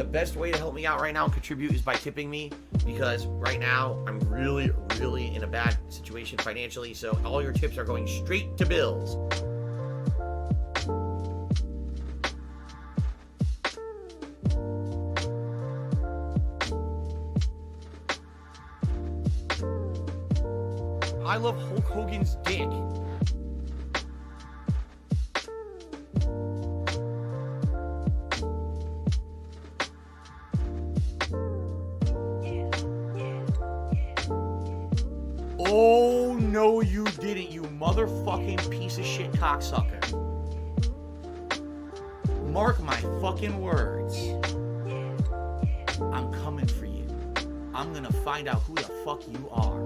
the best way to help me out right now and contribute is by tipping me, because right now I'm really, really in a bad situation financially. So all your tips are going straight to bills. I love Hulk Hogan's dick. Oh, no, you didn't, you motherfucking piece of shit cocksucker. Mark my fucking words. I'm coming for you. I'm gonna find out who the fuck you are.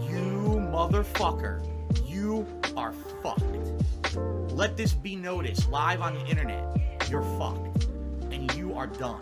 You motherfucker. You are fucked. Let this be noticed live on the internet. You're fucked. And you are done.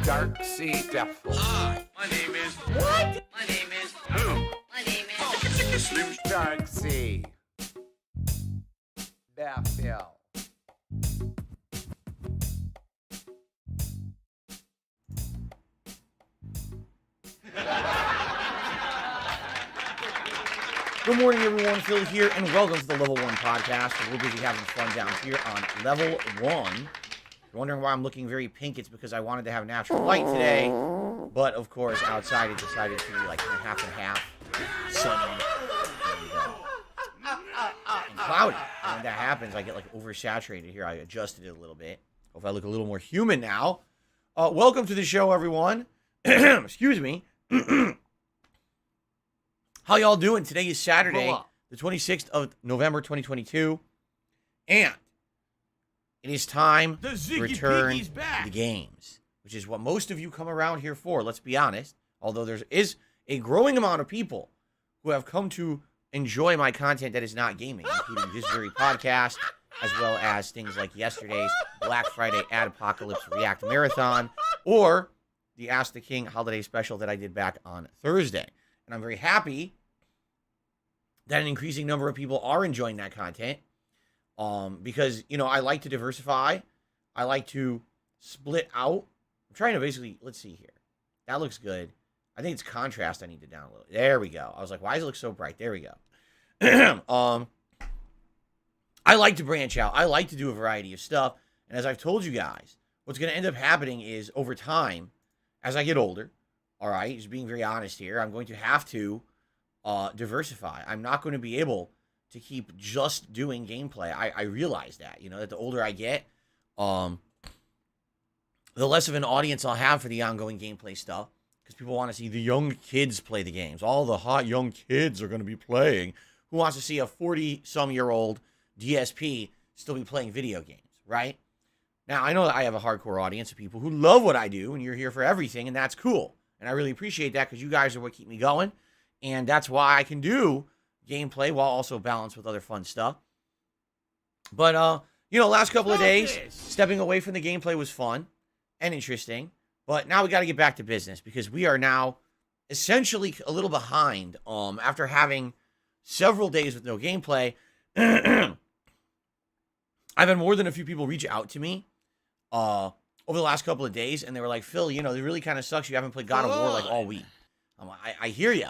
Dark Sea Devil. Hi, my name is... What? My name is... Who? My name is... Slim Dark Sea. Devil. Good morning, everyone. Phil here, and welcome to the Level 1 podcast. We're busy having fun down here on Level 1. If you're wondering why I'm looking very pink, it's because I wanted to have natural light today. But, of course, outside it decided to be like half and half, sunny, and cloudy. And when that happens, I get like oversaturated here. I adjusted it a little bit. Hope I look a little more human now. Welcome to the show, everyone. Excuse me. How y'all doing? Today is Saturday, the 26th of November, 2022. And it is time to return to the games, which is what most of you come around here for, let's be honest. Although there is a growing amount of people who have come to enjoy my content that is not gaming, including this very podcast as well as things like yesterday's Black Friday Adpocalypse React Marathon, or the Ask the King holiday special that I did back on Thursday. And I'm very happy that an increasing number of people are enjoying that content, because, you know, I like to diversify. I like to split out. I'm trying to basically, let's see here. That looks good. I think it's contrast I need to download. There we go. I was like, why does it look so bright? There we go. I like to branch out. I like to do a variety of stuff. And as I've told you guys, what's going to end up happening is over time, as I get older, all right, just being very honest here, I'm going to have to diversify. I'm not going to be able to keep just doing gameplay. I realize that, you know, that the older I get, the less of an audience I'll have for the ongoing gameplay stuff, because people want to see the young kids play the games. All the hot young kids are going to be playing. Who wants to see a 40-some-year-old DSP still be playing video games, right? Now, I know that I have a hardcore audience of people who love what I do, and you're here for everything, and that's cool. And I really appreciate that, because you guys are what keep me going, and that's why I can do gameplay while also balanced with other fun stuff. But, you know, last couple of days, stepping away from the gameplay was fun and interesting. But now we got to get back to business, because we are now essentially a little behind after having several days with no gameplay. I've had more than a few people reach out to me over the last couple of days, and they were like, Phil, you know, it really kind of sucks you haven't played God of War like all week. I hear you.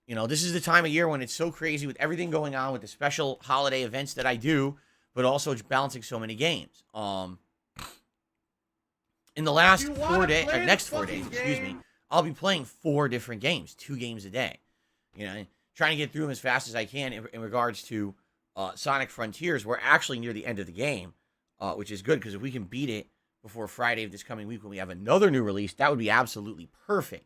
You know, this is the time of year when it's so crazy with everything going on with the special holiday events that I do, but also balancing so many games. In the last 4 days, next 4 days, excuse me, I'll be playing 4 different games, 2 games a day. You know, trying to get through them as fast as I can in regards to Sonic Frontiers. We're actually near the end of the game, which is good, because if we can beat it before Friday of this coming week when we have another new release, that would be absolutely perfect.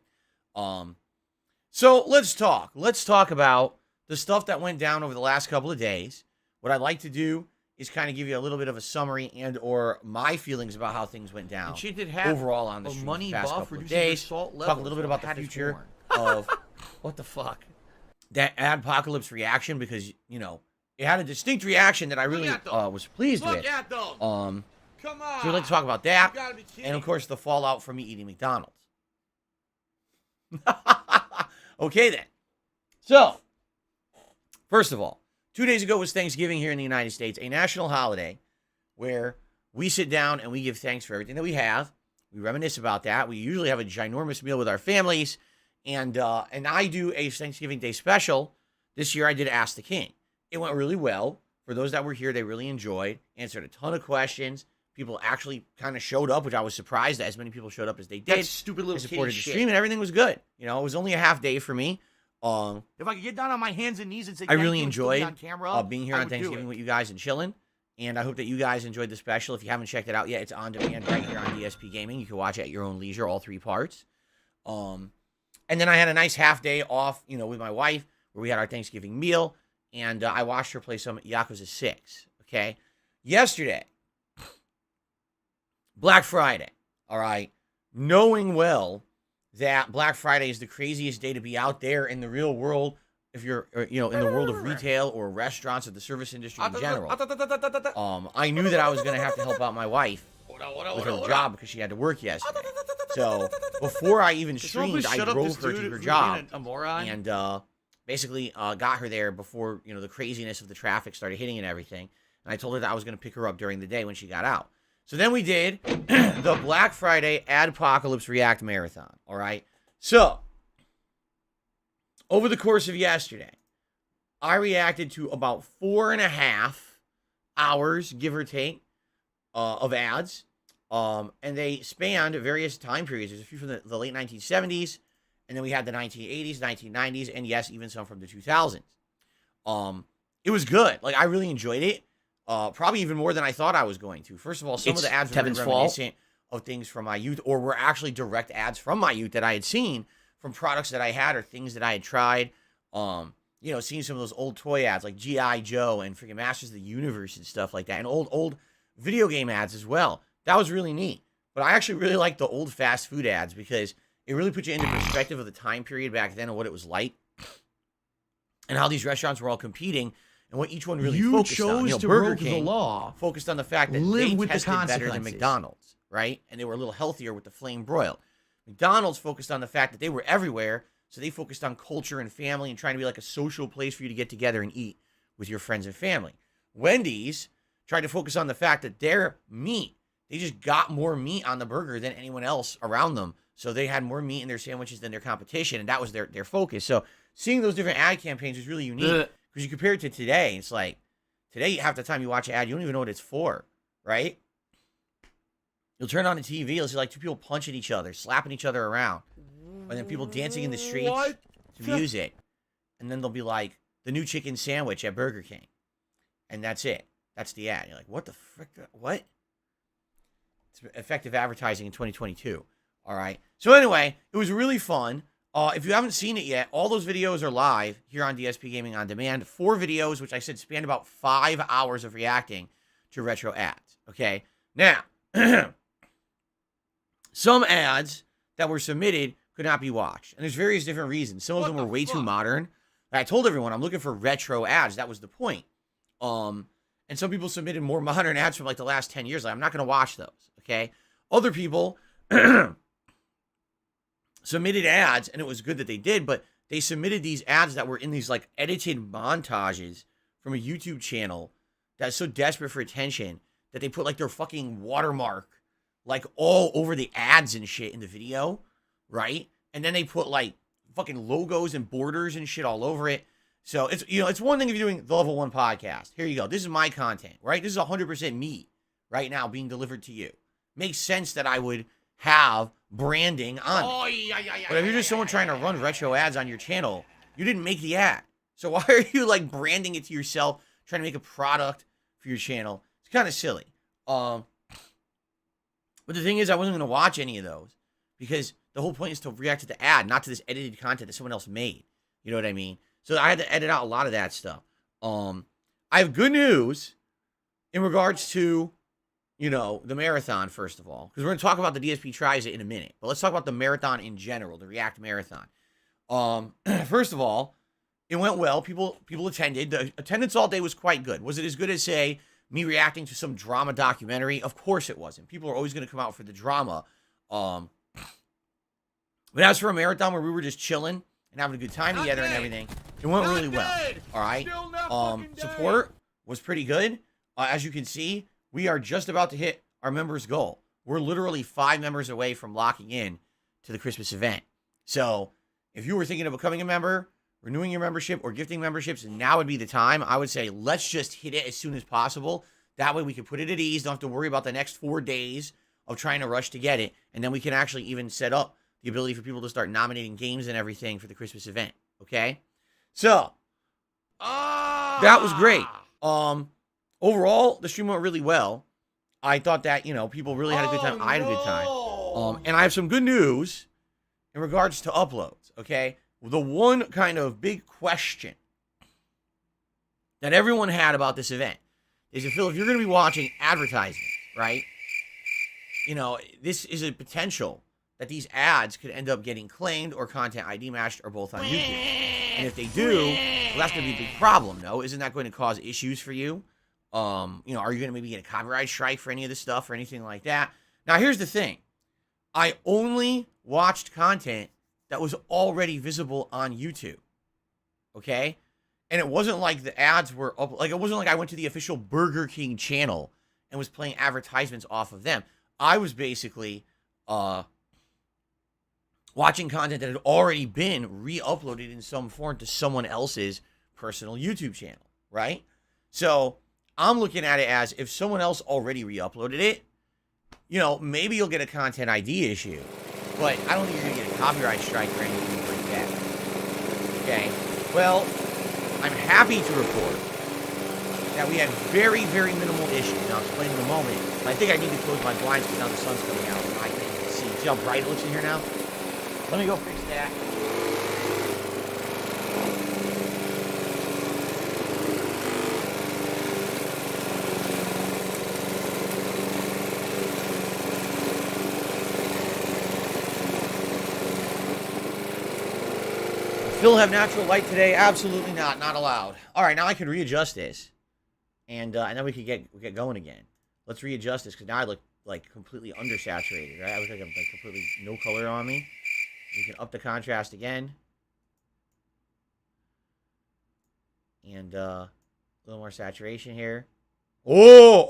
So let's talk. Let's talk about the stuff that went down over the last couple of days. What I'd like to do is kind of give you a little bit of a summary and or my feelings about how things went down overall on the stream the past couple of days. Talk a little bit about the future of what the fuck, that Adpocalypse reaction, because, you know, it had a distinct reaction that I really was pleased with. Come on. So we'd like to talk about that, and of course the fallout from me eating McDonald's. Okay then. So, first of all, 2 days ago was Thanksgiving here in the United States, a national holiday where we sit down and we give thanks for everything that we have. We reminisce about that. We usually have a ginormous meal with our families, and I do a Thanksgiving Day special. This year I did Ask the King. It went really well. For those that were here, they really enjoyed. Answered a ton of questions. People actually kind of showed up, which I was surprised that as many people showed up as they did. That stupid little supported the stream, and everything was good. You know, it was only a half day for me. If I could get down on my hands and knees and say, I really enjoyed on camera, being here on Thanksgiving with you guys and chilling. And I hope that you guys enjoyed the special. If you haven't checked it out yet, it's on demand right here on DSP Gaming. You can watch it at your own leisure, all 3 parts. And then I had a nice half day off, you know, with my wife, where we had our Thanksgiving meal, and I watched her play some Yakuza 6. Okay, yesterday, Black Friday. All right, knowing well that Black Friday is the craziest day to be out there in the real world, if you're, you know, in the world of retail or restaurants or the service industry in general. I knew that I was going to have to help out my wife with her job because she had to work yesterday. So before I even streamed, I drove her to her job and basically got her there before, you know, the craziness of the traffic started hitting and everything. And I told her that I was going to pick her up during the day when she got out. So then we did the Black Friday Adpocalypse React Marathon, all right? So, over the course of yesterday, I reacted to about 4.5 hours, give or take, of ads, and they spanned various time periods. There's a few from the late 1970s, and then we had the 1980s, 1990s, and yes, even some from the 2000s. It was good. Like, I really enjoyed it. Probably even more than I thought I was going to. First of all, some of the ads were reminiscent of things from my youth, or were actually direct ads from my youth that I had seen from products that I had or things that I had tried. You know, seeing some of those old toy ads like G.I. Joe and freaking Masters of the Universe and stuff like that, and old video game ads as well. That was really neat. But I actually really like the old fast food ads because it really put you into perspective of the time period back then and what it was like, and how these restaurants were all competing and what each one really You focused on. chose to Burger broke the King law. focused on the fact that Live they with the tested better than consequences. McDonald's, right? And they were a little healthier with the flame broil. McDonald's focused on the fact that they were everywhere, so they focused on culture and family and trying to be like a social place for you to get together and eat with your friends and family. Wendy's tried to focus on the fact that their meat, they just got more meat on the burger than anyone else around them. So they had more meat in their sandwiches than their competition, and that was their focus. So seeing those different ad campaigns was really unique because you compare it to today. It's like today, half the time you watch an ad, you don't even know what it's for, right? You'll turn on the TV, you'll see like two people punching each other, slapping each other around, and then people dancing in the streets to music. And then they'll be like, the new chicken sandwich at Burger King. And that's it. That's the ad. You're like, what the frick? What? It's effective advertising in 2022. All right. So anyway, it was really fun. If you haven't seen it yet, all those videos are live here on DSP Gaming On Demand. 4 videos, which I said spanned about 5 hours of reacting to retro ads. Okay. Now, some ads that were submitted could not be watched. And there's various different reasons. Some of them were way too modern. I told everyone I'm looking for retro ads. That was the point. And some people submitted more modern ads from like the last 10 years. Like, I'm not going to watch those. Okay. Other people submitted ads, and it was good that they did, but they submitted these ads that were in these like edited montages from a YouTube channel that's so desperate for attention that they put like their fucking watermark like all over the ads and shit in the video, right? And then they put like fucking logos and borders and shit all over it. So it's, you know, it's one thing if you're doing the Level 1 podcast. Here you go. This is my content, right? This is 100% me right now being delivered to you. Makes sense that I would have branding on it. But if you're just someone trying to run retro ads on your channel, you didn't make the ad. So why are you like branding it to yourself, trying to make a product for your channel? It's kind of silly. But the thing is, I wasn't going to watch any of those because the whole point is to react to the ad, not to this edited content that someone else made. You know what I mean? So I had to edit out a lot of that stuff. I have good news in regards to, you know, the marathon, first of all, because we're going to talk about the DSP Tries It in a minute. But let's talk about the marathon in general, the React Marathon. First of all, it went well. People attended. The attendance all day was quite good. Was it as good as, say, me reacting to some drama documentary? Of course it wasn't. People are always going to come out for the drama. But as for a marathon where we were just chilling and having a good time together and everything, it went really well. All right. Support was pretty good. As you can see, we are just about to hit our members' goal. We're literally 5 members away from locking in to the Christmas event. So if you were thinking of becoming a member, renewing your membership, or gifting memberships, now would be the time. I would say let's just hit it as soon as possible. That way we can put it at ease. Don't have to worry about the next 4 days of trying to rush to get it. And then we can actually even set up the ability for people to start nominating games and everything for the Christmas event. Okay? So, that was great. Overall, the stream went really well. I thought that, you know, people really had a good time. I had a good time. And I have some good news in regards to uploads, okay? The one kind of big question that everyone had about this event is, if you're going to be watching advertising, right? You know, this is a potential that these ads could end up getting claimed or content ID matched or both on YouTube. And if they do, well, that's going to be a big problem, no? Isn't that going to cause issues for you? You know, are you going to maybe get a copyright strike for any of this stuff or anything like that? Now, here's the thing. I only watched content that was already visible on YouTube. Okay? And it wasn't like the ads were up. Like, it wasn't like I went to the official Burger King channel and was playing advertisements off of them. I was basically watching content that had already been re-uploaded in some form to someone else's personal YouTube channel, right? So I'm looking at it as, if someone else already re-uploaded it, you know, maybe you'll get a content ID issue, but I don't think you're going to get a copyright strike or anything like that. Okay? Well, I'm happy to report that we had very, very minimal issues. Now, I'll explain in a moment, but I think I need to close my blinds because now the sun's coming out and I can't even see. See how bright it looks in here now? Let me go fix that. Still have natural light today? Absolutely not. Not allowed. All right, now I can readjust this, and then we can get going again. Let's readjust this because now I look like completely undersaturated. Right? I look like I'm like completely no color on me. We can up the contrast again, and a little more saturation here. Okay,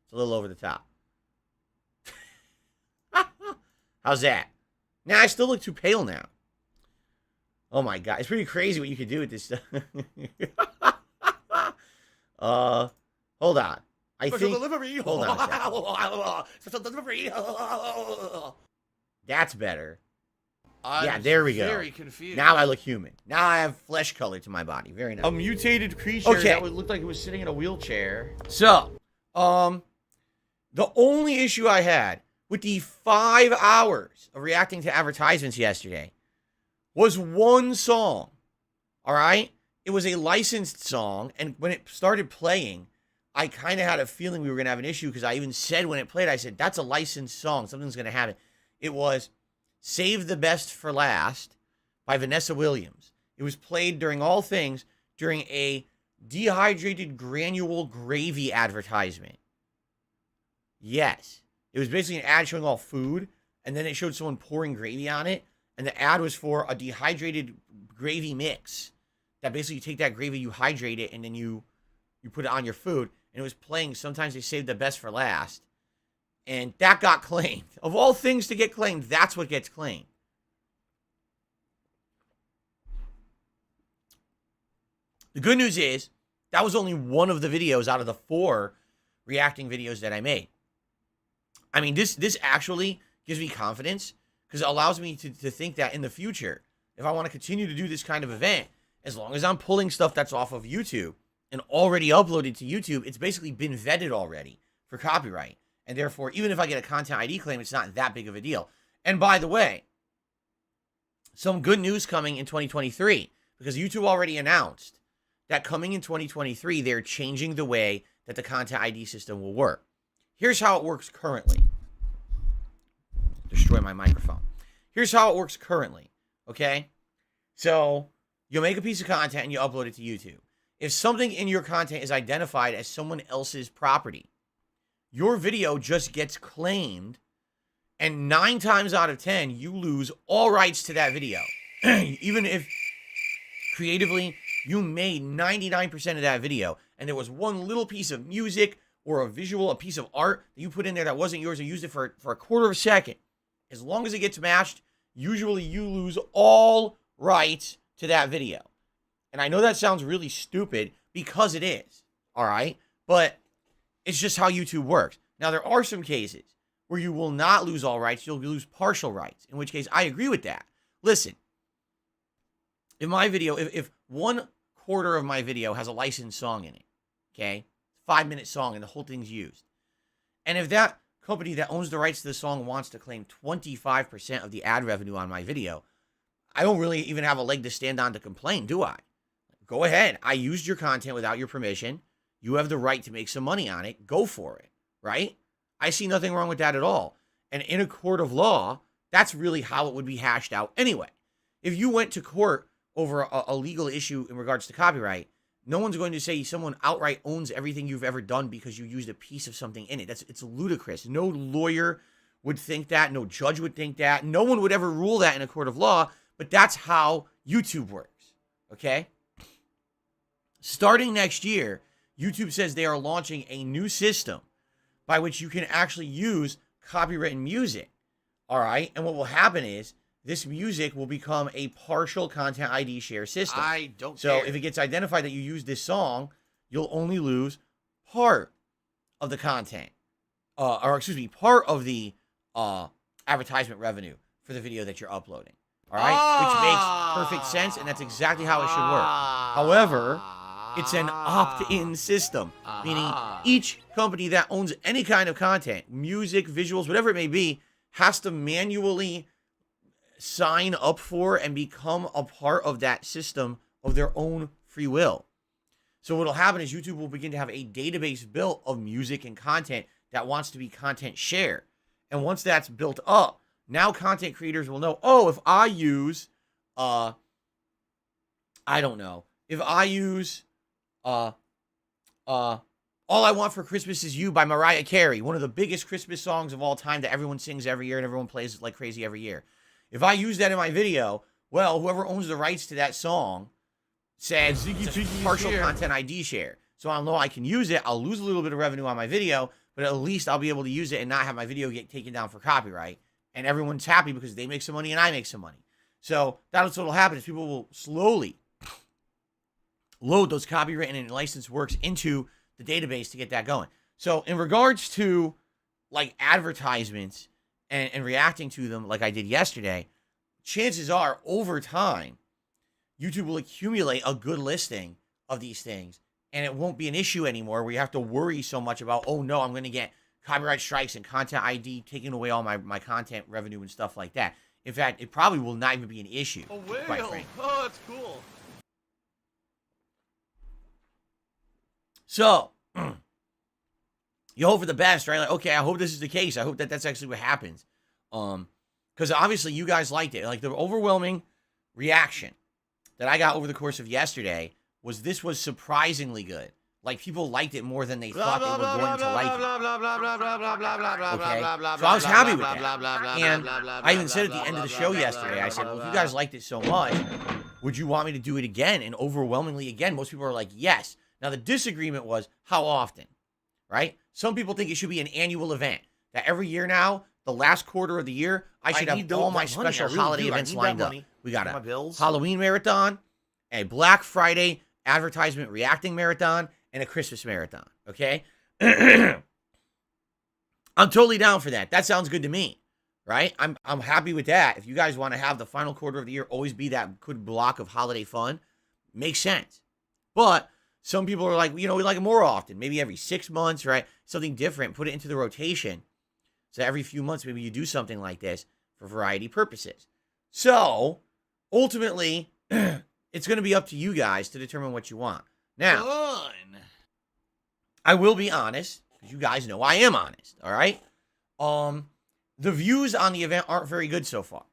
it's a little over the top. How's that? Nah, I still look too pale now. Oh my god, it's pretty crazy what you can do with this stuff. Hold on. I think. Delivery. Hold on a second. Delivery. That's better. I'm Yeah, there we go. Very confused. Now I look human. Now I have flesh color to my body. Very nice. A mutated creature Okay. that would look like it was sitting in a wheelchair. So, the only issue I had with the 5 hours of reacting to advertisements yesterday was one song. All right? It was a licensed song, and when it started playing, I kind of had a feeling we were going to have an issue because I even said when it played, I said, that's a licensed song. Something's going to happen. It was Save the Best for Last by Vanessa Williams. It was played during All Things during a dehydrated granule gravy advertisement. Yes. It was basically an ad showing all food, and then it showed someone pouring gravy on it, and the ad was for a dehydrated gravy mix. That basically you take that gravy, you hydrate it, and then you put it on your food, and it was playing Sometimes They Save the Best for Last. And that got claimed. Of all things to get claimed, that's what gets claimed. The good news is, that was only one of the videos out of the 4 reacting videos that I made. I mean, this actually gives me confidence because it allows me to think that in the future, if I want to continue to do this kind of event, as long as I'm pulling stuff that's off of YouTube and already uploaded to YouTube, it's basically been vetted already for copyright. And therefore, even if I get a content ID claim, it's not that big of a deal. And by the way, some good news coming in 2023, because YouTube already announced that coming in 2023, they're changing the way that the content ID system will work. Here's how it works currently. Destroy my microphone. Here's how it works currently, okay? So, you'll make a piece of content and you upload it to YouTube. If something in your content is identified as someone else's property, your video just gets claimed, and 9 times out of 10, you lose all rights to that video. Even if creatively you made 99% of that video, and there was one little piece of music or a visual, a piece of art that you put in there that wasn't yours, or used it for a quarter of a second, as long as it gets matched, usually you lose all rights to that video. And I know that sounds really stupid because it is, all right? But it's just how YouTube works. Now, there are some cases where you will not lose all rights. You'll lose partial rights, in which case I agree with that. Listen, if my video, if 1/4 of my video has a licensed song in it, okay, 5-minute song and the whole thing's used, and if that company that owns the rights to the song wants to claim 25% of the ad revenue on my video, I don't really even have a leg to stand on to complain, do I? Go ahead. I used your content without your permission. You have the right to make some money on it. Go for it, right? I see nothing wrong with that at all. And in a court of law, that's really how it would be hashed out anyway. If you went to court over a legal issue in regards to copyright, no one's going to say someone outright owns everything you've ever done because you used a piece of something in it. It's ludicrous. No lawyer would think that. No judge would think that. No one would ever rule that in a court of law, but that's how YouTube works, okay? Starting next year, YouTube says they are launching a new system by which you can actually use copywritten music, all right? And what will happen is this music will become a partial content ID share system. I don't So care. if it gets identified that you use this song, you'll only lose part of the content, part of the advertisement revenue for the video that you're uploading, all right? Which makes perfect sense, and that's exactly how it should work. However, it's an opt-in system, meaning each company that owns any kind of content, music, visuals, whatever it may be, has to manually sign up for and become a part of that system of their own free will. So what'll happen is YouTube will begin to have a database built of music and content that wants to be content shared. And once that's built up, now content creators will know, oh, if I use, I don't know, if I use, All I Want for Christmas Is You by Mariah Carey, one of the biggest Christmas songs of all time that everyone sings every year and everyone plays like crazy every year. If I use that in my video, well, whoever owns the rights to that song says it's a partial content ID share. So I'll know I can use it. I'll lose a little bit of revenue on my video, but at least I'll be able to use it and not have my video get taken down for copyright. And everyone's happy because they make some money and I make some money. So that's what will happen is people will slowly load those copywritten and licensed works into the database to get that going. So in regards to like advertisements and reacting to them like I did yesterday, chances are over time, YouTube will accumulate a good listing of these things and it won't be an issue anymore where you have to worry so much about, oh no, I'm going to get copyright strikes and content ID taking away all my content revenue and stuff like that. In fact, it probably will not even be an issue. A whale! Oh, that's cool. So, you hope for the best, right? Like, okay, I hope this is the case. I hope that that's actually what happens. Because obviously you guys liked it. Like the overwhelming reaction that I got over the course of yesterday was this was surprisingly good. Like people liked it more than they thought they were going to like it. Okay, so I was happy with that. And I even said at the end of the show yesterday, I said, well, if you guys liked it so much, would you want me to do it again? And overwhelmingly again, most people are like, yes. Now, the disagreement was how often, right? Some people think it should be an annual event. That every year now, the last quarter of the year, I should have all my special holiday events lined up. We got a Halloween marathon, a Black Friday advertisement reacting marathon, and a Christmas marathon, okay? I'm totally down for that. That sounds good to me, right? I'm happy with that. If you guys want to have the final quarter of the year always be that good block of holiday fun, makes sense. But some people are like, you know, we like it more often, maybe every 6 months, right? Something different, put it into the rotation. So every few months, maybe you do something like this for variety purposes. So ultimately, it's going to be up to you guys to determine what you want. Now, I will be honest, because you guys know I am honest, all right? The views on the event aren't very good so far.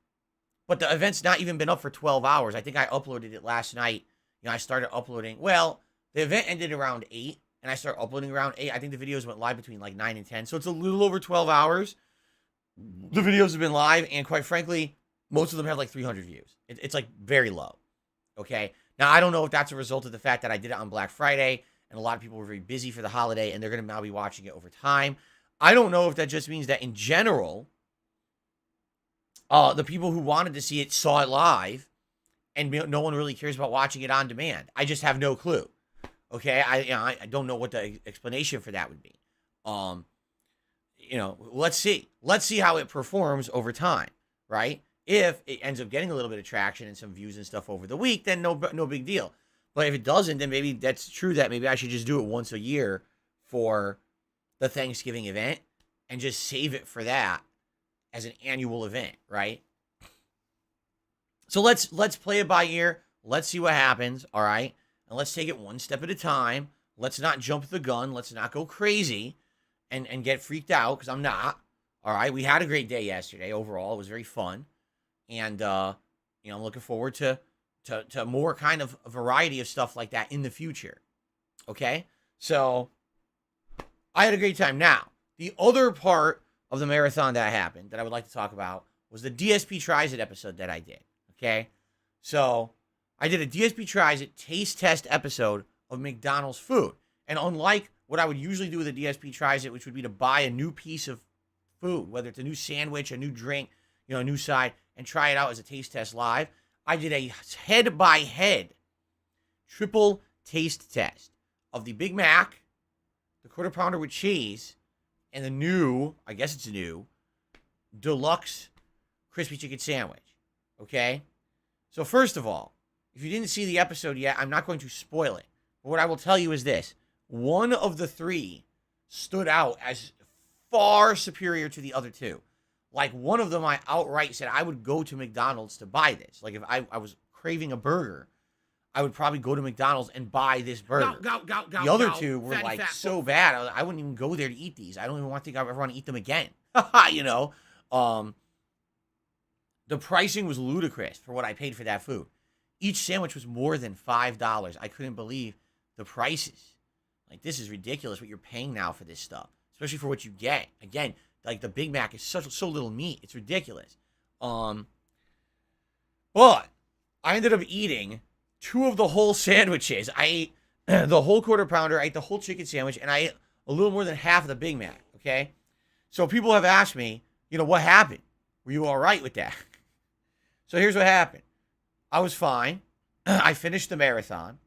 But the event's not even been up for 12 hours. I think I uploaded it last night. You know, I started uploading, well, the event ended around 8, and I started uploading around 8. I think the videos went live between like 9 and 10, so it's a little over 12 hours. The videos have been live, and quite frankly, most of them have like 300 views. It's like very low, okay? Now, I don't know if that's a result of the fact that I did it on Black Friday, and a lot of people were very busy for the holiday, and they're going to now be watching it over time. I don't know if that just means that in general, the people who wanted to see it saw it live, and no one really cares about watching it on demand. I just have no clue. Okay, I don't know what the explanation for that would be. You know, let's see. Let's see how it performs over time, right? If it ends up getting a little bit of traction and some views and stuff over the week, then no big deal. But if it doesn't, then maybe that's true that maybe I should just do it once a year for the Thanksgiving event and just save it for that as an annual event, right? So let's play it by ear. Let's see what happens, all right? And let's take it one step at a time. Let's not jump the gun. Let's not go crazy and get freaked out, because I'm not. All right, we had a great day yesterday overall. It was very fun. And, you know, I'm looking forward to more kind of a variety of stuff like that in the future. Okay? So, I had a great time. Now, the other part of the marathon that happened that I would like to talk about was the DSP Tries It episode that I did. Okay? So, I did a DSP Tries It taste test episode of McDonald's food. And unlike what I would usually do with a DSP Tries It, which would be to buy a new piece of food, whether it's a new sandwich, a new drink, you know, a new side, and try it out as a taste test live, I did a head-by-head triple taste test of the Big Mac, the Quarter Pounder with cheese, and the new, I guess it's new, deluxe crispy chicken sandwich. Okay? So first of all, if you didn't see the episode yet, I'm not going to spoil it. But what I will tell you is this. One of the three stood out as far superior to the other two. Like, one of them I outright said I would go to McDonald's to buy this. Like, if I was craving a burger, I would probably go to McDonald's and buy this burger. Gout, The other two were like so bad. I wouldn't even go there to eat these. I don't even think I ever want to eat them again. You know, the pricing was ludicrous for what I paid for that food. Each sandwich was more than $5. I couldn't believe the prices. Like, this is ridiculous what you're paying now for this stuff, especially for what you get. Again, like the Big Mac is so little meat. It's ridiculous. But I ended up eating 2 of the whole sandwiches. I ate the whole quarter pounder, I ate the whole chicken sandwich, and I ate a little more than half of the Big Mac, okay? So people have asked me, you know, what happened? Were you all right with that? So here's what happened. I was fine. I finished the marathon.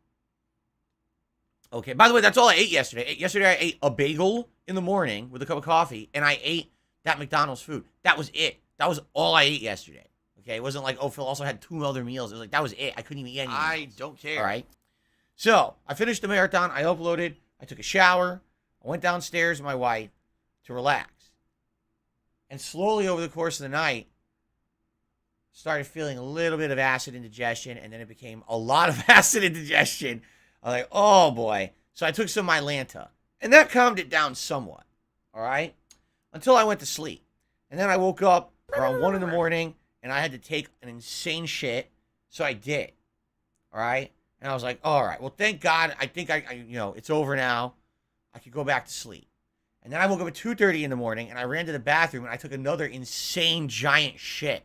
Okay, by the way, that's all I ate yesterday. Yesterday I ate a bagel in the morning with a cup of coffee, and I ate that McDonald's food. That was it. That was all I ate yesterday. Okay, it wasn't like, oh, Phil also had 2 other meals. It was like, that was it. I couldn't even eat anything. I don't care. All right. So I finished the marathon. I uploaded. I took a shower. I went downstairs with my wife to relax. And slowly over the course of the night, started feeling a little bit of acid indigestion, and then it became a lot of acid indigestion. I was like, oh boy. So I took some Mylanta, and that calmed it down somewhat. All right. Until I went to sleep. And then I woke up around 1 in the morning, and I had to take an insane shit. So I did. All right. And I was like, all right, well, thank God. I think I you know, it's over now. I could go back to sleep. And then I woke up at 2:30 in the morning, and I ran to the bathroom, and I took another insane giant shit.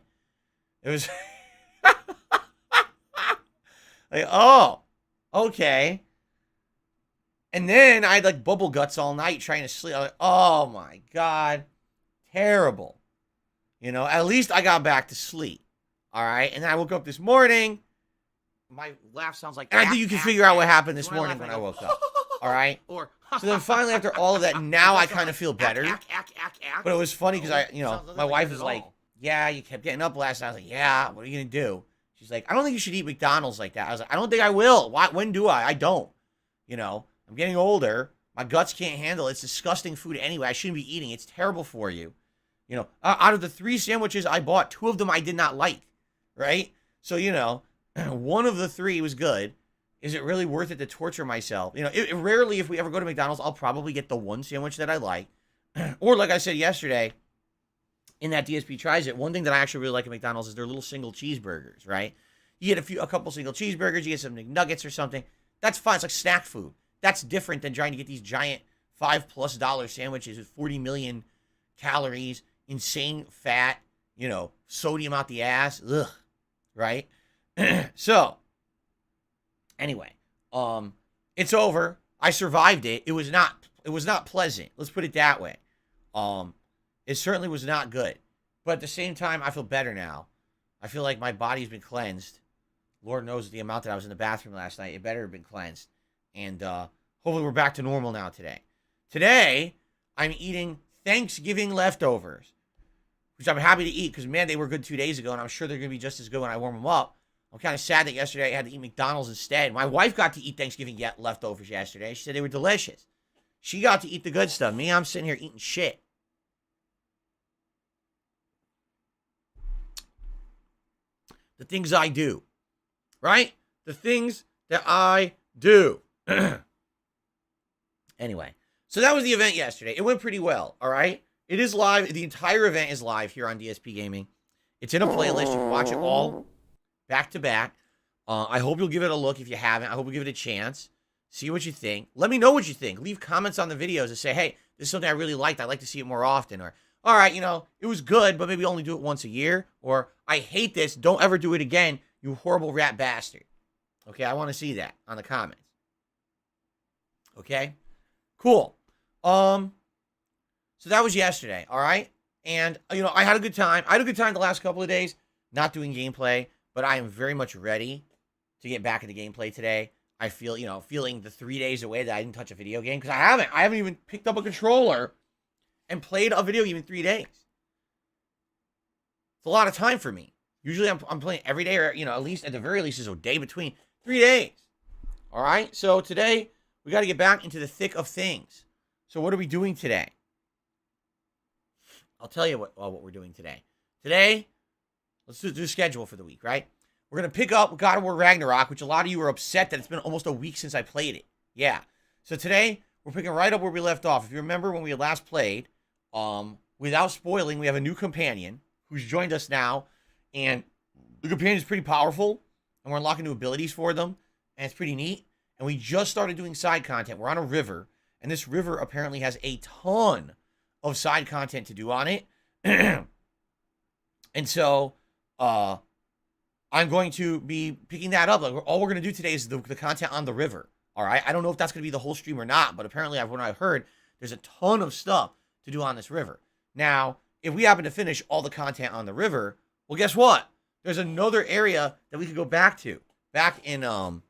It was like, oh, okay. And then I had like bubble guts all night trying to sleep. I was like, oh my God, terrible. You know, at least I got back to sleep. All right. And then I woke up this morning. My laugh sounds like. And I think you can figure out what happened this morning when I woke up. All right. Or so then finally, after all of that, now I kind of feel better. But it was funny because my wife was like, yeah, you kept getting up last night. I was like, yeah, what are you going to do? She's like, I don't think you should eat McDonald's like that. I was like, I don't think I will. Why? When do I? I don't. You know, I'm getting older. My guts can't handle it. It's disgusting food anyway. I shouldn't be eating. It's terrible for you. You know, out of the 3 sandwiches I bought, 2 of them I did not like. Right? So, you know, one of the 3 was good. Is it really worth it to torture myself? You know, rarely, if we ever go to McDonald's, I'll probably get the one sandwich that I like. Or like I said yesterday, in that DSP Tries It, one thing that I actually really like at McDonald's is their little single cheeseburgers, right? You get a couple single cheeseburgers, you get some McNuggets or something. That's fine. It's like snack food. That's different than trying to get these giant $5+ sandwiches with 40 million calories, insane fat, you know, sodium out the ass. Ugh, right? So, anyway, it's over. I survived it. It was not pleasant. Let's put it that way. It certainly was not good. But at the same time, I feel better now. I feel like my body's been cleansed. Lord knows the amount that I was in the bathroom last night. It better have been cleansed. And hopefully we're back to normal now today. Today, I'm eating Thanksgiving leftovers, which I'm happy to eat because, man, they were good 2 days ago, and I'm sure they're going to be just as good when I warm them up. I'm kind of sad that yesterday I had to eat McDonald's instead. My wife got to eat Thanksgiving leftovers yesterday. She said they were delicious. She got to eat the good stuff. Me, I'm sitting here eating shit. The things I do, right? The things that I do. Anyway, so that was the event yesterday. It went pretty well, all right? It is live. The entire event is live here on DSP Gaming. It's in a playlist. You can watch it all back to back. I hope you'll give it a look if you haven't. I hope you'll give it a chance. See what you think. Let me know what you think. Leave comments on the videos and say, hey, this is something I really liked. I'd like to see it more often. Or, all right, you know, it was good, but maybe only do it once a year. Or, I hate this. Don't ever do it again, you horrible rat bastard. Okay, I want to see that on the comments. Okay? Cool. So that was yesterday, all right? And, you know, I had a good time. I had a good time the last couple of days not doing gameplay, but I am very much ready to get back into gameplay today. I feel, you know, feeling the 3 days away that I didn't touch a video game, because I haven't even picked up a controller and played a video game in 3 days. It's a lot of time for me. Usually I'm playing every day, or, you know, at least, at the very least, there's a day between. 3 days. All right? So today, we got to get back into the thick of things. So what are we doing today? I'll tell you what we're doing today. Today, let's do the schedule for the week, right? we're going to pick up God of War Ragnarok, which a lot of you are upset that it's been almost a week since I played it. Yeah. So today, we're picking right up where we left off. If you remember when we last played, without spoiling, we have a new companion who's joined us now. And the companion is pretty powerful. And we're unlocking new abilities for them. And it's pretty neat. And we just started doing side content. We're on a river. And this river apparently has a ton of side content to do on it. And so, I'm going to be picking that up. Like, all we're going to do today is the content on the river. All right? I don't know if that's going to be the whole stream or not, but apparently, when I've heard, there's a ton of stuff to do on this river. Now, if we happen to finish all the content on the river, well, guess what? There's another area that we could go back to. Back in, what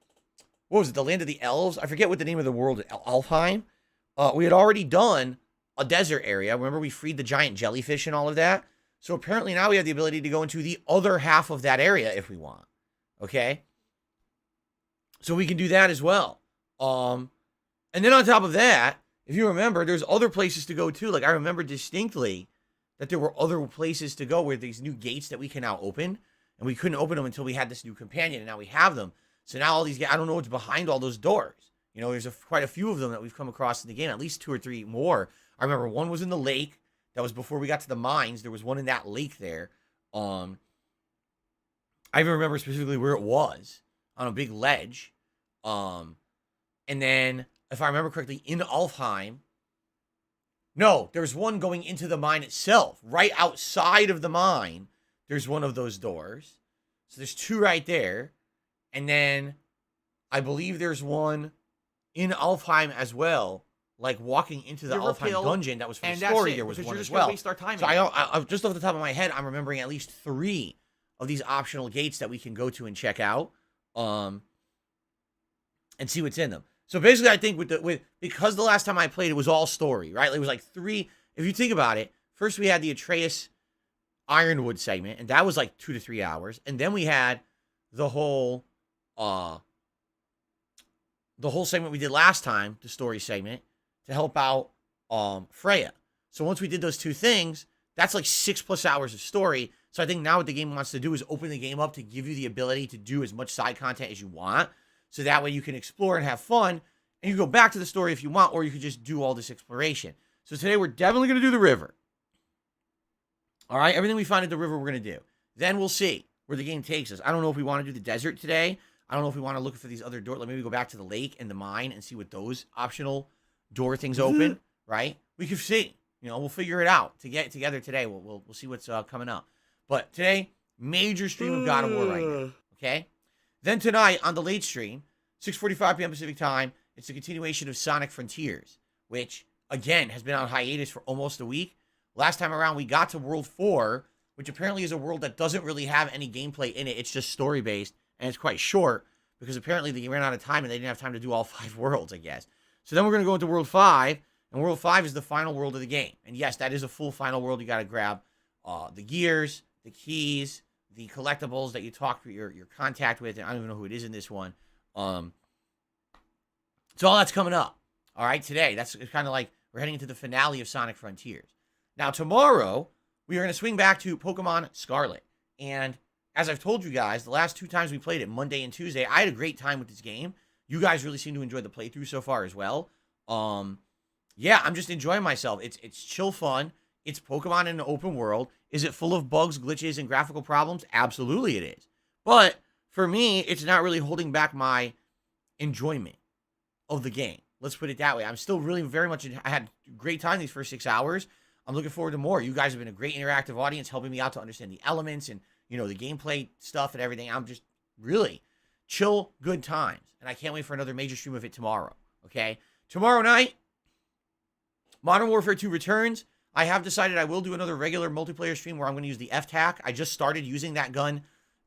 was it? The Land of the Elves? I forget what the name of the world is. Alfheim? We had already done a desert area. Remember, we freed the giant jellyfish and all of that? So apparently now we have the ability to go into the other half of that area if we want. Okay? So we can do that as well. And then on top of that, if you remember, there's other places to go too. Like, I remember distinctly that there were other places to go where these new gates that we can now open. And we couldn't open them until we had this new companion, and now we have them. So now all these guys, I don't know what's behind all those doors. You know, there's quite a few of them that we've come across in the game, at least 2 or 3 more. I remember one was in the lake. That was before we got to the mines. There was one in that lake there. I even remember specifically where it was, on a big ledge. And then, if I remember correctly, in Alfheim. No, there's one going into the mine itself. Right outside of the mine, there's one of those doors. So there's 2 right there. And then, I believe there's one in Alfheim as well. Like walking into the Alfheim dungeon that was for the story, there was one as well. So I just off the top of my head, I'm remembering at least 3 of these optional gates that we can go to and check out, and see what's in them. So basically, I think because the last time I played, it was all story, right? It was like 3. If you think about it, first we had the Atreus Ironwood segment, and that was like 2 to 3 hours, and then we had the whole segment we did last time, the story segment, to help out Freya. So once we did those 2 things, that's like 6+ hours of story. So I think now what the game wants to do is open the game up to give you the ability to do as much side content as you want. So that way you can explore and have fun. And you go back to the story if you want, or you could just do all this exploration. So today we're definitely going to do the river. All right, everything we find at the river we're going to do. Then we'll see where the game takes us. I don't know if we want to do the desert today. I don't know if we want to look for these other doors. Like maybe go back to the lake and the mine and see what those optional door things open, right? We can see. You know, we'll figure it out to get together today. We'll see what's coming up. But today, major stream of God of War right now. Okay? Then tonight on the late stream, 6:45 p.m. Pacific time, it's a continuation of Sonic Frontiers, which, again, has been on hiatus for almost a week. Last time around, we got to World 4, which apparently is a world that doesn't really have any gameplay in it. It's just story-based, and it's quite short, because apparently they ran out of time, and they didn't have time to do all 5 worlds, I guess. So then we're going to go into World 5, and World 5 is the final world of the game. And yes, that is a full final world. You got to grab the gears, the keys, the collectibles that you talk to your contact with, and I don't even know who it is in this one. So all that's coming up, all right, today. That's kind of like we're heading into the finale of Sonic Frontiers. Now, tomorrow, we are going to swing back to Pokemon Scarlet. And as I've told you guys, the last 2 times we played it, Monday and Tuesday, I had a great time with this game. You guys really seem to enjoy the playthrough so far as well. Yeah, I'm just enjoying myself. It's chill fun. It's Pokemon in an open world. Is it full of bugs, glitches, and graphical problems? Absolutely it is. But for me, it's not really holding back my enjoyment of the game. Let's put it that way. I'm still really very much, I had a great time these first 6 hours. I'm looking forward to more. You guys have been a great interactive audience, helping me out to understand the elements and, you know, the gameplay stuff and everything. I'm just really chill, good times. And I can't wait for another major stream of it tomorrow. Okay? Tomorrow night, Modern Warfare 2 returns. I have decided I will do another regular multiplayer stream where I'm going to use the F-Tac. I just started using that gun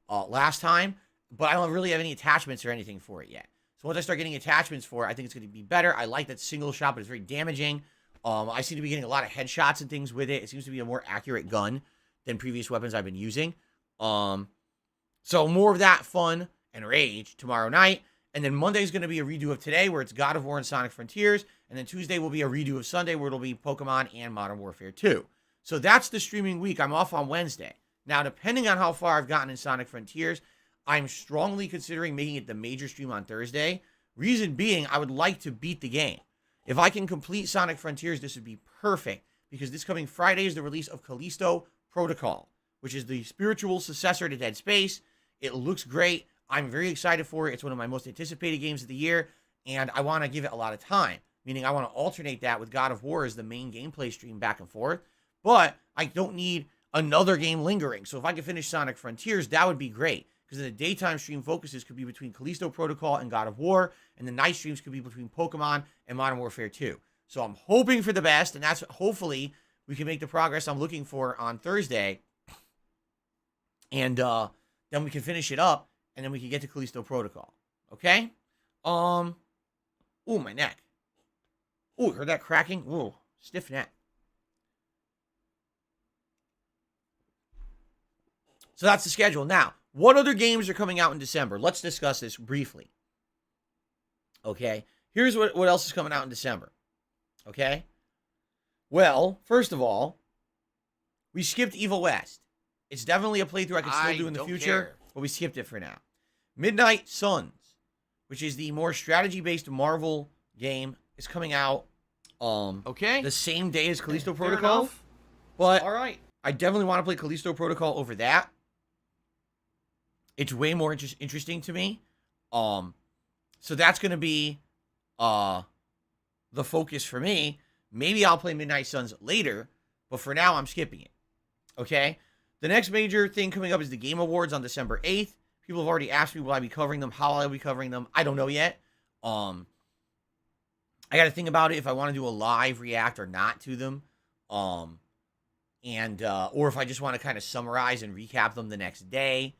last time, but I don't really have any attachments or anything for it yet. So once I start getting attachments for it, I think it's going to be better. I like that single shot, but it's very damaging. I seem to be getting a lot of headshots and things with it. It seems to be a more accurate gun than previous weapons I've been using. So more of that fun and rage tomorrow night. And then Monday's going to be a redo of today where it's God of War and Sonic Frontiers. And then Tuesday will be a redo of Sunday where it'll be Pokemon and Modern Warfare 2. So that's the streaming week. I'm off on Wednesday. Now, depending on how far I've gotten in Sonic Frontiers, I'm strongly considering making it the major stream on Thursday. Reason being, I would like to beat the game. If I can complete Sonic Frontiers, this would be perfect, because this coming Friday is the release of Callisto Protocol, which is the spiritual successor to Dead Space. It looks great. I'm very excited for it. It's one of my most anticipated games of the year, and I want to give it a lot of time, meaning I want to alternate that with God of War as the main gameplay stream back and forth, but I don't need another game lingering. So if I could finish Sonic Frontiers, that would be great, because the daytime stream focuses could be between Callisto Protocol and God of War, and the night streams could be between Pokemon and Modern Warfare 2. So I'm hoping for the best, and that's hopefully we can make the progress I'm looking for on Thursday, and then we can finish it up, and then we can get to Callisto Protocol. Okay? Ooh, my neck. Ooh, heard that cracking? Ooh, stiff neck. So that's the schedule. Now, what other games are coming out in December? Let's discuss this briefly. Okay? Here's what else is coming out in December. Okay? Well, first of all, we skipped Evil West. It's definitely a playthrough I can still do in the future, but we skipped it for now. Midnight Suns, which is the more strategy-based Marvel game, is coming out the same day as Callisto Protocol. But All right. I definitely want to play Callisto Protocol over that. It's way more interesting to me. So that's going to be the focus for me. Maybe I'll play Midnight Suns later, but for now I'm skipping it. Okay? The next major thing coming up is the Game Awards on December 8th. People have already asked me will I be covering them, how I'll be covering them. I don't know yet. I got to think about it if I want to do a live react or not to them. Or if I just want to kind of summarize and recap them the next day.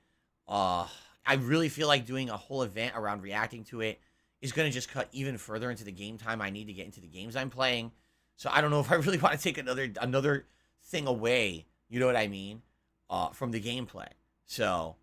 I really feel like doing a whole event around reacting to it is going to just cut even further into the game time I need to get into the games I'm playing. So I don't know if I really want to take another thing away, you know what I mean, from the gameplay. So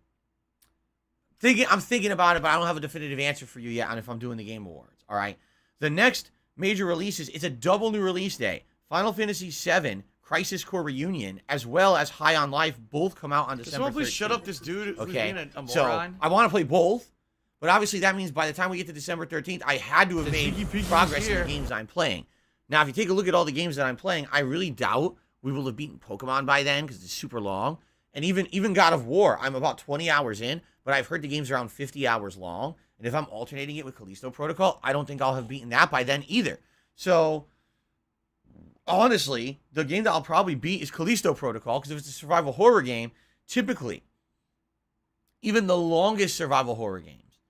I'm thinking about it, but I don't have a definitive answer for you yet on if I'm doing the Game Awards. All right. The next major releases, it's a double new release day. Final Fantasy VII Crisis Core Reunion, as well as High on Life, both come out on December 13th. Someone please shut up this dude who's being a moron. So I want to play both, but obviously that means by the time we get to December 13th, I had to have made progress in the games I'm playing. Now, if you take a look at all the games that I'm playing, I really doubt we will have beaten Pokemon by then because it's super long. And even God of War, I'm about 20 hours in, but I've heard the game's around 50 hours long. And if I'm alternating it with Callisto Protocol, I don't think I'll have beaten that by then either. So, honestly, the game that I'll probably beat is Callisto Protocol, because if it's a survival horror game, typically, even the longest survival horror games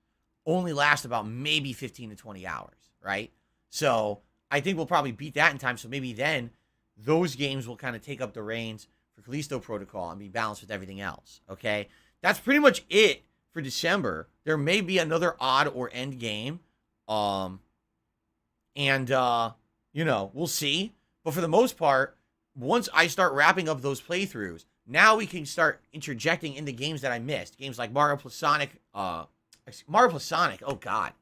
only last about maybe 15 to 20 hours, right? So, I think we'll probably beat that in time, so maybe then those games will kind of take up the reins for Callisto Protocol and be balanced with everything else, okay? That's pretty much it for December. There may be another odd or end game, we'll see. But for the most part, once I start wrapping up those playthroughs, now we can start interjecting into games that I missed. Games like Mario plus Sonic, oh God.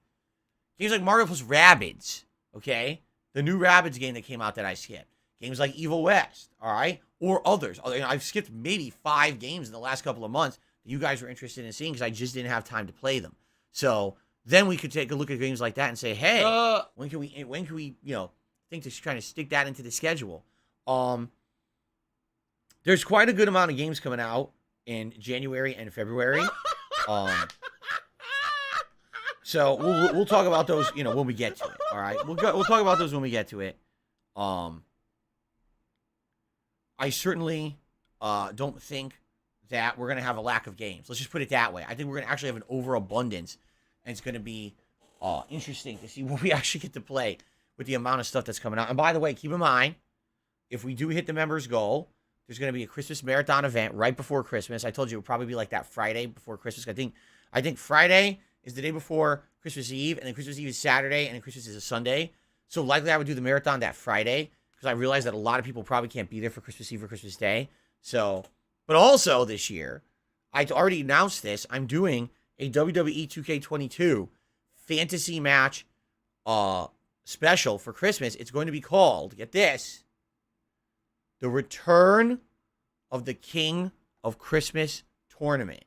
Games like Mario plus Rabbids, okay? The new Rabbids game that came out that I skipped. Games like Evil West, all right? Or others. I've skipped maybe 5 games in the last couple of months that you guys were interested in seeing because I just didn't have time to play them. So then we could take a look at games like that and say, hey, when can we, think to trying to stick that into the schedule. There's quite a good amount of games coming out in January and February. So we'll talk about those, when we get to it. All right, we'll talk about those when we get to it. I certainly don't think that we're gonna have a lack of games. Let's just put it that way. I think we're gonna actually have an overabundance, and it's gonna be interesting to see what we actually get to play with the amount of stuff that's coming out. And by the way, keep in mind, if we do hit the members goal, there's going to be a Christmas marathon event right before Christmas. I told you it would probably be like that Friday before Christmas. I think Friday is the day before Christmas Eve, and then Christmas Eve is Saturday, and then Christmas is a Sunday. So likely I would do the marathon that Friday, because I realize that a lot of people probably can't be there for Christmas Eve or Christmas Day. So, but also this year, I already announced this, I'm doing a WWE 2K22 fantasy match special for Christmas. It's going to be called, get this, The Return of the King of Christmas Tournament.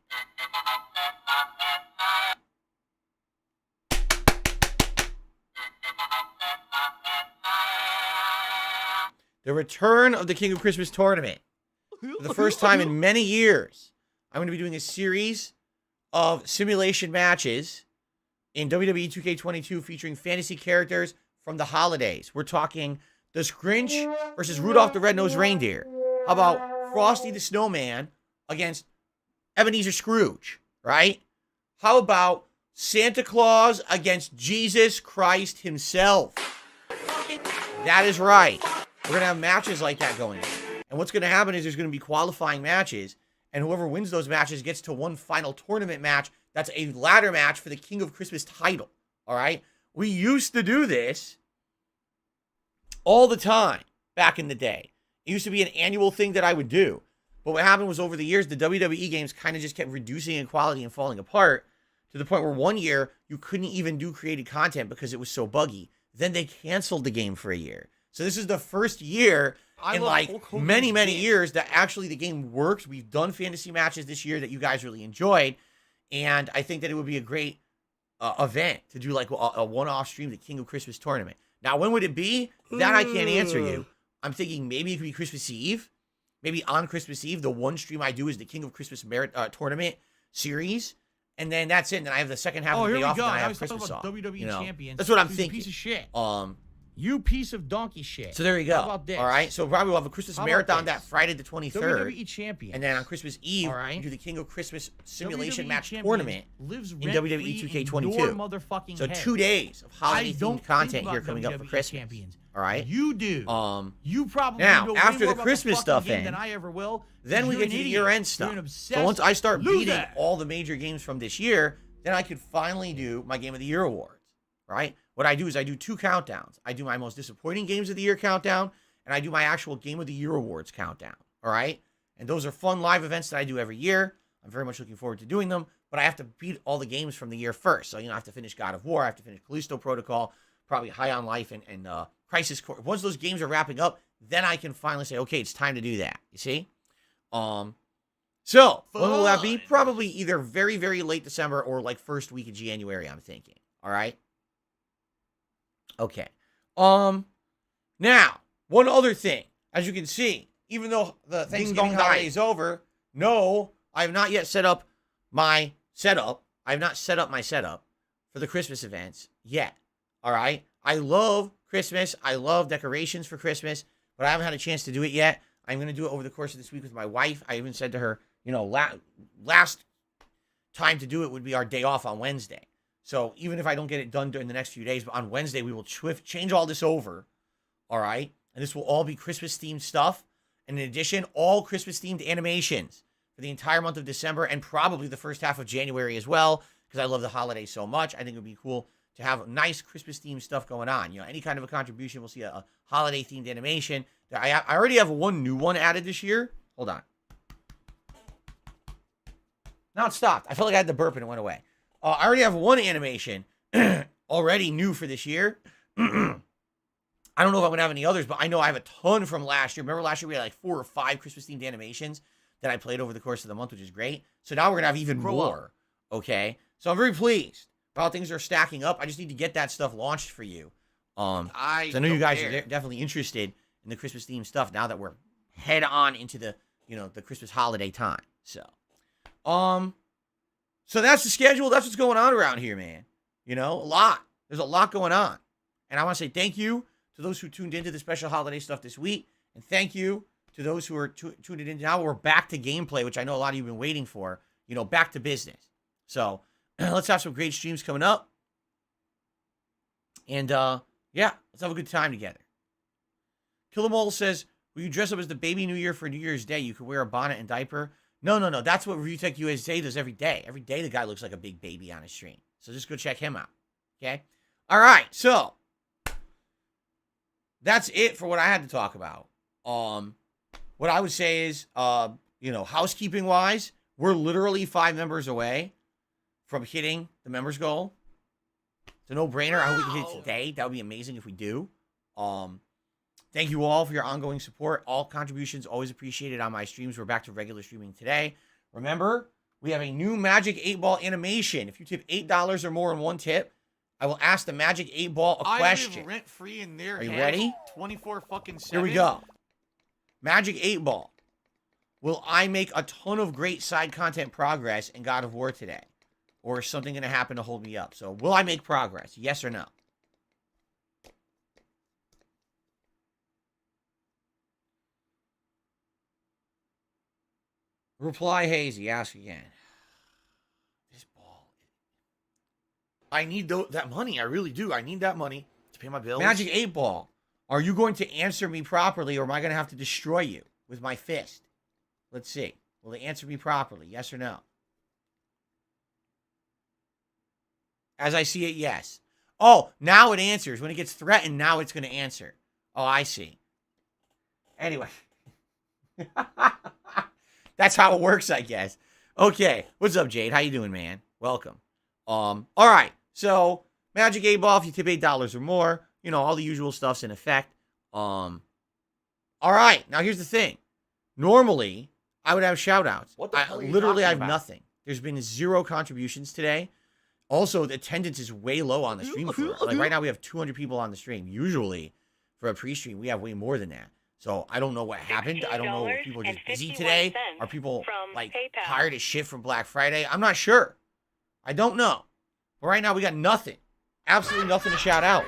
the return of the King of Christmas tournament. For the first time in many years, I'm going to be doing a series of simulation matches in WWE 2K22 featuring fantasy characters from the holidays. We're talking the Grinch versus Rudolph the Red-Nosed Reindeer. How about Frosty the Snowman against Ebenezer Scrooge, right? How about Santa Claus against Jesus Christ himself? That is right. We're going to have matches like that going on. And what's going to happen is there's going to be qualifying matches, and whoever wins those matches gets to one final tournament match. That's a ladder match for the King of Christmas title, all right? We used to do this all the time back in the day. It used to be an annual thing that I would do. But what happened was over the years, the WWE games kind of just kept reducing in quality and falling apart to the point where one year you couldn't even do created content because it was so buggy. Then they canceled the game for a year. So this is the first year in like many years that actually the game works. We've done fantasy matches this year that you guys really enjoyed. And I think that it would be a great event to do like a one-off stream, the King of Christmas tournament. Now, when would it be? That I can't answer you. I'm thinking maybe it could be Christmas Eve. Maybe on Christmas Eve, the one stream I do is the King of Christmas tournament series. And then that's it. And then I have the second half of the day off, and then I have Christmas off. WWE champions. That's what I'm thinking. Piece of shit. You piece of donkey shit. So there you go. How about this? All right. So probably we'll have a Christmas marathon that Friday the 23rd. WWE champion. And then on Christmas Eve, we do the King of Christmas simulation match tournament in WWE 2K22. So 2 days of holiday-themed content here coming up for Christmas. All right. You do. You probably now know after way the more Christmas about stuff the fucking game ends, than I ever will. then we get to the year-end stuff. So once I start beating all the major games from this year, then I could finally do my Game of the Year awards. Right? What I do is I do 2 countdowns. I do my most disappointing games of the year countdown, and I do my actual Game of the Year awards countdown. All right? And those are fun live events that I do every year. I'm very much looking forward to doing them, but I have to beat all the games from the year first. So, I have to finish God of War. I have to finish Callisto Protocol, probably High on Life, and Crisis Core. Once those games are wrapping up, then I can finally say, okay, it's time to do that. You see? So, when will that be? Probably either very, very late December or like first week of January, I'm thinking. All right? Okay. Now, one other thing. As you can see, even though the Thanksgiving holiday is over, no, I have not yet set up my setup. I have not set up my setup for the Christmas events yet. All right? I love Christmas. I love decorations for Christmas, but I haven't had a chance to do it yet. I'm going to do it over the course of this week with my wife. I even said to her, last time to do it would be our day off on Wednesday. So even if I don't get it done during the next few days, but on Wednesday, we will change all this over, all right? And this will all be Christmas-themed stuff. And in addition, all Christmas-themed animations for the entire month of December and probably the first half of January as well, because I love the holidays so much. I think it would be cool to have nice Christmas-themed stuff going on. Any kind of a contribution, we'll see a holiday-themed animation. I already have one new one added this year. Hold on. Now it stopped. I felt like I had the burp and it went away. I already have one animation already new for this year. I don't know if I'm going to have any others, but I know I have a ton from last year. Remember last year we had like 4 or 5 Christmas-themed animations that I played over the course of the month, which is great. So now we're going to have even more, okay? So I'm very pleased about how things are stacking up. I just need to get that stuff launched for you. I know you guys are definitely interested in the Christmas-themed stuff now that we're head on into the, the Christmas holiday time. So that's the schedule. That's what's going on around here, man. A lot. There's a lot going on. And I want to say thank you to those who tuned into the special holiday stuff this week. And thank you to those who are tuned in. Now we're back to gameplay, which I know a lot of you have been waiting for. Back to business. So let's have some great streams coming up. And, yeah, let's have a good time together. Killamole says, will you dress up as the baby New Year for New Year's Day? You could wear a bonnet and diaper. No. That's what Review Tech USA does every day. Every day the guy looks like a big baby on his stream. So just go check him out. Okay? All right. So that's it for what I had to talk about. What I would say is, housekeeping wise, we're literally 5 members away from hitting the members goal. It's a no-brainer. I hope we can hit it today. That would be amazing if we do. Thank you all for your ongoing support. All contributions always appreciated on my streams. We're back to regular streaming today. Remember, we have a new Magic 8-Ball animation. If you tip $8 or more in one tip, I will ask the Magic 8-Ball a question. I live rent-free in there. Are you ready? 24 fucking 7. Here we go. Magic 8 Ball. Will I make a ton of great side content progress in God of War today? Or is something going to happen to hold me up? So, will I make progress? Yes or no? Reply Hazy. Ask again. This ball. I need that money. I really do. I need that money to pay my bills. Magic 8 Ball. Are you going to answer me properly, or am I going to have to destroy you with my fist? Let's see. Will they answer me properly? Yes or no? As I see it, yes. Oh, now it answers. When it gets threatened, now it's going to answer. Oh, I see. Anyway. That's how it works, I guess. Okay. What's up, Jade? How you doing, man? Welcome. All right. So, Magic 8 Ball, if you tip $8 or more, you know, all the usual stuff's in effect. All right. Now, here's the thing. Normally, I would have shout-outs. What the hell are you literally, I talking have about? nothing. There's been 0 contributions today. Also, the attendance is way low on the stream floor. Like, right now, we have 200 people on the stream. Usually, for a pre-stream, we have way more than that. So, I don't know what happened. I don't know if people are just busy today. Are people, like, tired as shit from Black Friday? I'm not sure. I don't know. But right now, we got nothing. Absolutely nothing to shout out.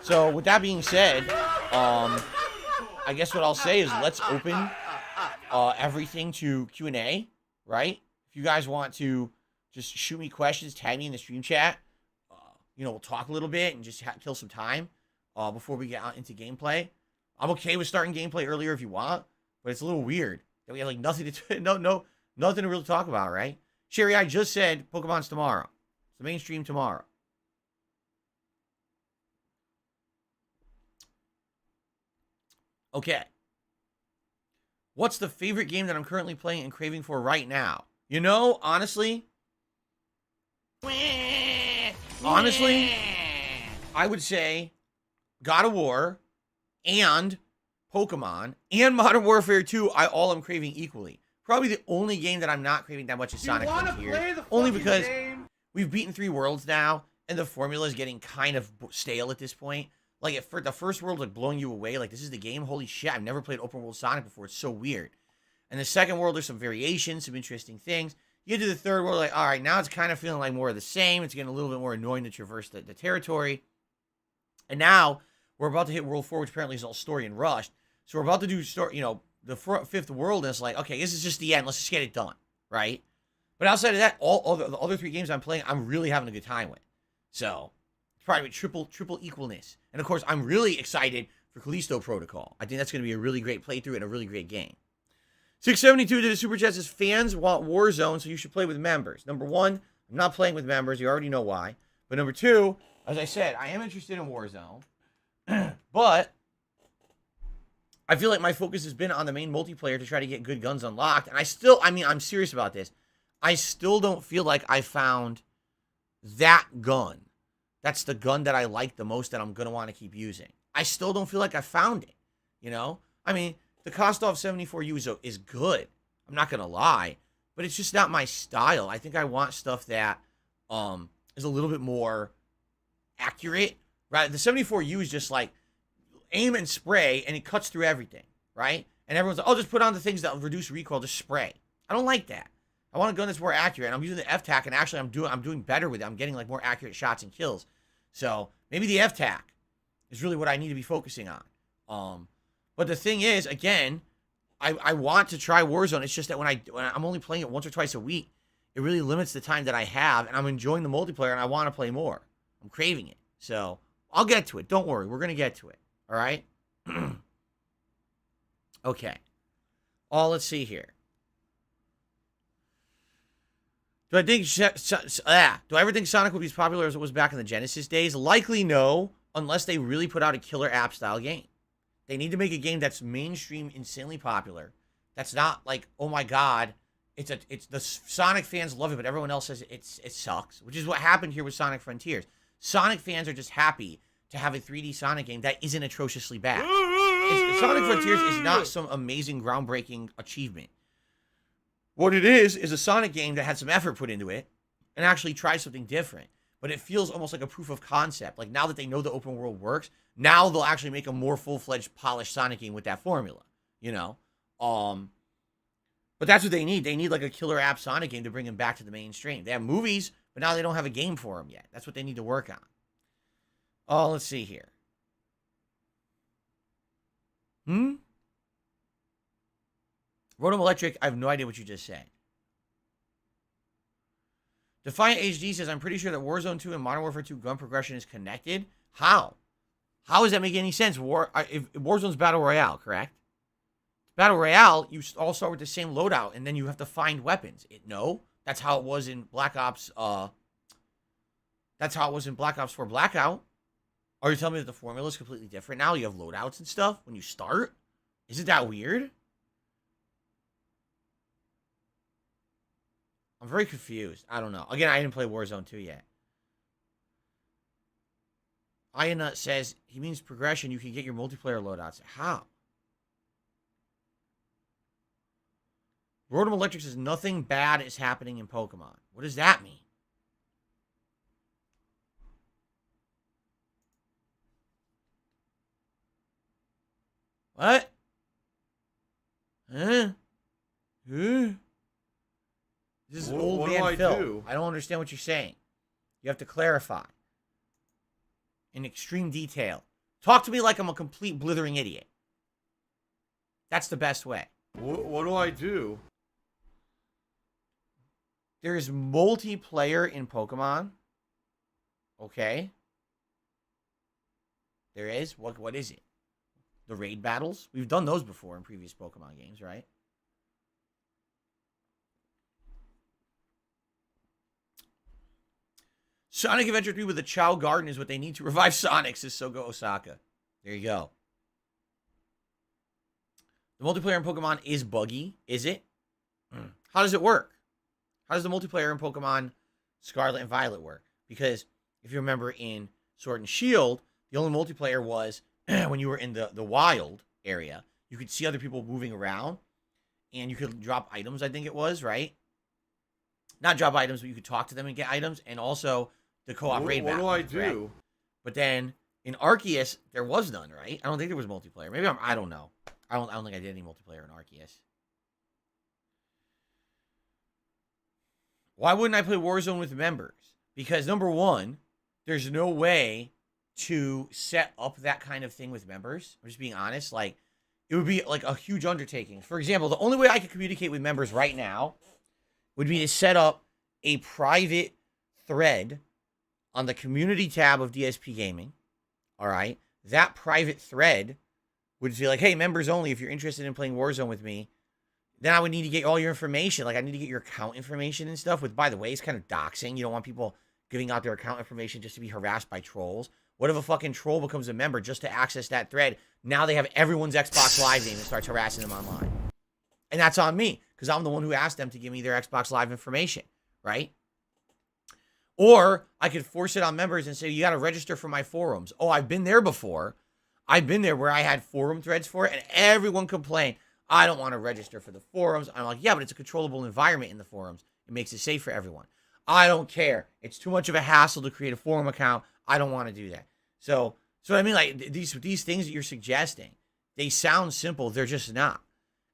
So, with that being said, I guess what I'll say is let's open everything to Q&A, right? If you guys want to just shoot me questions, tag me in the stream chat. You know, we'll talk a little bit and just kill some time before we get out into gameplay. I'm okay with starting gameplay earlier if you want, but it's a little weird that we have like nothing to nothing to really talk about, right? Sherry, I just said Pokemon's tomorrow. It's the main stream tomorrow. Okay. What's the favorite game that I'm currently playing and craving for right now? You know, honestly, I would say God of War and Pokemon and Modern Warfare 2, I all am craving equally. Probably the only game that I'm not craving that much is Sonic Frontiers. Only because we've beaten 3 worlds now, and the formula is getting kind of stale at this point. Like, for the first world, like, blowing you away, like, this is the game? Holy shit, I've never played open world Sonic before. It's so weird. And the second world, there's some variations, some interesting things. You get to the third world, like, all right, now it's kind of feeling like more of the same. It's getting a little bit more annoying to traverse the territory. And now, we're about to hit World 4, which apparently is all story and rushed. So we're about to do, you know, the 5th world, and it's like, okay, this is just the end. Let's just get it done, right? But outside of that, the other 3 games I'm playing, I'm really having a good time with. So, it's probably triple equalness. And, of course, I'm really excited for Callisto Protocol. I think that's going to be a really great playthrough and a really great game. 672 did a super chat, says, fans want Warzone, so you should play with members. Number 1, I'm not playing with members. You already know why. But number 2, as I said, I am interested in Warzone. But I feel like my focus has been on the main multiplayer to try to get good guns unlocked. And I'm serious about this. I still don't feel like I found that gun. That's the gun that I like the most that I'm going to want to keep using. I still don't feel like I found it. You know? I mean, the Kostov 74U is good. I'm not going to lie. But it's just not my style. I think I want stuff that is a little bit more accurate. Right? The 74U is just like aim and spray, and it cuts through everything. Right? And everyone's like, oh, just put on the things that reduce recoil, just spray. I don't like that. I want a gun that's more accurate. And I'm using the F-Tac, and actually I'm doing better with it. I'm getting like more accurate shots and kills. So maybe the F-Tac is really what I need to be focusing on. But the thing is, again, I want to try Warzone. It's just that when I'm only playing it once or twice a week, it really limits the time that I have, and I'm enjoying the multiplayer, and I want to play more. I'm craving it. So I'll get to it. Don't worry. We're going to get to it. All right? Okay. Let's see here. Do I ever think Sonic would be as popular as it was back in the Genesis days? Likely no, unless they really put out a killer app style game. They need to make a game that's mainstream, insanely popular. That's not like, oh my god, it's the Sonic fans love it, but everyone else says it sucks. Which is what happened here with Sonic Frontiers. Sonic fans are just happy to have a 3D Sonic game that isn't atrociously bad. Sonic Frontiers is not some amazing, groundbreaking achievement. What it is a Sonic game that had some effort put into it and actually tried something different. But it feels almost like a proof of concept. Like, now that they know the open world works, now they'll actually make a more full-fledged, polished Sonic game with that formula. you know. But that's what they need. They need like a killer app Sonic game to bring them back to the mainstream. They have movies, but now they don't have a game for them yet. That's what they need to work on. Oh, let's see here. Rotom Electric, I have no idea what you just said. Defiant HD says, I'm pretty sure that Warzone 2 and Modern Warfare 2 gun progression is connected. How? How does that make any sense? If Warzone's Battle Royale, correct? Battle Royale, you all start with the same loadout, and then you have to find weapons. No, that's how it was in Black Ops. That's how it was in Black Ops 4 Blackout. Are you telling me that the formula is completely different now? You have loadouts and stuff when you start? Isn't that weird? I'm very confused. I don't know. Again, I didn't play Warzone 2 yet. Ianut says, he means progression. You can get your multiplayer loadouts. How? Rotom Electric says, nothing bad is happening in Pokemon. What does that mean? What? Huh? This is old man Phil. I don't understand what you're saying. You have to clarify. In extreme detail. Talk to me like I'm a complete blithering idiot. That's the best way. What do I do? There's multiplayer in Pokemon. Okay. There is? What is it? The raid battles? We've done those before in previous Pokemon games, right? Sonic Adventure 3 with a Chow Garden is what they need to revive Sonic, says Sogo Osaka. There you go. The multiplayer in Pokemon is buggy, is it? How does it work? How does the multiplayer in Pokemon Scarlet and Violet work? Because if you remember in Sword and Shield, the only multiplayer was when you were in the wild area. You could see other people moving around, and you could drop items, I think it was, right? Not drop items, but you could talk to them and get items, and also the co-op raid battle. What do I do? But then in Arceus, there was none, right? I don't think there was multiplayer. Maybe I don't know. I don't think I did any multiplayer in Arceus. Why wouldn't I play Warzone with members? Because number one, there's no way to set up that kind of thing with members. I'm just being honest. Like, it would be like a huge undertaking. For example, the only way I could communicate with members right now would be to set up a private thread on the community tab of DSP Gaming. All right. That private thread would be like, hey, members only, if you're interested in playing Warzone with me, then I would need to get all your information. Like, I need to get your account information and stuff, with, by the way, it's kind of doxing. You don't want people giving out their account information just to be harassed by trolls. What if a fucking troll becomes a member just to access that thread? Now they have everyone's Xbox Live name and starts harassing them online. And that's on me, because I'm the one who asked them to give me their Xbox Live information, right? Or I could force it on members and say, you got to register for my forums. Oh, I've been there before. I've been there where I had forum threads for it, and everyone complained, I don't want to register for the forums. I'm like, yeah, but it's a controllable environment in the forums. It makes it safe for everyone. I don't care. It's too much of a hassle to create a forum account. I don't want to do that. So I mean, like, these things that you're suggesting, they sound simple. They're just not.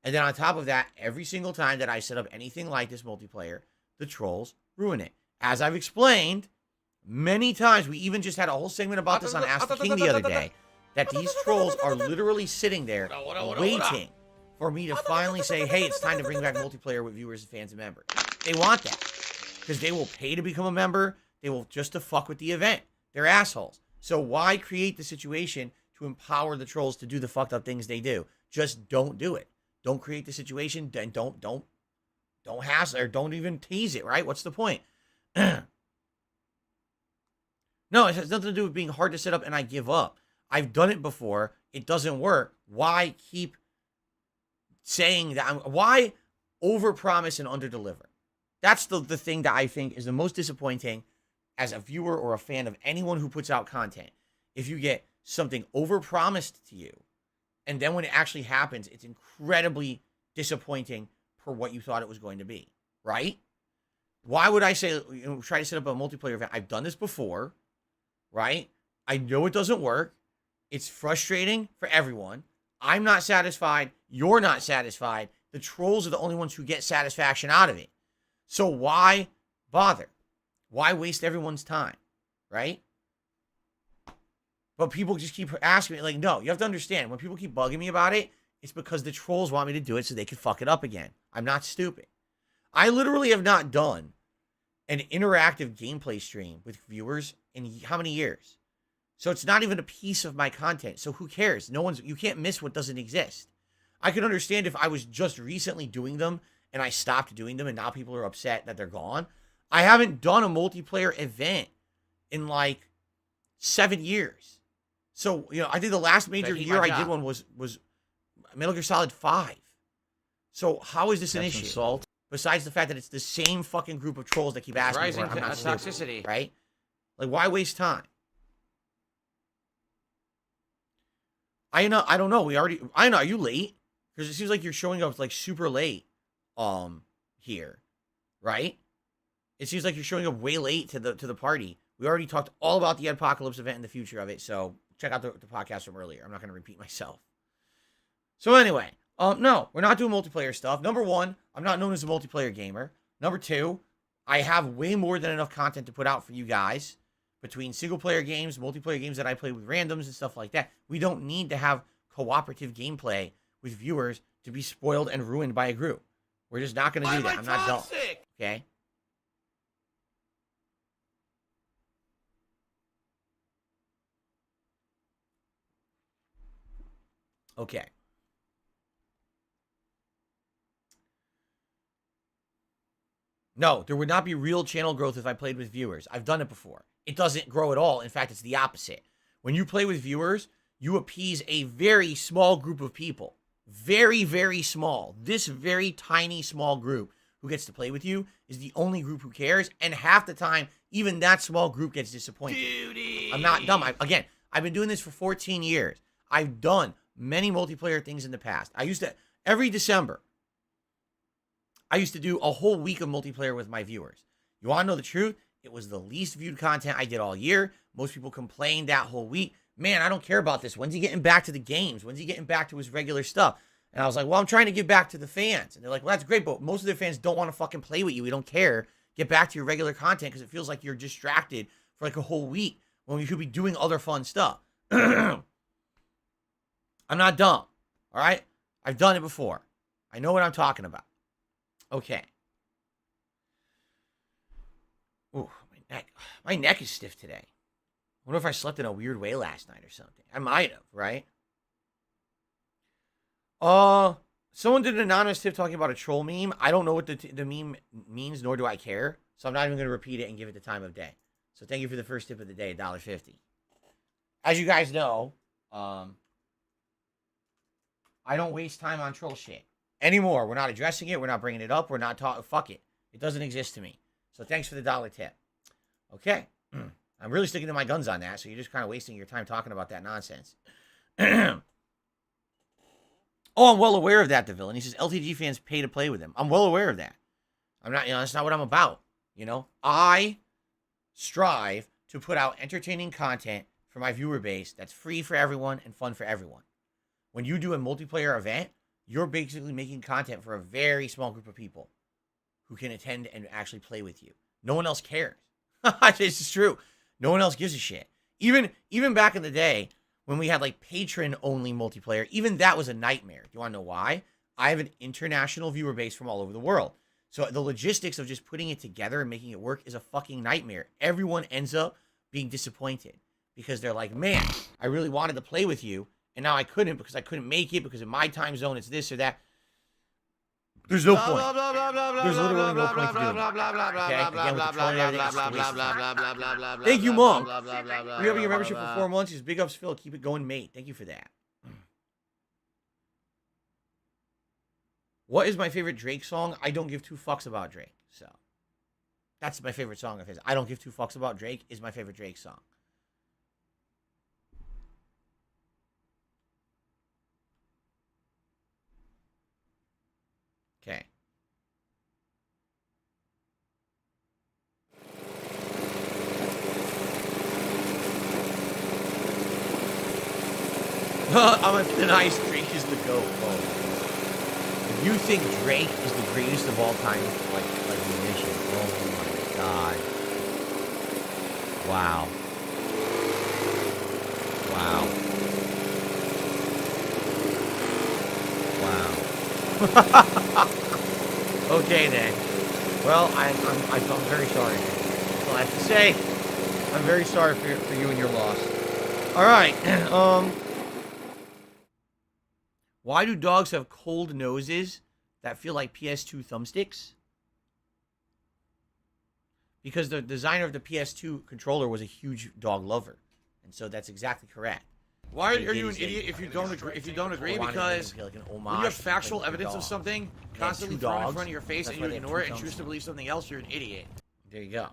And then on top of that, every single time that I set up anything like this multiplayer, the trolls ruin it. As I've explained many times, we even just had a whole segment about this on Ask the King the other day, that these trolls are literally sitting there waiting for me to finally say, hey, it's time to bring back multiplayer with viewers and fans and members. They want that, because they will pay to become a member. They will just to fuck with the event. They're assholes. So why create the situation to empower the trolls to do the fucked up things they do? Just don't do it. Don't create the situation. Then don't hassle, or don't even tease it, right? What's the point? No, it has nothing to do with being hard to set up and I give up. I've done it before. It doesn't work. Why keep saying that? Why overpromise and underdeliver? That's the thing that I think is the most disappointing as a viewer or a fan of anyone who puts out content. If you get something overpromised to you, and then when it actually happens, it's incredibly disappointing for what you thought it was going to be, right? Why would I say, try to set up a multiplayer event? I've done this before, right? I know it doesn't work. It's frustrating for everyone. I'm not satisfied. You're not satisfied. The trolls are the only ones who get satisfaction out of it. So why bother? Why waste everyone's time, right? But people just keep asking me, like, no, you have to understand, when people keep bugging me about it, it's because the trolls want me to do it so they can fuck it up again. I'm not stupid. I literally have not done an interactive gameplay stream with viewers in how many years? So it's not even a piece of my content. So who cares? You can't miss what doesn't exist. I could understand if I was just recently doing them and I stopped doing them and now people are upset that they're gone. I haven't done a multiplayer event in like 7 years. So, I think the last major year I did one was Metal Gear Solid 5. So how is this an issue? Insult. Besides the fact that it's the same fucking group of trolls that keep asking Rising for it. I'm not toxicity. stupid, right? Like, why waste time? I don't know. Are you late? Because it seems like you're showing up like super late here, right? It seems like you're showing up way late to the party. We already talked all about the Apocalypse event and the future of it, so check out the podcast from earlier. I'm not going to repeat myself. So anyway, no, we're not doing multiplayer stuff. Number one, I'm not known as a multiplayer gamer. Number two, I have way more than enough content to put out for you guys between single-player games, multiplayer games that I play with randoms and stuff like that. We don't need to have cooperative gameplay with viewers to be spoiled and ruined by a group. We're just not going to do that. I'm not dumb. Okay? Okay. No, there would not be real channel growth if I played with viewers. I've done it before. It doesn't grow at all. In fact, it's the opposite. When you play with viewers, you appease a very small group of people. Very, very small. This very tiny, small group who gets to play with you is the only group who cares. And half the time, even that small group gets disappointed. Beauty. I'm not dumb. I've been doing this for 14 years. I've done many multiplayer things in the past. Every December, I used to do a whole week of multiplayer with my viewers. You want to know the truth? It was the least viewed content I did all year. Most people complained that whole week. Man, I don't care about this. When's he getting back to the games? When's he getting back to his regular stuff? And I was like, well, I'm trying to give back to the fans. And they're like, well, that's great, but most of their fans don't want to fucking play with you. We don't care. Get back to your regular content because it feels like you're distracted for like a whole week when you could be doing other fun stuff. I'm not dumb. All right? I've done it before. I know what I'm talking about. Okay. Ooh, my neck is stiff today. I wonder if I slept in a weird way last night or something. I might have, right? Someone did an anonymous tip talking about a troll meme. I don't know what the meme means, nor do I care. So I'm not even going to repeat it and give it the time of day. So thank you for the first tip of the day, $1.50. As you guys know, I don't waste time on troll shit anymore. We're not addressing it. We're not bringing it up. We're not talking. Fuck it. It doesn't exist to me. So thanks for the $1 tip. Okay. I'm really sticking to my guns on that, so you're just kind of wasting your time talking about that nonsense. Oh, I'm well aware of that, the villain. He says LTG fans pay to play with him. I'm well aware of that. I'm not, that's not what I'm about. I strive to put out entertaining content for my viewer base that's free for everyone and fun for everyone. When you do a multiplayer event, you're basically making content for a very small group of people who can attend and actually play with you. No one else cares. This is true. No one else gives a shit. Even back in the day when we had like patron-only multiplayer, even that was a nightmare. Do you want to know why? I have an international viewer base from all over the world. So the logistics of just putting it together and making it work is a fucking nightmare. Everyone ends up being disappointed because they're like, man, I really wanted to play with you, and now I couldn't because I couldn't make it because in my time zone it's this or that. There's no point. There's literally no point to doing it. Okay? Again, with the trolling and everything, it's just a waste of time. Thank you, Mom. Re-upping your membership for 4 months. He's big ups, Phil. Keep it going, mate. Thank you for that. What is my favorite Drake song? I don't give two fucks about Drake. So, that's my favorite song of his. I don't give two fucks about Drake is my favorite Drake song. Okay. I'm a thin ice Drake is the GOAT. Oh. You think Drake is the greatest of all time, like musician? Oh my god! Wow! Wow! Okay then. Well, I'm very sorry. That's all I have to say. I'm very sorry for you and your loss. All right. Why do dogs have cold noses that feel like PS2 thumbsticks? Because the designer of the PS2 controller was a huge dog lover, and so that's exactly correct. Why are you an idiot if you don't agree? Because like an when you have factual evidence of something constantly two thrown in dogs. front of your face That's and why you they have ignore two it and choose to thumbs. believe something else, you're an idiot. There you go.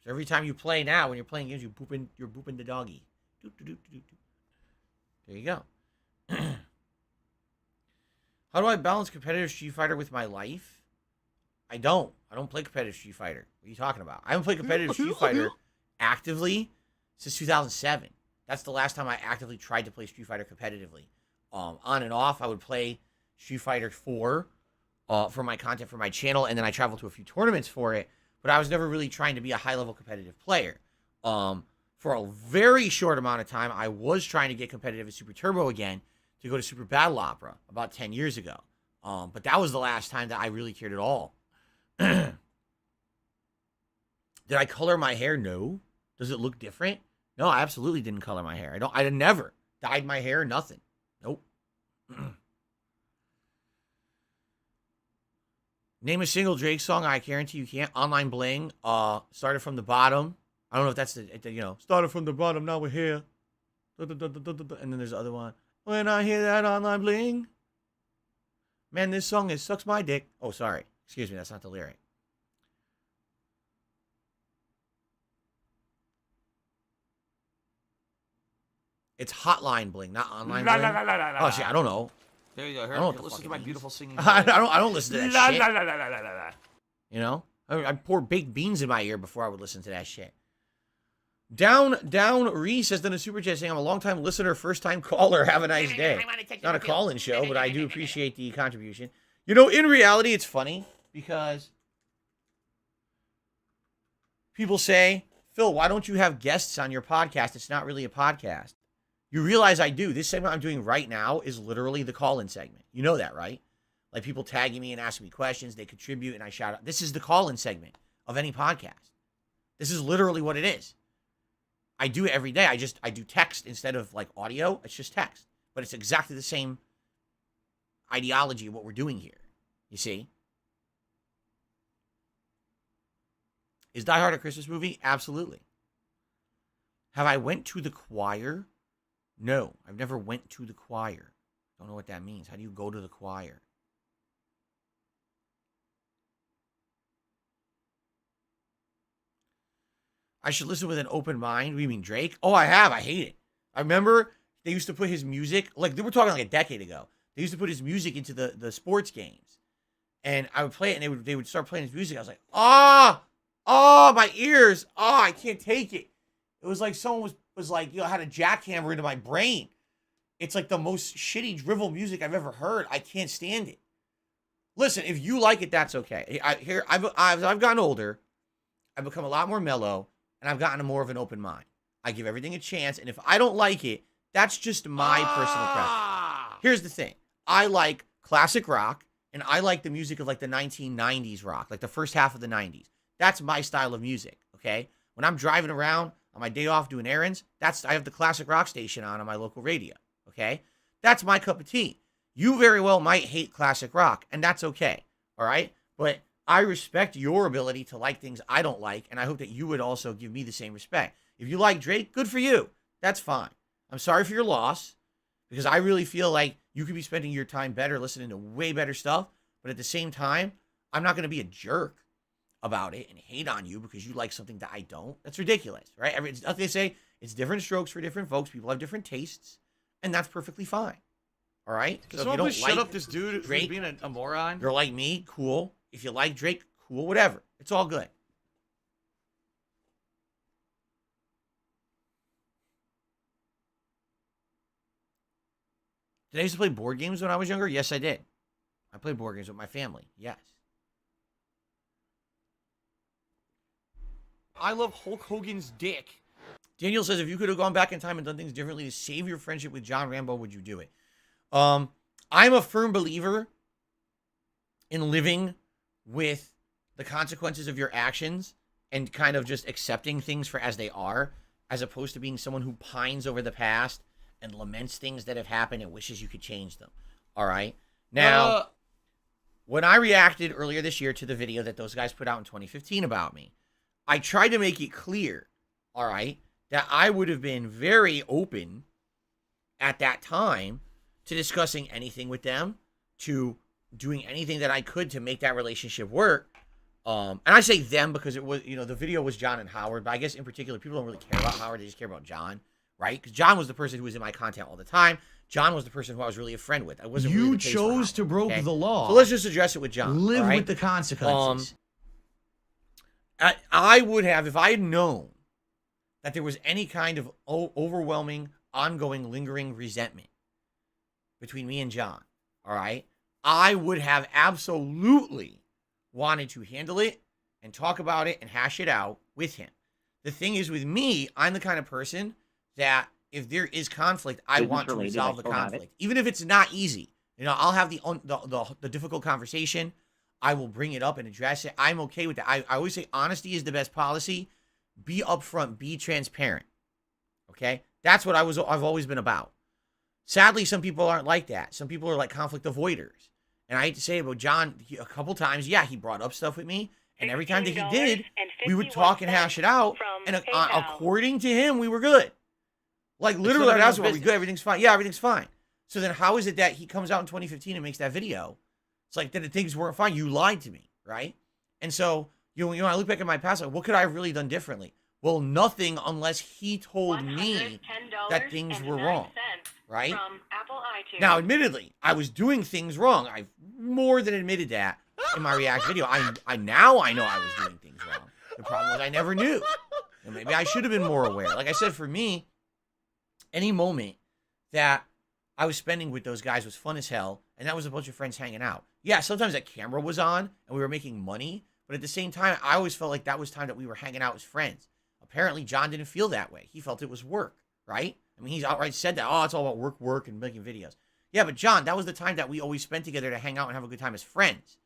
So every time you play now, when you're playing games, you're booping the doggy. There you go. How do I balance competitive Street Fighter with my life? I don't play competitive Street Fighter. What are you talking about? I haven't played competitive Street Fighter actively since 2007. That's the last time I actively tried to play Street Fighter competitively. On and off, I would play Street Fighter 4 for my content for my channel, and then I traveled to a few tournaments for it, but I was never really trying to be a high-level competitive player. For a very short amount of time, I was trying to get competitive at Super Turbo again to go to Super Battle Opera about 10 years ago. But that was the last time that I really cared at all. Did I color my hair? No. Does it look different? No, I absolutely didn't color my hair. I never dyed my hair, nothing. Nope. Name a single Drake song. I guarantee you can't. Online Bling. Started from the bottom. I don't know if that's started from the bottom, now we're here. And then there's the other one. When I hear that Online Bling. Man, this song sucks my dick. Oh, sorry. Excuse me, that's not the lyric. It's Hotline Bling, not Online Bling. Oh, shit, I don't know. There you go. I don't know what the Listen fuck to it my means. beautiful singing. I don't listen to that shit. You know? I pour baked beans in my ear before I would listen to that shit. Down Reese has done a super chat saying, I'm a long-time listener, first-time caller. Have a nice day. Not a call-in show, but I do appreciate the contribution. You know, in reality, it's funny because people say, Phil, why don't you have guests on your podcast? It's not really a podcast. You realize I do. This segment I'm doing right now is literally the call-in segment. You know that, right? Like people tagging me and asking me questions, they contribute, and I shout out. This is the call-in segment of any podcast. This is literally what it is. I do it every day. I do text instead of like audio. It's just text. But it's exactly the same ideology of what we're doing here. You see? Is Die Hard a Christmas movie? Absolutely. Have I went to the choir? No, I've never went to the choir. Don't know what that means. How do you go to the choir? I should listen with an open mind. What do you mean, Drake? Oh, I have. I hate it. I remember they used to put his music, like they were talking like a decade ago. They used to put his music into the sports games. And I would play it and they would start playing his music. I was like, my ears. I can't take it. It was like someone was like, had a jackhammer into my brain. It's like the most shitty drivel music I've ever heard. I can't stand it. Listen, if you like it, that's okay. I've gotten older. I've become a lot more mellow. And I've gotten more of an open mind. I give everything a chance. And if I don't like it, that's just my personal preference. Here's the thing. I like classic rock. And I like the music of like the 1990s rock. Like the first half of the 90s. That's my style of music. Okay? When I'm driving around on my day off doing errands, I have the classic rock station on my local radio. Okay? That's my cup of tea. You very well might hate classic rock. And that's okay. All right? But I respect your ability to like things I don't like, and I hope that you would also give me the same respect. If you like Drake, good for you. That's fine. I'm sorry for your loss, because I really feel like you could be spending your time better listening to way better stuff, but at the same time, I'm not going to be a jerk about it and hate on you because you like something that I don't. That's ridiculous, right? They say it's different strokes for different folks. People have different tastes, and that's perfectly fine. All right? So if you don't shut up this dude Drake, who's being a moron. You're like me, cool. If you like Drake, cool, whatever. It's all good. Did I used to play board games when I was younger? Yes, I did. I play board games with my family. Yes. I love Hulk Hogan's dick. Daniel says, if you could have gone back in time and done things differently to save your friendship with John Rambo, would you do it? I'm a firm believer in living with the consequences of your actions and kind of just accepting things for as they are, as opposed to being someone who pines over the past and laments things that have happened and wishes you could change them. All right? Now, when I reacted earlier this year to the video that those guys put out in 2015 about me, I tried to make it clear, all right, that I would have been very open at that time to discussing anything with them, to doing anything that I could to make that relationship work. And I say them because it was, the video was John and Howard, but I guess in particular, people don't really care about Howard. They just care about John, right? Because John was the person who was in my content all the time. John was the person who I was really a friend with. I wasn't really the case for Howard, to broke okay? the law. So let's just address it with John. Live all right? with the consequences. I would have, if I had known that there was any kind of overwhelming, ongoing, lingering resentment between me and John, all right, I would have absolutely wanted to handle it and talk about it and hash it out with him. The thing is, with me, I'm the kind of person that if there is conflict, I want to resolve the conflict, even if it's not easy. I'll have the difficult conversation. I will bring it up and address it. I'm okay with that. I always say honesty is the best policy. Be upfront, be transparent. Okay? That's what I've always been about. Sadly, some people aren't like that. Some people are like conflict avoiders. And I hate to say it, but John, a couple times, he brought up stuff with me. And every time that he did, we would talk and hash it out. And according to him, we were good. Like, literally, that's what we good. Everything's fine. Yeah, everything's fine. So then how is it that he comes out in 2015 and makes that video? It's like that things weren't fine. You lied to me, right? And so, I look back at my past, like, what could I have really done differently? Well, nothing unless he told me that things were wrong, right? Now, admittedly, I was doing things wrong. I've more than admitted that in my React video. I know I was doing things wrong. The problem was I never knew. And maybe I should have been more aware. Like I said, for me, any moment that I was spending with those guys was fun as hell, and that was a bunch of friends hanging out. Yeah, sometimes that camera was on, and we were making money, but at the same time, I always felt like that was time that we were hanging out as friends. Apparently, John didn't feel that way. He felt it was work, right? I mean, he's outright said that, it's all about work, and making videos. Yeah, but John, that was the time that we always spent together to hang out and have a good time as friends.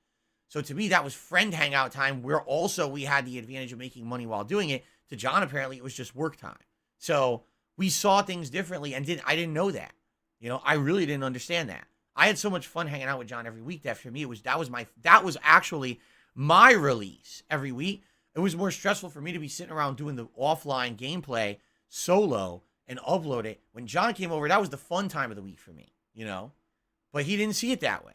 So to me, that was friend hangout time, where also we had the advantage of making money while doing it. To John, apparently, it was just work time. So we saw things differently, and I didn't know that. I really didn't understand that. I had so much fun hanging out with John every week that for me, that was actually my release every week. It was more stressful for me to be sitting around doing the offline gameplay solo and upload it. When John came over, that was the fun time of the week for me, but he didn't see it that way.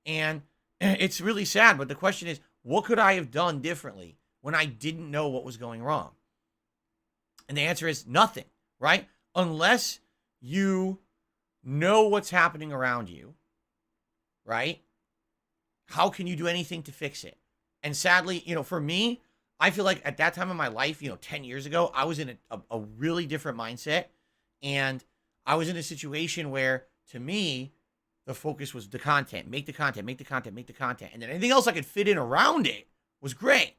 And it's really sad. But the question is, what could I have done differently when I didn't know what was going wrong? And the answer is nothing, right? Unless you know what's happening around you, right? How can you do anything to fix it? And sadly, for me, I feel like at that time in my life, 10 years ago, I was in a really different mindset. And I was in a situation where, to me, the focus was the content. Make the content, make the content, make the content. And then anything else I could fit in around it was great,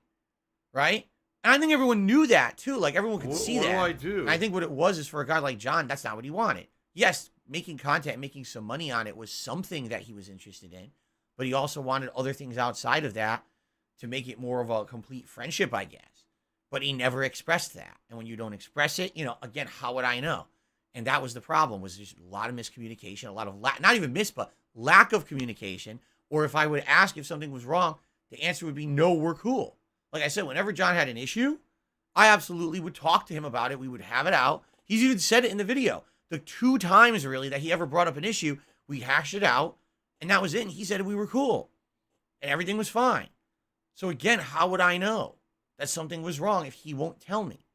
right? And I think everyone knew that, too. Like, everyone could see that. What do I do? And I think what it was for a guy like John, that's not what he wanted. Yes, making content, making some money on it was something that he was interested in. But he also wanted other things outside of that to make it more of a complete friendship, I guess. But he never expressed that. And when you don't express it, again, how would I know? And that was the problem, was just a lot of miscommunication, a lot of, not even but lack of communication. Or if I would ask if something was wrong, the answer would be, no, we're cool. Like I said, whenever John had an issue, I absolutely would talk to him about it. We would have it out. He's even said it in the video. The 2 times, really, that he ever brought up an issue, we hashed it out, and that was it. And he said we were cool, and everything was fine. So again, how would I know that something was wrong if he won't tell me,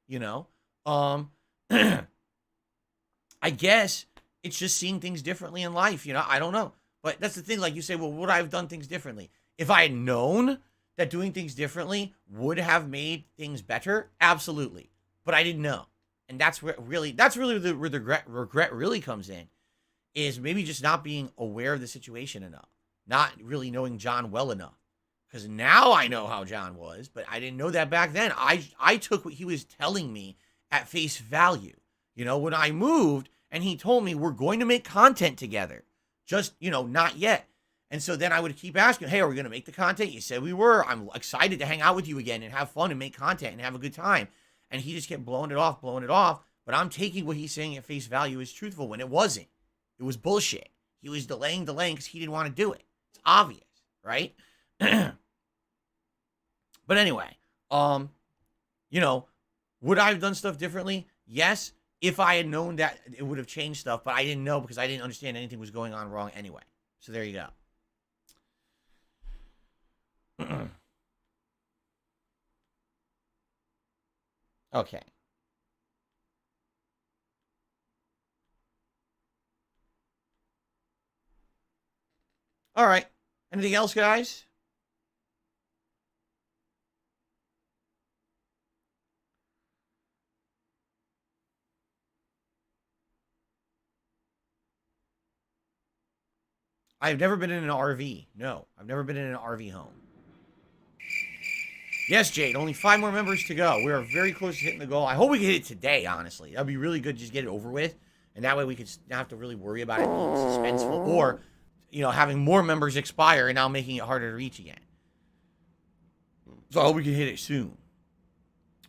I guess it's just seeing things differently in life, I don't know. But that's the thing, like you say, well, would I have done things differently? If I had known that doing things differently would have made things better, absolutely. But I didn't know. And that's where the regret really comes in, is maybe just not being aware of the situation enough. not really knowing John well enough. Because now I know how John was, but I didn't know that back then. I took what he was telling me at face value. You know, when I moved and he told me we're going to make content together, just, you know, not yet. And so then I would keep asking, hey, are we going to make the content? You said we were. I'm excited to hang out with you again and have fun and make content and have a good time. And he just kept blowing it off. But I'm taking what he's saying at face value as truthful when it wasn't. It was bullshit. He was delaying because he didn't want to do it. It's obvious, right? But anyway, you know, would I have done stuff differently? Yes, if I had known that it would have changed stuff, but I didn't know because I didn't understand anything was going on wrong anyway. So there you go. Okay. All right. Anything else, guys? I've never been in an RV. No, I've never been in an RV home. Yes, Jade, only 5 more members to go. We are very close to hitting the goal. I hope we can hit it today, honestly. That'd be really good to just get it over with. And that way we could not have to really worry about it being suspenseful or, you know, having more members expire and now making it harder to reach again. So I hope we can hit it soon.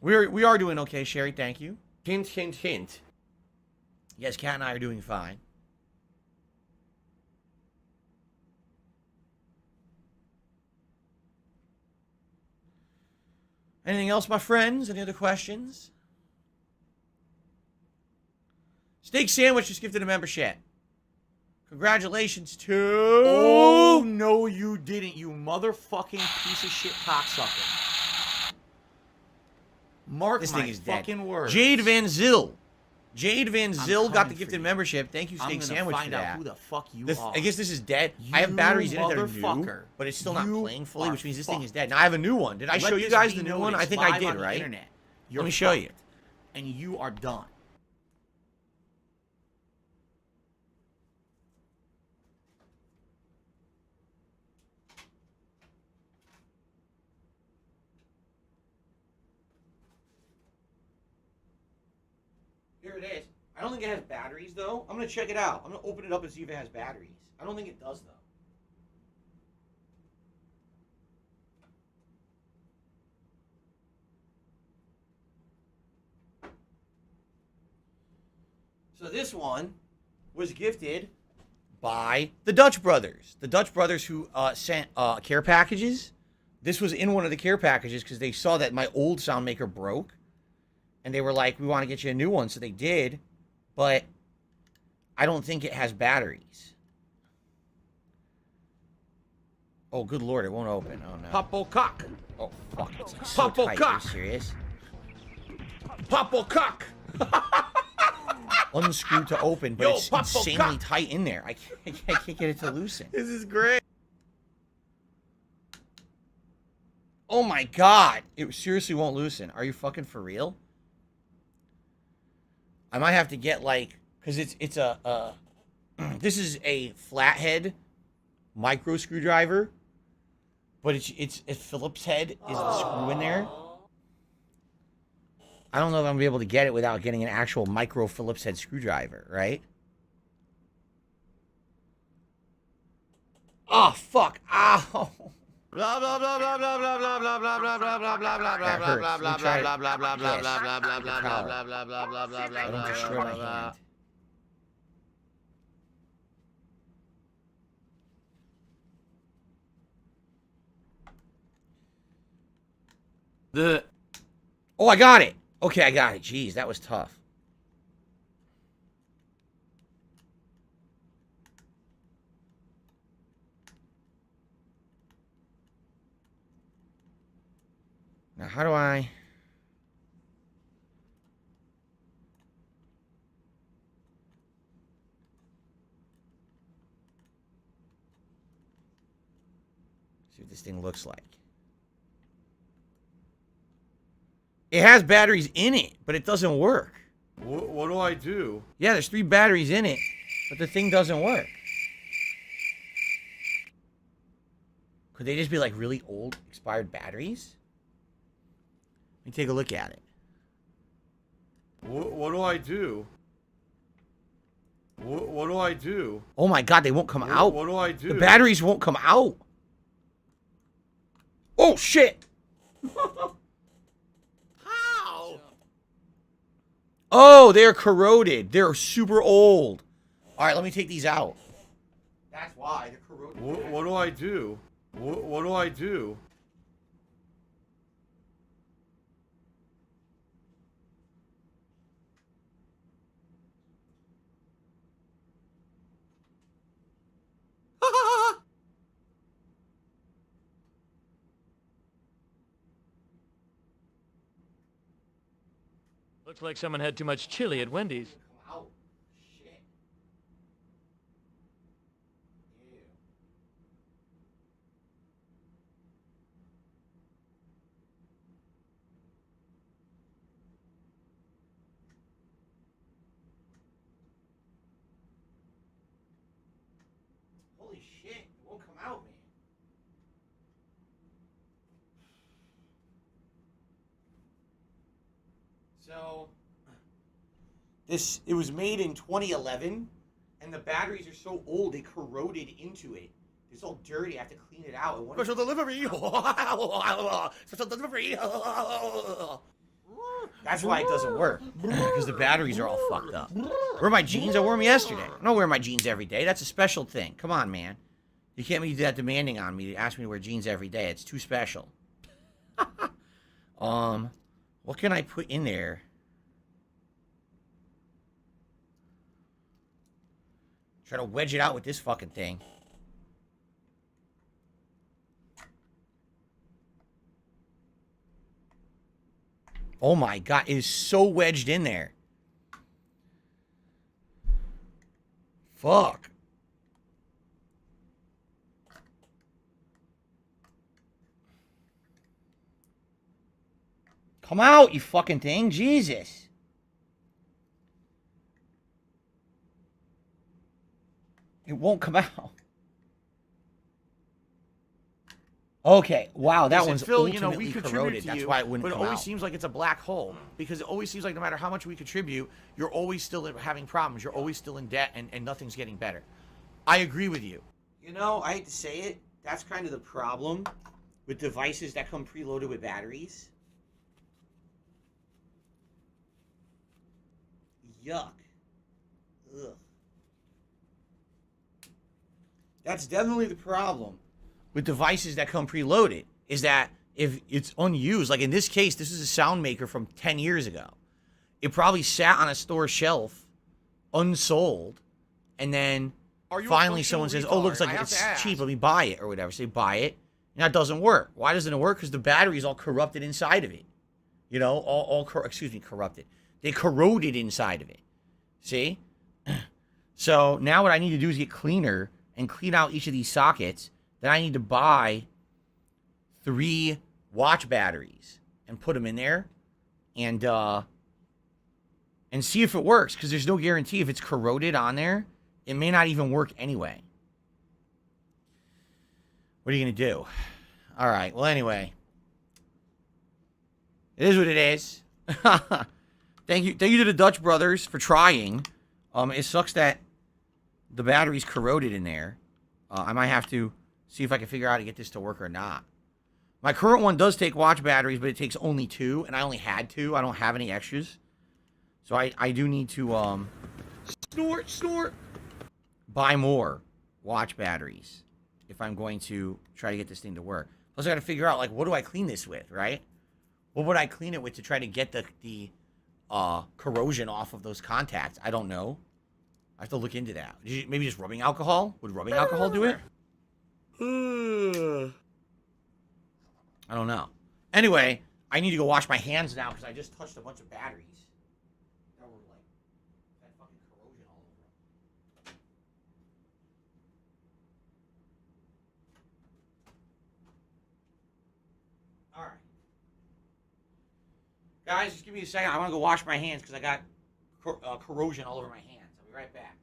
We are doing okay, Sherry. Thank you. Hint, hint, hint. Yes, Kat and I are doing fine. Anything else, my friends? Any other questions? Steak Sandwich just gifted a membership. Congratulations to... Oh, no, you didn't, you motherfucking piece of shit cocksucker. Mark This my thing is dead. fucking words. Jade Van Zyl. Jade Van I'm Zyl got coming the for gifted you. membership. Thank you, I'm Steak gonna Sandwich, find for out that. who the fuck you This, are. I guess this is dead. I have You batteries in it that are new, motherfucker. but it's still not You playing fully, are which means this thing is fucked. dead. Now I have a new one. Did I Let show you this guys be the new one? I noticed think I live did, on the right? internet. Let You're me show you. fucked. And you are done. Here it is. I don't think it has batteries, though. I'm going to check it out. I'm going to open it up and see if it has batteries. I don't think it does, though. So this one was gifted by the Dutch brothers. The Dutch brothers who sent care packages. This was in one of the care packages because they saw that my old sound maker broke. And they were like, we want to get you a new one. So they did. But I don't think it has batteries. Oh, good Lord, it won't open. Oh, no. Popo cock. Oh, fuck. It's like so Popo tight. cock. Are you serious? Popo cock. Unscrewed to open, but Yo, it's Popo insanely cock. tight in there. I can't get it to loosen. This is great. Oh, my God. It seriously won't loosen. Are you fucking for real? I might have to get, like... Because it's a... this is a flathead micro screwdriver. But it's a Phillips head is the screw in there. I don't know if I'm going to be able to get it without getting an actual micro Phillips head screwdriver, right? Oh, fuck. Ow. Blah blah blah blah blah blah blah blah blah blah blah blah blah blah That blah hurts. blah blah Let me try blah it. blah blah blah Yes. blah blah blah Your blah collar. blah blah blah blah blah blah I don't destroy my hand. Oh, I got it. Okay, I got it. Jeez, that was tough. Now, how do I... see what this thing looks like. It has batteries in it, but it doesn't work. What do I do? Yeah, there's 3 batteries in it, but the thing doesn't work. Could they just be like really old, expired batteries? Let me take a look at it. What do I do? What do I do? Oh my god, they won't come out. What do I do? The batteries won't come out. Oh shit! How? Oh, they're corroded. They're super old. All right, let me take these out. That's why they're corroded. What do I do? What do I do? Looks like someone had too much chili at Wendy's. Oh, shit. Ew. Holy shit, it won't come out, man. So, it was made in 2011, and the batteries are so old they corroded into it. It's all dirty. I have to clean it out. Special delivery. Special delivery. That's why it doesn't work, because the batteries are all fucked up. Where are my jeans? I wore them yesterday. I don't wear my jeans every day. That's a special thing. Come on, man. You can't be that demanding on me to ask me to wear jeans every day. It's too special. What can I put in there? Try to wedge it out with this fucking thing. Oh my god, it is so wedged in there. Fuck. Come out, you fucking thing. Jesus. It won't come out. Okay, wow, that one's Phil, ultimately we contribute corroded. to That's you, why it wouldn't but it come always out. seems like it's a black hole, because it always seems like no matter how much we contribute, you're always still having problems. You're always still in debt, and nothing's getting better. I agree with you. You know, I hate to say it, that's kind of the problem with devices that come preloaded with batteries. Yuck. Ugh. That's definitely the problem with devices that come preloaded, is that if it's unused, like in this case, this is a sound maker from 10 years ago. It probably sat on a store shelf, unsold, and then finally someone says, oh, looks like it's cheap, let me buy it, or whatever. So they buy it, and that doesn't work. Why doesn't it work? Because the battery's all corrupted inside of it. You know, corrupted. They corroded inside of it. See? So now what I need to do is get cleaner and clean out each of these sockets. Then I need to buy 3 watch batteries and put them in there and see if it works, because there's no guarantee. If it's corroded on there, it may not even work anyway. What are you going to do? All right. Well, anyway. It is what it is. Thank you to the Dutch brothers for trying. It sucks that the battery's corroded in there. I might have to see if I can figure out how to get this to work or not. My current one does take watch batteries, but it takes only 2, and I only had 2. I don't have any extras. So I do need to snort, buy more watch batteries if I'm going to try to get this thing to work. Plus I got to figure out, like, what do I clean this with, right? What would I clean it with to try to get the corrosion off of those contacts? I don't know. I have to look into that. Maybe just rubbing alcohol? Would rubbing alcohol do it? I don't know. Anyway, I need to go wash my hands now because I just touched a bunch of batteries that were like that fucking corrosion all over them. All right, guys, just give me a second. I want to go wash my hands because I got corrosion all over my hands. I'll be right back.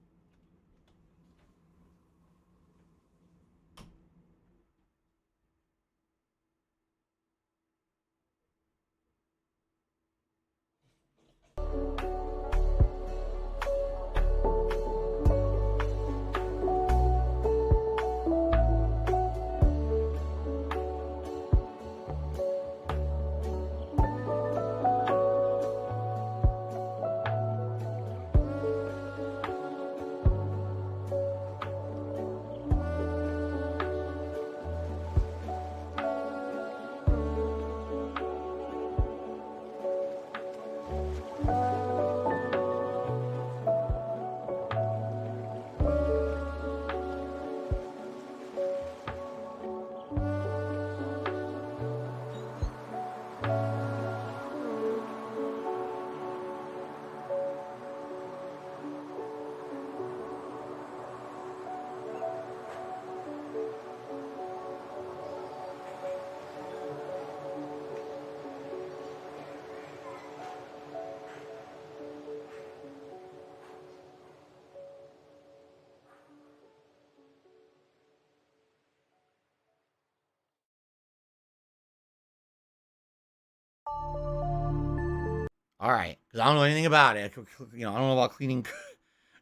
All right, because I don't know anything about it. You know, I don't know about cleaning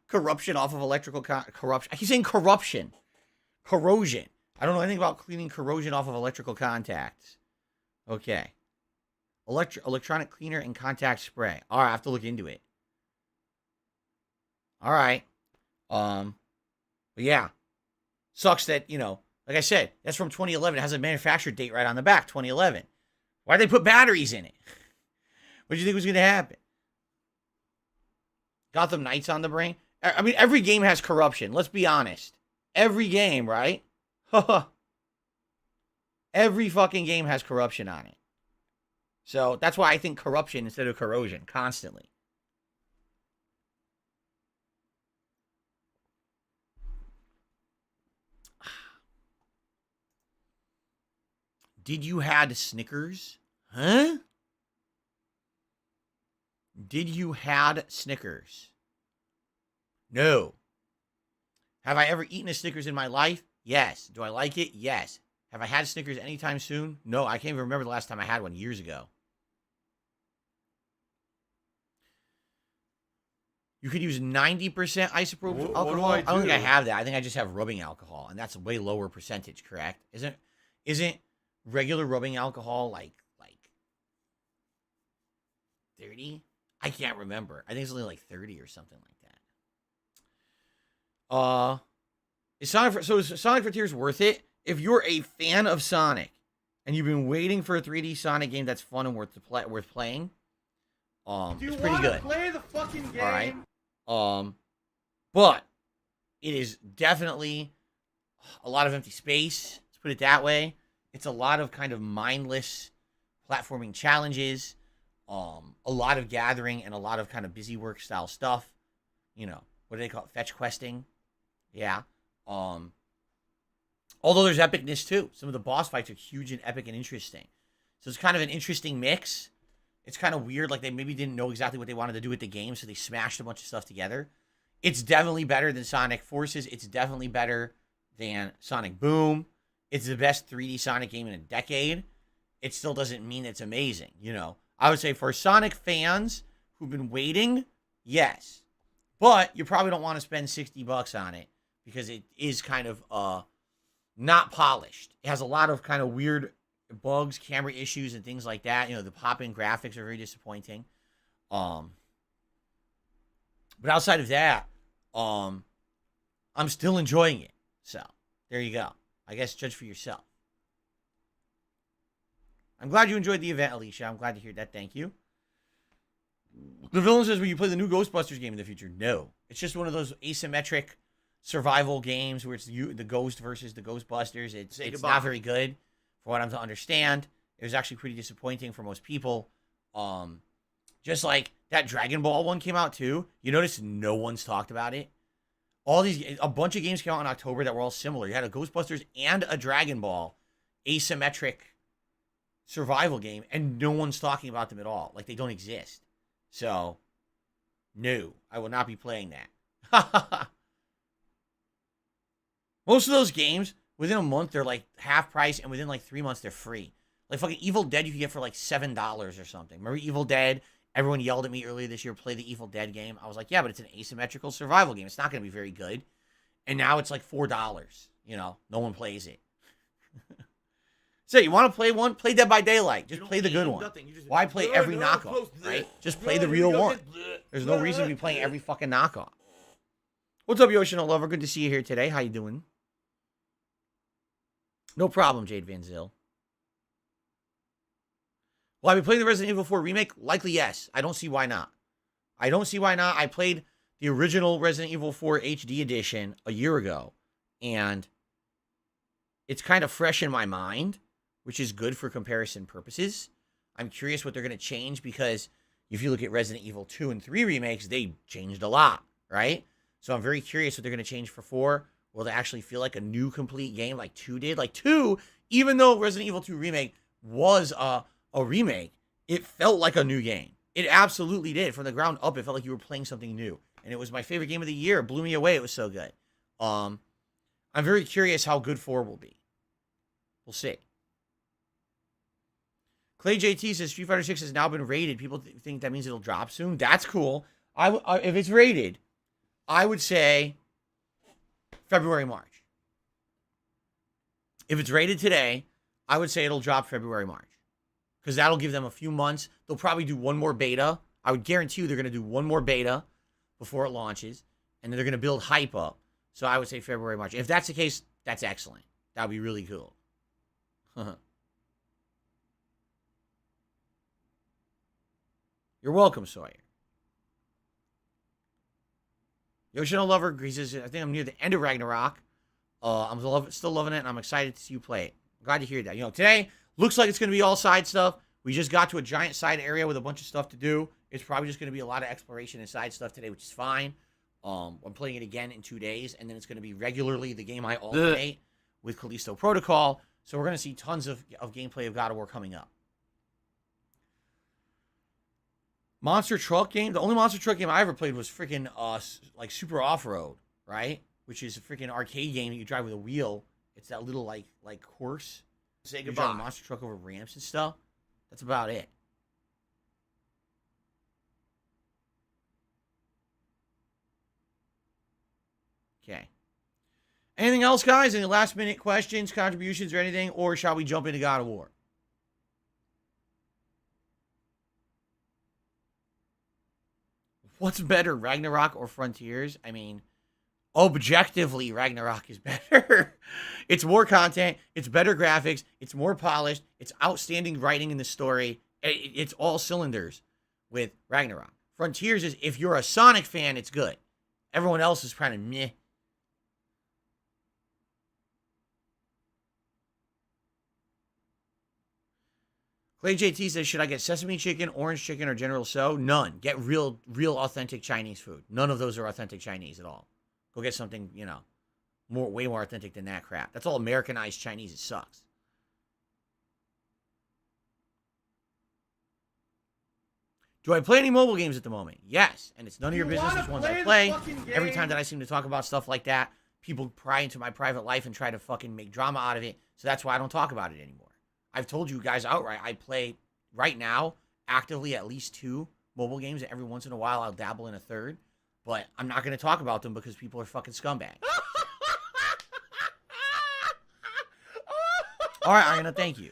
corruption off of electrical corruption. I keep saying corruption. Corrosion. I don't know anything about cleaning corrosion off of electrical contacts. Okay. Electronic cleaner and contact spray. All right, I have to look into it. All right. But yeah. Sucks that, you know, like I said, that's from 2011. It has a manufacturer date right on the back, 2011. Why'd they put batteries in it? What did you think was going to happen? Gotham Knights on the brain? I mean, every game has corruption. Let's be honest. Every game, right? Every fucking game has corruption on it. So that's why I think corruption instead of corrosion constantly. Did you had Snickers? Huh? Did you had Snickers? No. Have I ever eaten a Snickers in my life? Yes. Do I like it? Yes. Have I had Snickers anytime soon? No, I can't even remember the last time I had one, years ago. You could use 90% isopropyl alcohol. I don't think I have that. I think I just have rubbing alcohol, and that's a way lower percentage, correct? Isn't regular rubbing alcohol like 30? I can't remember. I think it's only like 30 or something like that. Is Sonic Frontiers worth it? If you're a fan of Sonic and you've been waiting for a 3D Sonic game that's fun and worth playing, it's pretty good. Play the fucking game? All right. But it is definitely a lot of empty space. Let's put it that way. It's a lot of kind of mindless platforming challenges. A lot of gathering and a lot of kind of busy work style stuff. You know, what do they call it? Fetch questing. Yeah. Although there's epicness too. Some of the boss fights are huge and epic and interesting. So it's kind of an interesting mix. It's kind of weird. Like they maybe didn't know exactly what they wanted to do with the game, so they smashed a bunch of stuff together. It's definitely better than Sonic Forces. It's definitely better than Sonic Boom. It's the best 3D Sonic game in a decade. It still doesn't mean it's amazing, you know. I would say for Sonic fans who've been waiting, yes. But you probably don't want to spend $60 on it because it is kind of not polished. It has a lot of kind of weird bugs, camera issues, and things like that. You know, the pop-in graphics are very disappointing. But outside of that, I'm still enjoying it. So, there you go. I guess judge for yourself. I'm glad you enjoyed the event, Alicia. I'm glad to hear that. Thank you. The villain says, will you play the new Ghostbusters game in the future? No. It's just one of those asymmetric survival games where it's the ghost versus the Ghostbusters. It's not very good for what I'm to understand. It was actually pretty disappointing for most people. Just like that Dragon Ball one came out too. You notice no one's talked about it. A bunch of games came out in October that were all similar. You had a Ghostbusters and a Dragon Ball asymmetric survival game, and no one's talking about them at all. Like they don't exist. So, no, I will not be playing that. Most of those games, within a month, they're like half price, and within like 3 months, they're free. Like fucking Evil Dead, you can get for like $7 or something. Remember Evil Dead? Everyone yelled at me earlier this year, play the Evil Dead game. I was like, yeah, but it's an asymmetrical survival game. It's not going to be very good. And now it's like $4. You know, no one plays it. So you want to play one? Play Dead by Daylight. Just play the good one. Why play every knockoff, right? Just play the real one. There's no reason to be playing every fucking knockoff. What's up, Yoshino Lover? Good to see you here today. How you doing? No problem, Jade Van Zyl. Will I be playing the Resident Evil 4 remake? Likely yes. I don't see why not. I played the original Resident Evil 4 HD edition a year ago, and it's kind of fresh in my mind, which is good for comparison purposes. I'm curious what they're going to change, because if you look at Resident Evil 2 and 3 remakes, they changed a lot, right? So I'm very curious what they're going to change for 4. Will it actually feel like a new complete game like 2 did? Like 2, even though Resident Evil 2 remake was a remake, it felt like a new game. It absolutely did. From the ground up, it felt like you were playing something new. And it was my favorite game of the year. It blew me away. It was so good. I'm very curious how good 4 will be. We'll see. Clay JT says Street Fighter 6 has now been rated. People think that means it'll drop soon. That's cool. If it's rated, I would say February, March. If it's rated today, I would say it'll drop February, March. Because that'll give them a few months. They'll probably do one more beta. I would guarantee you they're going to do one more beta before it launches. And then they're going to build hype up. So I would say February, March. If that's the case, that's excellent. That would be really cool. You're welcome, Sawyer. Yoshino Lover, he says, I think I'm near the end of Ragnarok. I'm still loving it, and I'm excited to see you play it. I'm glad to hear that. You know, today looks like it's going to be all side stuff. We just got to a giant side area with a bunch of stuff to do. It's probably just going to be a lot of exploration and side stuff today, which is fine. I'm playing it again in 2 days, and then it's going to be regularly the game I alternate with Callisto Protocol. So we're going to see tons of gameplay of God of War coming up. Monster Truck game. The only Monster Truck game I ever played was freaking like Super Off-Road, right? Which is a freaking arcade game that you drive with a wheel. It's that little like course. Say You goodbye. drive a monster truck over ramps and stuff. That's about it. Okay. Anything else, guys? Any last minute questions, contributions, or anything? Or shall we jump into God of War? What's better, Ragnarok or Frontiers? I mean, objectively, Ragnarok is better. It's more content. It's better graphics. It's more polished. It's outstanding writing in the story. It's all cylinders with Ragnarok. Frontiers is, if you're a Sonic fan, it's good. Everyone else is kind of meh. Clay JT says, should I get sesame chicken, orange chicken, or General So? None. Get real authentic Chinese food. None of those are authentic Chinese at all. Go get something, you know, way more authentic than that crap. That's all Americanized Chinese. It sucks. Do I play any mobile games at the moment? Yes. And it's none of your business which ones I play. Every time that I seem to talk about stuff like that, people pry into my private life and try to fucking make drama out of it. So that's why I don't talk about it anymore. I've told you guys outright, I play right now actively at least 2 mobile games. Every once in a while, I'll dabble in a third. But I'm not going to talk about them because people are fucking scumbags. All right, Iona, thank you.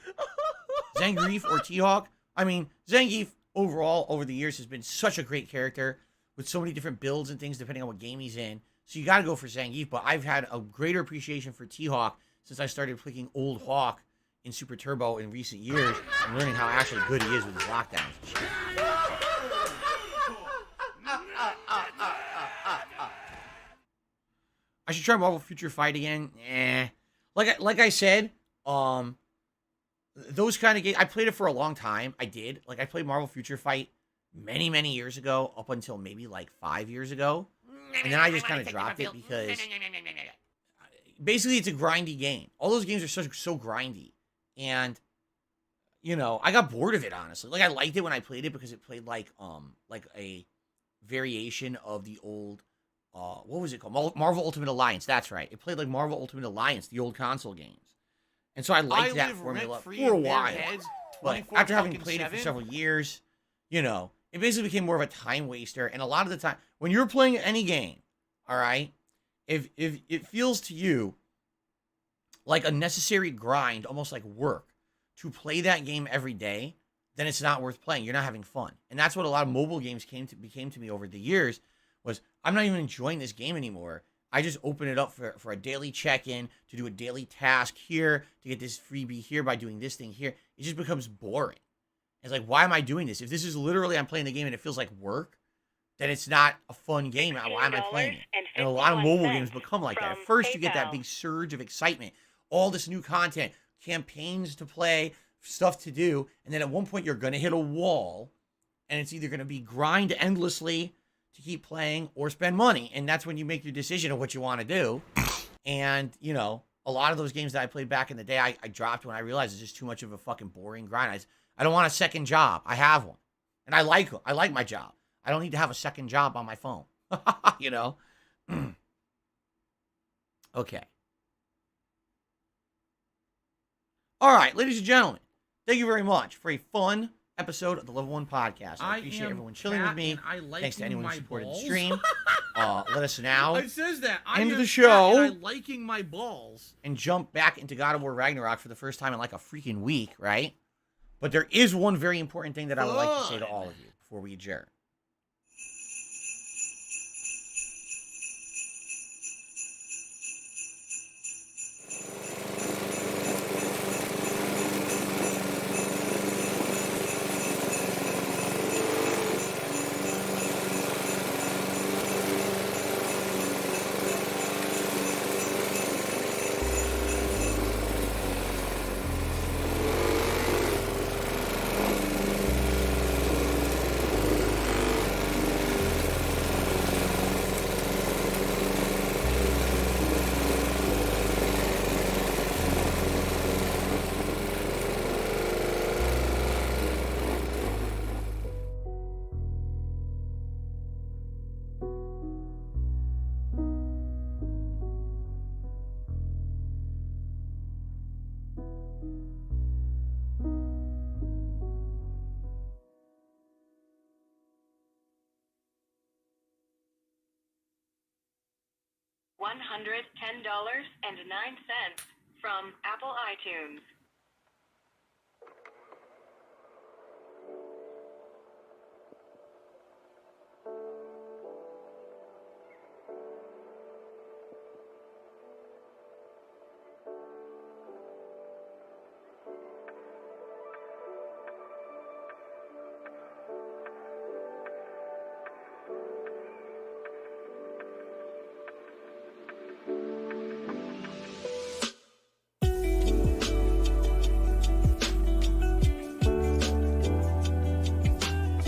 Zangief or T-Hawk? I mean, Zangief overall over the years has been such a great character with so many different builds and things depending on what game he's in. So you got to go for Zangief. But I've had a greater appreciation for T-Hawk since I started picking Old Hawk in Super Turbo in recent years and learning how actually good he is with his lockdowns and shit. I should try Marvel Future Fight again. Like I said, those kind of games, I played it for a long time. I did. Like, I played Marvel Future Fight many years ago, up until maybe like 5 years ago. And then I just kind of dropped it because basically it's a grindy game. All those games are so grindy. And, you know, I got bored of it, honestly. Like, I liked it when I played it because it played like a variation of the old, what was it called? Marvel Ultimate Alliance. That's right. It played like Marvel Ultimate Alliance, the old console games. And so I liked that formula for a while. But after having played it for several years, you know, it basically became more of a time waster. And a lot of the time, when you're playing any game, all right, if it feels to you like a necessary grind, almost like work, to play that game every day, then it's not worth playing. You're not having fun. And that's what a lot of mobile games became to me over the years, was I'm not even enjoying this game anymore. I just open it up for a daily check-in, to do a daily task here, to get this freebie here by doing this thing here. It just becomes boring. It's like, why am I doing this? If this is literally I'm playing the game and it feels like work, then it's not a fun game. Why am I playing it? And a lot of mobile games become like that. At first, you get that big surge of excitement, all this new content, campaigns to play, stuff to do, and then at one point you're going to hit a wall, and it's either going to be grind endlessly to keep playing or spend money, and that's when you make your decision of what you want to do. And, you know, a lot of those games that I played back in the day, I dropped when I realized it's just too much of a fucking boring grind. I don't want a second job. I have one, and I like my job. I don't need to have a second job on my phone. You know? Okay. All right, ladies and gentlemen, thank you very much for a fun episode of the Level 1 Podcast. I appreciate everyone chilling with me. Thanks to anyone who supported the stream. Let us now It says that. end the show and I liking my balls. and jump back into God of War Ragnarok for the first time in like a freaking week, right? But there is one very important thing that I would like to say to all of you before we adjourn. $110.09 from Apple iTunes.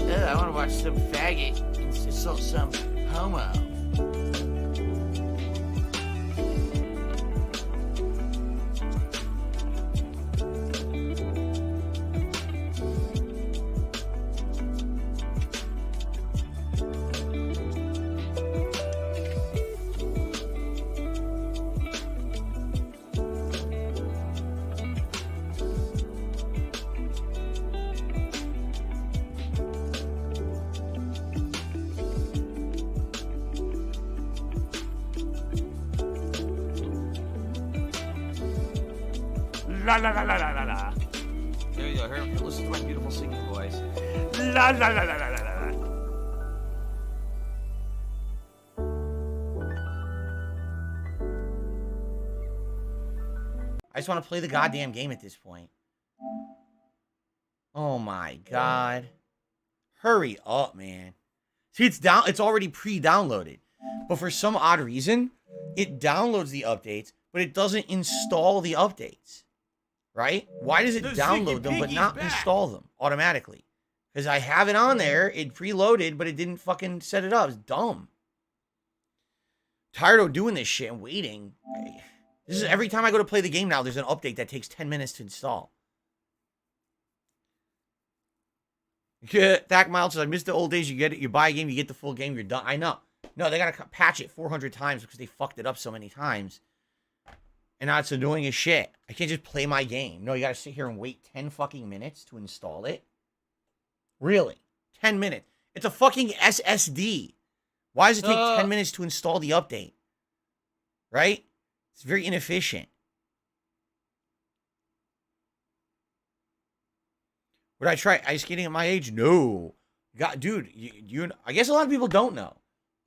I want to watch some faggot insult some homo. La la la la la la la. There you go. Listen to my beautiful singing voice. La la la la la la la. I just want to play the goddamn game at this point. Oh my god. Hurry up, man. See, it's already pre-downloaded. But for some odd reason, it downloads the updates, but it doesn't install the updates. Right? Why does it download them but not install them automatically? Because I have it on there, it preloaded, but it didn't fucking set it up. It's dumb. Tired of doing this shit and waiting. This is every time I go to play the game now, there's an update that takes 10 minutes to install. Thack Miles says, I miss the old days. You get it, you buy a game, you get the full game, you're done. I know. No, they gotta patch it 400 times because they fucked it up so many times. And now it's annoying as shit. I can't just play my game. No, you gotta sit here and wait 10 fucking minutes to install it. Really? 10 minutes. It's a fucking SSD. Why does it take 10 minutes to install the update? Right? It's very inefficient. Would I try ice skating at my age? No. God, dude, you I guess a lot of people don't know.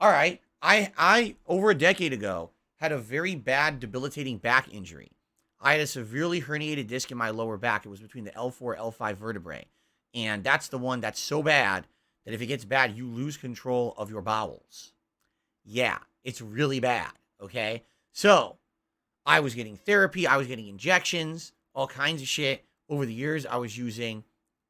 All right. I over a decade ago had a very bad debilitating back injury. I had a severely herniated disc in my lower back. It was between the L4, L5 vertebrae. And that's the one that's so bad that if it gets bad, you lose control of your bowels. Yeah, it's really bad, okay? So, I was getting therapy. I was getting injections, all kinds of shit. Over the years, I was using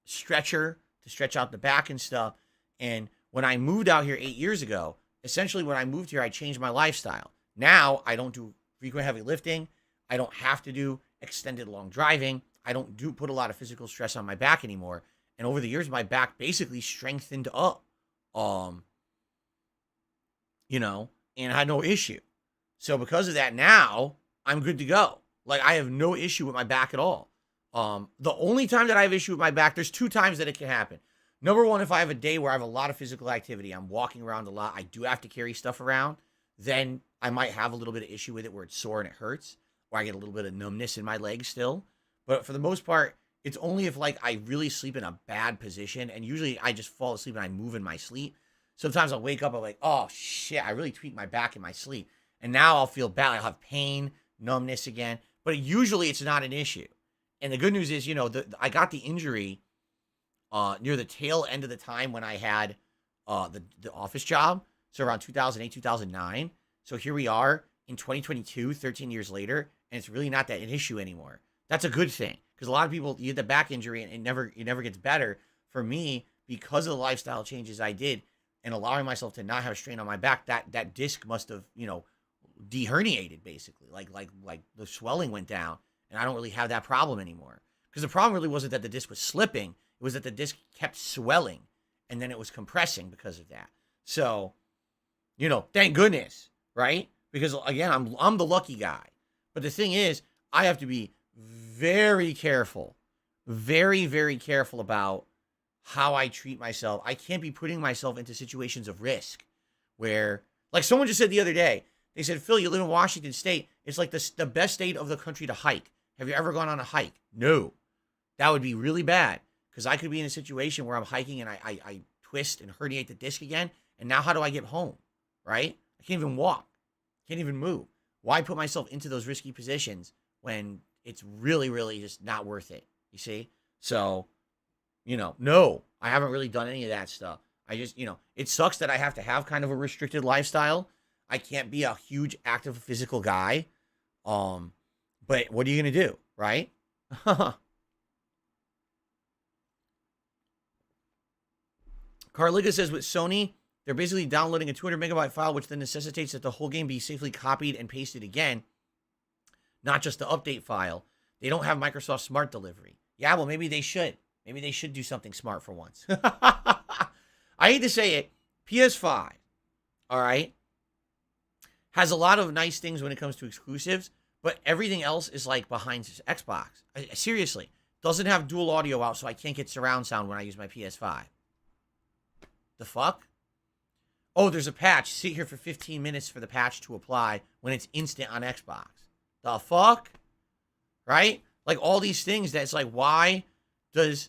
stretcher to stretch out the back and stuff. And when I moved out here 8 years ago, essentially when I moved here, I changed my lifestyle. Now, I don't do frequent heavy lifting. I don't have to do extended long driving. I don't put a lot of physical stress on my back anymore. And over the years, my back basically strengthened up. And I had no issue. So because of that, now I'm good to go. Like, I have no issue with my back at all. The only time that I have issue with my back, there's 2 times that it can happen. Number one, if I have a day where I have a lot of physical activity, I'm walking around a lot, I do have to carry stuff around, then I might have a little bit of issue with it where it's sore and it hurts, or I get a little bit of numbness in my legs still. But for the most part, it's only if like I really sleep in a bad position, and usually I just fall asleep and I move in my sleep. Sometimes I'll wake up, I'm like, oh shit, I really tweaked my back in my sleep. And now I'll feel bad, I'll have pain, numbness again. But usually it's not an issue. And the good news is, I got the injury near the tail end of the time when I had the office job. So around 2008, 2009. So here we are in 2022, 13 years later, and it's really not that an issue anymore. That's a good thing, because a lot of people, you get the back injury and it never gets better. For me, because of the lifestyle changes I did and allowing myself to not have a strain on my back, that disc must have, deherniated basically. Like the swelling went down, and I don't really have that problem anymore. Because the problem really wasn't that the disc was slipping, it was that the disc kept swelling, and then it was compressing because of that. So, thank goodness, right? Because again, I'm the lucky guy. But the thing is, I have to be very careful, very, very careful about how I treat myself. I can't be putting myself into situations of risk where, like someone just said the other day, they said, Phil, you live in Washington State. It's like the best state of the country to hike. Have you ever gone on a hike? No. That would be really bad, because I could be in a situation where I'm hiking and I twist and herniate the disc again. And now how do I get home, right? I can't even walk. Can't even move. Why put myself into those risky positions when it's really, really just not worth it? You see? So, no, I haven't really done any of that stuff. I just, it sucks that I have to have kind of a restricted lifestyle. I can't be a huge active physical guy. But what are you going to do, right? Carliga says with Sony, they're basically downloading a 200 megabyte file, which then necessitates that the whole game be safely copied and pasted again, not just the update file. They don't have Microsoft Smart Delivery. Yeah, well, maybe they should. Maybe they should do something smart for once. I hate to say it, PS5, all right, has a lot of nice things when it comes to exclusives, but everything else is like behind Xbox. Seriously, doesn't have dual audio out, so I can't get surround sound when I use my PS5. The fuck? Oh, there's a patch. Sit here for 15 minutes for the patch to apply when it's instant on Xbox. The fuck? Right? Like all these things that's like, why does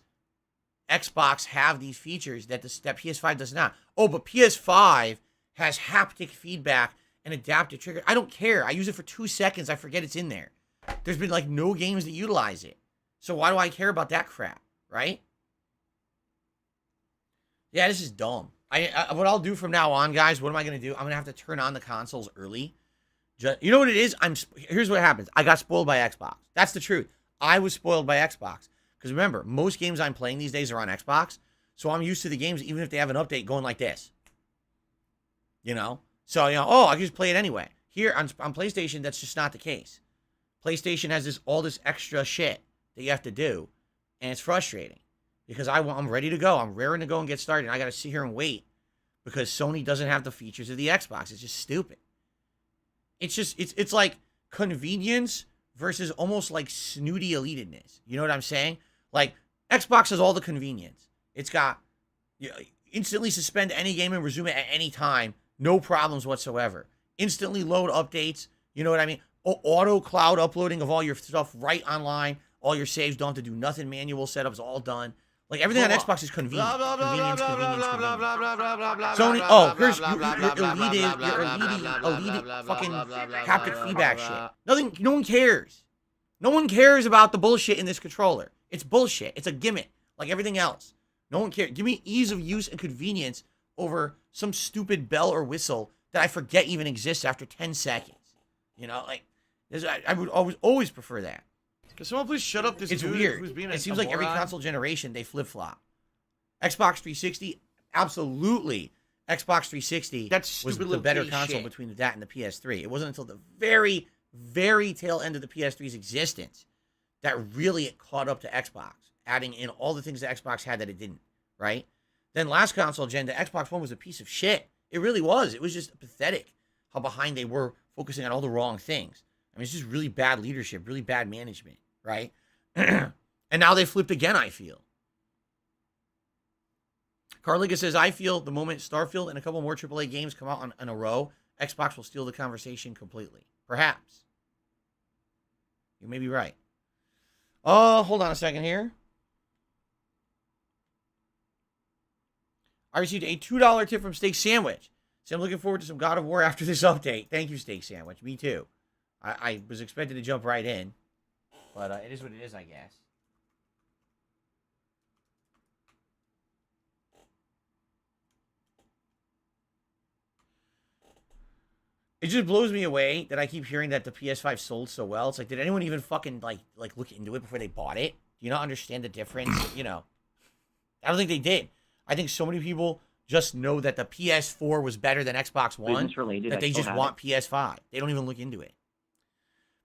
Xbox have these features that that PS5 does not? Oh, but PS5 has haptic feedback and adaptive trigger. I don't care. I use it for 2 seconds. I forget it's in there. There's been like no games that utilize it. So why do I care about that crap? Right? Yeah, this is dumb. What I'll do from now on, guys, what am I going to do? I'm going to have to turn on the consoles early. You know what it is? Here's what happens. I got spoiled by Xbox. That's the truth. I was spoiled by Xbox. Because remember, most games I'm playing these days are on Xbox. So I'm used to the games, even if they have an update, going like this. So, I can just play it anyway. Here on PlayStation, that's just not the case. PlayStation has all this extra shit that you have to do. And it's frustrating. Because I'm ready to go. I'm raring to go and get started. And I got to sit here and wait. Because Sony doesn't have the features of the Xbox. It's just stupid. It's like convenience versus almost like snooty elitedness. You know what I'm saying? Like, Xbox has all the convenience. It's got instantly suspend any game and resume it at any time. No problems whatsoever. Instantly load updates. You know what I mean? Auto cloud uploading of all your stuff right online. All your saves, don't have to do nothing. Manual setups, all done. Like, everything on Xbox is convenient. Convenience. Sony, here's your elite fucking haptic feedback shit. No one cares. No one cares about the bullshit in this controller. It's bullshit. It's a gimmick, like everything else. No one cares. Give me ease of use and convenience over some stupid bell or whistle that I forget even exists after 10 seconds. I would always prefer that. Can someone please shut up this It's dude weird. who's being It seems like every console generation, they flip-flop. Xbox 360, absolutely. Xbox 360 was the better console between that and the PS3. It wasn't until the very, very tail end of the PS3's existence that really it caught up to Xbox, adding in all the things that Xbox had that it didn't, right? Then last console gen, the Xbox One was a piece of shit. It really was. It was just pathetic how behind they were, focusing on all the wrong things. I mean, it's just really bad leadership, really bad management, right? And now they flipped again, I feel. Carliga says, I feel the moment Starfield and a couple more AAA games come out in a row, Xbox will steal the conversation completely. Perhaps. You may be right. Hold on a second here. I received a $2 tip from Steak Sandwich. So I'm looking forward to some God of War after this update. Thank you, Steak Sandwich. Me too. I was expected to jump right in. But it is what it is, I guess. It just blows me away that I keep hearing that the PS5 sold so well. It's like, did anyone even fucking, like look into it before they bought it? Do you not understand the difference? You know, I don't think they did. I think so many people just know that the PS4 was better than Xbox One, that they just want PS5. They don't even look into it.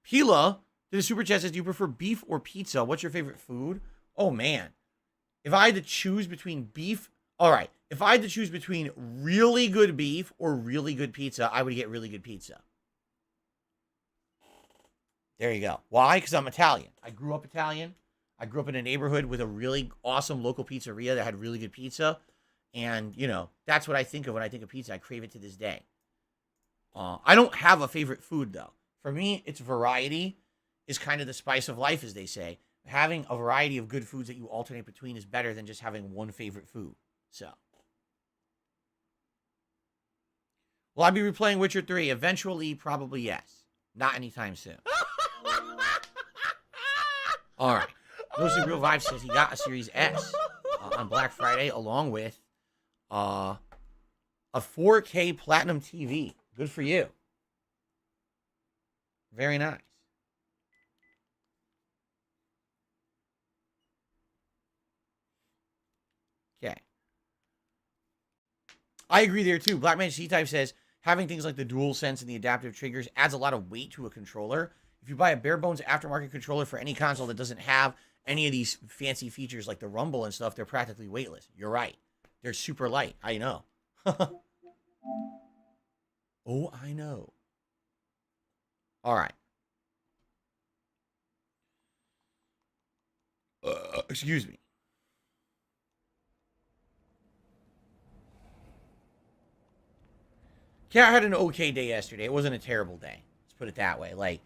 Pila did a super chat says, do you prefer beef or pizza? What's your favorite food? Oh, man. If I had to choose between beef... All right. If I had to choose between really good beef or really good pizza, I would get really good pizza. There you go. Why? Because I'm Italian. I grew up Italian. I grew up in a neighborhood with a really awesome local pizzeria that had really good pizza. And, you know, that's what I think of when I think of pizza. I crave it to this day. I don't have a favorite food, though. For me, it's variety is kind of the spice of life, as they say. Having a variety of good foods that you alternate between is better than just having one favorite food. So, will I be replaying Witcher 3? Eventually, probably yes. Not anytime soon. All right. Mostly Real Vibe says he got a Series S on Black Friday, along with a 4K Platinum TV. Good for you. Very nice. Okay. I agree there too. Blackman C-Type says, having things like the DualSense and the adaptive triggers adds a lot of weight to a controller. If you buy a bare bones aftermarket controller for any console that doesn't have any of these fancy features like the rumble and stuff, they're practically weightless. You're right. They're super light. I know. Oh, I know. All right. Excuse me. Kat had an okay day yesterday. It wasn't a terrible day. Let's put it that way. Like,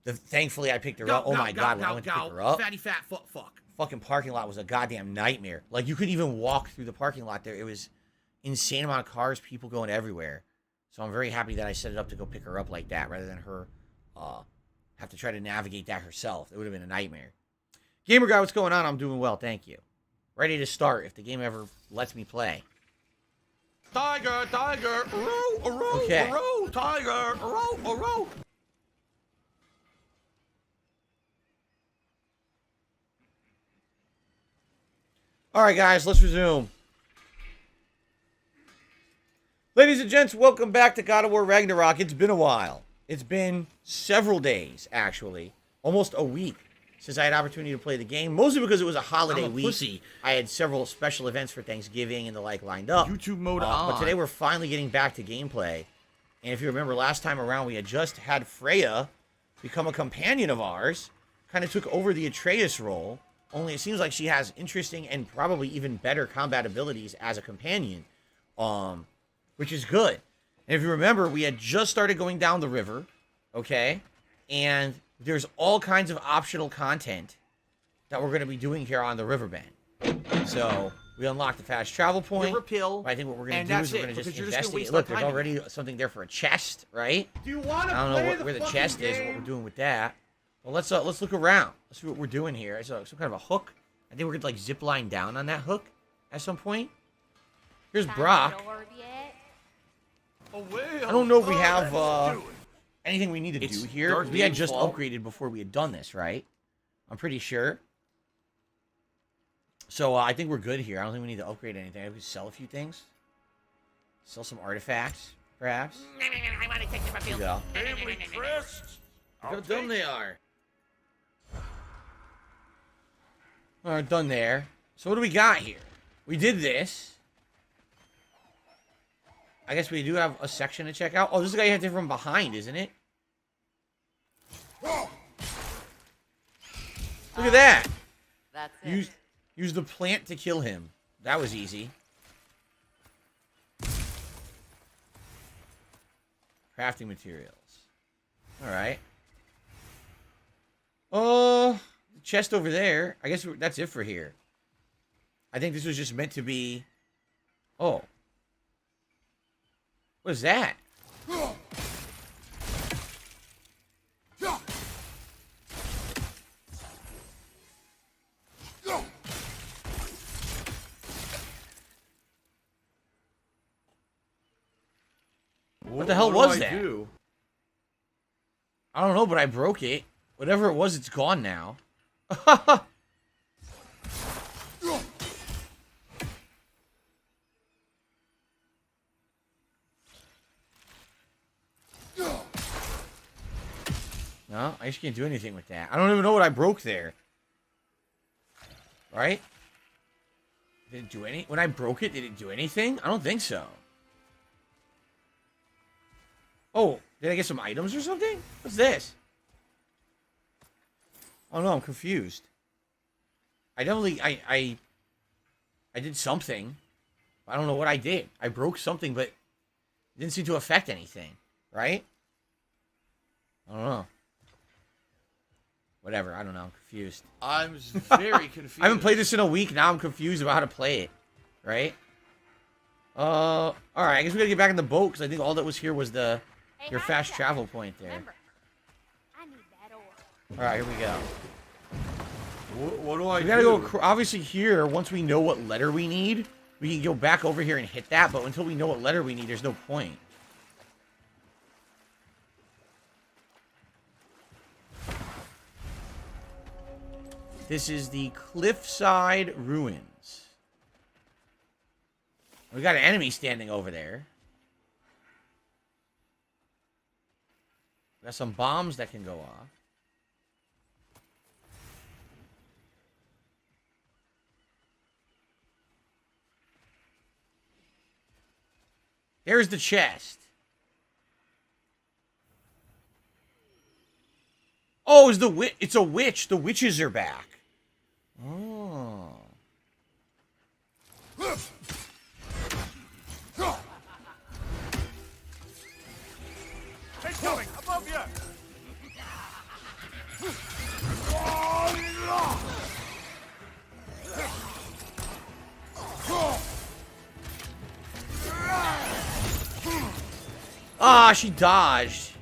thankfully I picked her up. Oh my God, when I went to pick her up, Fatty fat fuck. fucking parking lot was a goddamn nightmare. Like, you couldn't even walk through the parking lot there. It was insane amount of cars, people going everywhere. So I'm very happy that I set it up to go pick her up like that rather than her have to try to navigate that herself. It would have been a nightmare. Gamer guy, what's going on? I'm doing well, thank you. Ready to start if the game ever lets me play. Tiger, row, Okay. row, tiger, row. All right, guys, let's resume. Ladies and gents, welcome back to God of War Ragnarok. It's been a while. It's been several days, actually. Almost a week since I had opportunity to play the game. Mostly because it was a holiday week. Pussy. I had several special events for Thanksgiving and the like lined up. YouTube mode on. But today we're finally getting back to gameplay. And if you remember last time around, we had just had Freya become a companion of ours. Kind of took over the Atreus role. Only it seems like she has interesting and probably even better combat abilities as a companion. Which is good. And if you remember, we had just started going down the river. Okay? And there's all kinds of optional content that we're going to be doing here on the riverbend. So, we unlocked the fast travel point. Pill, I think what we're going to do is we're going to just investigate. Look, there's already something there for a chest, right? Do you want to I don't know where the chest is, what we're doing with that. Well, let's look around. Let's see what we're doing here. It's some kind of a hook. I think we're going to, like, zip line down on that hook at some point. Here's Brock. I don't know if we have anything we need to do here. We had just upgraded before we had done this, right? I'm pretty sure. So I think we're good here. I don't think we need to upgrade anything. I think we can sell a few things. Sell some artifacts, perhaps. I want to take them a There you go. family crest. Look how dumb they are. All right, done there. So what do we got here? We did this. I guess we do have a section to check out. Oh, this is the guy you have to from behind, isn't it? Look at that. That's it. Use the plant to kill him. That was easy. Crafting materials. Alright. Oh, the chest over there. I guess that's it for here. I think this was just meant to be... Oh. What is that? What the hell was that? I don't know, but I broke it. Whatever it was, it's gone now. No, I just can't do anything with that. I don't even know what I broke there. Right? Did it do any... When I broke it, did it do anything? I don't think so. Oh, did I get some items or something? What's this? Oh no, I'm confused. I definitely... I did something. I don't know what I did. I broke something, but it didn't seem to affect anything. Right? I don't know. Whatever, I don't know. I'm confused. I'm very confused. I haven't played this in a week. Now I'm confused about how to play it. Right? Alright, I guess we gotta get back in the boat, because I think all that was here was the... Your fast travel point there. I need that ore. Alright, here we go. What do I do? We gotta go, obviously here, once we know what letter we need, we can go back over here and hit that, but until we know what letter we need, there's no point. This is the Cliffside Ruins. We got an enemy standing over there. We got some bombs that can go off. There's the chest. Oh, it's a witch. The witches are back. Oh. Coming above you. Ah, she dodged.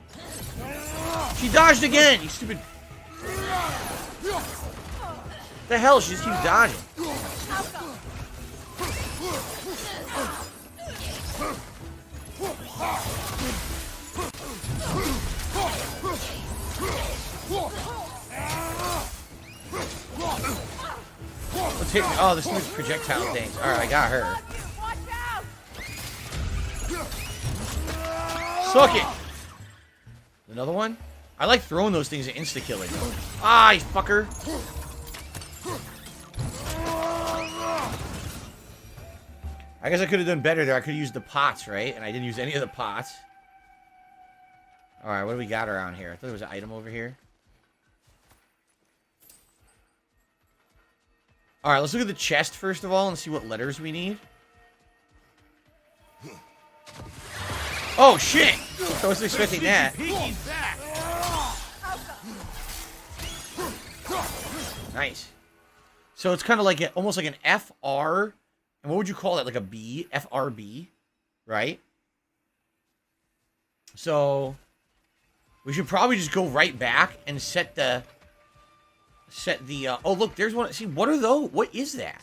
She dodged again, you stupid. The hell, she just keeps dodging. Let's hit me. Oh, the stupid projectile things. Alright, I got her. Suck it! Another one? I like throwing those things at insta-killing. Ah, you fucker! I guess I could have done better there. I could have used the pots, right? And I didn't use any of the pots. Alright, what do we got around here? I thought there was an item over here. Alright, let's look at the chest first of all and see what letters we need. Oh, shit! I wasn't expecting that. Nice. So it's kind of like almost like an FR. And what would you call that? Like a B? FRB? Right? So we should probably just go right back and set the... oh, look, there's one. See, what are those? What is that?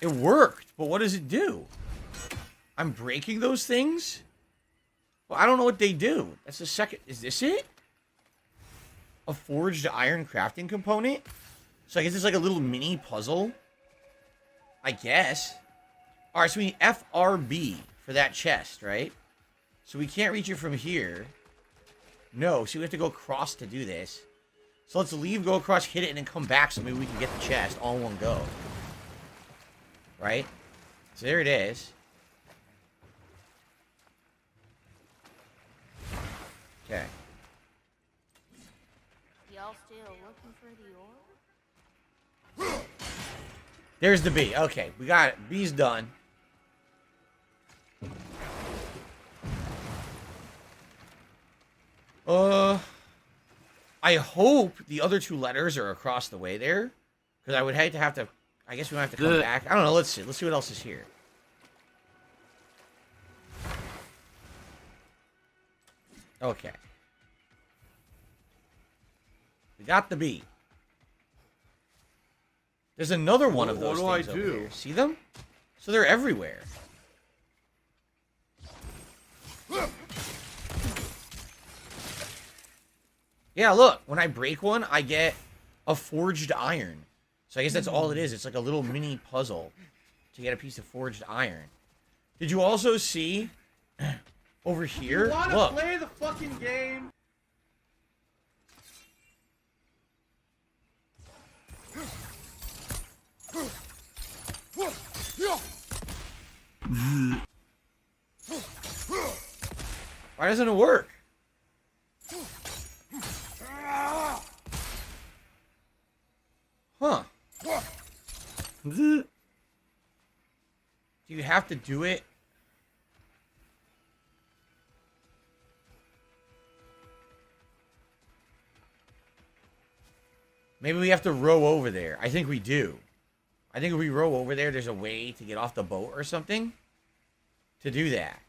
It worked, but what does it do? I'm breaking those things? Well, I don't know what they do. That's the second. Is this it? A forged iron crafting component? So I guess it's like a little mini puzzle. I guess. Alright, so we need FRB for that chest, right? So we can't reach it from here. No, see, we have to go across to do this. So let's leave, go across, hit it, and then come back so maybe we can get the chest all in one go. Right? So there it is. Okay. Y'all still looking for the orb? There's the bee. Okay, we got it. Bee's done. I hope the other two letters are across the way there. Because I would hate to have to... I guess we might have to come back. I don't know. Let's see. Let's see what else is here. Okay. We got the bee. There's another one of those things over here. See them? So they're everywhere. Yeah, look. When I break one, I get a forged iron. So I guess that's all it is. It's like a little mini puzzle to get a piece of forged iron. Did you also see over here? You want to look. play the fucking game? Why doesn't it work? Huh. Do you have to do it? Maybe we have to row over there. I think we do. I think if we row over there, there's a way to get off the boat or something to do that.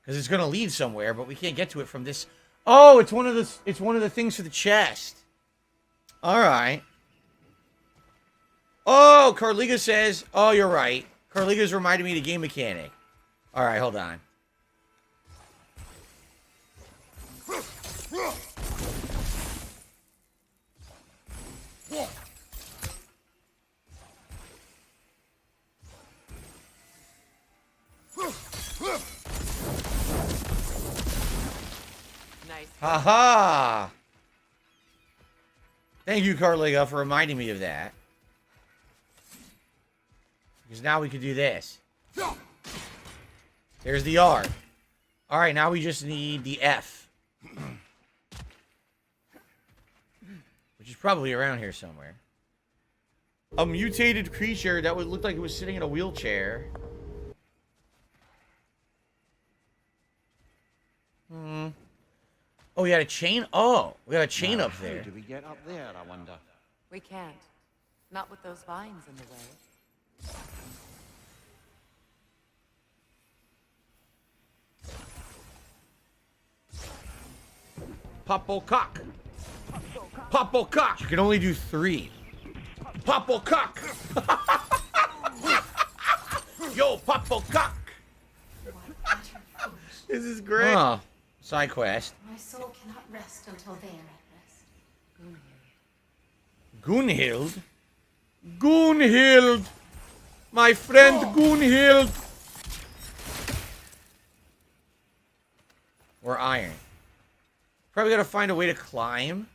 Because it's going to lead somewhere, but we can't get to it from this. Oh, it's one of the things for the chest. All right. Oh, Carliga says, oh, you're right. Carliga's reminded me of the game mechanic. All right, hold on. Nice. Haha! Thank you, Carliga, for reminding me of that. Because now we can do this. There's the R. Alright, now we just need the F. Which is probably around here somewhere. A mutated creature that would look like it was sitting in a wheelchair. Oh, we got a chain? Oh, we got a chain up there. How do we get up there, I wonder? We can't. Not with those vines in the way. Popplecock. Popplecock. You can only do 3. Popplecock. Yo, Popplecock. This is great. Oh, side quest. My soul cannot rest until they are at rest. Gunhild? Gunhild! My friend Gunhild! Or iron. Probably gotta find a way to climb.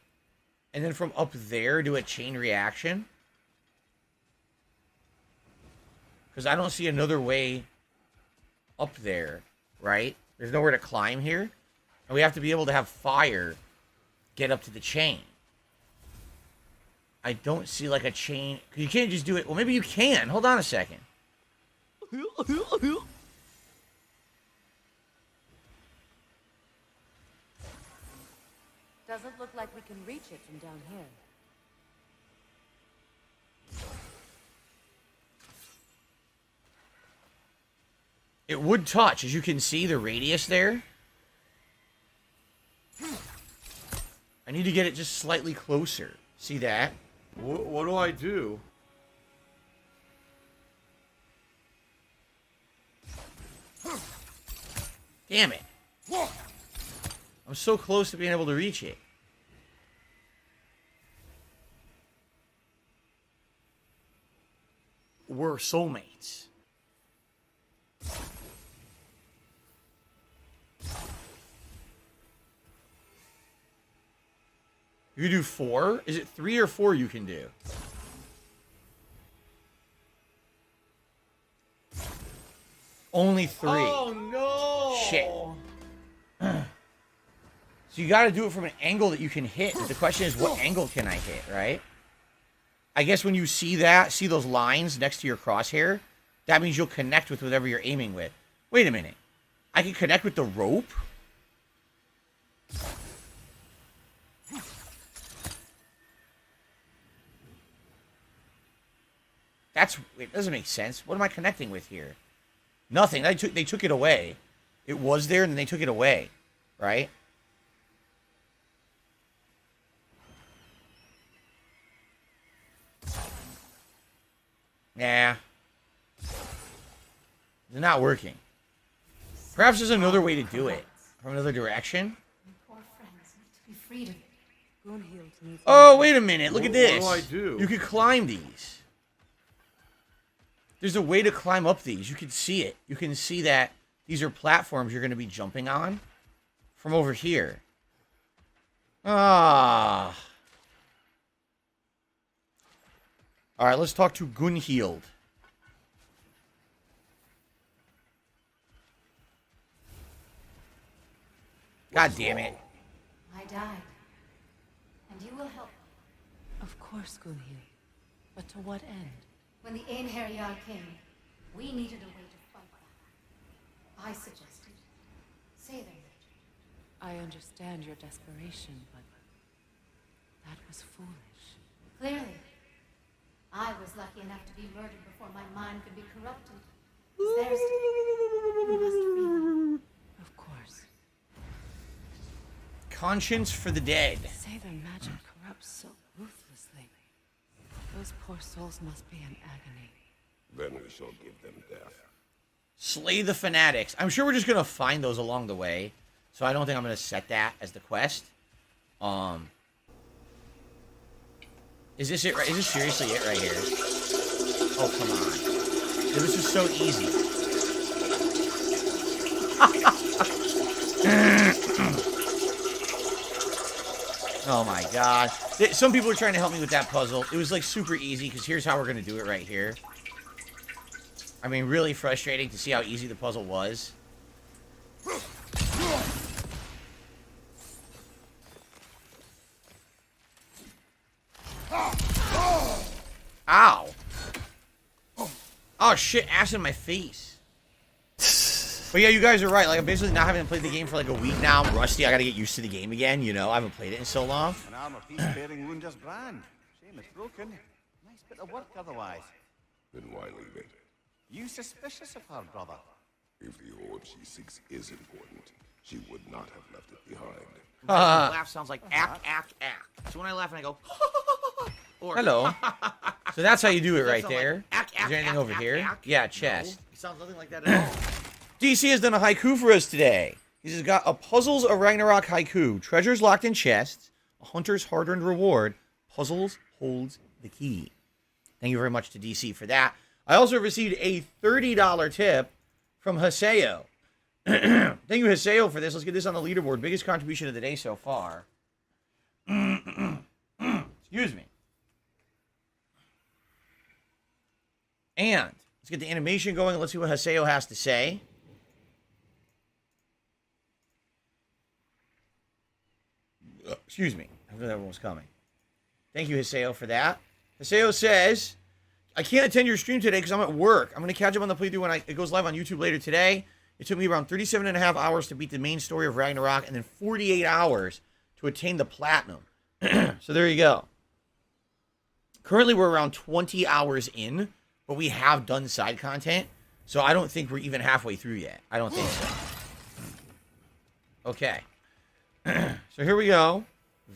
And then from up there do a chain reaction. Because I don't see another way up there, right? There's nowhere to climb here. And we have to be able to have fire get up to the chain. I don't see like a chain. You can't just do it. Well, maybe you can. Hold on a second. Doesn't look like we can reach it from down here. It would touch, as you can see, the radius there. I need to get it just slightly closer. See that? What do I do? Damn it. I'm so close to being able to reach it. We're soulmates. You can do 4? Is it 3 or 4 you can do? Only 3. Oh no! Shit. So you got to do it from an angle that you can hit. But the question is, what angle can I hit, right? I guess when you see that, see those lines next to your crosshair, that means you'll connect with whatever you're aiming with. Wait a minute. I can connect with the rope? It doesn't make sense. What am I connecting with here? Nothing. They took it away. It was there and then they took it away. Right? Yeah. It's not working. Perhaps there's another way to do it. From another direction? Poor friends need to be freed of it. Oh, wait a minute. Look at What this. do I do? You could climb these. There's a way to climb up these. You can see it. You can see that these are platforms you're going to be jumping on from over here. Ah. All right, let's talk to Gunhild. God damn it. I died. And you will help. Of course, Gunhild. But to what end? When the Einherjar came, we needed a way to fight back. I suggested. Say their nature. I understand your desperation, but that was foolish. Clearly. I was lucky enough to be murdered before my mind could be corrupted. It's theirs to take. We must free them. Of course. Conscience for the dead. Say their magic corrupts so ruthlessly. Those poor souls must be in agony. Then we shall give them death. Slay the fanatics. I'm sure we're just going to find those along the way. So I don't think I'm going to set that as the quest. Is this it? Is this seriously it right here? Oh, come on. This is so easy. Oh my god. Some people are trying to help me with that puzzle. It was like super easy because here's how we're going to do it right here. I mean, really frustrating to see how easy the puzzle was. Ow. Oh shit, ass in my face. But yeah, you guys are right. Like, I'm basically not having played the game for like a week now. I'm rusty. I gotta get used to the game again, you know. I haven't played it in so long. An armor piece bearing wound just grand. Shame it's broken. Nice bit of work otherwise. Then why leave it? You suspicious of her, brother? If the orb she seeks is important, she would not have left it behind. Laugh sounds like ack, ack, ack. So when I laugh and I go, or Hello. So that's how you do it Does that right sound like there. ack, Is ack, there anything ack, over ack, here? ack? Yeah, chest. No, it sounds nothing like that at all. DC has done a haiku for us today. He's got a Puzzles of Ragnarok haiku. Treasures locked in chests. A hunter's hard-earned reward. Puzzles holds the key. Thank you very much to DC for that. I also received a $30 tip from Haseo. Thank you, Haseo, for this. Let's get this on the leaderboard. Biggest contribution of the day so far. Excuse me. And let's get the animation going. Let's see what Haseo has to say. Excuse me. I knew that one was coming. Thank you, Haseo, for that. Haseo says, I can't attend your stream today because I'm at work. I'm going to catch up on the playthrough when it goes live on YouTube later today. It took me around 37 and a half hours to beat the main story of Ragnarok and then 48 hours to attain the platinum. So there you go. Currently, we're around 20 hours in, but we have done side content. So I don't think we're even halfway through yet. I don't think so. Okay. So here we go.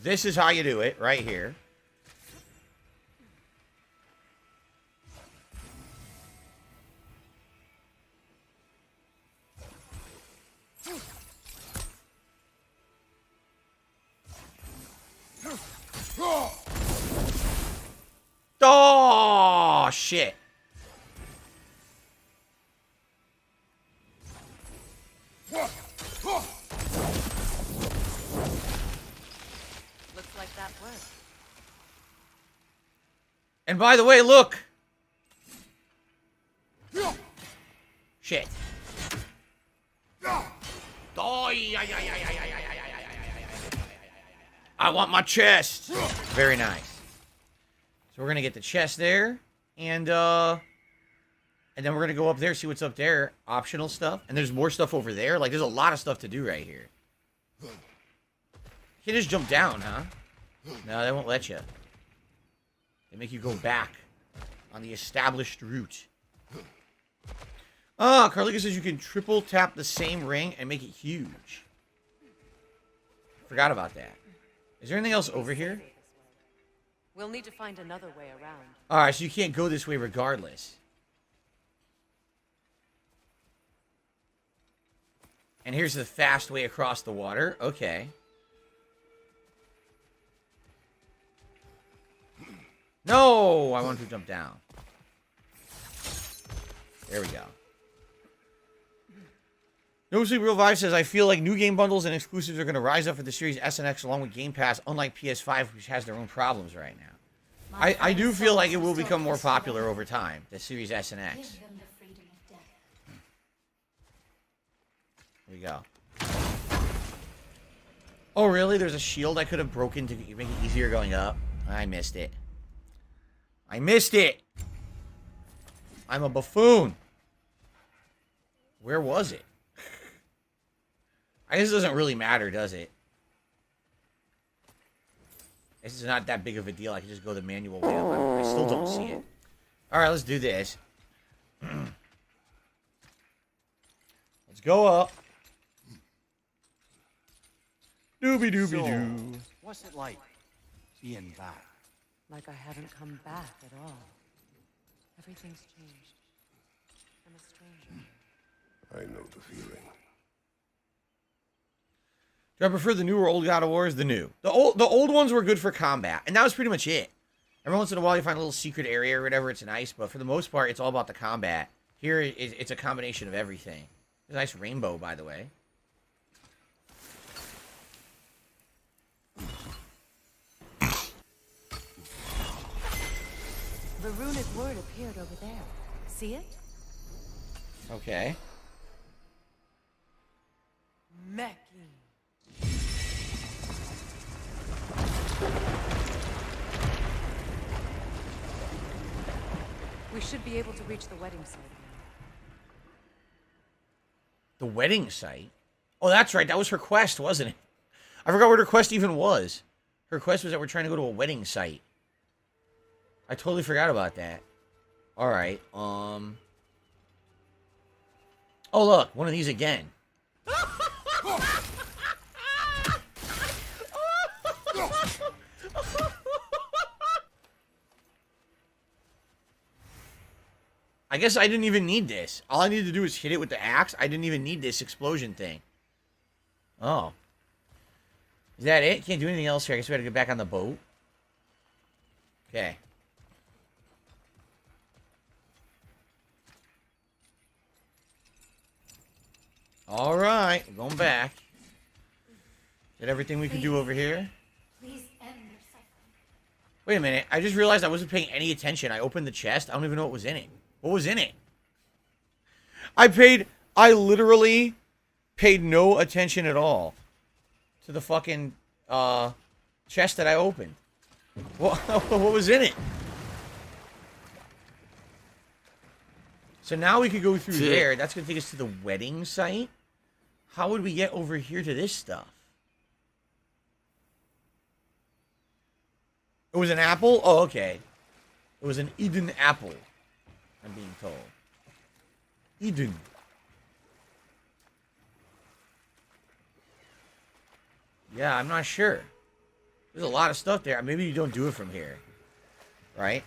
This is how you do it right here. Oh, shit. Looks like that worked. And by the way, look. Shit. I want my chest. Very nice. So we're gonna get the chest there, and then we're gonna go up there, see what's up there. Optional stuff, and there's more stuff over there. Like, there's a lot of stuff to do right here. You can just jump down, huh? No, they won't let you. They make you go back on the established route. Ah, Carlika says you can triple tap the same ring and make it huge. Forgot about that. Is there anything else over here? We'll need to find another way around. Alright, so you can't go this way regardless. And here's the fast way across the water. Okay. No! I wanted to jump down. There we go. No Sleep Real Vibe says, I feel like new game bundles and exclusives are going to rise up for the Series S and X along with Game Pass, unlike PS5, which has their own problems right now. I do feel like it will become more popular over time, the Series S and X. Here we go. Oh, really? There's a shield I could have broken to make it easier going up? I missed it. I missed it! I'm a buffoon. Where was it? I guess it doesn't really matter, does it? This is not that big of a deal. I can just go the manual way up. I still don't see it. Alright, let's do this. Let's go up. Doobie-doobie-doo. So, what's it like being back? Like I haven't come back at all. Everything's changed. I'm a stranger. I know the feeling. Do I prefer the new or old God of Wars? The new. The old ones were good for combat, and that was pretty much it. Every once in a while you find a little secret area or whatever, it's nice, but for the most part, it's all about the combat. Here, it's a combination of everything. There's a nice rainbow, by the way. The runic word appeared over there. See it? Okay. Meki. We should be able to reach the wedding site now. The wedding site? Oh, that's right. That was her quest, wasn't it? I forgot what her quest even was. Her quest was that we're trying to go to a wedding site. I totally forgot about that. Alright, Oh, look. One of these again. I guess I didn't even need this. All I needed to do was hit it with the axe. I didn't even need this explosion thing. Oh. Is that it? Can't do anything else here. I guess we gotta get back on the boat. Okay. Alright. We're going back. Did everything we could do over here? Please end your suffering. Wait a minute. I just realized I wasn't paying any attention. I opened the chest. I don't even know what was in it. What was in it? I literally paid no attention at all to the fucking chest that I opened. What was in it? So now we could go through there. That's going to take us to the wedding site. How would we get over here to this stuff? It was an apple? Oh, okay. It was an Eden apple, I'm being told. Eden. Yeah, I'm not sure. There's a lot of stuff there. Maybe you don't do it from here. Right?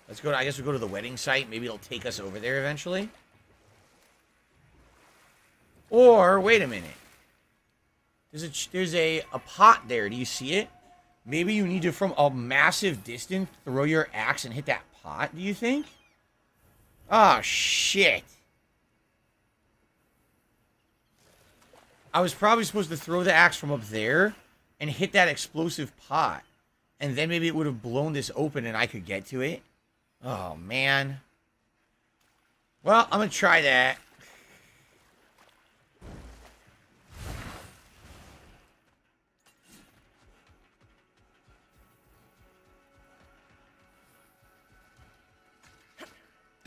Let's go to, I guess we'll go to the wedding site. Maybe it'll take us over there eventually. Or, wait a minute. There's a pot there. Do you see it? Maybe you need to, from a massive distance, throw your axe and hit that pot, do you think? Oh, shit. I was probably supposed to throw the axe from up there and hit that explosive pot. and then maybe it would have blown this open and I could get to it. Oh, man. Well, I'm going to try that.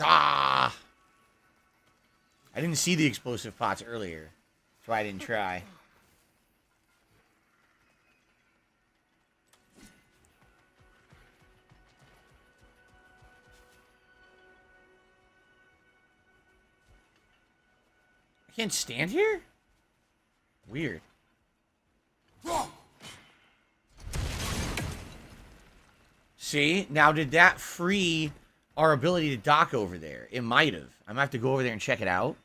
Ah! I didn't see the explosive pots earlier. That's why I didn't try. I can't stand here? Weird. See? Now, did that free our ability to dock over there? It might have. I'm going to have to go over there and check it out.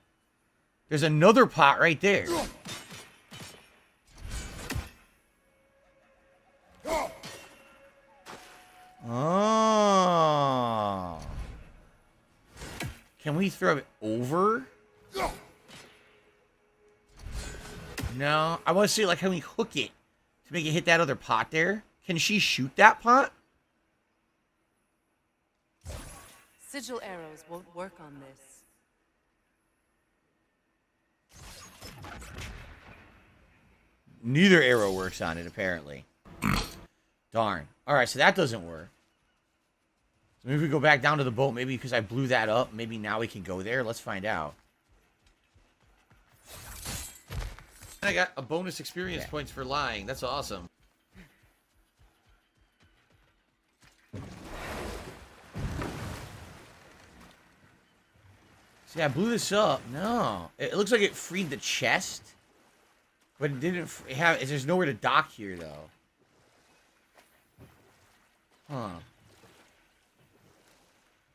There's another pot right there. Oh. Can we throw it over? No. I want to see, like, how we hook it to make it hit that other pot there. Can she shoot that pot? Sigil arrows won't work on this. Neither arrow works on it, apparently. Darn. Alright, so that doesn't work. So maybe we go back down to the boat. Maybe because I blew that up. Maybe now we can go there. Let's find out. And I got a bonus experience points for lying. That's awesome. See, I blew this up. No. It looks like it freed the chest. But it didn't have... There's nowhere to dock here, though. Huh.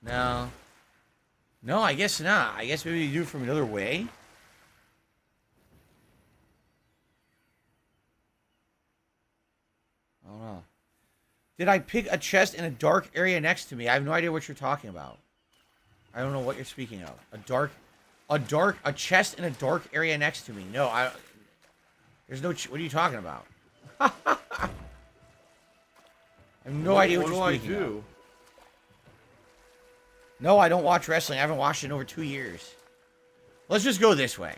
No. No, I guess not. I guess maybe you do it from another way. I don't know. Did I pick a chest in a dark area next to me? I have no idea what you're talking about. I don't know what you're speaking of. A chest in a dark area next to me. No, there's no, what are you talking about? I have no idea what you're speaking of. No, I don't watch wrestling. I haven't watched it in over 2 years. Let's just go this way.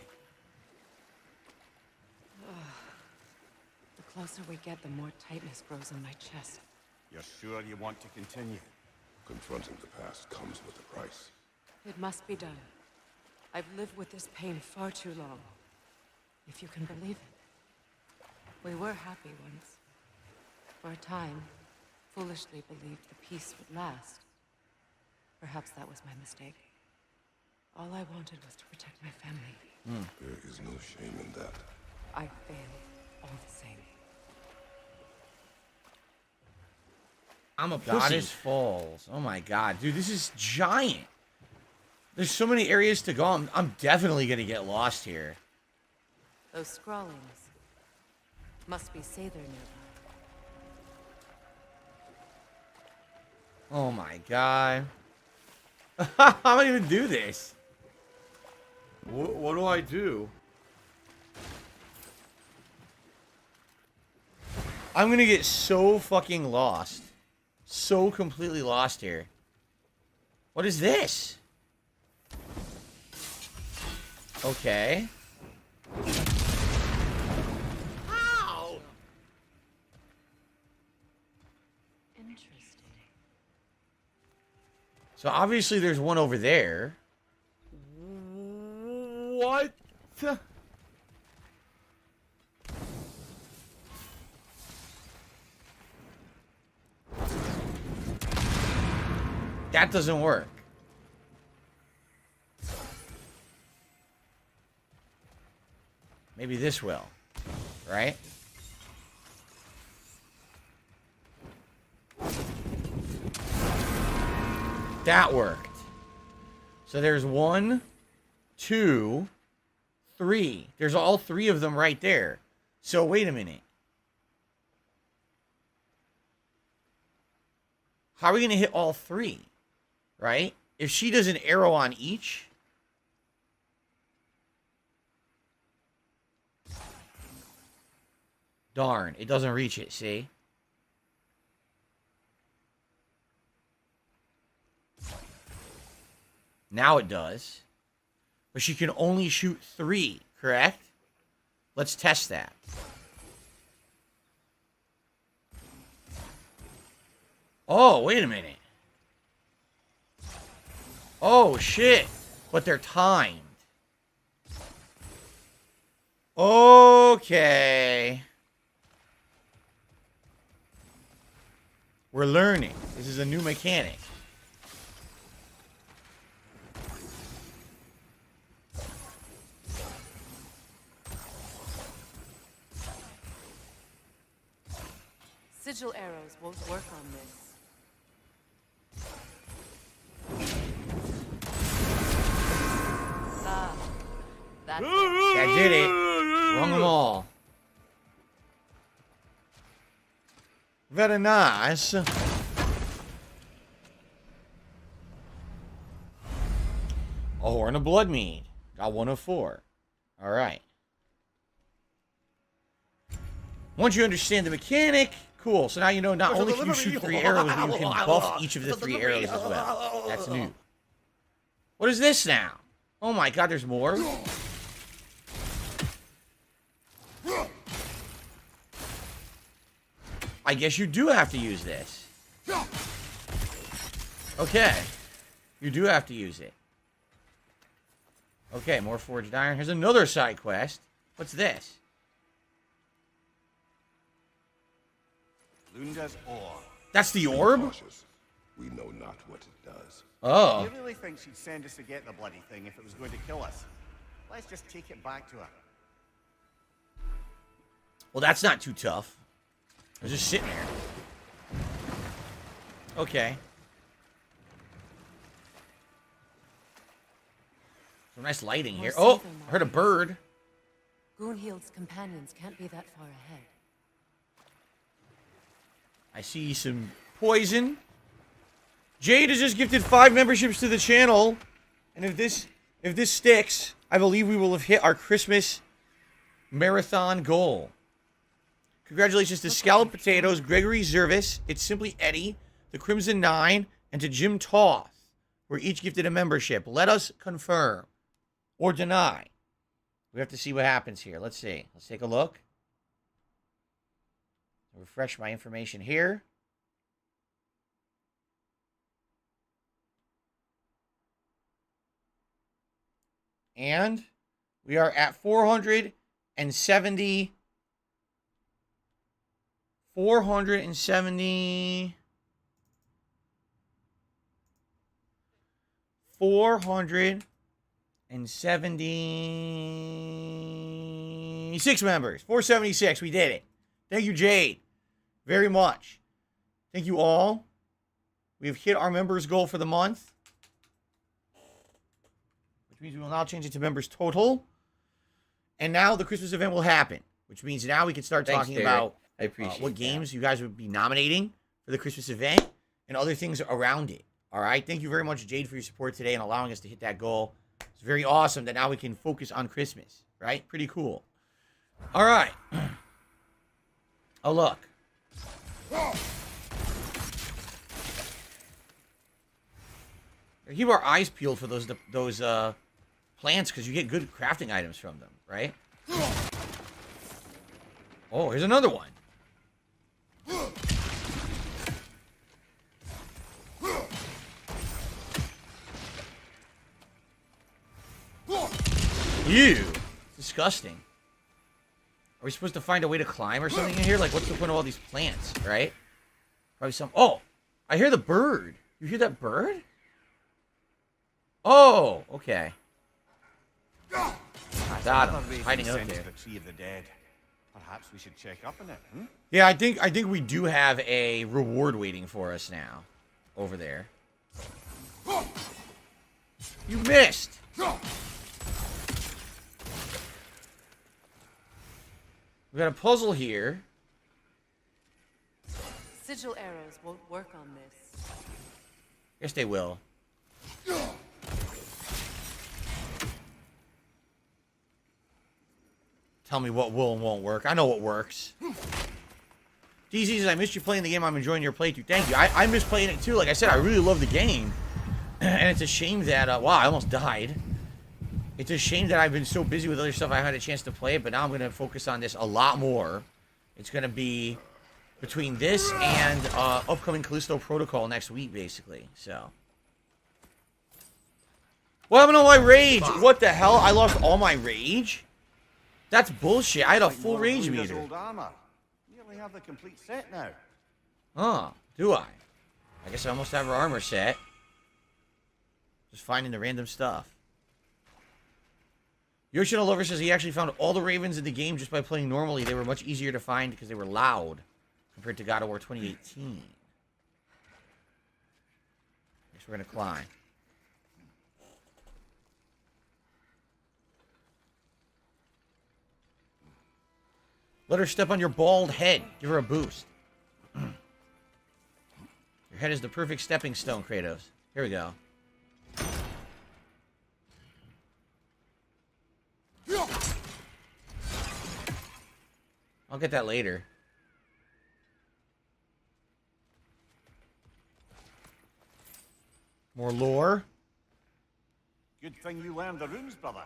The closer we get, the more tightness grows in my chest. You're sure you want to continue? Confronting the past comes with a price. It must be done. I've lived with this pain far too long. If you can believe it. We were happy once. For a time, foolishly believed the peace would last. Perhaps that was my mistake. All I wanted was to protect my family. There is no shame in that. I failed, all the same. I'm a Goddess Falls. Oh my god. Dude, this is giant. There's so many areas to go. I'm definitely going to get lost here. Those scrawlings must be Sather nearby. Oh my god. How am I going to do this? What do I do? I'm going to get so fucking lost. So completely lost here. What is this? Okay. Ow! Interesting. So obviously there's one over there. What? That doesn't work. Maybe this will. Right? That worked. So there's 1, 2, 3. There's all 3 of them right there. So wait a minute. How are we going to hit all 3? Right? If she does an arrow on each. Darn, it doesn't reach it, see? Now it does. But she can only shoot 3, correct? Let's test that. Oh, wait a minute. Oh, shit. But they're timed. Okay. We're learning. This is a new mechanic. Sigil arrows won't work on this. Ah, that's it. That did it. Rung them all. Very nice. A horn of blood mead. Got 1 of 4. All right. Once you understand the mechanic, cool. So now you know not only can you shoot 3 arrows, but you can buff each of the 3 arrows as well. That's new. What is this now? Oh my god, there's more? I guess you do have to use this. Okay. You do have to use it. Okay, more forged iron. Here's another side quest. What's this? Lunda's ore. That's the orb? Cautious. We know not what it does. Oh. You really think she'd send us to get the bloody thing if it was going to kill us? Let's just take it back to her. Well, that's not too tough. I was just sitting there. Okay. Some nice lighting here. Oh, I heard a bird. Gunhild's companions can't be that far ahead. I see some poison. Jade has just gifted 5 memberships to the channel. And if this sticks, I believe we will have hit our Christmas marathon goal. Congratulations to Scallop Potatoes, Gregory Zervis, It's Simply Eddie, the Crimson 9, and to Jim Toth. We're each gifted a membership. Let us confirm or deny. We have to see what happens here. Let's see. Let's take a look. Refresh my information here. And we are at 470. 470. 476 members. 476. We did it. Thank you, Jade. Very much. Thank you all. We have hit our members goal for the month. Which means we will now change it to members total. And now the Christmas event will happen. Which means now we can start talking about I appreciate what games you guys would be nominating for the Christmas event and other things around it. All right. Thank you very much, Jade, for your support today and allowing us to hit that goal. It's very awesome that now we can focus on Christmas. Right? Pretty cool. All right. Oh, look. Keep our eyes peeled for those plants because you get good crafting items from them, right? Oh, here's another one. Ew. Disgusting. Are we supposed to find a way to climb or something in here? Like, what's the point of all these plants, right? Probably some... Oh! I hear the bird. You hear that bird? Oh! Okay. I got him. Hiding up there. The Tree of the Dead. Perhaps we should check up on it, hmm? Yeah, I think we do have a reward waiting for us now. Over there. You missed! We got a puzzle here. Sigil arrows won't work on this. Yes, they will. Tell me what will and won't work. I know what works. DZ says, I missed you playing the game. I'm enjoying your playthrough. Thank you. I miss playing it too. Like I said, I really love the game. And it's a shame that, wow, I almost died. It's a shame that I've been so busy with other stuff I haven't had a chance to play it, but now I'm going to focus on this a lot more. It's going to be between this and upcoming Callisto Protocol next week, basically. So. What happened to my rage? What the hell? I lost all my rage? That's bullshit. I had a full rage meter. Old armor. You nearly have the complete set now. Huh, do I? I guess I almost have her armor set. Just finding the random stuff. Yoshino Lover says he actually found all the ravens in the game just by playing normally. They were much easier to find because they were loud compared to God of War 2018. Guess we're going to climb. Let her step on your bald head. Give her a boost. Your head is the perfect stepping stone, Kratos. Here we go. I'll get that later. More lore. Good thing you learned the runes, brother.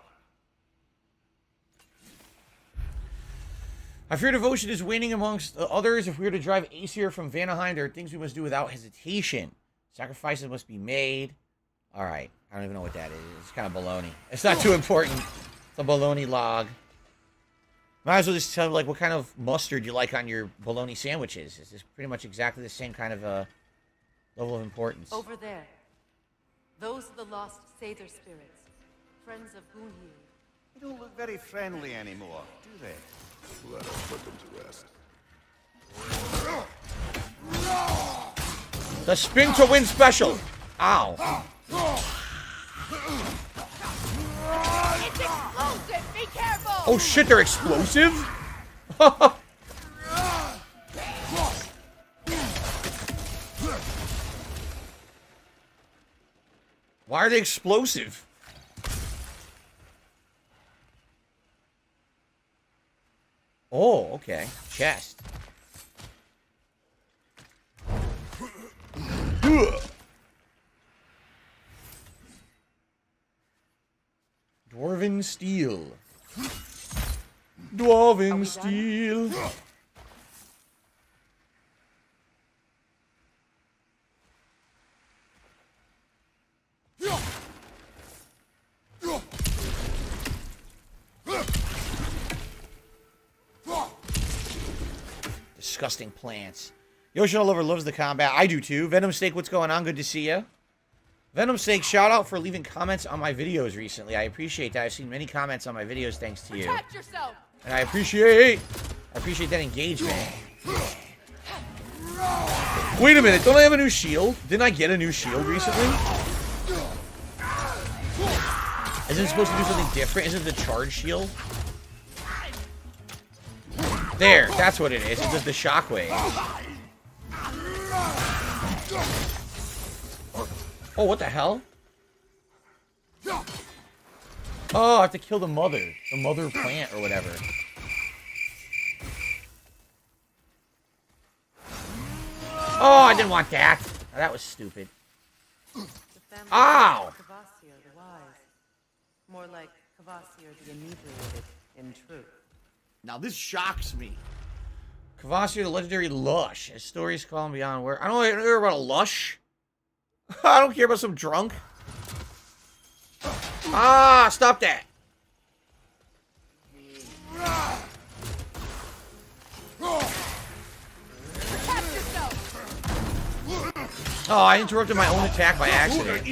I fear devotion is waning amongst others. If we were to drive Aesir from Vanaheim, there are things we must do without hesitation. Sacrifices must be made. Alright, I don't even know what that is. It's kind of baloney. It's not too important. It's a baloney log. Might as well just tell, like, what kind of mustard you like on your bologna sandwiches. It's just pretty much exactly the same kind of level of importance. Over there. Those are the lost Sather spirits. Friends of Gunhir. They don't look very friendly anymore, do they? Let us put them to rest. The spin to win special. Ow. It's explosive! Be careful! Oh shit, they're explosive? Why are they explosive? Oh, okay. Chest. Dwarven steel. Dwarven steel. Disgusting plants. Yoshino Lover loves the combat. I do too. Venom Steak, what's going on? Good to see you. Venom Steak, shout out for leaving comments on my videos recently. I appreciate that. I've seen many comments on my videos thanks to you. Protect yourself! And I appreciate that engagement. Wait a minute, don't I have a new shield? Didn't I get a new shield recently? Isn't it supposed to do something different? Isn't it the charge shield? There, that's what it is. It does the shockwave. Oh, what the hell? Oh, I have to kill the mother plant or whatever. Oh, I didn't want that. Oh, that was stupid. Ow! Kvasir the wise. More like Kvasir the inebriated, in truth. Now this shocks me. Kvasir the legendary lush. As stories call him beyond where. I don't care about a lush. I don't care about some drunk. Ah, stop that. Oh, I interrupted my own attack by accident.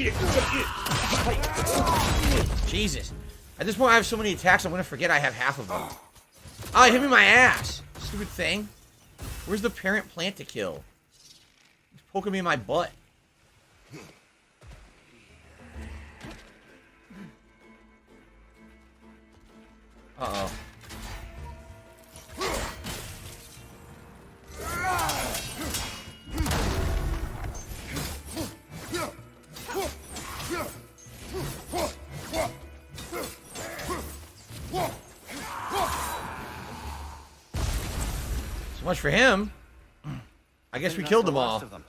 Jesus. At this point, I have so many attacks, I'm going to forget I have half of them. Oh, it hit me in my ass. Stupid thing. Where's the parent plant to kill? It's poking me in my butt. Uh-oh. So much for him. I guess we killed them all. Damn it.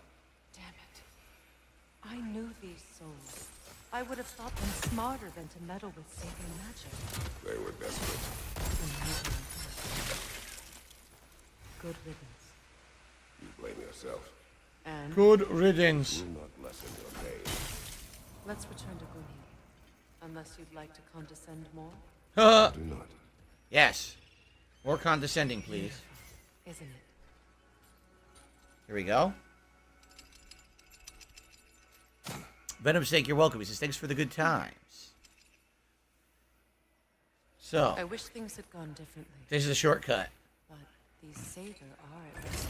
I knew these souls. I would have thought them smarter than to meddle with sacred magic. They were desperate. Good riddance. You blame yourself. And Good riddance. Do not lessen your pain. let's return to Gunhild. Unless you'd like to condescend more, Do not. Yes. More condescending, please. isn't it? Here we go. Venom's sake, you're welcome. He says, thanks for the good times. So, I wish things had gone differently, this is a shortcut. but these Saber are at risk.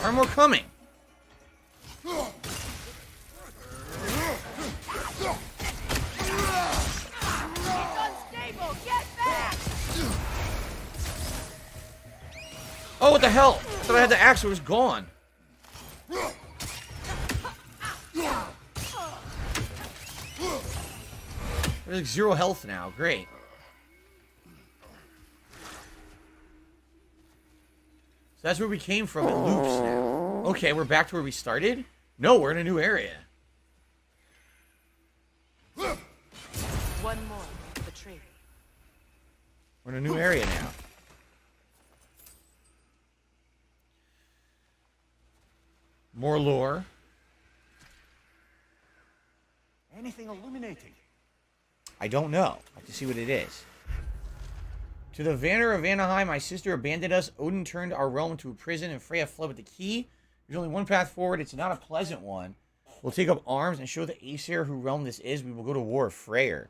Are more coming? Oh, what the hell? I thought I had the axe, it was gone. There's like 0 health now. Great. So that's where we came from. It loops now. Okay, we're back to where we started? No, we're in a new area. One more, the tree. We're in a new area now. More lore. Anything illuminating? I don't know. I have to see what it is. To the Vanner of Vanaheim, my sister abandoned us. Odin turned our realm into a prison, and Freya fled with the key. There's only one path forward. It's not a pleasant one. We'll take up arms and show the Aesir who realm this is. We will go to war with Freyr.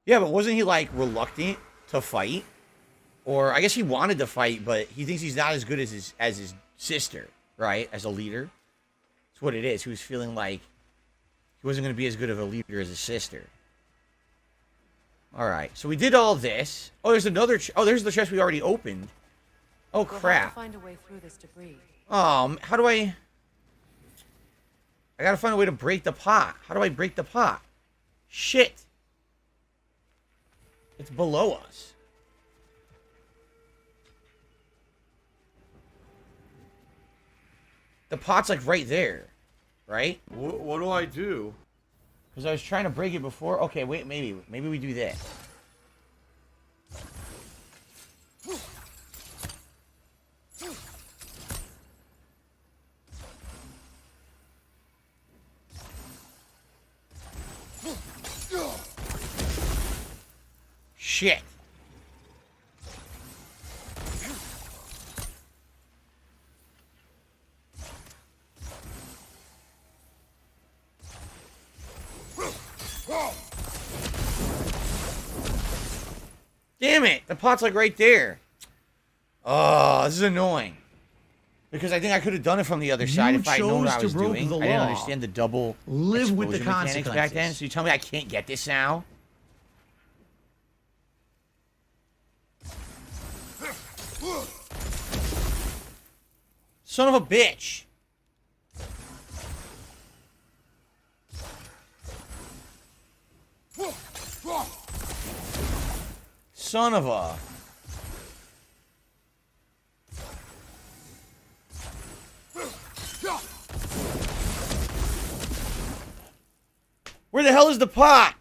Yeah, but wasn't he, like, reluctant to fight? Or, I guess he wanted to fight, but he thinks he's not as good as his sister, right? As a leader. That's what it is. He was feeling like he wasn't going to be as good of a leader as his sister. Alright, so we did all this. Oh, there's another... oh, there's the chest we already opened. Oh, We'll have crap. to find a way through this debris. How do I... I gotta find a way to break the pot. How do I break the pot? Shit. It's below us. The pot's like right there. Right? What do I do? Because I was trying to break it before. Okay, wait, maybe we do this. Shit. Damn it! The pot's like right there. Oh, this is annoying. Because I think I could have done it from the other side if I had known what I was doing. I didn't understand the double Live with the explosion mechanics back then. consequences. So you tell me I can't get this now? Son of a bitch. Son of a... Where the hell is the pot?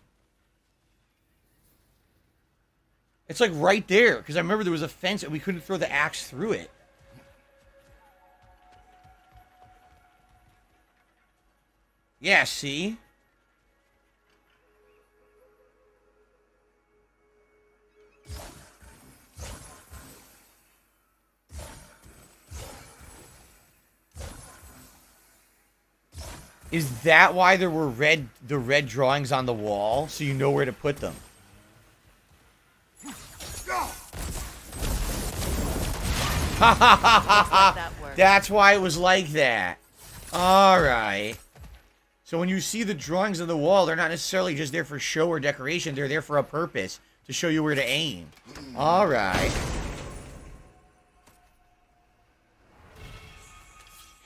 It's like right there, because I remember there was a fence and we couldn't throw the axe through it. Yeah, see? Is that why there were the red drawings on the wall? So you know where to put them. That's why it was like that. Alright. So when you see the drawings on the wall, they're not necessarily just there for show or decoration. They're there for a purpose. To show you where to aim. Alright.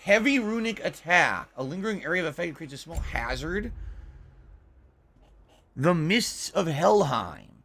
Heavy runic attack. A lingering area of effect creates a small hazard. The Mists of Helheim.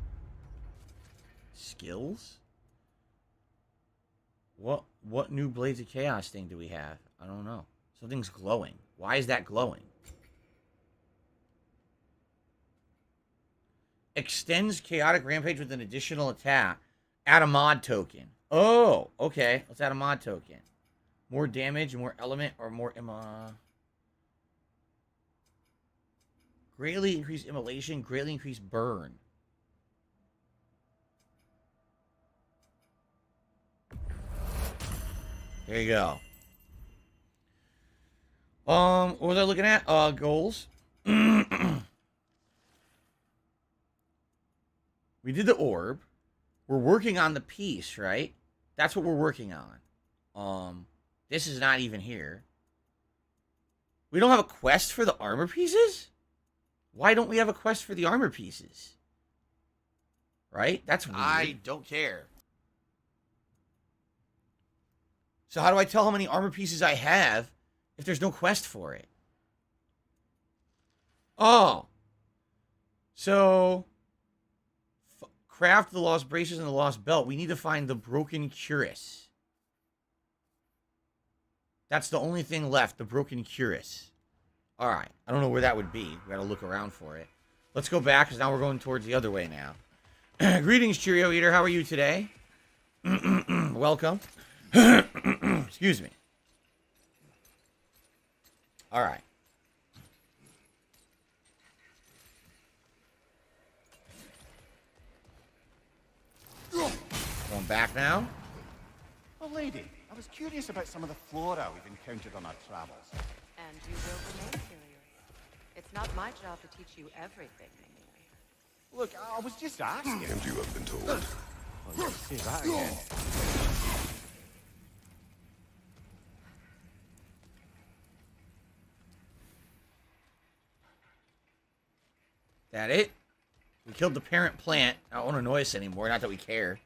Skills? What new Blades of Chaos thing do we have? I don't know. Something's glowing. Why is that glowing? Extends Chaotic Rampage with an additional attack. Add a mod token. Oh, okay. Let's add a mod token. More damage, more element, or more greatly increased immolation, greatly increased burn. There you go. What was I looking at? Goals. We did the orb. We're working on the piece, right? That's what we're working on. This is not even here. We don't have a quest for the armor pieces? Why don't we have a quest for the armor pieces? Right? That's weird. I don't care. So how do I tell how many armor pieces I have if there's no quest for it? Oh. So, craft the lost braces and the lost belt. We need to find the broken cuirass. That's the only thing left, the broken cuirass. All right. I don't know where that would be. We got to look around for it. Let's go back because now we're going towards the other way now. Greetings, Cheerio Eater. How are you today? Welcome. Excuse me. All right. Going back now. Oh, lady, I was curious about some of the flora we've encountered on our travels. And you will remain curious. It's not my job to teach you everything, anyway. Look, I was just asking. And you have been told. Oh, you say that again. That it? We killed the parent plant. I don't want to annoy us anymore. Not that we care.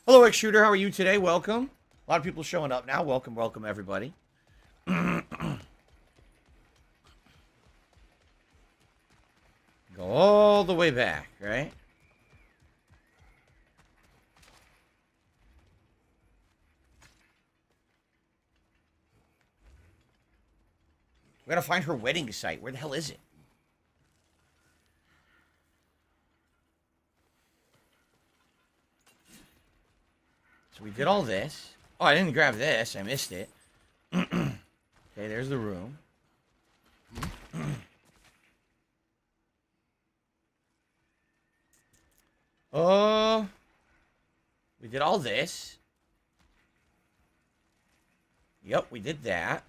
Hello, X-Shooter. How are you today? Welcome. A lot of people showing up now. Welcome, welcome, everybody. Go all the way back, right? We gotta find her wedding site. Where the hell is it? So we did all this. Oh, I didn't grab this. I missed it. Okay, there's the room. We did all this. Yep, we did that.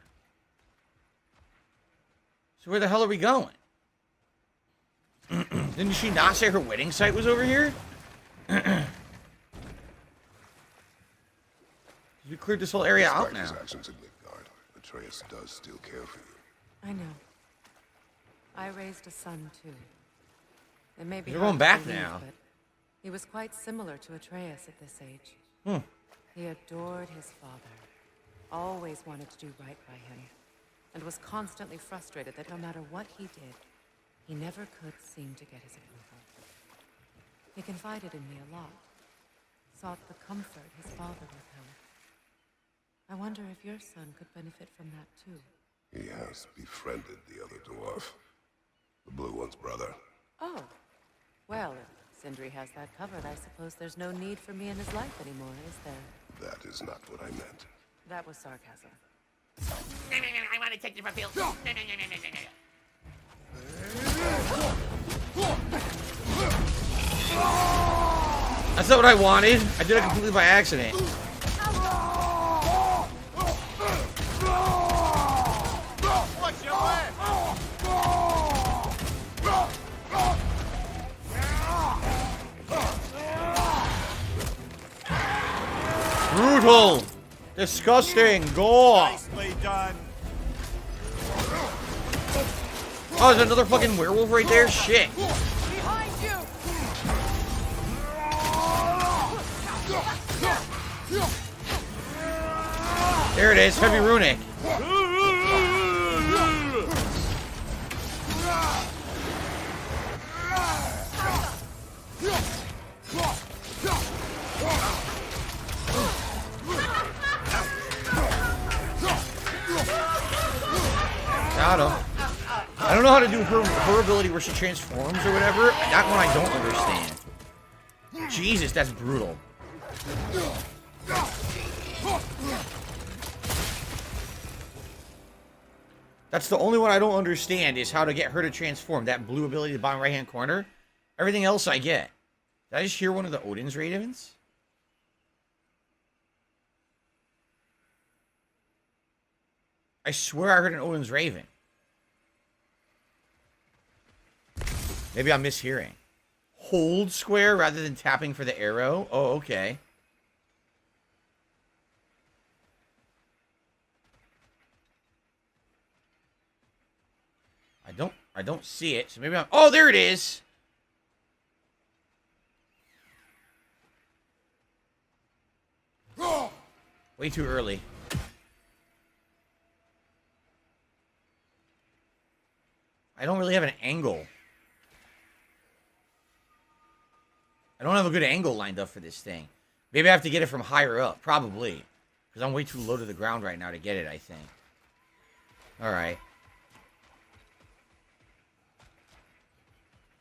So where the hell are we going? Didn't she not say her wedding site was over here? We cleared this whole area out now. His actions in Midgard, Atreus does still care for you. I know. I raised a son too. It may be You're hard going to back believe, now. but he was quite similar to Atreus at this age. Hmm. He adored his father, always wanted to do right by him, and was constantly frustrated that no matter what he did, he never could seem to get his approval. He confided in me a lot, sought the comfort his father withheld. I wonder if your son could benefit from that too. He has befriended the other dwarf. The blue one's brother. Oh. Well, if Sindri has that covered, I suppose there's no need for me in his life anymore, is there? That is not what I meant. That was sarcasm. I want to take you for field. That's not what I wanted. I did it completely by accident. Brutal! Disgusting! Gore! Nicely done. Oh, there's another fucking werewolf right there? Shit. Behind you! There it is, heavy runic. Got him. I don't know how to do her ability where she transforms or whatever. That one I don't understand. Jesus, that's brutal. That's the only one I don't understand, is how to get her to transform. That blue ability in the bottom right-hand corner. Everything else I get. Did I just hear one of the Odin's ravens? I swear I heard an Odin's raven. Maybe I'm mishearing. Hold square rather than tapping for the arrow? Oh, okay. I don't see it, so maybe I'm... Oh, there it is! Way too early. I don't really have an angle. I don't have a good angle lined up for this thing. Maybe I have to get it from higher up. Probably. Because I'm way too low to the ground right now to get it, I think. Alright.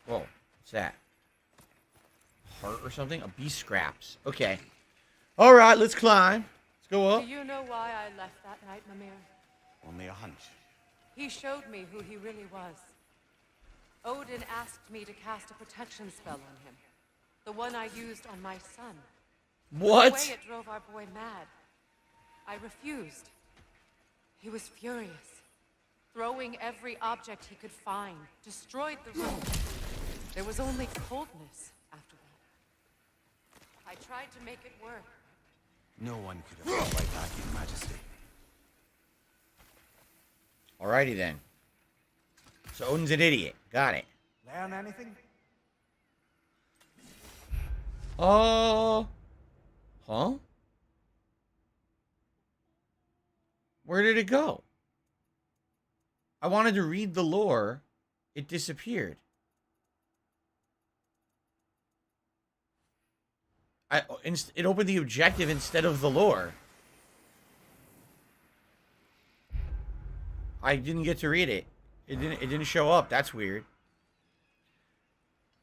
Whoa. What's that? Heart or something? A beast scraps. Okay. Alright, let's climb. Let's go up. Do you know why I left that night, Mimir? Only a hunch. He showed me who he really was. Odin asked me to cast a protection spell on him. The one I used on my son. What? The way it drove our boy mad. I refused. He was furious. Throwing every object he could find. Destroyed the room. There was only coldness after that. I tried to make it work. No one could have fought like that, Your Majesty. Alrighty then. So Odin's an idiot. Got it. Learn anything? Huh? Where did it go? I wanted to read the lore. It disappeared. It opened the objective instead of the lore. I didn't get to read it. It didn't show up. That's weird.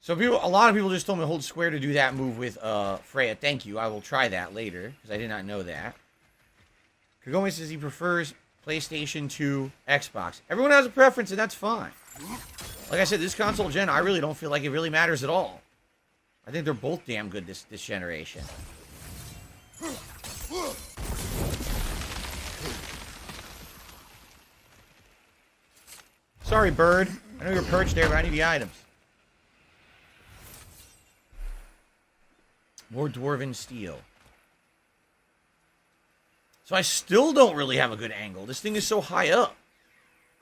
So a lot of people just told me to hold square to do that move with Freya. Thank you. I will try that later, because I did not know that. Kagome says he prefers PlayStation to Xbox. Everyone has a preference, and that's fine. Like I said, this console gen, I really don't feel like it really matters at all. I think they're both damn good this generation. Sorry, bird. I know you're perched there, but I need the items. More dwarven steel. So I still don't really have a good angle. This thing is so high up.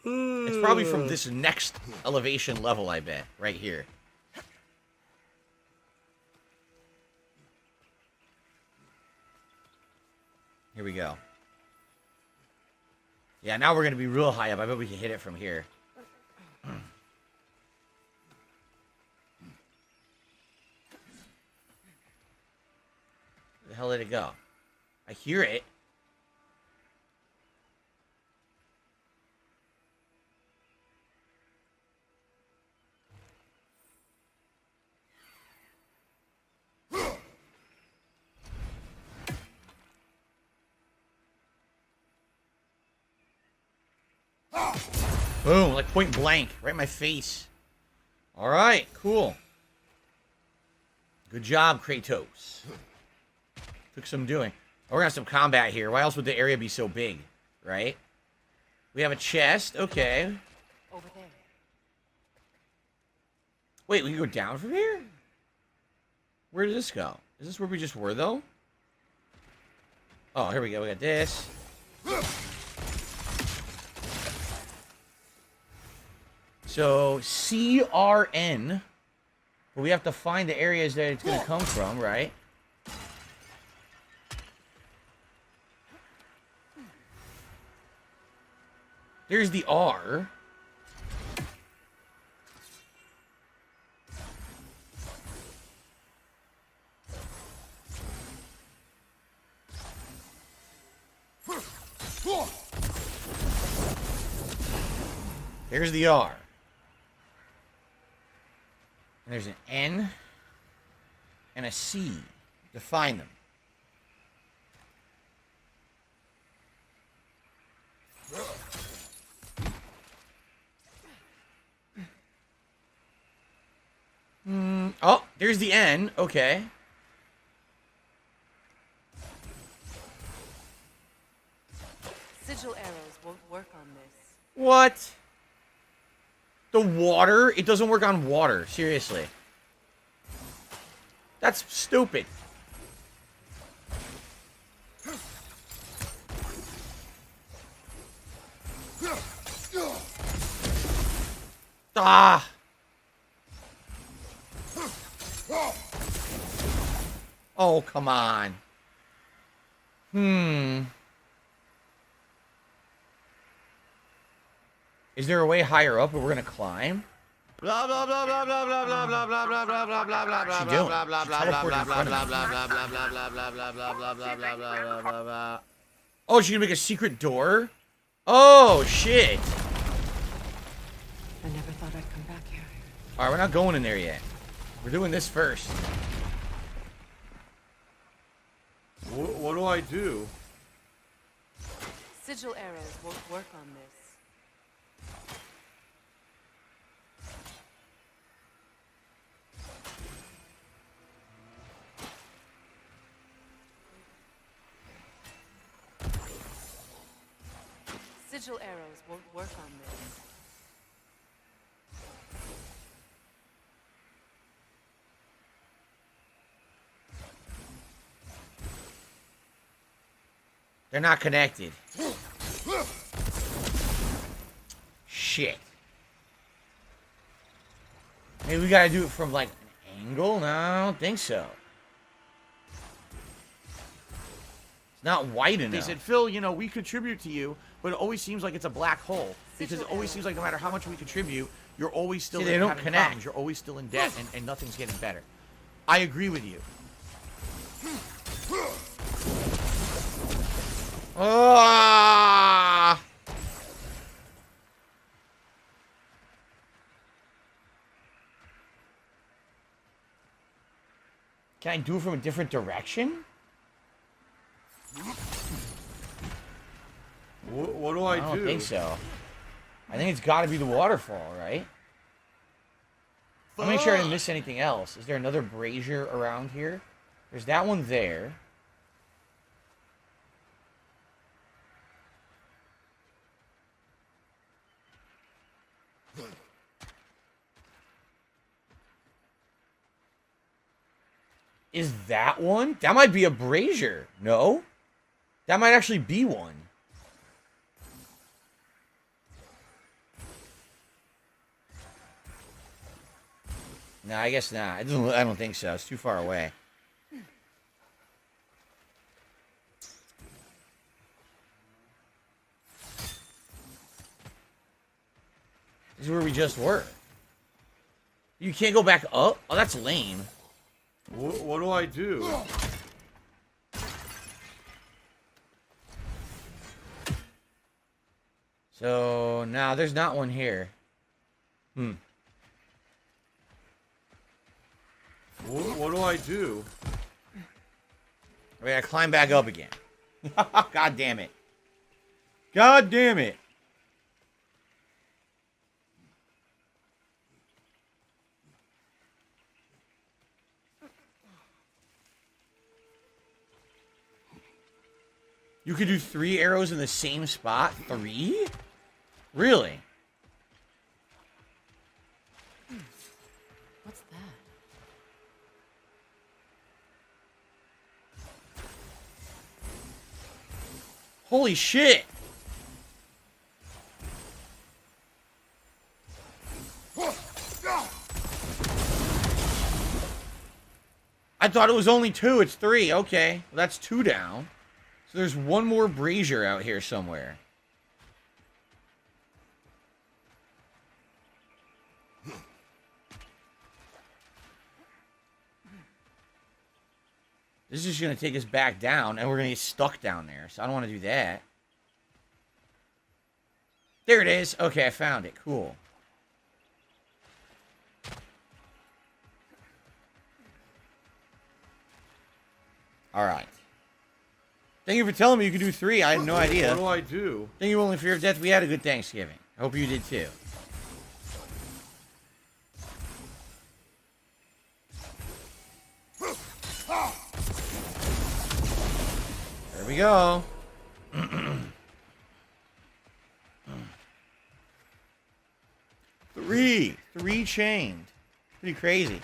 It's probably from this next elevation level, I bet. Right here. Here we go. Yeah, now we're going to be real high up. I bet we can hit it from here. Where the hell did it go? I hear it. Boom, like point blank, right in my face. Alright, cool. Good job, Kratos. Took some doing. Oh, we're gonna have some combat here. Why else would the area be so big, right? We have a chest, okay. Over there. Wait, we can go down from here? Where did this go? Is this where we just were, though? Oh, here we go. We got this. So, CRN. But we have to find the areas that it's going to come from, right? There's the R. There's the R. And there's an N and a C. Define them. Oh, there's the N. Okay. Sigil arrows won't work on this. What? The water? It doesn't work on water. Seriously. That's stupid. Ah! Oh, come on. Is there a way higher up where we're gonna climb? Blah blah blah blah blah blah blah blah blah blah blah blah blah blah blah. She doing? She teleported in front of me. Oh, she's gonna make a secret door? Oh, shit. I never thought I'd come back here. Alright, we're not going in there yet. We're doing this first. What do I do? Sigil arrows won't work on this. Sigil arrows won't work on this. They're not connected. Shit. Maybe we gotta do it from, like, an angle? No, I don't think so. It's not wide enough. They said, Phil, you know, we contribute to you, but it always seems like it's a black hole. Because it always seems like no matter how much we contribute, you're always still they don't having connect. problems. You're always still in debt, and nothing's getting better. I agree with you. Ah! Can I do it from a different direction? What do I do? I don't think so. I think it's got to be the waterfall, right? I'll make sure I didn't miss anything else. Is there another brazier around here? There's that one there. Is that one? That might be a brazier. No? That might actually be one. No, I guess not. I don't think so. It's too far away. This is where we just were. You can't go back up? Oh, that's lame. What do I do? So, now there's not one here. What do I do? We gotta climb back up again. God damn it. God damn it. You could do 3 arrows in the same spot? 3? Really? What's that? Holy shit! I thought it was only 2. It's 3. Okay. Well, that's 2 down. So there's one more brazier out here somewhere. This is just going to take us back down, and we're going to get stuck down there. So I don't want to do that. There it is. Okay, I found it. Cool. All right. Thank you for telling me you could do 3. I had no idea. What do I do? Thank you, Only Fear of Death. We had a good Thanksgiving. I hope you did too. There we go. 3 chained. Pretty crazy.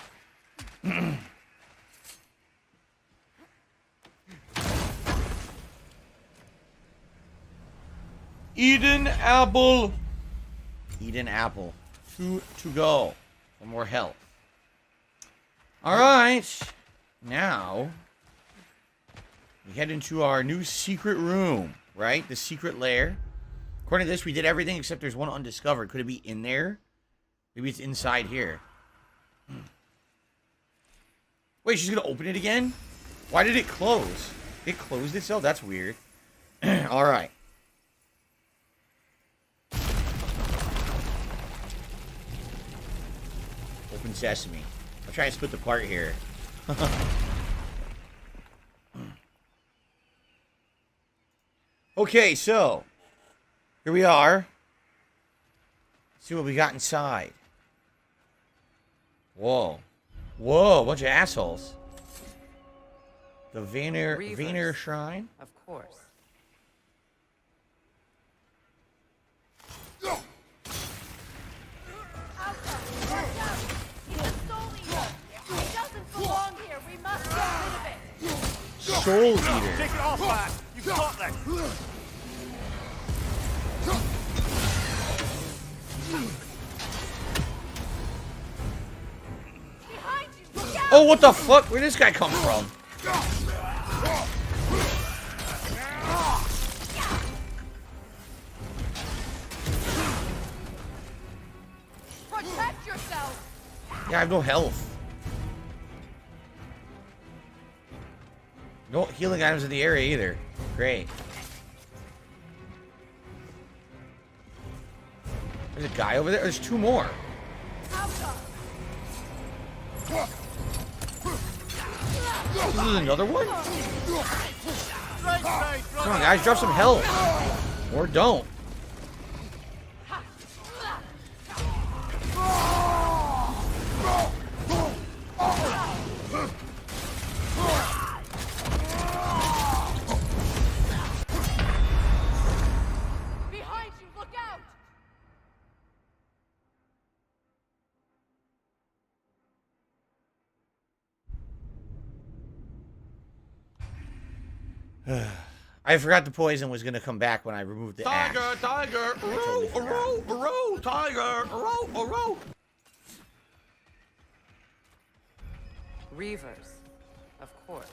Eden apple. Eden apple. 2 to go. For more health. Alright. Now, we head into our new secret room, right? The secret lair. According to this, we did everything except there's one undiscovered. Could it be in there? Maybe it's inside here. Wait, she's going to open it again? Why did it close? It closed itself? That's weird. Alright. Open sesame. I'm trying to split the part here. Okay, so here we are. Let's see what we got inside. Whoa. Whoa, bunch of assholes. The Vainer Shrine? Of course. Soul Eater. Take it off, lad. You've got that. Oh, what the fuck? Where'd this guy come from? Protect yourself. Yeah, I have no health. No healing items in the area either. Great. There's a guy over there. There's 2 more. This is another one? Come on, guys. Drop some health. Or don't. Behind you, look out! I forgot the poison was going to come back when I removed the axe. Tiger, row, tiger, row. Reavers, of course.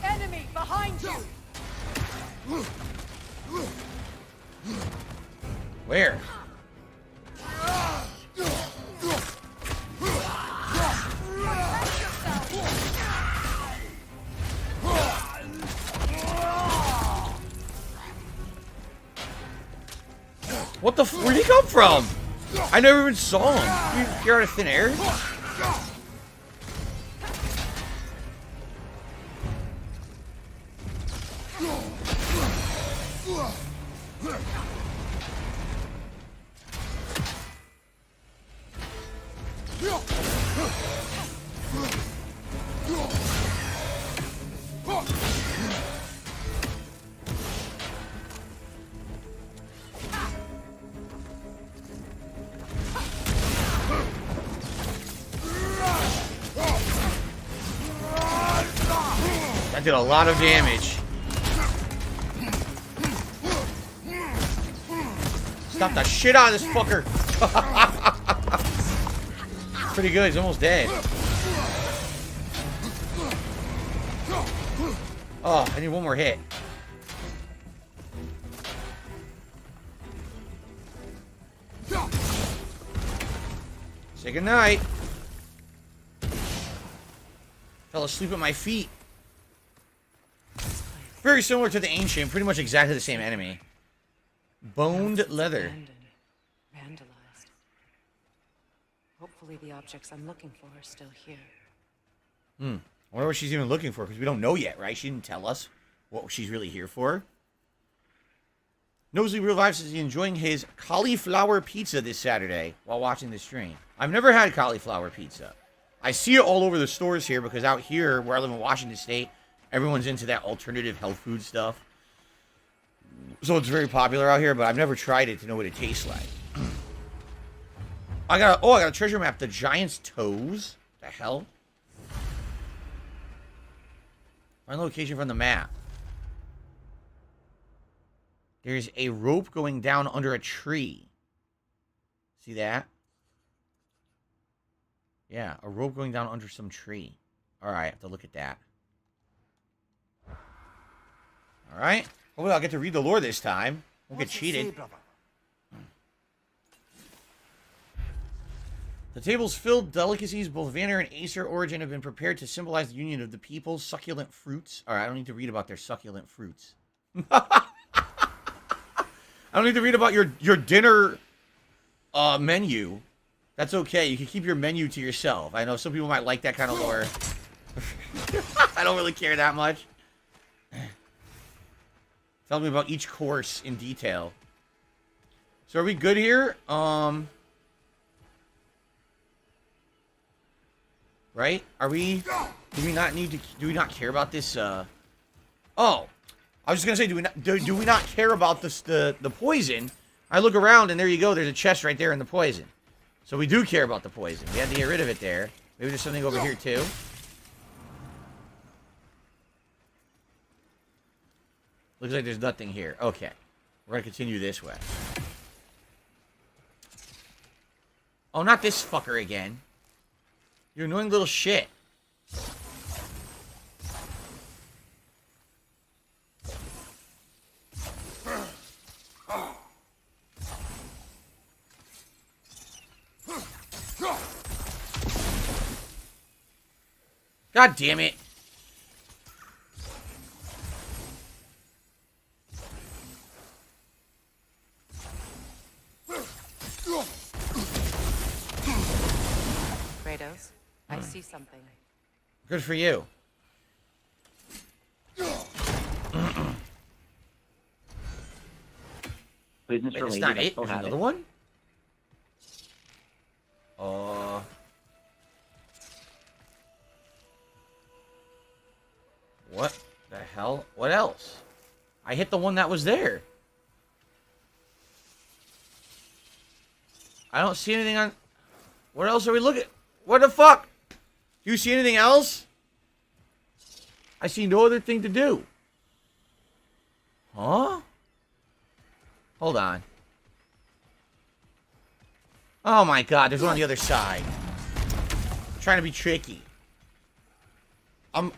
Enemy behind you! Where? What the where'd he come from? I never even saw him. Did you appear out of thin air? That did a lot of damage. Stop the shit out of this fucker. Pretty good, he's almost dead. Oh, I need one more hit. Say goodnight. Fell asleep at my feet. Very similar to the Ancient. Pretty much exactly the same enemy. Boned leather. Vandalized. Hopefully the objects I'm looking for are still here. I wonder what she's even looking for, because we don't know yet, right? She didn't tell us what she's really here for. Nosely Real Vibe says he's enjoying his cauliflower pizza this Saturday while watching the stream. I've never had cauliflower pizza. I see it all over the stores here, because out here, where I live in Washington State, everyone's into that alternative health food stuff. So it's very popular out here, but I've never tried it to know what it tastes like. I got a treasure map. The Giant's Toes. The hell? Find the location from the map. There's a rope going down under a tree. See that? Yeah, a rope going down under some tree. All right, I have to look at that. All right. Hopefully I'll get to read the lore this time. Won't get cheated. The table's filled delicacies, both Vanner and Acer origin, have been prepared to symbolize the union of the people's succulent fruits. All right, I don't need to read about their succulent fruits. I don't need to read about your dinner menu. That's okay. You can keep your menu to yourself. I know some people might like that kind of lore. I don't really care that much. Tell me about each course in detail. So are we good here? Right? Are we? Do we not need to? Do we not care about this? Oh, I was just gonna say, do we not care about this the poison? I look around and there you go. There's a chest right there in the poison. So we do care about the poison. We had to get rid of it there. Maybe there's something over here too. Looks like there's nothing here. Okay. We're going to continue this way. Oh, not this fucker again. You annoying little shit. God damn it. Kratos, I see something. Good for you. Wait, it's not it. There's another one? What the hell? What else? I hit the one that was there. I don't see anything on... What else are we looking... What the fuck? Do you see anything else? I see no other thing to do. Huh? Hold on. Oh my god, there's one on the other side. I'm trying to be tricky.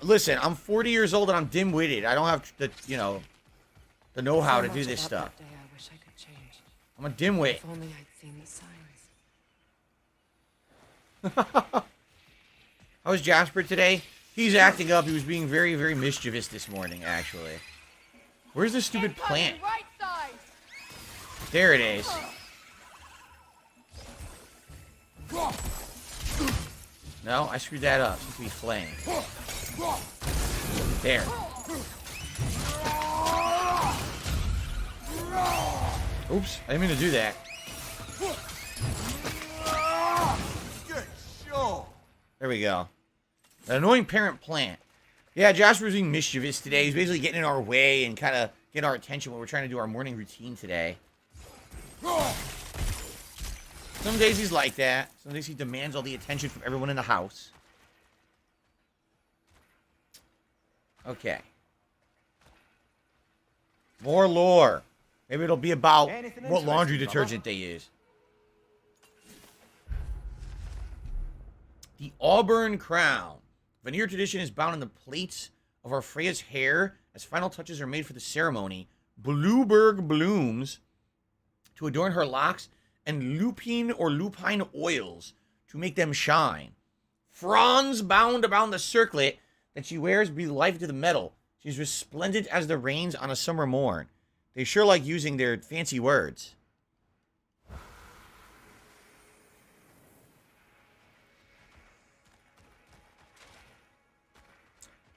Listen, I'm 40 years old and I'm dim-witted. I don't have the, the know-how to do this stuff. I wish I could change. I'm a dimwit. If only I'd seen the signs. How was Jasper today? He's acting up. He was being very, very mischievous this morning, actually. Where's the stupid plant? Right side. There it is. No, I screwed that up. Seems to be flame. There. Oops, I didn't mean to do that. There we go. An annoying parent plant. Yeah, Jasper was being mischievous today. He's basically getting in our way and kind of getting our attention when we're trying to do our morning routine today. Some days he's like that. Some days he demands all the attention from everyone in the house. Okay. More lore. Maybe it'll be about what laundry detergent they use. The Auburn Crown. Veneer tradition is bound in the plaits of our Freya's hair as final touches are made for the ceremony. Blueberg blooms to adorn her locks and lupine or lupine oils to make them shine. Fronds bound around the circlet that she wears breathe life to the metal. She's resplendent as the rains on a summer morn. They sure like using their fancy words.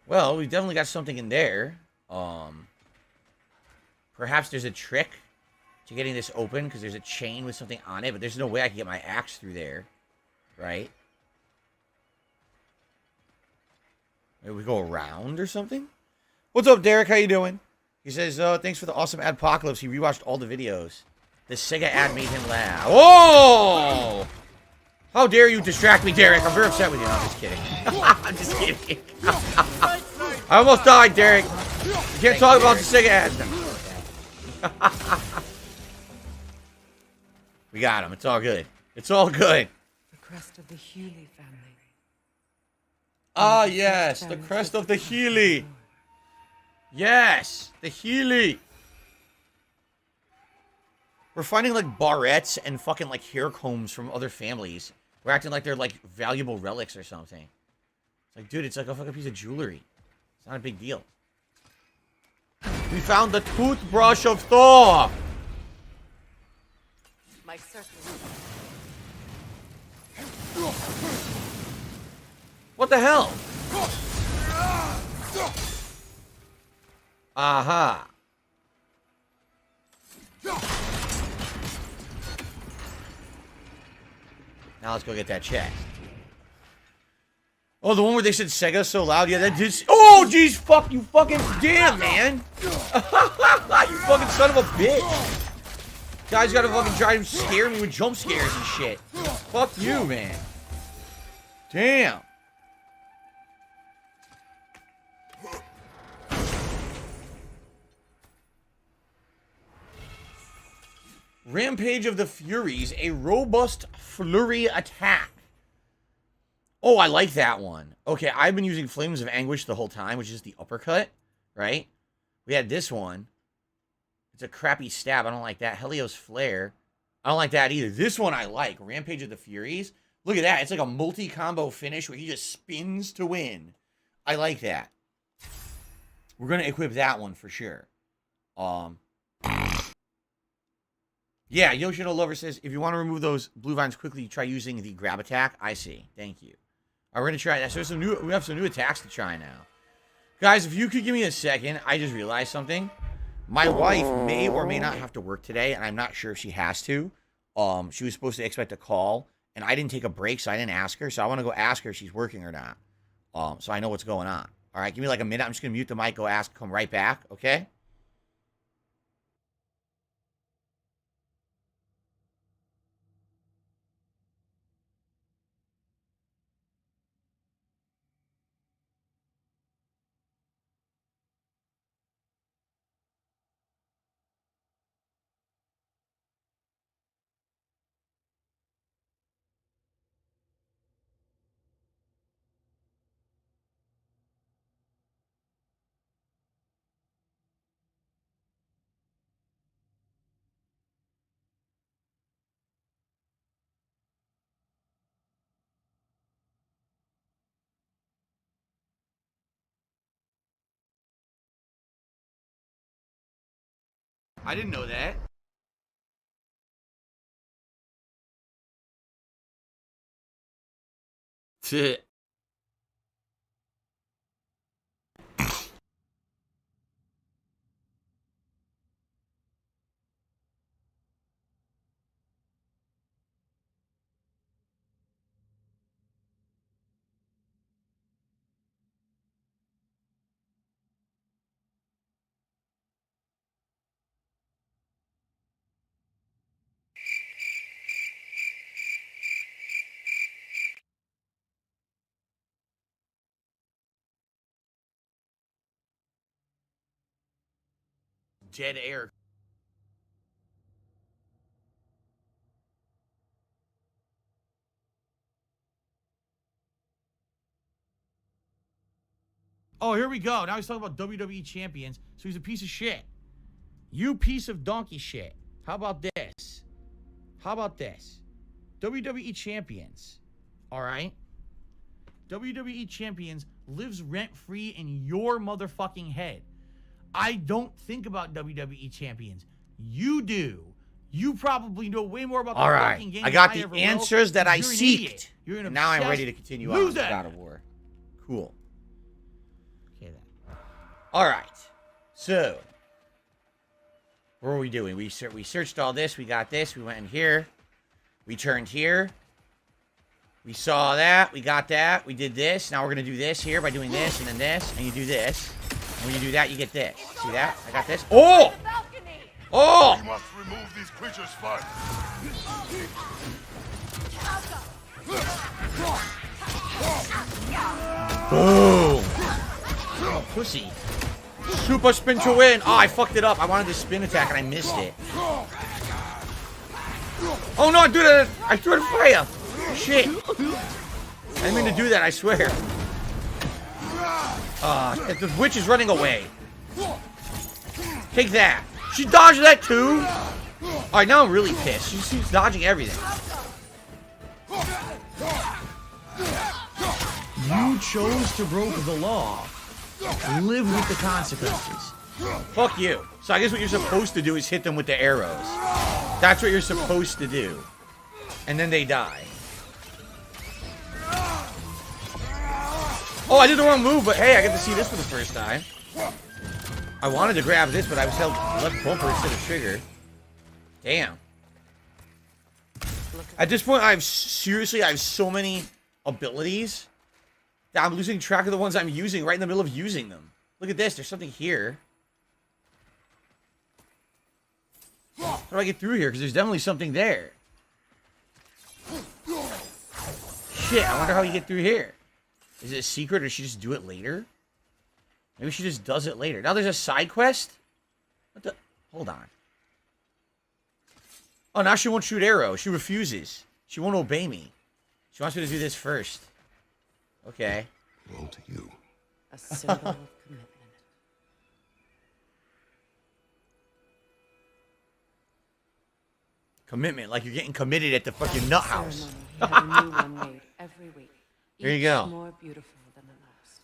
Well, we definitely got something in there. Perhaps there's a trick to getting this open because there's a chain with something on it, but there's no way I can get my axe through there, right? Maybe we go around or something? What's up, Derek? How you doing? He says, thanks for the awesome adpocalypse. He rewatched all the videos. The Sega ad made him laugh. Oh! How dare you distract me, Derek? I'm very upset with you. No, I'm just kidding. I'm just kidding. I almost died, Derek. You can't talk about the Sega ads now. We got him. It's all good. It's all good. The crest of the Healy family. Ah, yes. The crest of the Healy. Yes. The Healy. We're finding, like, barrettes and fucking, like, hair combs from other families. We're acting like they're, like, valuable relics or something. It's like, dude, it's like a fucking piece of jewelry. It's not a big deal. We found the toothbrush of Thor! My circle. What the hell? Aha. Now let's go get that chest. Oh, the one where they said Sega so loud? Yeah, that did... Oh, jeez, fuck, you fucking... Damn, man. You fucking son of a bitch. Guys gotta fucking try to scare me with jump scares and shit. Fuck you, man. Damn. Rampage of the Furies, a robust flurry attack. Oh, I like that one. Okay, I've been using Flames of Anguish the whole time, which is the uppercut, right? We had this one. It's a crappy stab. I don't like that. Helios Flare. I don't like that either. This one I like. Rampage of the Furies. Look at that. It's like a multi-combo finish where he just spins to win. I like that. We're going to equip that one for sure. Yeah, Yoshino Lover says, if you want to remove those blue vines quickly, try using the grab attack. I see. Thank you. All right, we're going to try that. So we have some new attacks to try now. Guys, if you could give me a second, I just realized something. My wife may or may not have to work today, and I'm not sure if she has to. She was supposed to expect a call, and I didn't take a break, so I didn't ask her. So I want to go ask her if she's working or not, so I know what's going on. All right, give me like a minute. I'm just going to mute the mic, go ask, come right back, okay? I didn't know that. Dead air. Oh, here we go. Now he's talking about WWE champions. So he's a piece of shit. You piece of donkey shit. How about this? How about this? WWE champions. All right? WWE Champions lives rent-free in your motherfucking head. I don't think about WWE Champions. You do. You probably know way more about the fucking game. I got than the ever will. answers that I You're an seeked. idiot. You're an And now I'm obsessed ready to continue on with loser. God of War. Cool. Okay, then. All right. So, what were we doing? We searched all this. We got this. We went in here. We turned here. We saw that. We got that. We did this. Now we're going to do this here by doing this and then this. And you do this. And when you do that, you get this. See that? I got this. Oh! Oh! We must remove these creatures first. Boom! Oh, pussy. Super spin to win. Oh, I fucked it up. I wanted to spin attack and I missed it. Oh no, dude, I threw it fire. Shit. I didn't mean to do that, I swear. The witch is running away. Take that. She dodged that too? Alright, now I'm really pissed. She's dodging everything. You chose to break the law. Live with the consequences. Fuck you. So I guess what you're supposed to do is hit them with the arrows. That's what you're supposed to do. And then they die. Oh, I did the wrong move, but hey, I get to see this for the first time. I wanted to grab this, but I was held left bumper instead of trigger. Damn. At this point, I have so many abilities that I'm losing track of the ones I'm using right in the middle of using them. Look at this. There's something here. How do I get through here? Because there's definitely something there. Shit, I wonder how you get through here. Is it a secret or does she just do it later? Maybe she just does it later. Now there's a side quest? What the? Hold on. Oh, now she won't shoot arrows. She refuses. She won't obey me. She wants me to do this first. Okay. Woe to you. A symbol of commitment. Commitment, like you're getting committed at the fucking nut house. He had a new one made every week. There you Each go. more beautiful than the last.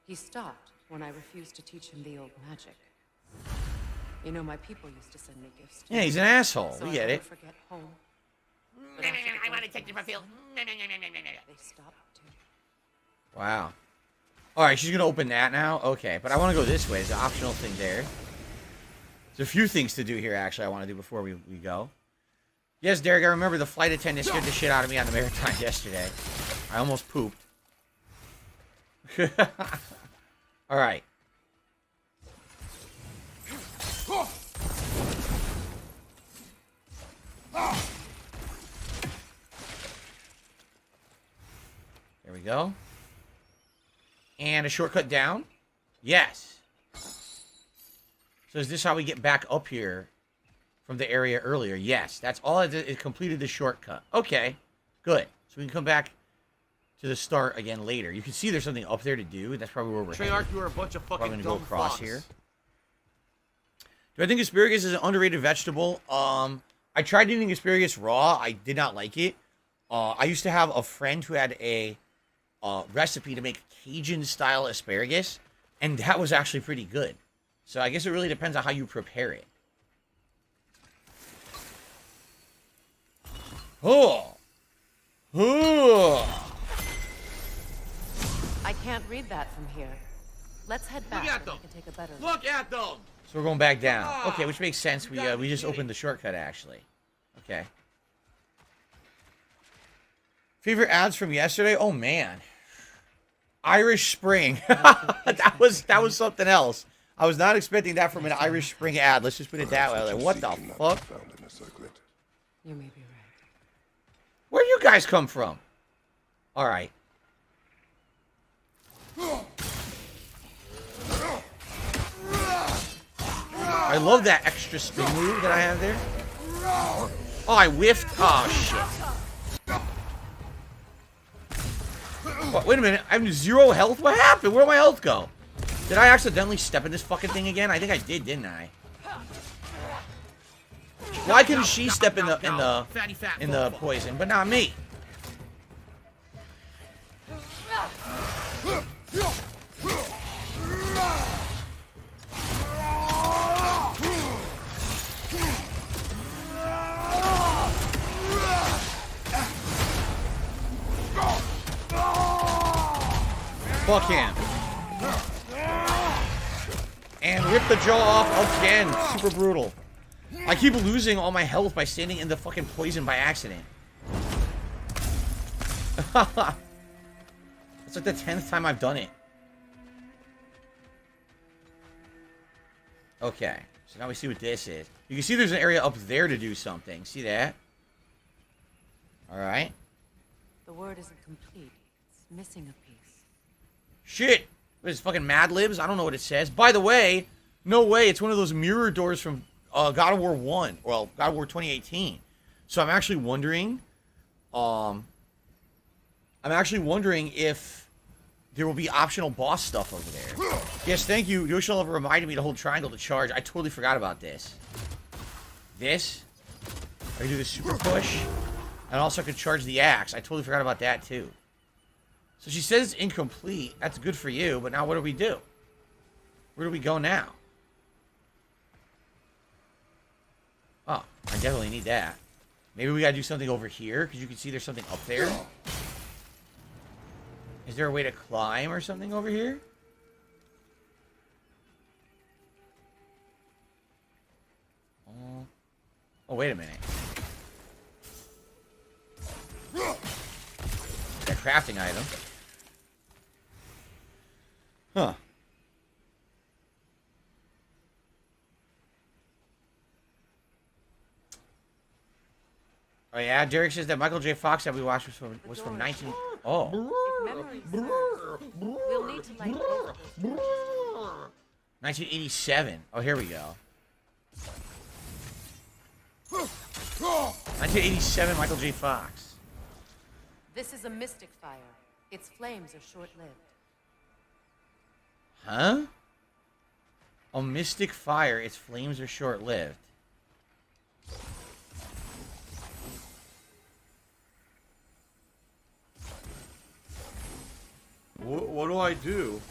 He stopped when I refused to teach him the old magic. You know, my people used to send me gifts. Yeah, he's an asshole. So We I get never it. forget home. But after the I want to birth take of my field. they stopped too. Wow. Alright, she's gonna open that now? Okay, but I want to go this way. There's an optional thing there. There's a few things to do here, actually, I want to do before we go. Yes, Derek, I remember the flight attendant scared the shit out of me on the Maritime yesterday. I almost pooped. Alright. There we go. And a shortcut down? Yes. So is this how we get back up here from the area earlier? Yes. That's all it did. It completed the shortcut. Okay. Good. So we can come back to the start again later. You can see there's something up there to do. That's probably where we're headed. Treyarch, you are a bunch of fucking I'm gonna go dumb across fucks. here. Do I think asparagus is an underrated vegetable? I tried eating asparagus raw. I did not like it. I used to have a friend who had a recipe to make Cajun-style asparagus, and that was actually pretty good. So I guess it really depends on how you prepare it. Oh! Oh! I can't read that from here. Let's head back. Look at and them. we can take a better Look at them. So we're going back down. Okay, which makes sense. We just opened the shortcut, actually. Okay. Favorite ads from yesterday? Oh, man. Irish Spring. that was something else. I was not expecting that from an Irish Spring ad. Let's just put it that way. Like, what the fuck? You may be right. Where do you guys come from? All right. I love that extra spin move that I have there. Oh, I whiffed. Oh, shit. What, wait a minute. I'm 0 health? What happened? Where'd my health go? Did I accidentally step in this fucking thing again? I think I did, didn't I? Why couldn't she step in the poison, but not me? Fuck him. And rip the jaw off again. Super brutal. I keep losing all my health by standing in the fucking poison by accident. It's like the 10th time I've done it. Okay. So now we see what this is. You can see there's an area up there to do something. See that? Alright. The word isn't complete. It's missing a piece. Shit! What is this, fucking Mad Libs? I don't know what it says. By the way, no way. It's one of those mirror doors from God of War 1. Well, God of War 2018. So I'm actually wondering... if there will be optional boss stuff over there. Yes, thank you. Yoshil reminded me to hold triangle to charge. I totally forgot about this. This. I can do the super push. And also I could charge the axe. I totally forgot about that too. So she says it's incomplete. That's good for you, but now what do we do? Where do we go now? Oh, I definitely need that. Maybe we gotta do something over here, because you can see there's something up there. Is there a way to climb or something over here? Oh, wait a minute. A crafting item. Huh. Oh yeah, Derek says that Michael J. Fox that we watched was from 19... Oh. We'll need to light both of those doors. 1987. Oh, here we go. 1987 Michael J. Fox. This is a mystic fire. Its flames are short-lived. Huh? A mystic fire. Its flames are short-lived. What do I do?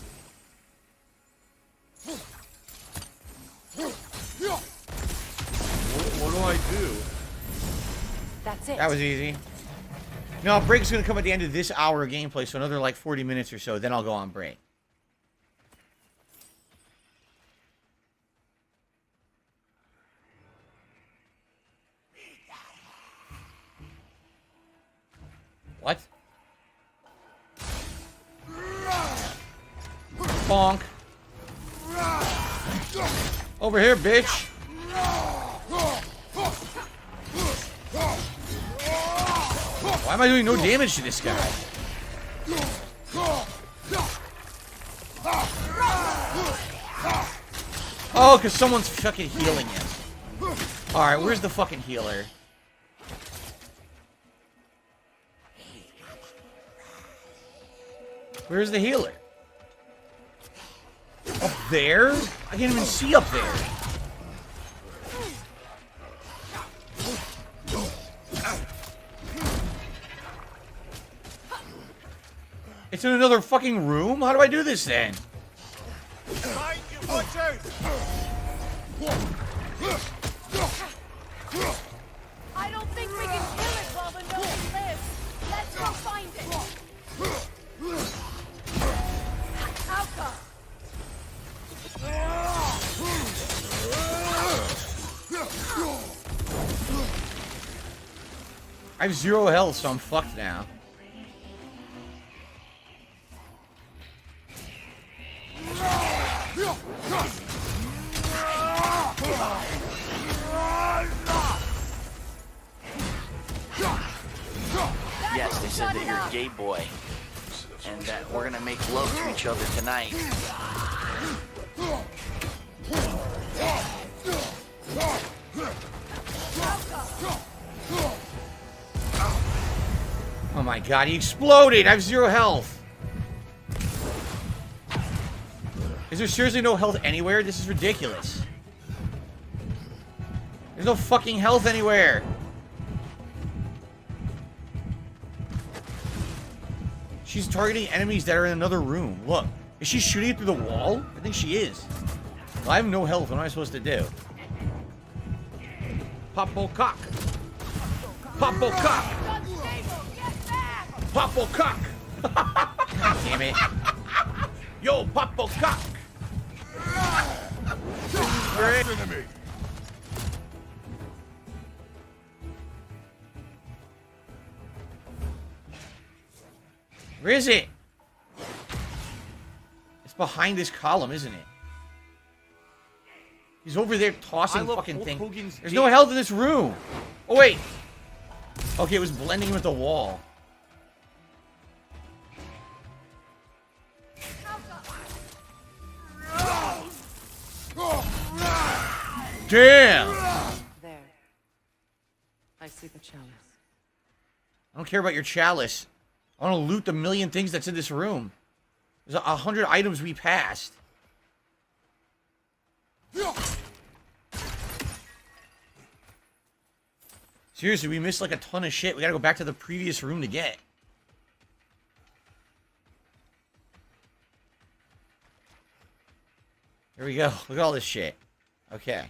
What do I do? That's it. That was easy. No, break's gonna come at the end of this hour of gameplay, so another like 40 minutes or so, then I'll go on break. What? Bonk. Over here, bitch. Why am I doing no damage to this guy? Oh, because someone's fucking healing him. Alright, where's the fucking healer? Where's the healer? Up there? I can't even see up there. It's in another fucking room? How do I do this then? I don't think we can kill it while the gnome lives. Let's go find it. Alka. I have 0 health, so I'm fucked now. Yes, they said that you're a gay boy. And that we're gonna make love to each other tonight. Oh my god, he exploded! I have 0 health! Is there seriously no health anywhere? This is ridiculous. There's no fucking health anywhere! She's targeting enemies that are in another room. Look. Is she shooting it through the wall? I think she is. Well, I have no health. What am I supposed to do? Popo cock. Popo cock. Popo cock. God damn it. Yo, Papo Cock! Great. Enemy. Where is it? It's behind this column, isn't it? He's over there tossing fucking things. There's no health in this room. Oh, wait. Okay, it was blending with the wall. Damn! There. I see the chalice. I don't care about your chalice. I want to loot the million things that's in this room. There's 100 items we passed. Seriously, we missed like a ton of shit. We gotta go back to the previous room to get. Here we go. Look at all this shit. Okay.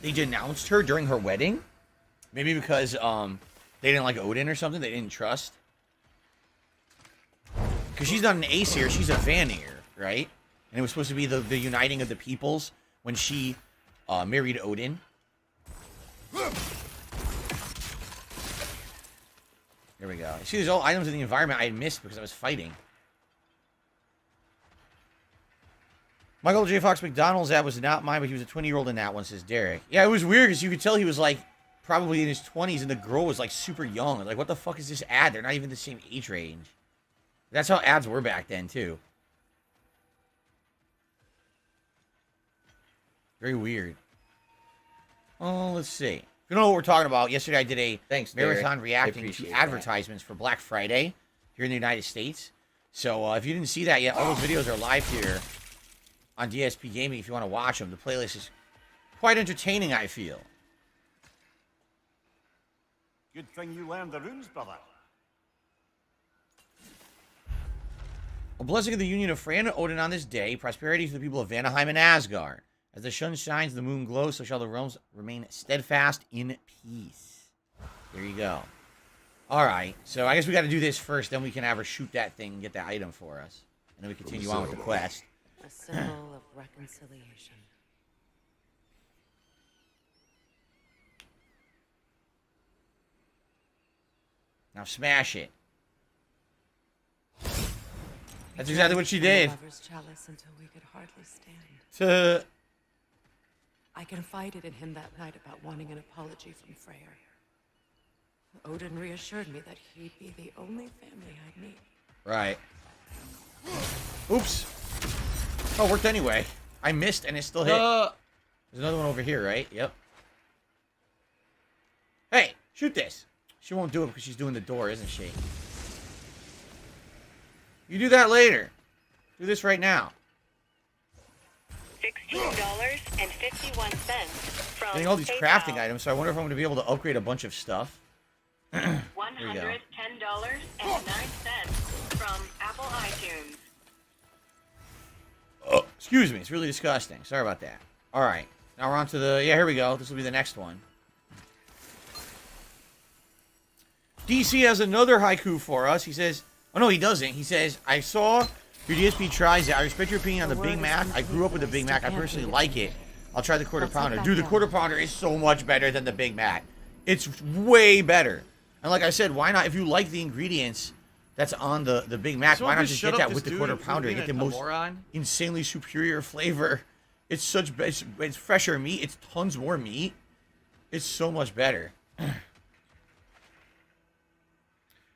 They denounced her during her wedding? Maybe because they didn't like Odin or something? They didn't trust? Because she's not an Aesir, she's a Vanir, right? And it was supposed to be the uniting of the peoples when she married Odin. There we go. You see, there's all items in the environment I had missed because I was fighting. Michael J. Fox McDonald's ad was not mine, but he was a 20-year-old in that one, says Derek. Yeah, it was weird because you could tell he was like probably in his 20s and the girl was like super young. Like, what the fuck is this ad? They're not even the same age range. That's how ads were back then, too. Very weird. Oh, let's see. If you don't know what we're talking about, yesterday I did a marathon reacting to advertisements for Black Friday here in the United States. So if you didn't see that yet, all those videos are live here on DSP Gaming if you want to watch them. The playlist is quite entertaining, I feel. Good thing you learned the runes, brother. A blessing of the union of Freya and Odin on this day, prosperity for the people of Vanaheim and Asgard. As the sun shines, the moon glows, so shall the realms remain steadfast in peace. There you go. Alright, so I guess we got to do this first, then we can have her shoot that thing and get that item for us. And then we continue on with the quest. A symbol of reconciliation. Now smash it. That's exactly what she did. Lover's chalice until we could hardly stand. I confided in him that night about wanting an apology from Freyr. Odin reassured me that he'd be the only family I'd meet. Right. Oops. Oh, it worked anyway. I missed and it still hit. There's another one over here, right? Yep. Hey, shoot this. She won't do it because she's doing the door, isn't she? You do that later. Do this right now. $16.51 from Getting all these PayPal. crafting items, so I wonder if I'm going to be able to upgrade a bunch of stuff. $110.09 from Apple iTunes. Oh, excuse me, it's really disgusting. Sorry about that. Alright, now we're on to the... Yeah, here we go. This will be the next one. DC has another haiku for us. He says... Oh, no, he doesn't. He says, I saw your DSP tries it. I respect your opinion on the Big Mac. I grew up with the Big Mac. I personally like it. I'll try the Quarter Pounder. Dude, the Quarter Pounder is so much better than the Big Mac. It's way better. And like I said, why not, if you like the ingredients that's on the Big Mac, why not just get that with the Quarter Pounder and get the most insanely superior flavor? It's such, it's fresher meat. It's tons more meat. It's so much better.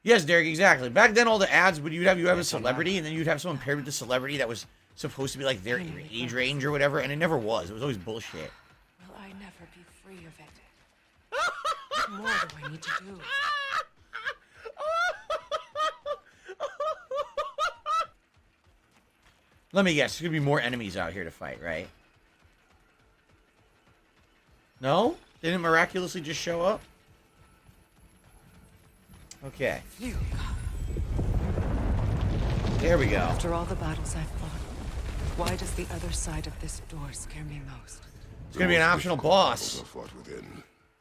Yes, Derek, exactly. Back then, all the ads, would you have a celebrity, and then you'd have someone paired with the celebrity that was supposed to be like their age range or whatever, and it never was. It was always bullshit. Will I never be free of it? What more do I need to do? Let me guess. There's going to be more enemies out here to fight, right? No? Didn't miraculously just show up? Okay. There we go. After all the battles I've fought, why does the other side of this door scare me most? It's going to be an optional boss. Fought within.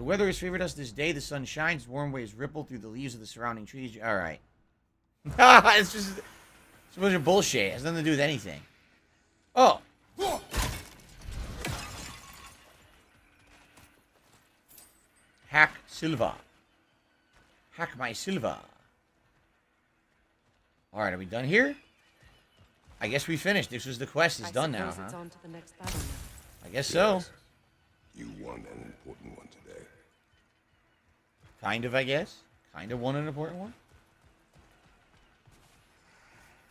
The weather has favored us this day. The sun shines. Warm waves ripple through the leaves of the surrounding trees. All right. It's just it's a bunch of bullshit. It has nothing to do with anything. Oh. Hack Silva. Hack my Silva. All right, are we done here? I guess we finished. This was the quest. It's done now, It's huh? on to the next battle now. I guess so. You won an important one today. Kind of, I guess. Kind of won an important one.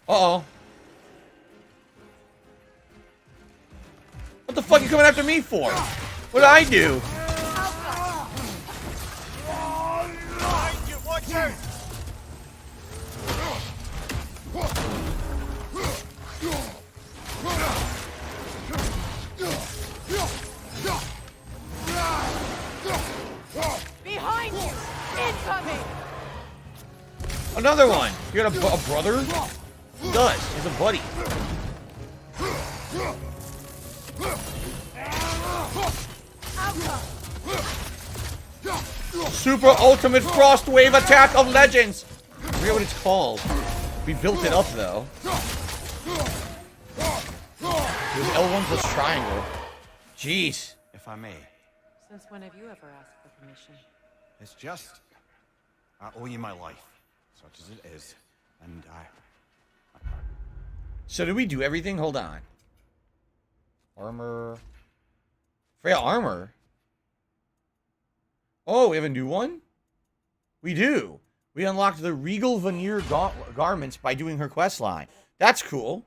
Uh-oh. What the fuck are you coming after me for? What did I do? Behind you! Incoming! Another one. You got a brother? He does. He's a buddy. Super Ultimate Frost Wave Attack of Legends. I forget what it's called. We built it up though. It was L1 plus triangle. Jeez. If I may, Since when have you ever asked for permission? it's just... I owe you my life, such as it is, and So did we do everything? Hold on. Armor. Freya armor. Oh, we have a new one? We do. We unlocked the Regal Veneer garments by doing her quest line. That's cool.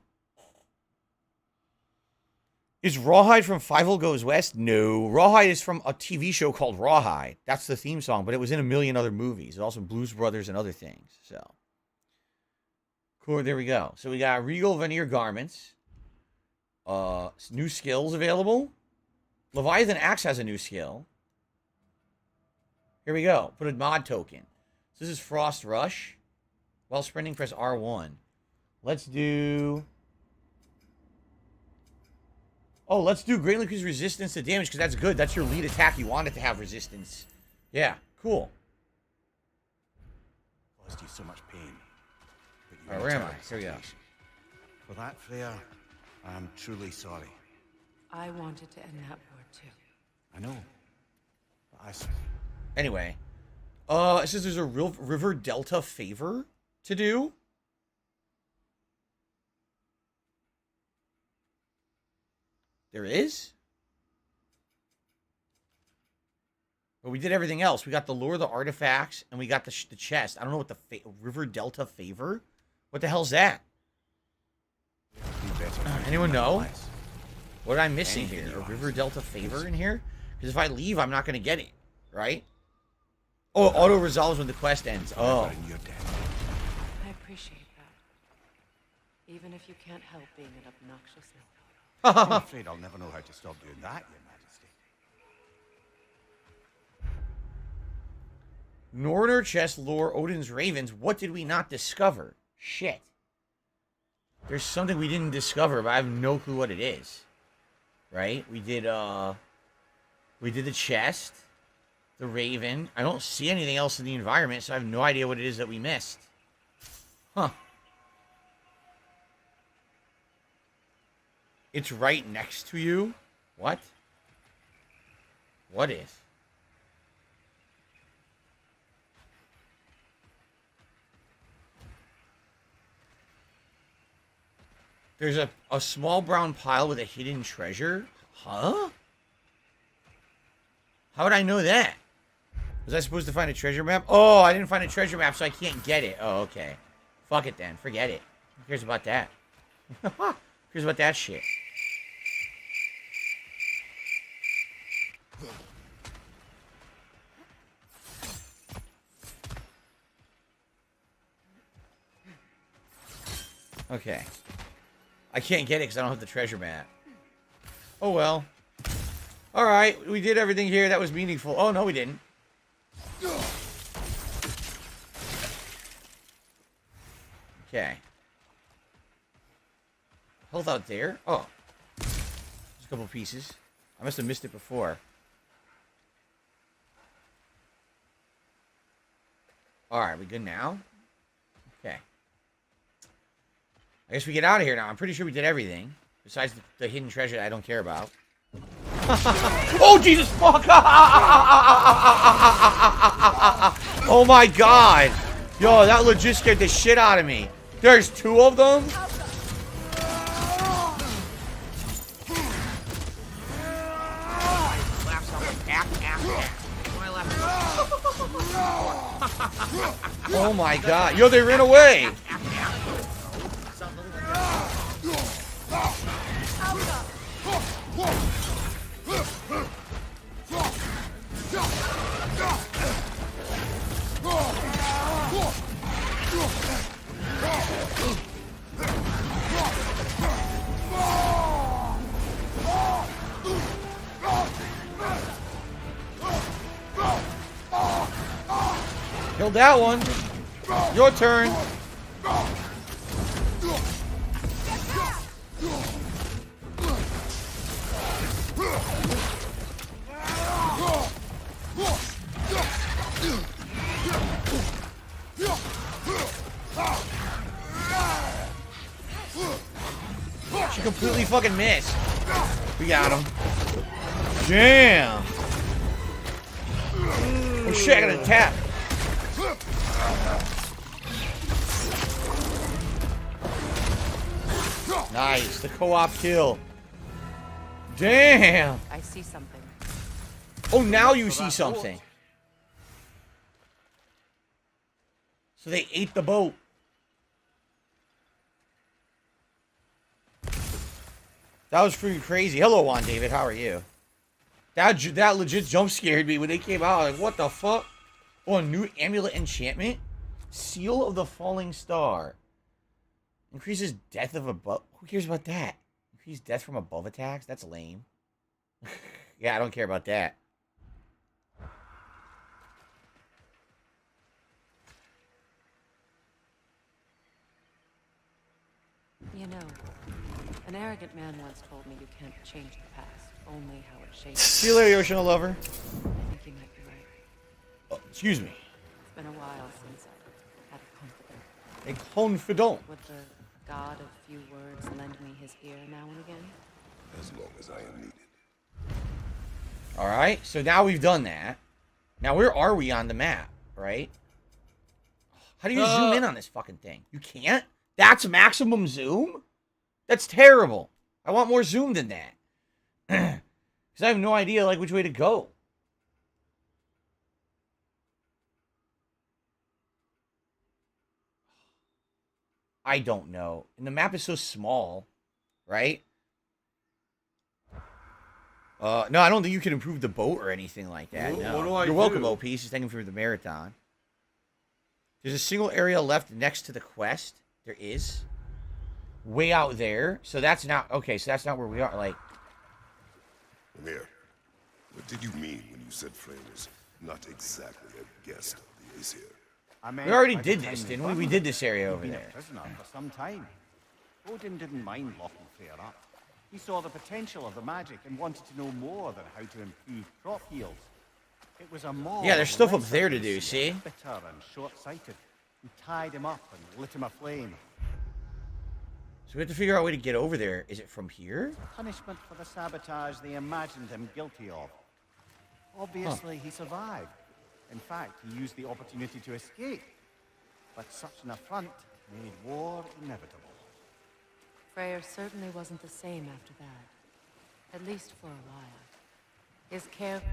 Is Rawhide from Fievel Goes West? No. Rawhide is from a TV show called Rawhide. That's the theme song, but it was in a million other movies. Also Blues Brothers and other things. So. Cool, there we go. So we got Regal Veneer garments. New skills available. Leviathan Axe has a new skill. Here we go. Put a mod token. So this is Frost Rush. While sprinting, press R1. Let's do... Oh, let's do greatly increased resistance to damage, because that's good. That's your lead attack. You want it to have resistance. Yeah, cool. caused you so much pain. All right, where am I? Here we go. For that, Freya, I am truly sorry. I wanted to end that war too. I know. But Anyway. It says there's a real River Delta favor to do. There is? But we did everything else. We got the lure, the artifacts, and we got the chest. I don't know what the River Delta favor? What the hell's that? Anyone know? What am I missing here? A River Delta favor in here? Because if I leave, I'm not going to get it. Right? Oh, auto resolves when the quest ends. Oh. I appreciate that. Even if you can't help being an obnoxious I'm afraid I'll never know how to stop doing that, Your Majesty. Norner chest lore, Odin's ravens. What did we not discover? Shit. There's something we didn't discover, but I have no clue what it is. Right? We did the chest, the raven. I don't see anything else in the environment, so I have no idea what it is that we missed. Huh. It's right next to you? What? What is? There's a small brown pile with a hidden treasure? Huh? How would I know that? Was I supposed to find a treasure map? Oh, I didn't find a treasure map, so I can't get it. Oh, okay. Fuck it then. Forget it. Who cares about that? Who cares about that shit? Okay. I can't get it because I don't have the treasure map. Oh, well. Alright, we did everything here that was meaningful. Oh, no, we didn't. Okay. Health out there. Oh. Just a couple pieces. I must have missed it before. Alright, we good now? Okay. I guess we get out of here now. I'm pretty sure we did everything. Besides the hidden treasure that I don't care about. Oh, Jesus fuck! Oh my god! Yo, that legit scared the shit out of me. There's 2 of them? Oh my god. Yo, they ran away! Killed that one. Your turn. She completely fucking missed. We got him. Damn. Oh shit, I got a tap. Nice, the co-op kill. Damn. I see something. Oh, now you see something. So they ate the boat. That was pretty crazy. Hello, Juan David. How are you? That legit jump scared me when they came out. Like, what the fuck? Oh, a new amulet enchantment? Seal of the Falling Star. Increases death of above. Who cares about that? Increase death from above attacks? That's lame. Yeah, I don't care about that. You know, an arrogant man once told me you can't change the past, only how it shapes. See you later, Yoshino lover. I think you might be right. Oh, excuse me. It's been a while since I had a confidant. A confidant. Would the god of few words lend me his ear now and again? As long as I am needed. Alright, so now we've done that. Now, where are we on the map, right? How do you zoom in on this fucking thing? You can't? That's maximum zoom? That's terrible. I want more zoom than that. Because I have no idea, like, which way to go. I don't know. And the map is so small, right? No, I don't think you can improve the boat or anything like that. No. What do I You're welcome, do? OP. Just thank you for the marathon. There's a single area left next to the quest. There is. Way out there. So that's not... Okay, so that's not where we are. Like... Amir, what did you mean when you said Flame was not exactly a guest of the Aesir? We already did this, didn't we? We did this area over He'd been there. a prisoner for some time. Odin didn't mind locking Fair up. He saw the potential of the magic and wanted to know more than how to improve crop yields. It was a mob. Yeah, there's stuff up of there to do, Aesir, see? Bitter and short-sighted, who tied him up and lit him aflame. So we have to figure out a way to get over there. Is it from here? Punishment for the sabotage they imagined him guilty of. Obviously, he survived. In fact, he used the opportunity to escape. But such an affront made war inevitable. Freyr certainly wasn't the same after that. At least for a while. His carefree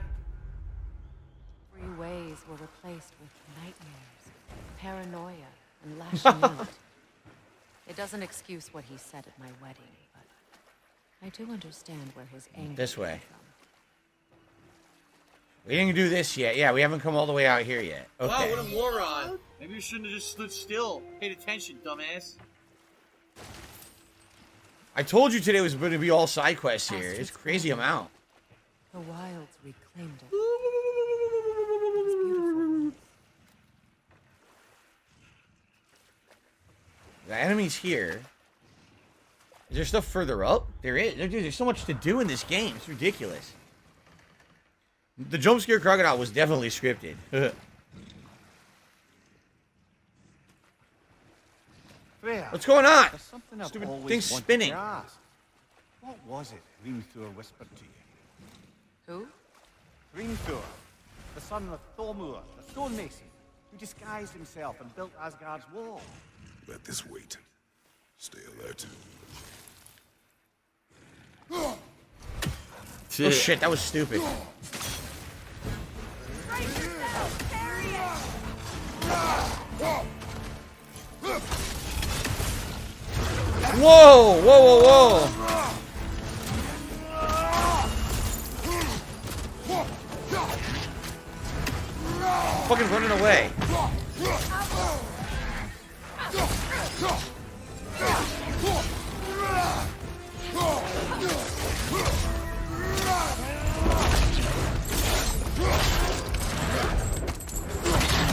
ways were replaced with nightmares, paranoia, and lashing out. It doesn't excuse what he said at my wedding, but I do understand where his anger This way. came from. We didn't do this yet. Yeah, we haven't come all the way out here yet. Okay. Wow, what a moron. Maybe you shouldn't have just stood still. Paid attention, dumbass. I told you today was going to be all side quests here. It's a crazy amount. The wilds reclaimed it. It's beautiful. The enemy's here. Is there stuff further up? There is. Dude, there's so much to do in this game. It's ridiculous. The jump scare crocodile was definitely scripted. Freya, What's going on? there's something I've Stupid always thing's wanted spinning. to ask. What was it Hrimthur whispered to you? Who? Hrimthur, the son of Thormur, the stonemason, who disguised himself and built Asgard's wall. Let this wait. Stay alert. Oh shit, that was stupid. Brace yourself! Carry it! Whoa! Whoa, whoa, whoa! Fucking running away.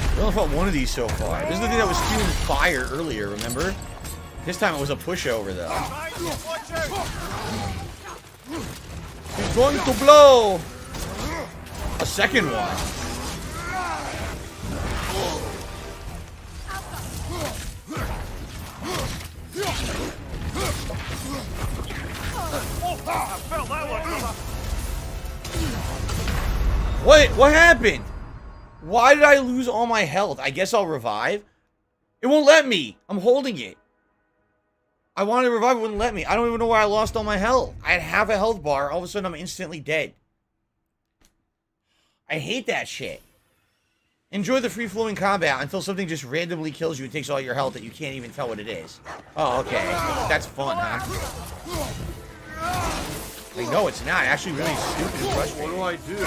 I only fought one of these so far. This is the thing that was spewing fire earlier, remember? This time it was a pushover, though. He's going to blow! A second one. What happened? Why did I lose all my health? I guess I'll revive. It won't let me. I'm holding it. I wanted to revive, it wouldn't let me. I don't even know why I lost all my health. I had half a health bar. All of a sudden, I'm instantly dead. I hate that shit. Enjoy the free-flowing combat until something just randomly kills you and takes all your health that you can't even tell what it is. Oh, okay. That's fun, huh? Like, no, it's not. Actually, really stupid and frustrating. What do I do?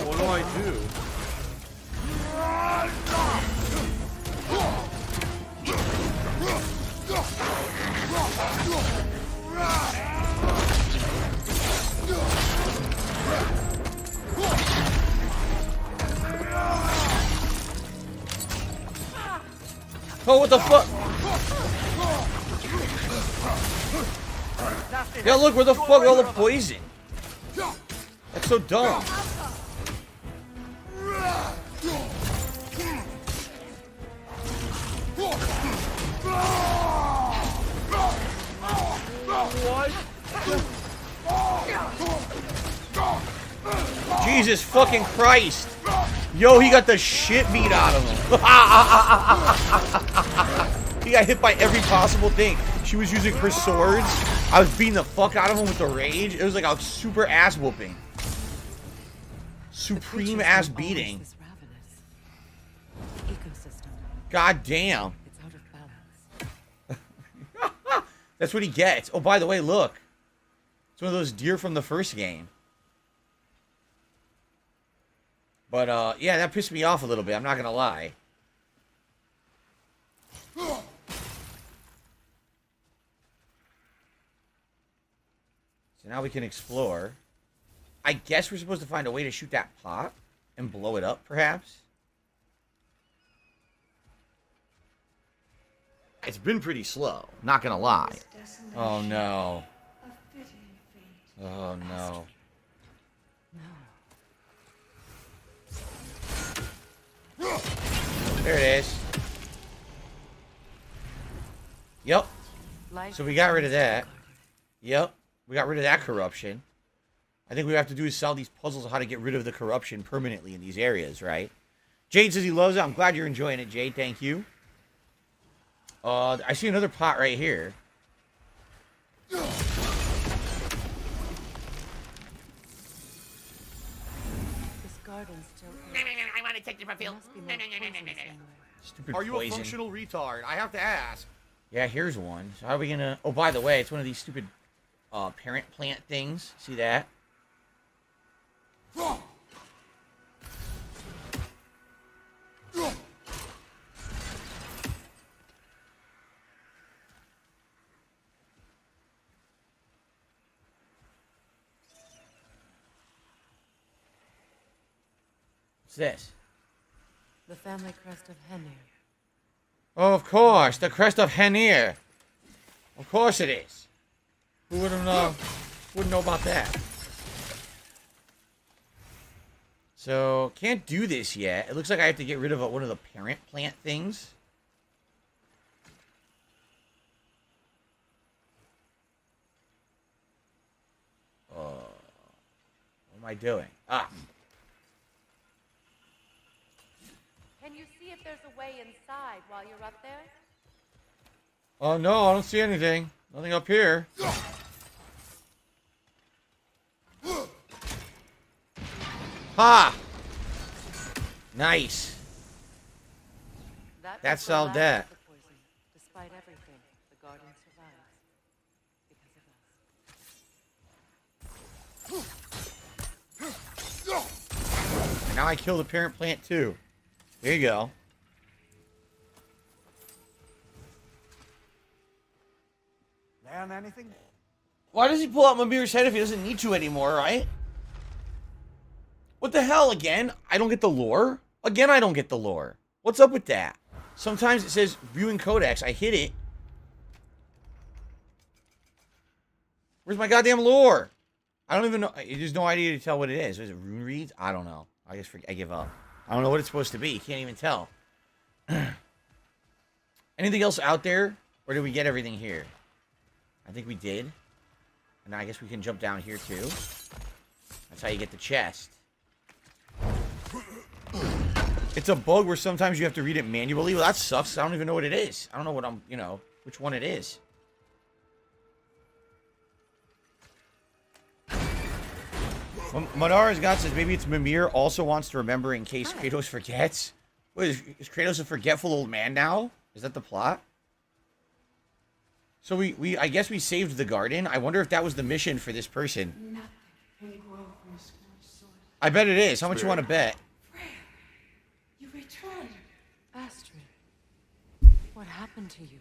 What do I do? Oh, what the fuck? Yeah, look, where the fuck are all the poison? That's so dumb. Jesus fucking Christ. Yo, he got the shit beat out of him. He got hit by every possible thing. She was using her swords. I was beating the fuck out of him with the rage. It was like a super ass whooping. Supreme ass beating. God damn. It's out of balance. That's what he gets. Oh, by the way, look. It's one of those deer from the first game. But, yeah, that pissed me off a little bit. I'm not gonna lie. So now we can explore. I guess we're supposed to find a way to shoot that pot and blow it up, perhaps? It's been pretty slow, not gonna lie. Oh, no. Oh, no. There it is. Yep. So we got rid of that. Yep. We got rid of that corruption. I think what we have to do is solve these puzzles on how to get rid of the corruption permanently in these areas, right? Jade says he loves it. I'm glad you're enjoying it, Jade. Thank you. I see another pot right here. This garden's still. I want to take different field. Stupid Are you poison. a functional retard? I have to ask. Yeah, here's one. So how are we gonna... Oh, by the way, it's one of these stupid parent plant things. See that? What's this? The family crest of Henir. Oh, of course. The crest of Henir. Of course it is. Who wouldn't know about that? So, can't do this yet. It looks like I have to get rid of one of the parent plant things. What am I doing? Ah. Can you see if there's a way inside while you're up there? Oh, no, I don't see anything. Nothing up here. Ha! Nice. That's all that. Despite everything, the garden survives because of us. And now I kill the parent plant too. There you go. Learn anything? Why does he pull out Mimir's head if he doesn't need to anymore, right? What the hell, again? I don't get the lore? Again, I don't get the lore. What's up with that? Sometimes it says viewing codex. I hit it. Where's my goddamn lore? I don't even know. There's no idea to tell what it is. Is it rune reads? I don't know. I guess I give up. I don't know what it's supposed to be. You can't even tell. Anything else out there? Or did we get everything here? I think we did. And I guess we can jump down here too. That's how you get the chest. It's a bug where sometimes you have to read it manually. Well, that sucks. I don't even know what it is. I don't know what which one it is. Madara's God says maybe it's Mimir also wants to remember in case Kratos forgets. What is Kratos a forgetful old man now? Is that the plot? So I guess we saved the garden. I wonder if that was the mission for this person. I bet it is. How much you want to bet? You returned. Astrid, what happened to you?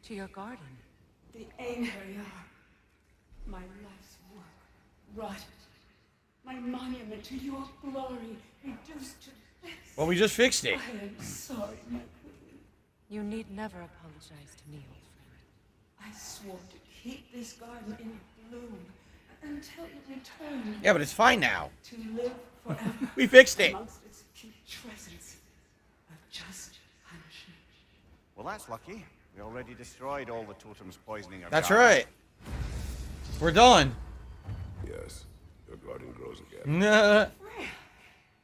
To your garden? The anger yard. My life's work rotted. My monument to your glory reduced to this. Well, we just fixed it. I am sorry, my queen. You need never apologize to me, old friend. I swore to keep this garden in bloom until it returned. Yeah, but it's fine now. To live forever. We fixed it. Amongst its putrescence of just punishment. Well, that's lucky. We already destroyed all the totems poisoning our That's garden. right. We're done. Yes, your garden grows again. Nah.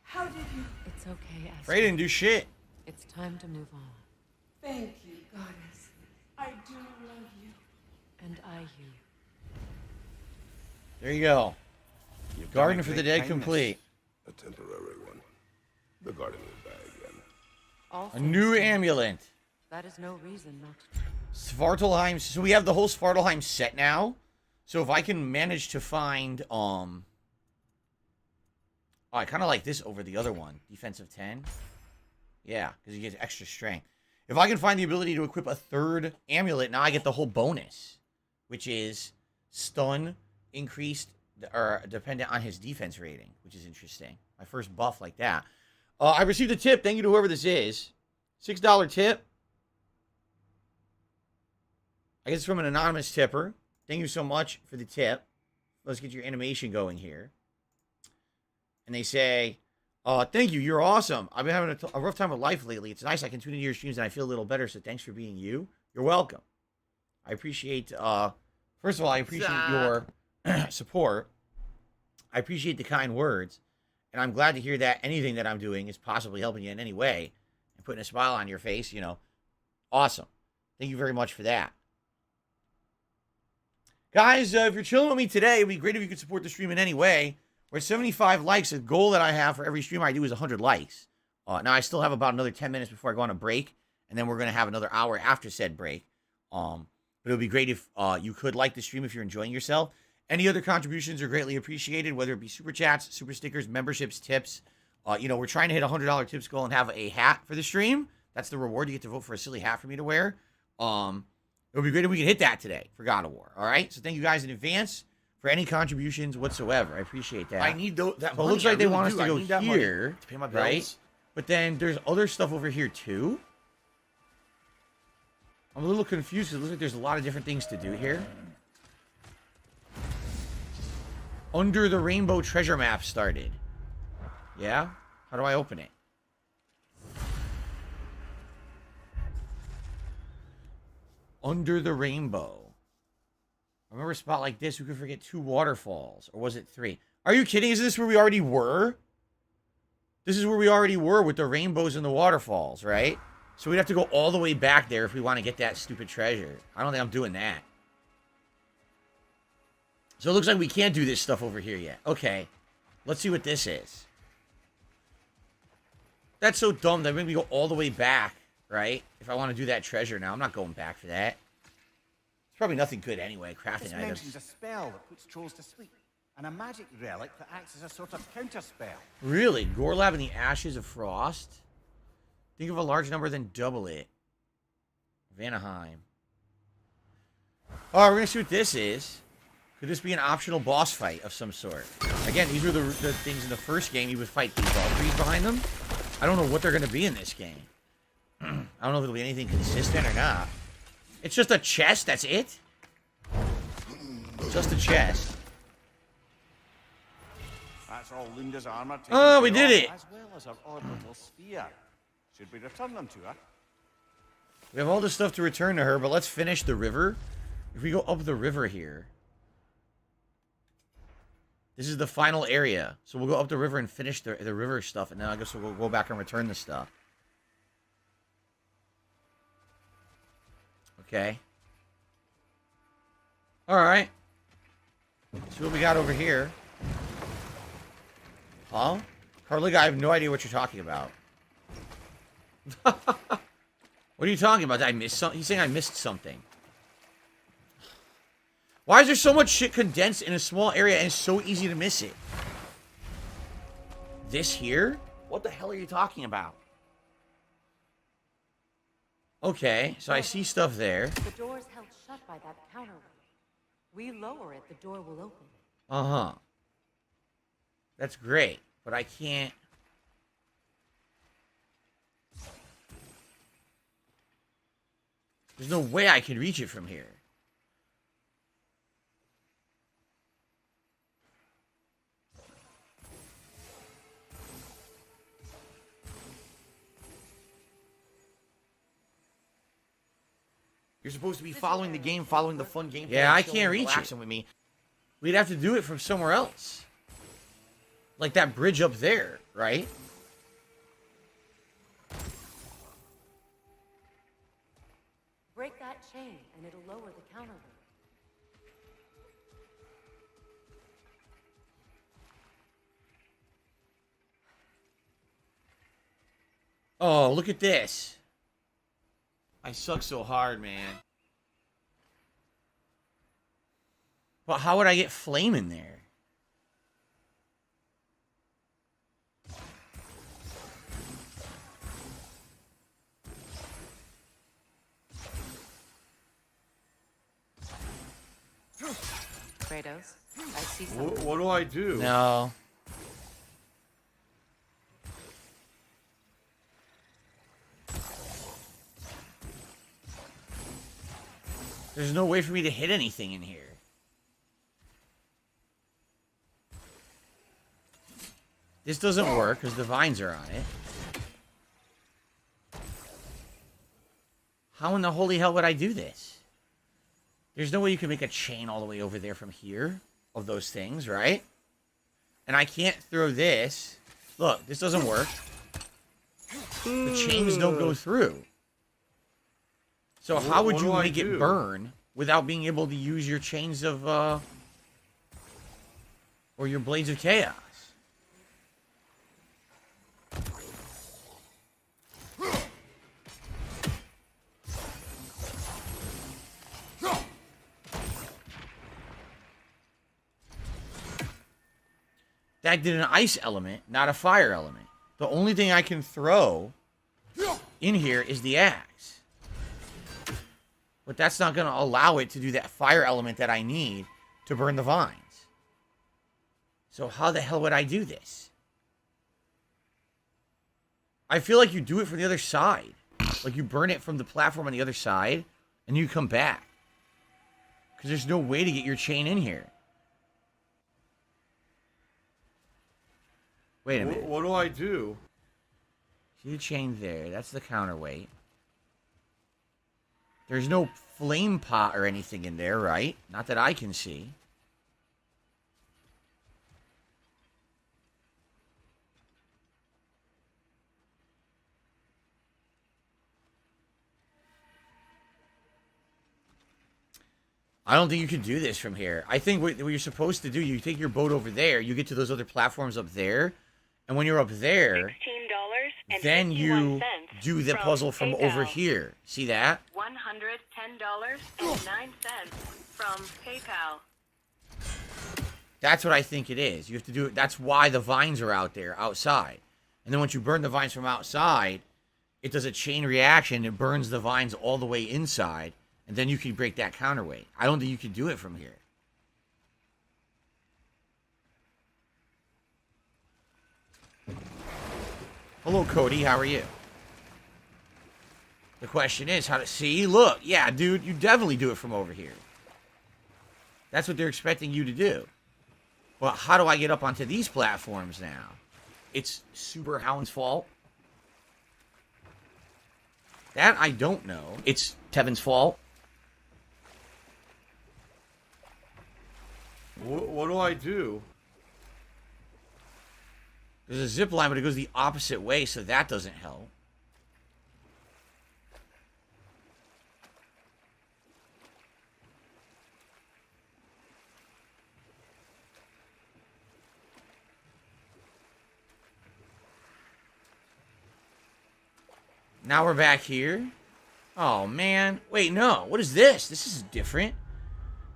How did you... It's okay, Astrid. Frey didn't do shit. It's time to move on. Thank you, goddess. I do love you. And I you. There you go. You've Garden done a for the great dead kindness. complete. A temporary one. The garden will die again. All A new things amulet. That is no reason not to. Svartalheim. So we have the whole Svartalheim set now. So if I can manage to find, oh, I kind of like this over the other one. Defensive 10. Yeah, because you get extra strength. If I can find the ability to equip a third amulet, now I get the whole bonus, which is stun increased or dependent on his defense rating, which is interesting. My first buff like that. I received a tip. Thank you to whoever this is. $6 tip. I guess it's from an anonymous tipper. Thank you so much for the tip. Let's get your animation going here. And they say, thank you. You're awesome. I've been having a rough time with life lately. It's nice I can tune into your streams and I feel a little better. So thanks for being you. You're welcome. I appreciate, first of all, I appreciate your support. I appreciate the kind words. And I'm glad to hear that anything that I'm doing is possibly helping you in any way and putting a smile on your face, Awesome. Thank you very much for that. Guys, if you're chilling with me today, it'd be great if you could support the stream in any way. We're at 75 likes. The goal that I have for every stream I do is 100 likes. Now, I still have about another 10 minutes before I go on a break, and then we're going to have another hour after said break. But it would be great if you could like the stream if you're enjoying yourself. Any other contributions are greatly appreciated, whether it be super chats, super stickers, memberships, tips. We're trying to hit a $100 tips goal and have a hat for the stream. That's the reward. You get to vote for a silly hat for me to wear. It would be great if we could hit that today for God of War. All right? So thank you guys in advance for any contributions whatsoever. I appreciate that. I need that So it money. looks like I they really want us do. to I go need that money here, to pay my bills. right? But then there's other stuff over here too. I'm a little confused. It looks like there's a lot of different things to do here. Under the Rainbow treasure map started. Yeah? How do I open it? Under the Rainbow. I remember a spot like this, we could forget 2 waterfalls. Or was it 3? Are you kidding? Is this where we already were? This is where we already were with the rainbows and the waterfalls, right? So we'd have to go all the way back there if we want to get that stupid treasure. I don't think I'm doing that. So it looks like we can't do this stuff over here yet. Okay. Let's see what this is. That's so dumb that maybe we go all the way back, right? If I want to do that treasure now. I'm not going back for that. It's probably nothing good anyway, crafting This items. mentions a spell that puts trolls to sleep, and a magic relic that acts as a sort of counter spell. Really? Gorlab in the Ashes of Frost? Think of a large number, then double it. Vanaheim. Oh, we're going to see what this is. Could this be an optional boss fight of some sort? Again, these were the things in the first game. You would fight these Valkyries behind them. I don't know what they're going to be in this game. I don't know if it'll be anything consistent or not. It's just a chest, that's it? Just a chest. That's all Lunda's armor. Oh, we did it! As well as her orbital sphere. Should we return them to her? We have all this stuff to return to her, but let's finish the river. If we go up the river here... This is the final area. So we'll go up the river and finish the river stuff, and then I guess we'll go back and return the stuff. Okay. Alright. See what we got over here. Huh? Carliga, I have no idea what you're talking about. What are you talking about? Did I miss something? He's saying I missed something. Why is there so much shit condensed in a small area and it's so easy to miss it? This here? What the hell are you talking about? Okay, so I see stuff there. The door's held shut by that counterweight. We lower it, the door will open. Uh-huh. That's great, but I can't... There's no way I can reach it from here. You're supposed to be following the game, following the fun game. Yeah, I can't reach it with me. We'd have to do it from somewhere else. Like that bridge up there, right? Break that chain and it'll lower the counterweight. Oh, look at this. I suck so hard, man. But how would I get flame in there? Kratos, I see something. What do I do? No. There's no way for me to hit anything in here. This doesn't work because the vines are on it. How in the holy hell would I do this? There's no way you can make a chain all the way over there from here of those things, right? And I can't throw this. Look, this doesn't work. The chains don't go through. So how would you make it burn without being able to use your chains of, or your blades of chaos? That did an ice element, not a fire element. The only thing I can throw in here is the axe. But that's not going to allow it to do that fire element that I need to burn the vines. So how the hell would I do this? I feel like you do it from the other side. Like you burn it from the platform on the other side. And you come back. Because there's no way to get your chain in here. Wait a minute. What do I do? See the chain there. That's the counterweight. There's no flame pot or anything in there, right? Not that I can see. I don't think you can do this from here. I think what you're supposed to do, you take your boat over there, you get to those other platforms up there, and when you're up there, then you do the puzzle from over here. See that? $110.09 from PayPal. That's what I think it is. You have to do it. That's why the vines are out there, outside. And then once you burn the vines from outside, it does a chain reaction. It burns the vines all the way inside. And then you can break that counterweight. I don't think you can do it from here. Hello, Cody. How are you? The question is how to see. Look, yeah, dude, you definitely do it from over here. That's what they're expecting you to do. Well, how do I get up onto these platforms now? It's Super Hound's fault. That I don't know. It's Tevin's fault. What do I do? There's a zip line, but it goes the opposite way, so that doesn't help. Now we're back here. Oh, man. Wait, no. What is this? This is different.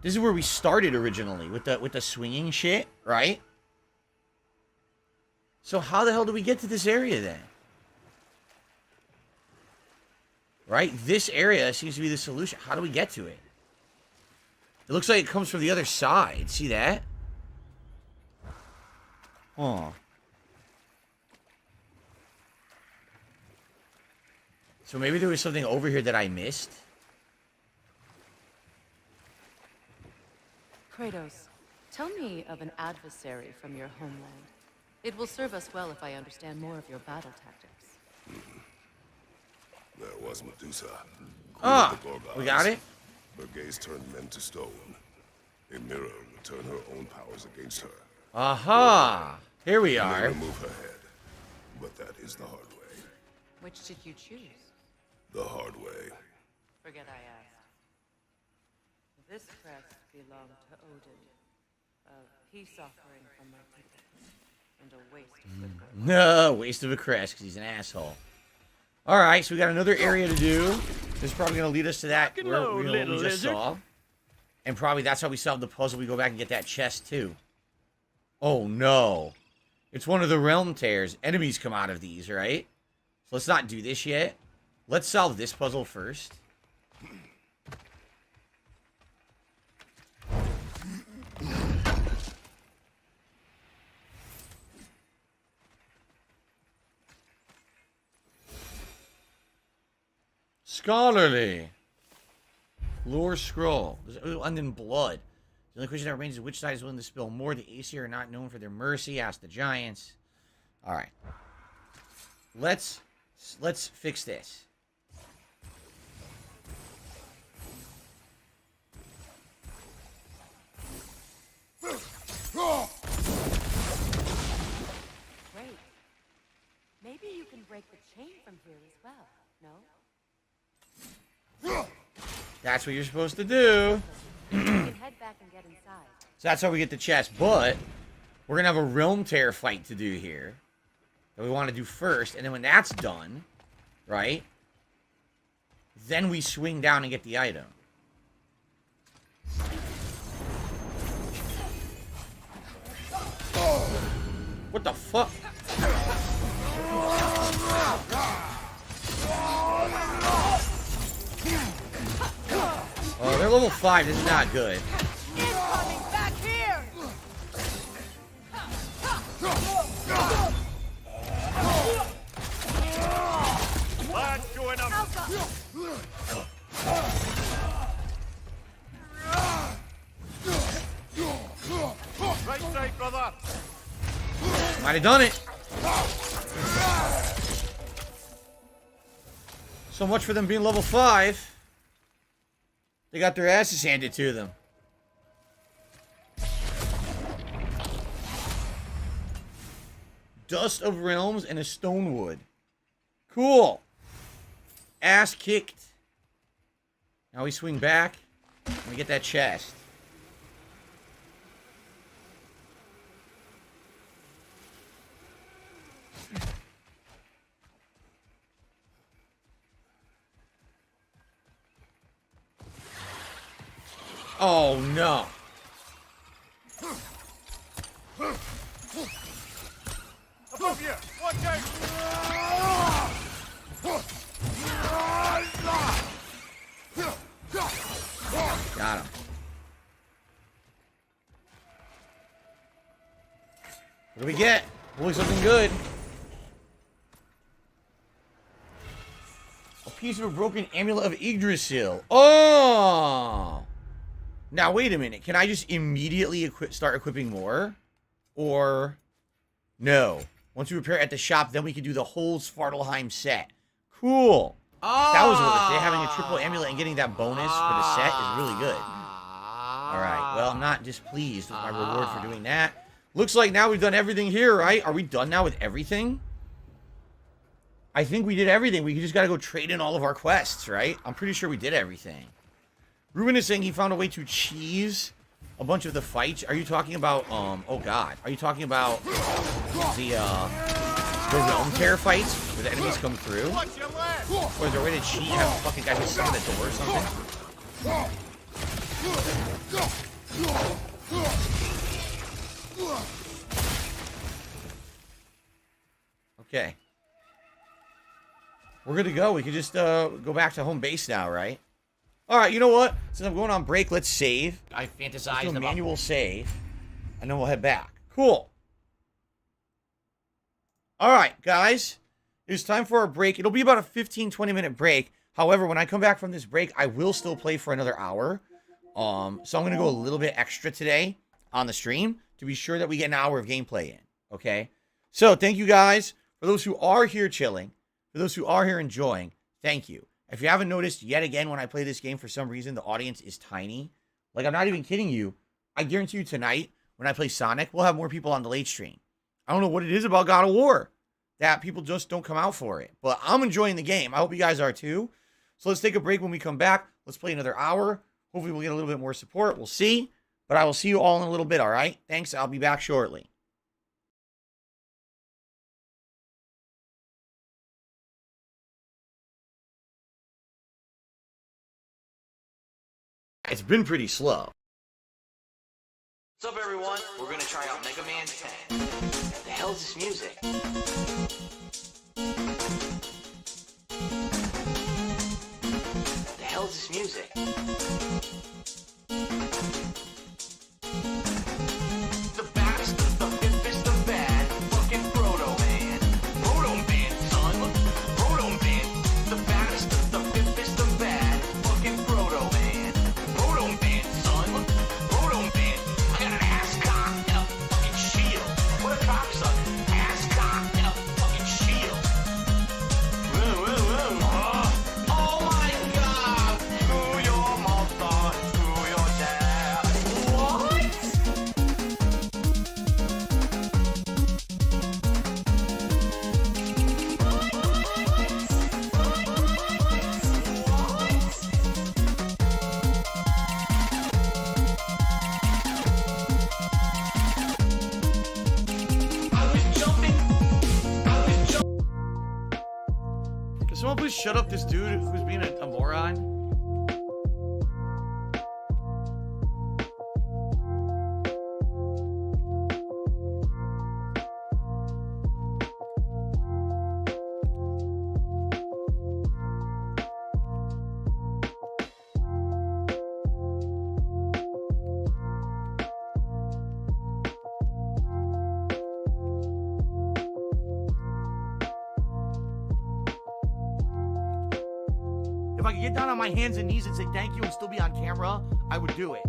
This is where we started originally with the swinging shit, right? So how the hell do we get to this area then? Right? This area seems to be the solution. How do we get to it? It looks like it comes from the other side. See that? Oh. So maybe there was something over here that I missed. Kratos, tell me of an adversary from your homeland. It will serve us well if I understand more of your battle tactics. There was Medusa. Ah, we got it? Her gaze turned men to stone. A mirror would turn her own powers against her. Aha! Here we They are. remove her head. But that is the hard way. Which did you choose? The hard way. Forget I asked. This crest belonged to Odin. A peace offering from my people. And a waste of good. No, waste of a crest because he's an asshole. Alright, so we got another area to do. This is probably going to lead us to that where we just saw. And probably that's how we solve the puzzle. We go back and get that chest too. Oh no. It's one of the realm tears. Enemies come out of these, right? So let's not do this yet. Let's solve this puzzle first. Scholarly. Lore scroll. And then blood. The only question that remains is which side is willing to spill more. The Aesir are not known for their mercy. Ask the giants. Alright. Let's fix this. Great. Maybe you can break the chain from here as well, no? That's what you're supposed to do. You can head back and get inside. So that's how we get the chest. But we're going to have a realm tear fight to do here. That we want to do first. And then when that's done, right? Then we swing down and get the item. What the fuck? Oh, they're level 5. This is not good. Incoming back here! That's going up. right, brother. Might have done it. So much for them being level 5. They got their asses handed to them. Dust of Realms and a Stonewood. Cool. Ass kicked. Now we swing back. And we get that chest. Oh no. Above you! Watch out! Got him. What do we get? Looks something good. A piece of a broken amulet of Yggdrasil. Oh! Now, wait a minute. Can I just immediately start equipping more? Or... no. Once we repair it at the shop, then we can do the whole Svartalheim set. Cool. That was worth it. Having a triple amulet and getting that bonus for the set is really good. Alright, well, I'm not displeased with my reward for doing that. Looks like now we've done everything here, right? Are we done now with everything? I think we did everything. We just gotta go trade in all of our quests, right? I'm pretty sure we did everything. Ruben is saying he found a way to cheese a bunch of the fights. Are you talking about, oh god. Are you talking about the realm tear fights where the enemies come through? Or is there a way to cheat and have the fucking guy just sit in the door or something? Okay. We're good to go. We can just go back to home base now, right? Alright, you know what? Since I'm going on break, let's save. I fantasized Let's do a about manual save. And then we'll head back. Cool. Alright, guys. It's time for our break. It'll be about a 15-20 minute break. However, when I come back from this break, I will still play for another hour. So I'm going to go a little bit extra today on the stream to be sure that we get an hour of gameplay in. Okay? So, thank you guys. For those who are here chilling, for those who are here enjoying, thank you. If you haven't noticed, yet again, when I play this game, for some reason, the audience is tiny. Like, I'm not even kidding you. I guarantee you tonight, when I play Sonic, we'll have more people on the late stream. I don't know what it is about God of War that people just don't come out for it. But I'm enjoying the game. I hope you guys are too. So let's take a break. When we come back, let's play another hour. Hopefully we'll get a little bit more support. We'll see. But I will see you all in a little bit, all right? Thanks. I'll be back shortly. It's been pretty slow. What's up, everyone? We're gonna try out Mega Man 10. What the hell is this music? What the hell is this music? The baddest of the fittest of bad, fucking Proto Man. Proto Man, son. Proto Man. The baddest of the fittest of bad, fucking Proto Man. Proto Man, son. Proto Man. I got an ass cock and a fucking shield. What a cocksucker. Ass cock and a fucking shield. Oh my god. To your mother, to your dad. What? Can someone please shut up this dude who's being a moron? If I could get down on my hands and knees and say thank you and still be on camera, I would do it.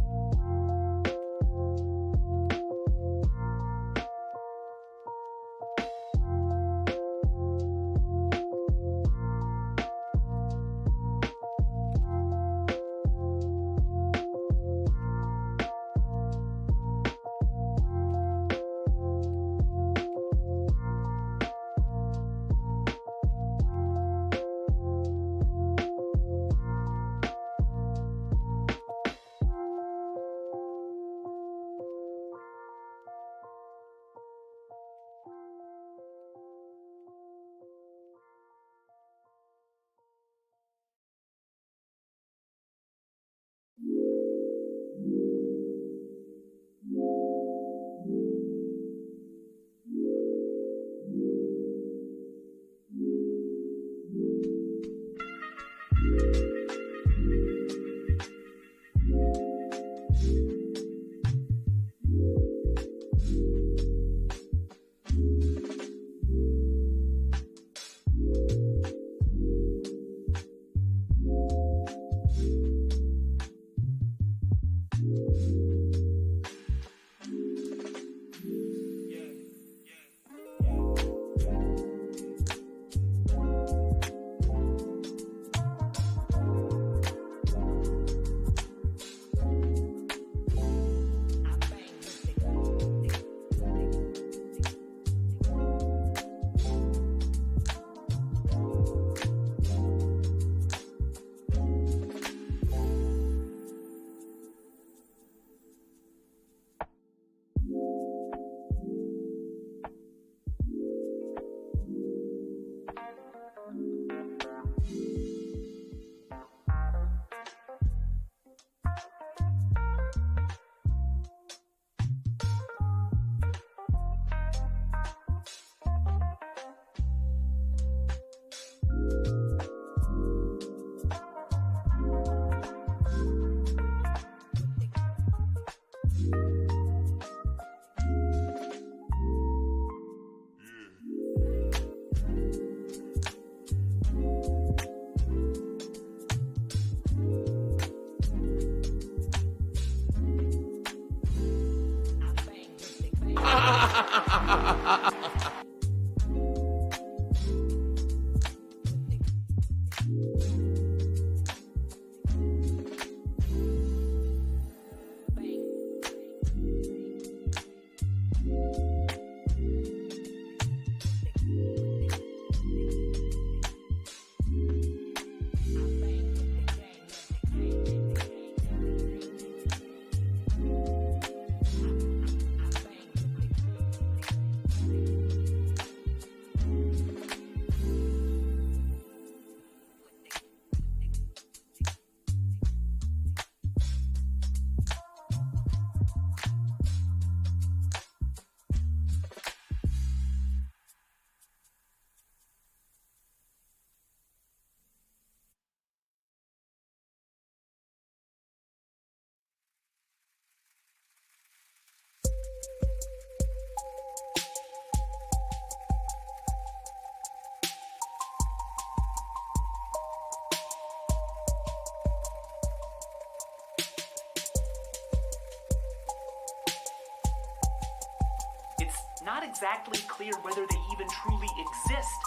It's not exactly clear whether they even truly exist,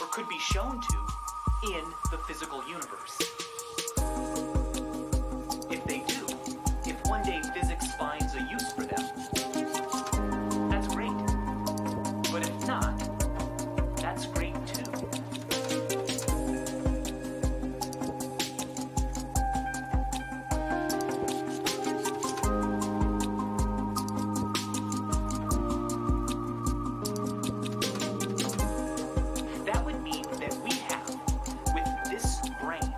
or could be shown to, in the physical universe. If they do, if one day physics finds a use for them, that's great. But if not, that's great too. That would mean that we have, with this brain,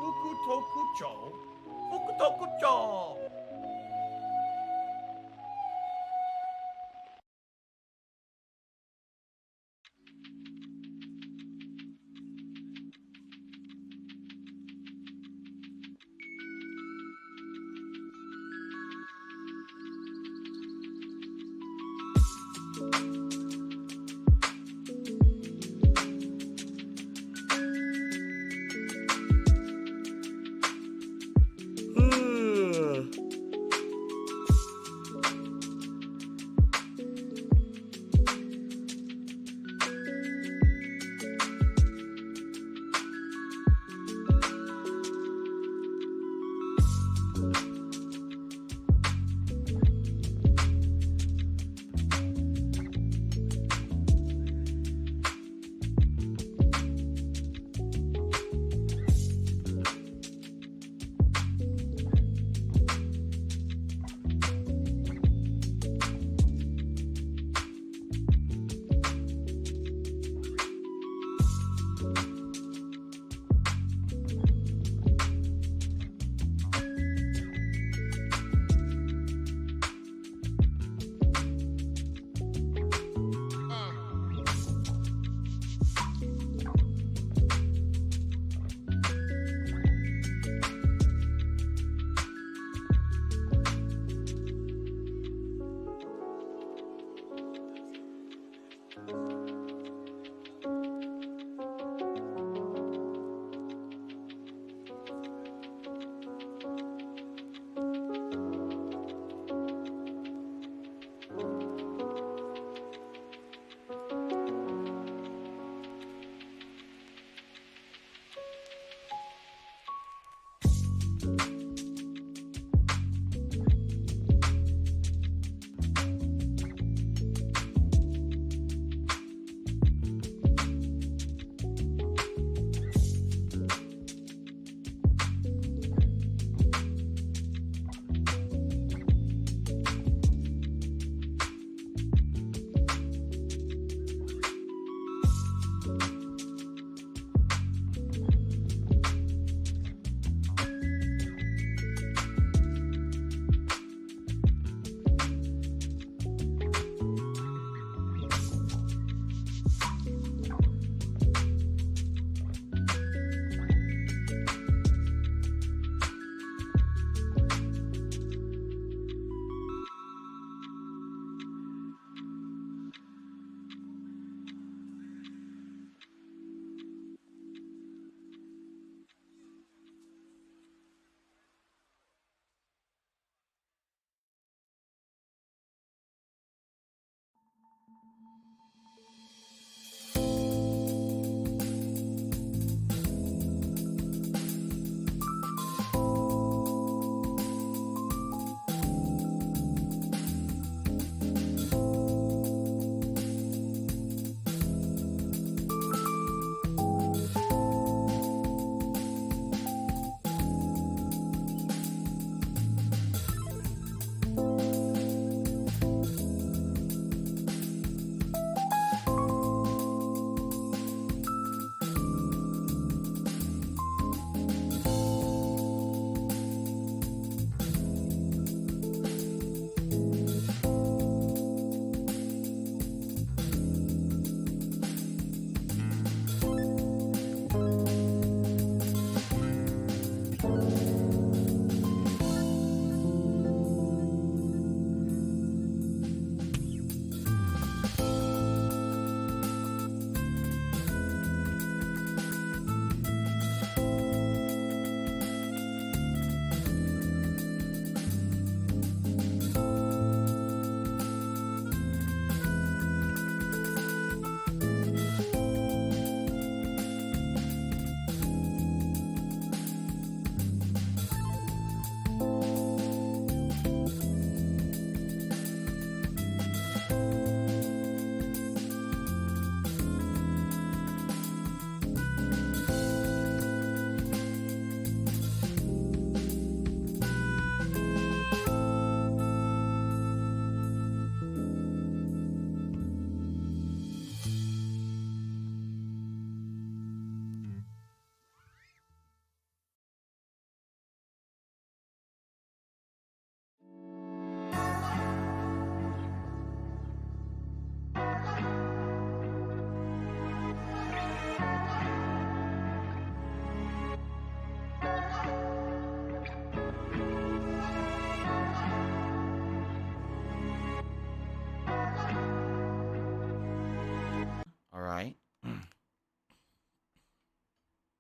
Fukutokucho. Fukutokucho.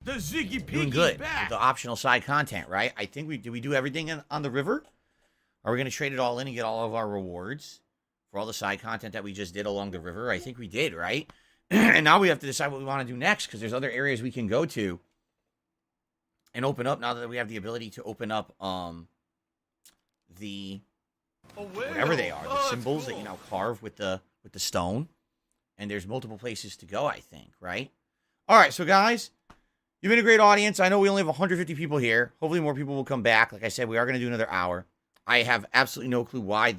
The Ziggy Piggy's doing good back with the optional side content, right? I think we do everything on the river? Are we going to trade it all in and get all of our rewards for all the side content that we just did along the river? I think we did, right? And now we have to decide what we want to do next because there's other areas we can go to and open up now that we have the ability to open up the whatever they are, the symbols that you now carve with the stone. And there's multiple places to go, I think, right? All right, so guys, you've been a great audience. I know we only have 150 people here. Hopefully more people will come back. Like I said, we are going to do another hour. I have absolutely no clue why.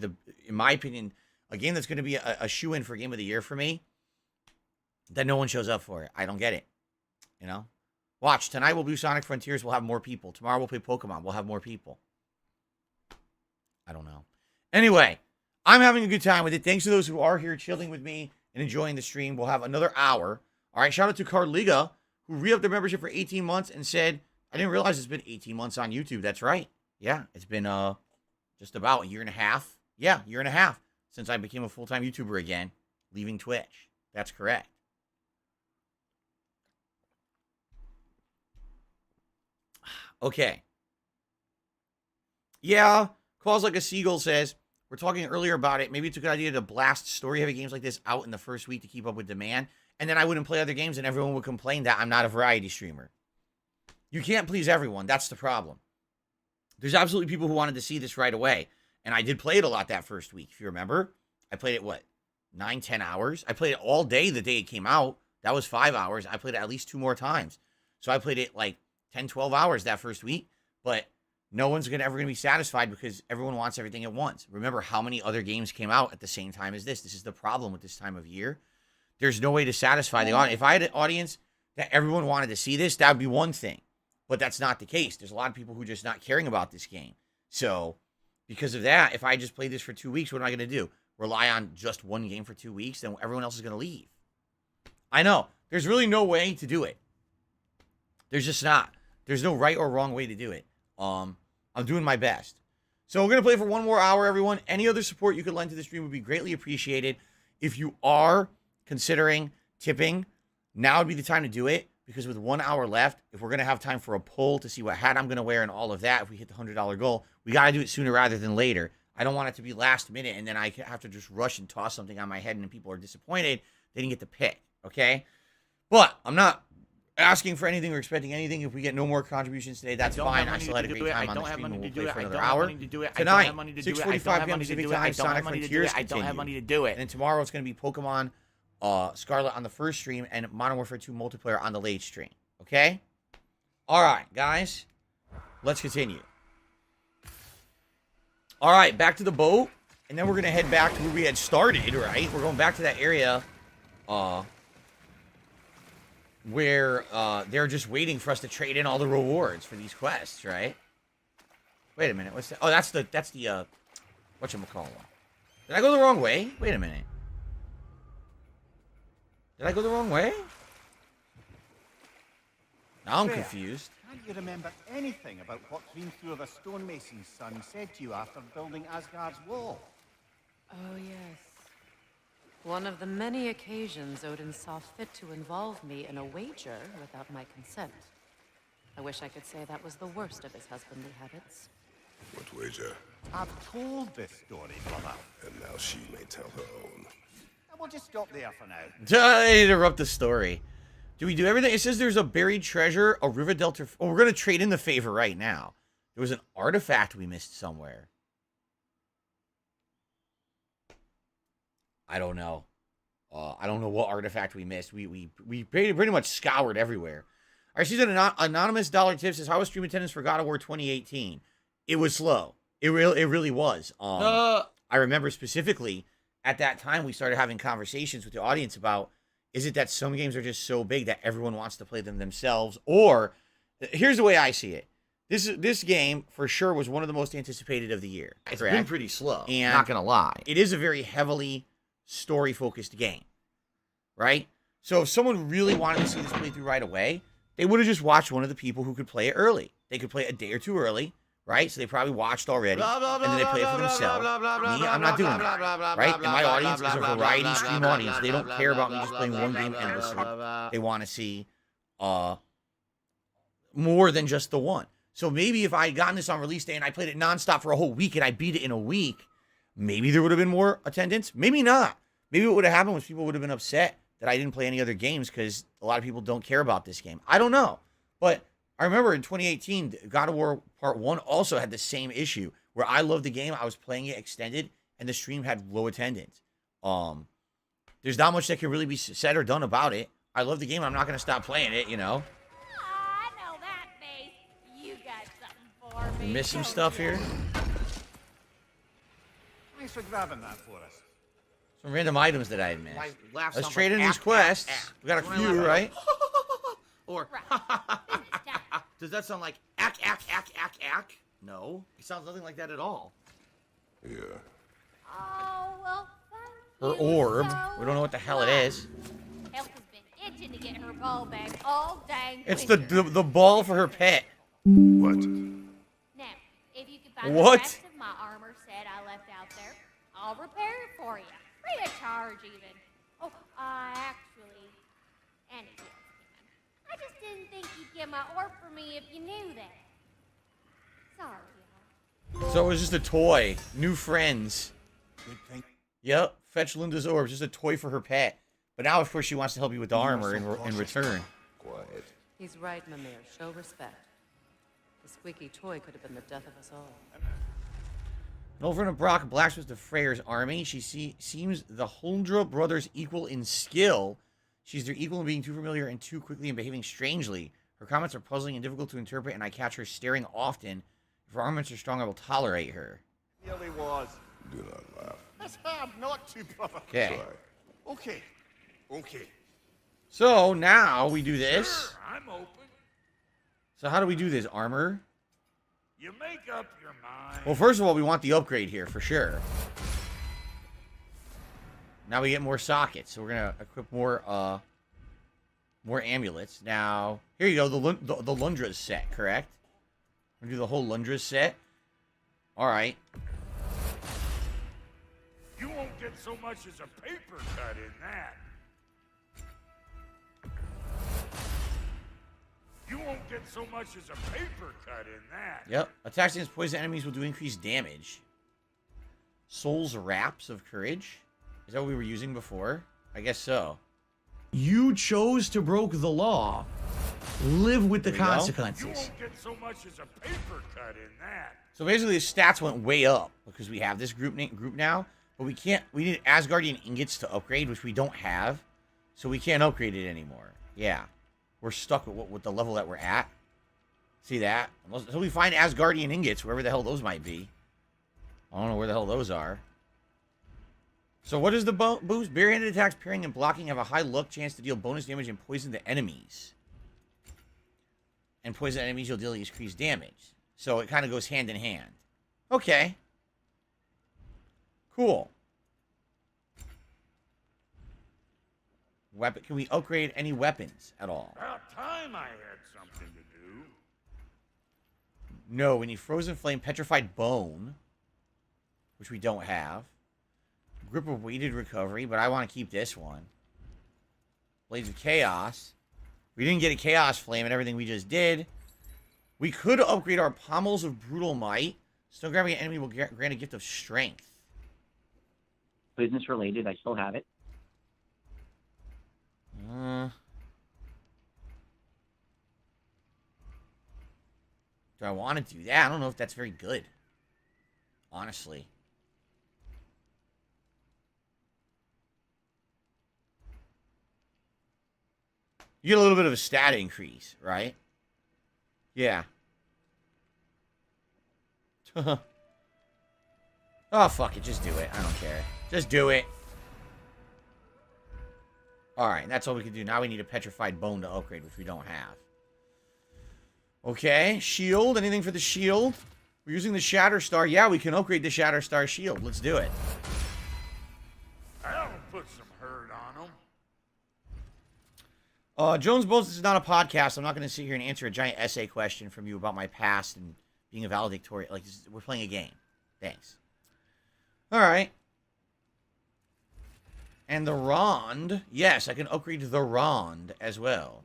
In my opinion, a game that's going to be a shoe-in for Game of the Year for me, that no one shows up for it. I don't get it. You know? Watch. Tonight we'll do Sonic Frontiers. We'll have more people. Tomorrow we'll play Pokemon. We'll have more people. I don't know. Anyway, I'm having a good time with it. Thanks to those who are here chilling with me and enjoying the stream. We'll have another hour. All right, shout out to Carliga, who re-upped their membership for 18 months and said, I didn't realize it's been 18 months on YouTube. That's right. Yeah, it's been just about a year and a half. Yeah, year and a half since I became a full-time YouTuber again, leaving Twitch. That's correct. Okay. Yeah, Calls Like a Seagull says, we're talking earlier about it. Maybe it's a good idea to blast story-heavy games like this out in the first week to keep up with demand. And then I wouldn't play other games and everyone would complain that I'm not a variety streamer. You can't please everyone. That's the problem. There's absolutely people who wanted to see this right away. And I did play it a lot that first week. If you remember, I played it, 9, 10 hours? I played it all day the day it came out. That was 5 hours. I played it at least 2 more times. So I played it like 10, 12 hours that first week. But no one's ever going to be satisfied because everyone wants everything at once. Remember how many other games came out at the same time as this. This is the problem with this time of year. There's no way to satisfy the audience. If I had an audience that everyone wanted to see this, that would be one thing. But that's not the case. There's a lot of people who are just not caring about this game. So because of that, if I just play this for 2 weeks, what am I going to do? Rely on just one game for 2 weeks? Then everyone else is going to leave. I know. There's really no way to do it. There's just not. There's no right or wrong way to do it. I'm doing my best. So we're going to play for 1 more hour, everyone. Any other support you could lend to the stream would be greatly appreciated. If you are considering tipping, now would be the time to do it. Because with 1 hour left, if we're going to have time for a poll to see what hat I'm going to wear and all of that, if we hit the $100 goal, we got to do it sooner rather than later. I don't want it to be last minute and then I have to just rush and toss something on my head and then people are disappointed they didn't get to pick, okay? But I'm not asking for anything or expecting anything. If we get no more contributions today, that's fine. I still had a great time on the stream and we'll play for another hour. Tonight, 6:45 p.m. Pacific Time, Sonic Frontiers I don't have money to do it. And then tomorrow it's going to be Pokemon Scarlet on the first stream and Modern Warfare 2 multiplayer on the late stream, okay? All right, guys, let's continue. All right, back to the boat, and then we're going to head back to where we had started, right? We're going back to that area where they're just waiting for us to trade in all the rewards for these quests, right? Wait a minute, what's that? Oh, that's the whatchamacallit. Did I go the wrong way? Wait a minute. Did I go the wrong way? Now I'm confused. Can't you remember anything about what Dreamthrower Stonemason's son said to you after building Asgard's wall? Oh, yes. One of the many occasions Odin saw fit to involve me in a wager without my consent. I wish I could say that was the worst of his husbandly habits. What wager? I've told this story, brother. And now she may tell her own. And we'll just stop there for now. I interrupt the story. Do we do everything? It says there's a buried treasure, a river delta. Oh, we're going to trade in the favor right now. There was an artifact we missed somewhere. I don't know. I don't know what artifact we missed. We pretty much scoured everywhere. All right, she's an anonymous dollar tip says, how was stream attendance for God of War 2018? It was slow. It really was. I remember specifically at that time we started having conversations with the audience about, is it that some games are just so big that everyone wants to play them themselves? Or, here's the way I see it. This game, for sure, was one of the most anticipated of the year. It's been pretty slow, and not going to lie. It is a very heavily story-focused game, right? So if someone really wanted to see this playthrough right away, they would have just watched one of the people who could play it early. They could play it a day or two early, right? So they probably watched already, and then they play it for themselves. Me, I'm not doing that, right? And my audience is a variety stream audience. They don't care about me just playing one game endlessly. They want to see more than just the one. So maybe if I had gotten this on release day and I played it nonstop for a whole week and I beat it in a week, maybe there would have been more attendance. Maybe not. Maybe what would have happened was people would have been upset that I didn't play any other games because a lot of people don't care about this game. I don't know. But I remember in 2018, God of War Part 1 also had the same issue where I loved the game. I was playing it extended and the stream had low attendance. There's not much that can really be said or done about it. I love the game. I'm not going to stop playing it, you know. I know that face. You got something for me. Miss some stuff here. Thanks for grabbing that for us. Some random items that I had missed. Let's trade in these quests. We got a few, right? Or, does that sound like ack? No, it sounds nothing like that at all. Yeah. Oh, well, Her orb. We don't know what the hell it is. Elf has been itching to get her ball back all dang It's winter. the ball for her pet. What? Now, if you can find What? the rest of my armor set I left out there, I'll repair it for you. Free of charge, even. Oh, actually, anything else can. I just didn't think you'd get my orb for me if you knew that. Sorry, y'all. So it was just a toy. New friends. Yep. Fetch Linda's orb. Just a toy for her pet. But now, of course, she wants to help you with the armor in return. Quiet. He's right, Mimir. Show respect. The squeaky toy could have been the death of us all. Nolfrina Brock blacksmiths the Freyr's army. She seems the Huldra brothers equal in skill. She's their equal in being too familiar and too quickly and behaving strangely. Her comments are puzzling and difficult to interpret, and I catch her staring often. If her armaments are strong, I will tolerate her. It really was. Do not laugh. That's hard not to, brother. Okay. Okay. Okay. So now we do this. Sure, I'm open. So how do we do this? Armor? You make up your mind. Well, first of all, we want the upgrade here for sure. Now we get more sockets, so we're gonna equip more amulets. Now, here you go, the Lundra's set, correct? We're gonna do the whole Lundra's set. All right. You won't get so much as a paper cut in that. You won't get so much as a paper cut in that. Yep. Attacks against poison enemies will do increased damage. Soul's Wraps of Courage. Is that what we were using before? I guess so. You chose to broke the law. Live with the consequences. You won't get so much as a paper cut in that. So basically, the stats went way up because we have this group now, but we can't. We need Asgardian ingots to upgrade, which we don't have, so we can't upgrade it anymore. Yeah, we're stuck with the level that we're at. See that? Until we find Asgardian ingots, wherever the hell those might be. I don't know where the hell those are. So what is the boost? Barehanded attacks, parrying, and blocking have a high luck chance to deal bonus damage and poison to enemies. And poison enemies, you'll deal increased damage. So it kind of goes hand in hand. Okay. Cool. Weapon? Can we upgrade any weapons at all? About time I had something to do. No, we need Frozen Flame, Petrified Bone, which we don't have. Grip of Weighted Recovery, but I want to keep this one. Blades of Chaos. We didn't get a Chaos Flame and everything we just did. We could upgrade our Pommels of Brutal Might. Still grabbing an enemy will grant a gift of Strength. Business related, I still have it. Do I want to do that? I don't know if that's very good. Honestly. You get a little bit of a stat increase, right? Yeah. Oh, fuck it. Just do it. I don't care. Just do it. Alright, that's all we can do. Now we need a Petrified Bone to upgrade, which we don't have. Okay, shield. Anything for the shield? We're using the Shatterstar. Yeah, we can upgrade the Shatterstar shield. Let's do it. That'll put some hurt on them. Jones Bones, this is not a podcast. I'm not going to sit here and answer a giant essay question from you about my past and being a valedictorian. Like, we're playing a game. Thanks. All right. And the Rond. Yes, I can upgrade the Rond as well.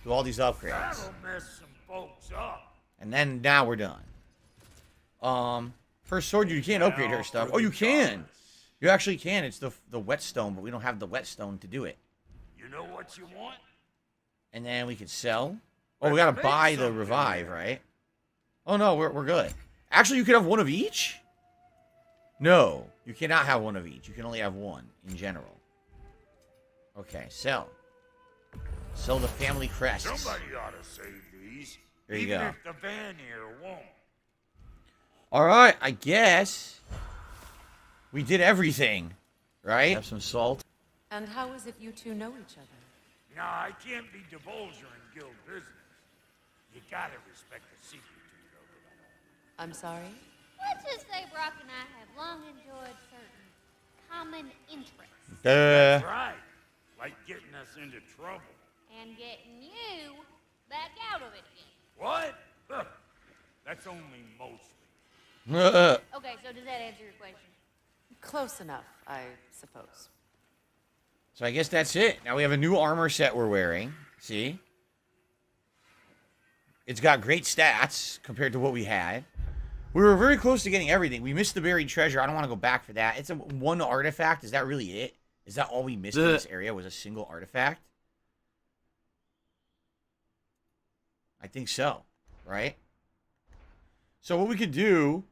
Do all these upgrades. That'll mess some folks up. And then, now we're done. First sword, you can't upgrade her stuff. Oh, you can. You actually can. It's the whetstone, but we don't have the whetstone to do it. You know what you want? And then we can sell. Oh, we gotta buy the revive, right? Oh no, we're good. Actually, you could have one of each? No, you cannot have one of each. You can only have one in general. Okay, sell. Sell the family crests. Somebody ought to save these. There you even go. If the van here won't. Alright, I guess we did everything, right? Have some salt. And how is it you two know each other? Nah, I can't be divulger in guild business. You gotta respect the secret to it over. I'm sorry? Let's just say Brock and I have long enjoyed certain common interests. Duh. That's right. Like getting us into trouble. And getting you back out of it again. What? Huh. That's only mostly. Okay, so does that answer your question? Close enough, I suppose. So I guess that's it. Now we have a new armor set we're wearing. See? It's got great stats compared to what we had. We were very close to getting everything. We missed the buried treasure. I don't want to go back for that. It's a one artifact. Is that really it? Is that all we missed in this area was a single artifact? I think so. Right? So what we could do...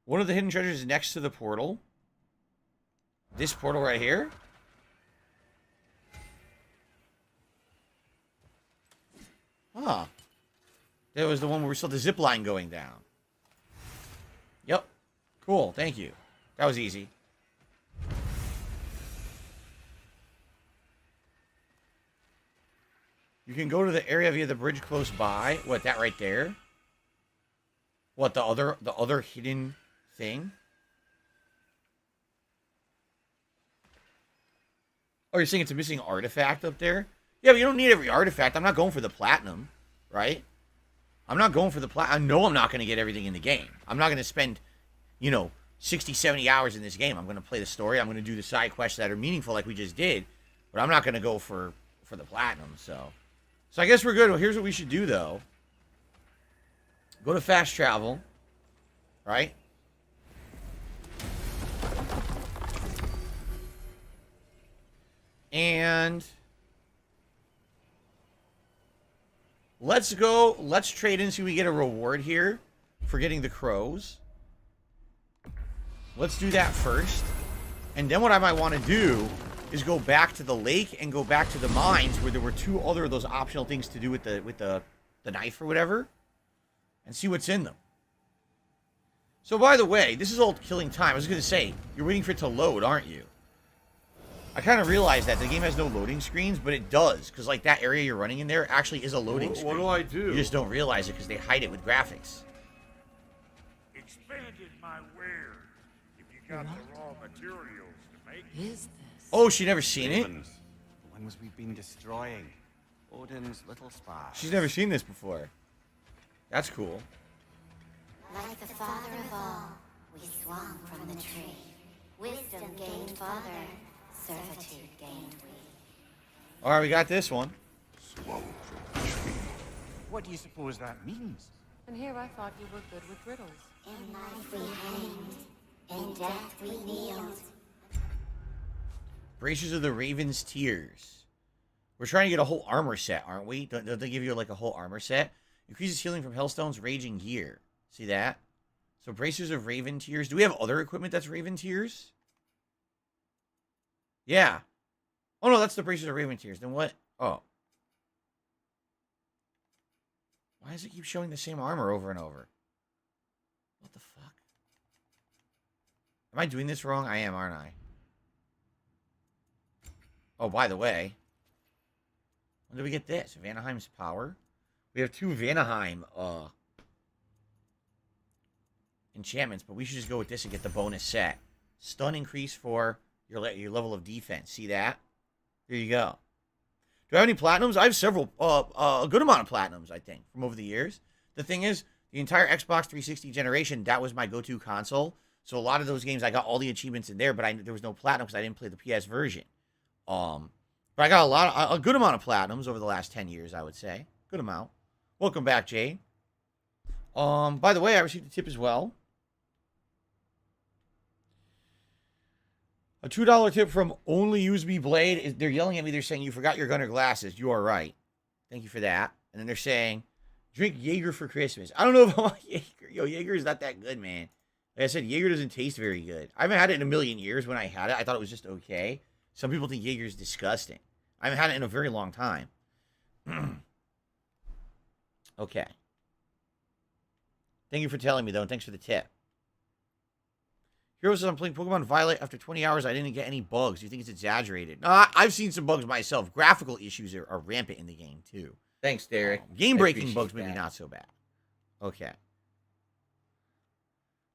One of the hidden treasures is next to the portal. This portal right here. Huh. That was the one where we saw the zip line going down. Yep. Cool. Thank you. That was easy. You can go to the area via the bridge close by. What, that right there? What, the other hidden thing? Oh, you're saying it's a missing artifact up there? Yeah, but you don't need every artifact. I'm not going for the platinum, right? I'm not going for the platinum. I know I'm not going to get everything in the game. I'm not going to spend, 60, 70 hours in this game. I'm going to play the story. I'm going to do the side quests that are meaningful like we just did. But I'm not going to go for the platinum, so I guess we're good. Well, here's what we should do, though. Go to fast travel. right? And let's go. Let's trade in so we get a reward here for getting the crows. Let's do that first. And then what I might want to do is go back to the lake and go back to the mines where there were 2 other of those optional things to do with the knife or whatever, and see what's in them. So by the way, this is all killing time. I was going to say, you're waiting for it to load, aren't you? I kind of realized that the game has no loading screens, but it does, because like that area you're running in there actually is a loading screen. What do I do? You just don't realize it because they hide it with graphics. Expanded my wares. If you got the raw materials to make it. Is this? Oh, she never seen it? The ones we've been destroying. Odin's little spies. She's never seen this before. That's cool. Like the father of all, we swung from the tree. Wisdom gained father, servitude gained we. All right, we got this one. What do you suppose that means? And here I thought you were good with riddles. In life we hanged, in death we kneeled. Bracers of the Raven's Tears. We're trying to get a whole armor set, aren't we? Don't they give you like a whole armor set? Increases healing from Hellstone's Raging Gear. See that? So Bracers of Raven Tears. Do we have other equipment that's Raven Tears? Yeah. Oh no, that's the Bracers of Raven Tears. Then what? Oh. Why does it keep showing the same armor over and over? What the fuck? Am I doing this wrong? I am, aren't I? Oh, by the way. When did we get this? Vanaheim's Power? We have 2 Vanaheim enchantments, but we should just go with this and get the bonus set. Stun increase for your level of defense. See that? There you go. Do I have any platinums? I have several, a good amount of platinums, I think, from over the years. The thing is, the entire Xbox 360 generation, that was my go-to console. So a lot of those games, I got all the achievements in there, but there was no platinum because I didn't play the PS version. But I got a good amount of platinums over the last 10 years, I would say. Good amount. Welcome back, Jay. By the way, I received a tip as well. A $2 tip from Only USB Blade. They're yelling at me. They're saying, you forgot your gunner glasses. You are right. Thank you for that. And then they're saying, drink Jaeger for Christmas. I don't know if I want Jaeger. Yo, Jaeger is not that good, man. Like I said, Jaeger doesn't taste very good. I haven't had it in a million years. When I had it, I thought it was just okay. Some people think Jaeger is disgusting. I haven't had it in a very long time. Okay. Thank you for telling me, though, and thanks for the tip. Hero says, I'm playing Pokemon Violet. After 20 hours, I didn't get any bugs. Do you think it's exaggerated? No, I've seen some bugs myself. Graphical issues are rampant in the game, too. Thanks, Derek. Game-breaking bugs, maybe not so bad. Okay.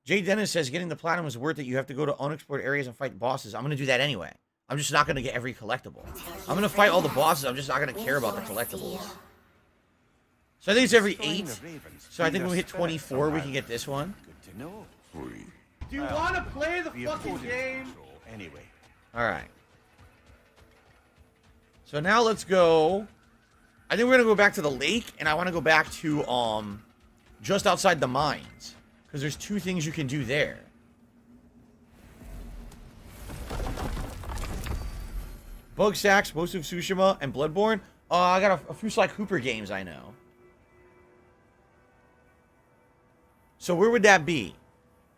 Jay Dennis says, getting the platinum is worth it. You have to go to unexplored areas and fight bosses. I'm going to do that anyway. I'm just not going to get every collectible. I'm going to fight all the bosses. I'm just not going to care about the collectibles. So I think it's every 8. So I think when we hit 24, we can get this one. Good to know. Free. Do you want to play the fucking game? Anyway. All right. So now let's go. I think we're going to go back to the lake, and I want to go back to just outside the mines. Because there's 2 things you can do there. Bug Sacks, Ghost of Tsushima, and Bloodborne. I got a few Sly Cooper games I know. So where would that be?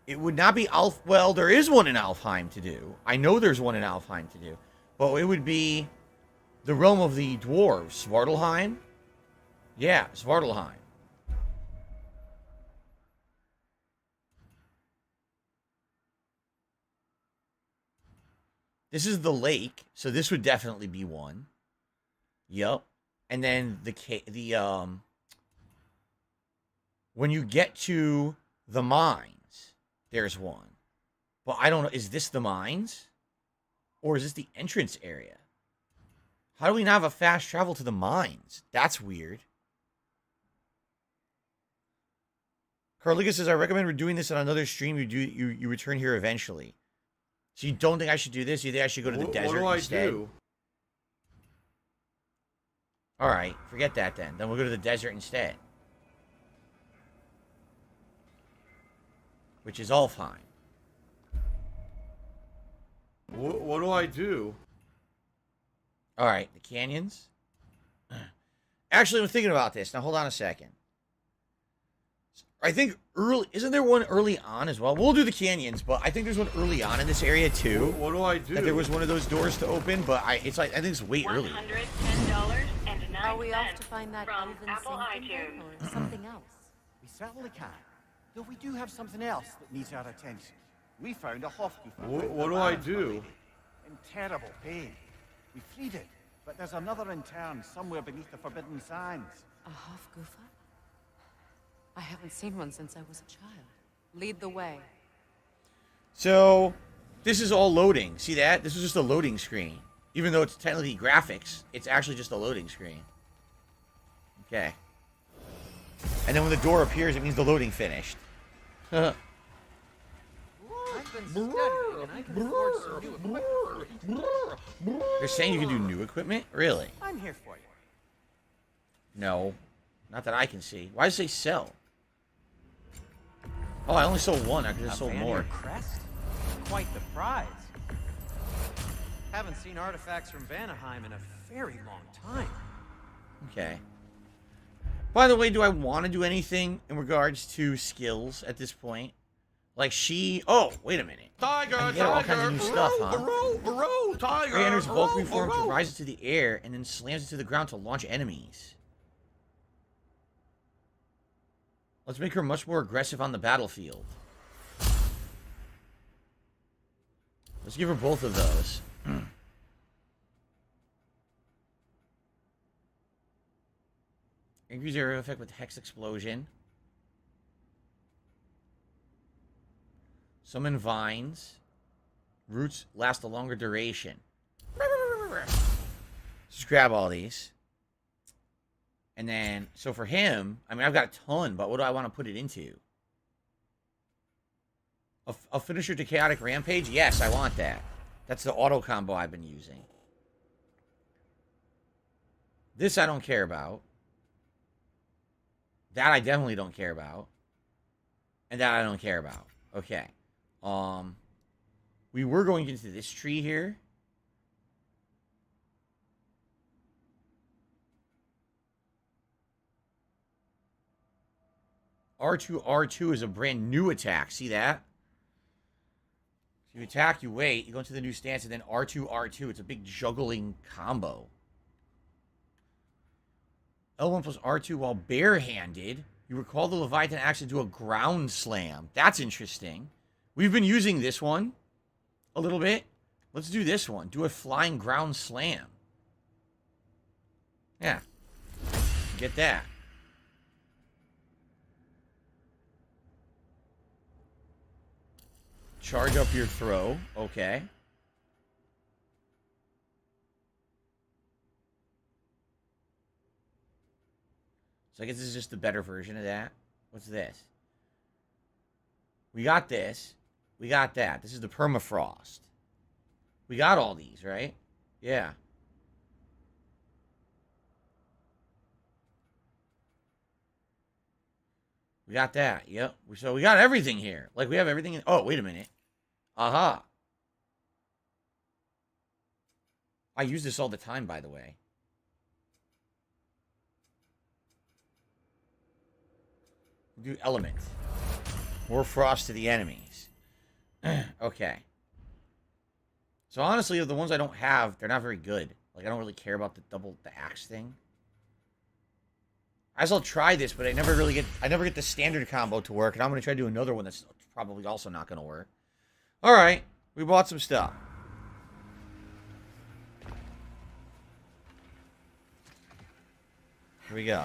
It would not be Alf. Well, there is one in Alfheim to do. I know there's one in Alfheim to do. But it would be the realm of the dwarves. Svartalheim? Yeah, Svartalheim. This is the lake, so this would definitely be one. Yep. And then when you get to the mines, there's one. But I don't know, is this the mines? Or is this the entrance area? How do we not have a fast travel to the mines? That's weird. Carliga says, I recommend we're doing this on another stream. You return here eventually. So you don't think I should do this? You think I should go to the desert instead? What do I do? All right, forget that then. Then we'll go to the desert instead. which is all fine. What do I do? All right, the canyons. Actually, I'm thinking about this. Now, hold on a second. I think isn't there one early on as well? We'll do the canyons, but I think there's one early on in this area too. What do I do? That there was one of those doors to open, but I think it's way early. $110.09 Are we off to find that from elven Apple sanctum iTunes. or something else? We certainly can. Though we do have something else that needs our attention. We found a Hofgufer. What do I do? In terrible pain. We freed it, but there's another intern somewhere beneath the Forbidden Sands. A Hofgufer? I haven't seen one since I was a child. Lead the way. So, this is all loading. See that? This is just a loading screen. Even though it's technically graphics, it's actually just a loading screen. Okay. And then when the door appears, it means the loading finished. I've been studying, and I can afford some new equipment. They're saying you can do new equipment? Really? I'm here for you. No. Not that I can see. Why does it say sell? Oh, I only sold one. I could have sold more. Crest? Quite the prize. Haven't seen artifacts from Vanaheim in a very long time. Okay. By the way, do I want to do anything in regards to skills at this point? Like oh, wait a minute. Tiger, I can get all kinds of new stuff, huh? Tiger. Prey enters Vulcan form to rise into the air and then slams into the ground to launch enemies. Let's make her much more aggressive on the battlefield. Let's give her both of those. Increase area effect with Hex Explosion. Summon Vines. Roots last a longer duration. Just grab all these. And then, so for him, I mean, I've got a ton, but what do I want to put it into? A finisher to Chaotic Rampage? Yes, I want that. That's the auto combo I've been using. This I don't care about. That I definitely don't care about. And that I don't care about. Okay. We were going into this tree here. R2 is a brand new attack. See that? You attack, you wait, you go into the new stance, and then R2. It's a big juggling combo. L1 plus R2 while barehanded. You recall the Leviathan action to a ground slam. That's interesting. We've been using this one a little bit. Let's do this one. Do a flying ground slam. Yeah. Get that. Charge up your throw. Okay. So I guess this is just the better version of that. What's this? We got this. We got that. This is the permafrost. We got all these, right? Yeah. We got that. Yep. So we got everything here. Like, we have everything in... Oh, wait a minute. Aha. I use this all the time, by the way. Do element. More frost to the enemies. Okay. So honestly, of the ones I don't have, they're not very good. Like, I don't really care about the axe thing. I guess I'll try this, but I never get the standard combo to work, and I'm going to try to do another one that's probably also not going to work. Alright, we bought some stuff. Here we go.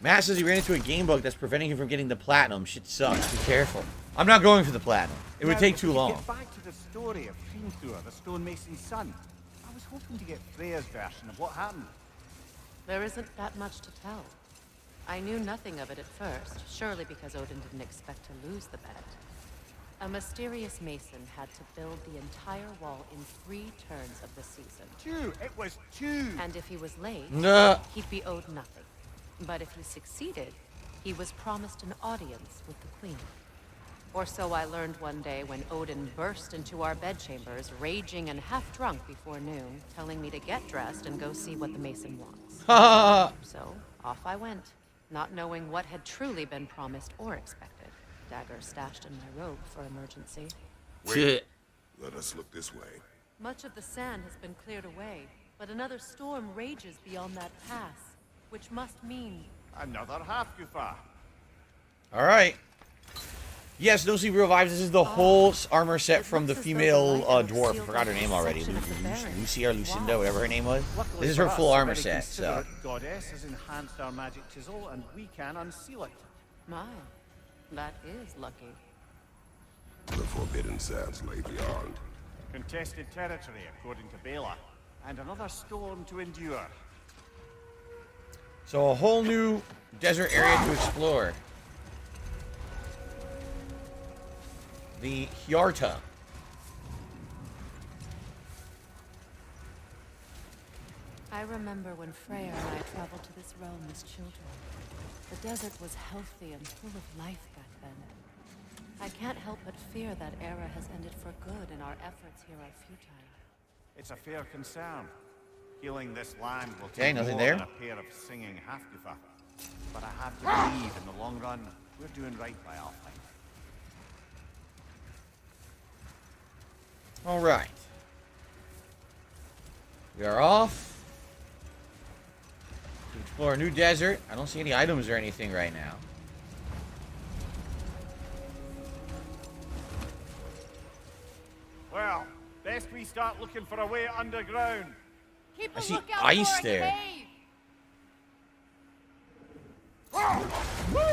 Matt says he ran into a game bug that's preventing him from getting the platinum. Shit sucks. Be careful. I'm not going for the platinum. It would take too long. Get back to the story of Fiendthor, the stonemason's son. I was hoping to get Freya's version of what happened. There isn't that much to tell. I knew nothing of it at first, surely because Odin didn't expect to lose the bet. A mysterious mason had to build the entire wall in 3 turns of the season. 2! It was 2! And if he was late, Nah. he'd be owed nothing. But if he succeeded, He was promised an audience with the Queen. Or so I learned one day when Odin burst into our bedchambers, raging and half-drunk before noon, telling me to get dressed and go see what the Mason wants. So, off I went, not knowing what had truly been promised or expected. Dagger stashed in my robe for emergency. Wait. Let us look this way. Much of the sand has been cleared away, but another storm rages beyond that pass, which must mean... Another half-goofer. All right. Yes, no sleep revives. This is the whole armor set from the female dwarf. I forgot her name already. Lucy or Lucinda, whatever her name was. This is her full armor set. So. Goddess has enhanced our magic chisel, and we can unseal it. My, that is lucky. The forbidden sands lay beyond. Contested territory, according to Bela, and another storm to endure. So a whole new desert area to explore. The Hjarta. I remember when Freya and I traveled to this realm as children. The desert was healthy and full of life back then. I can't help but fear that era has ended for good and our efforts here are futile. It's a fair concern. Healing this land will Okay, take nothing more there. than a pair of singing half-goofer. But I have to believe in the long run, we're doing right by our fight. All right. We are off to explore a new desert. I don't see any items or anything right now. Well, best we start looking for a way underground. Keep I a see lookout ice for a there. cave.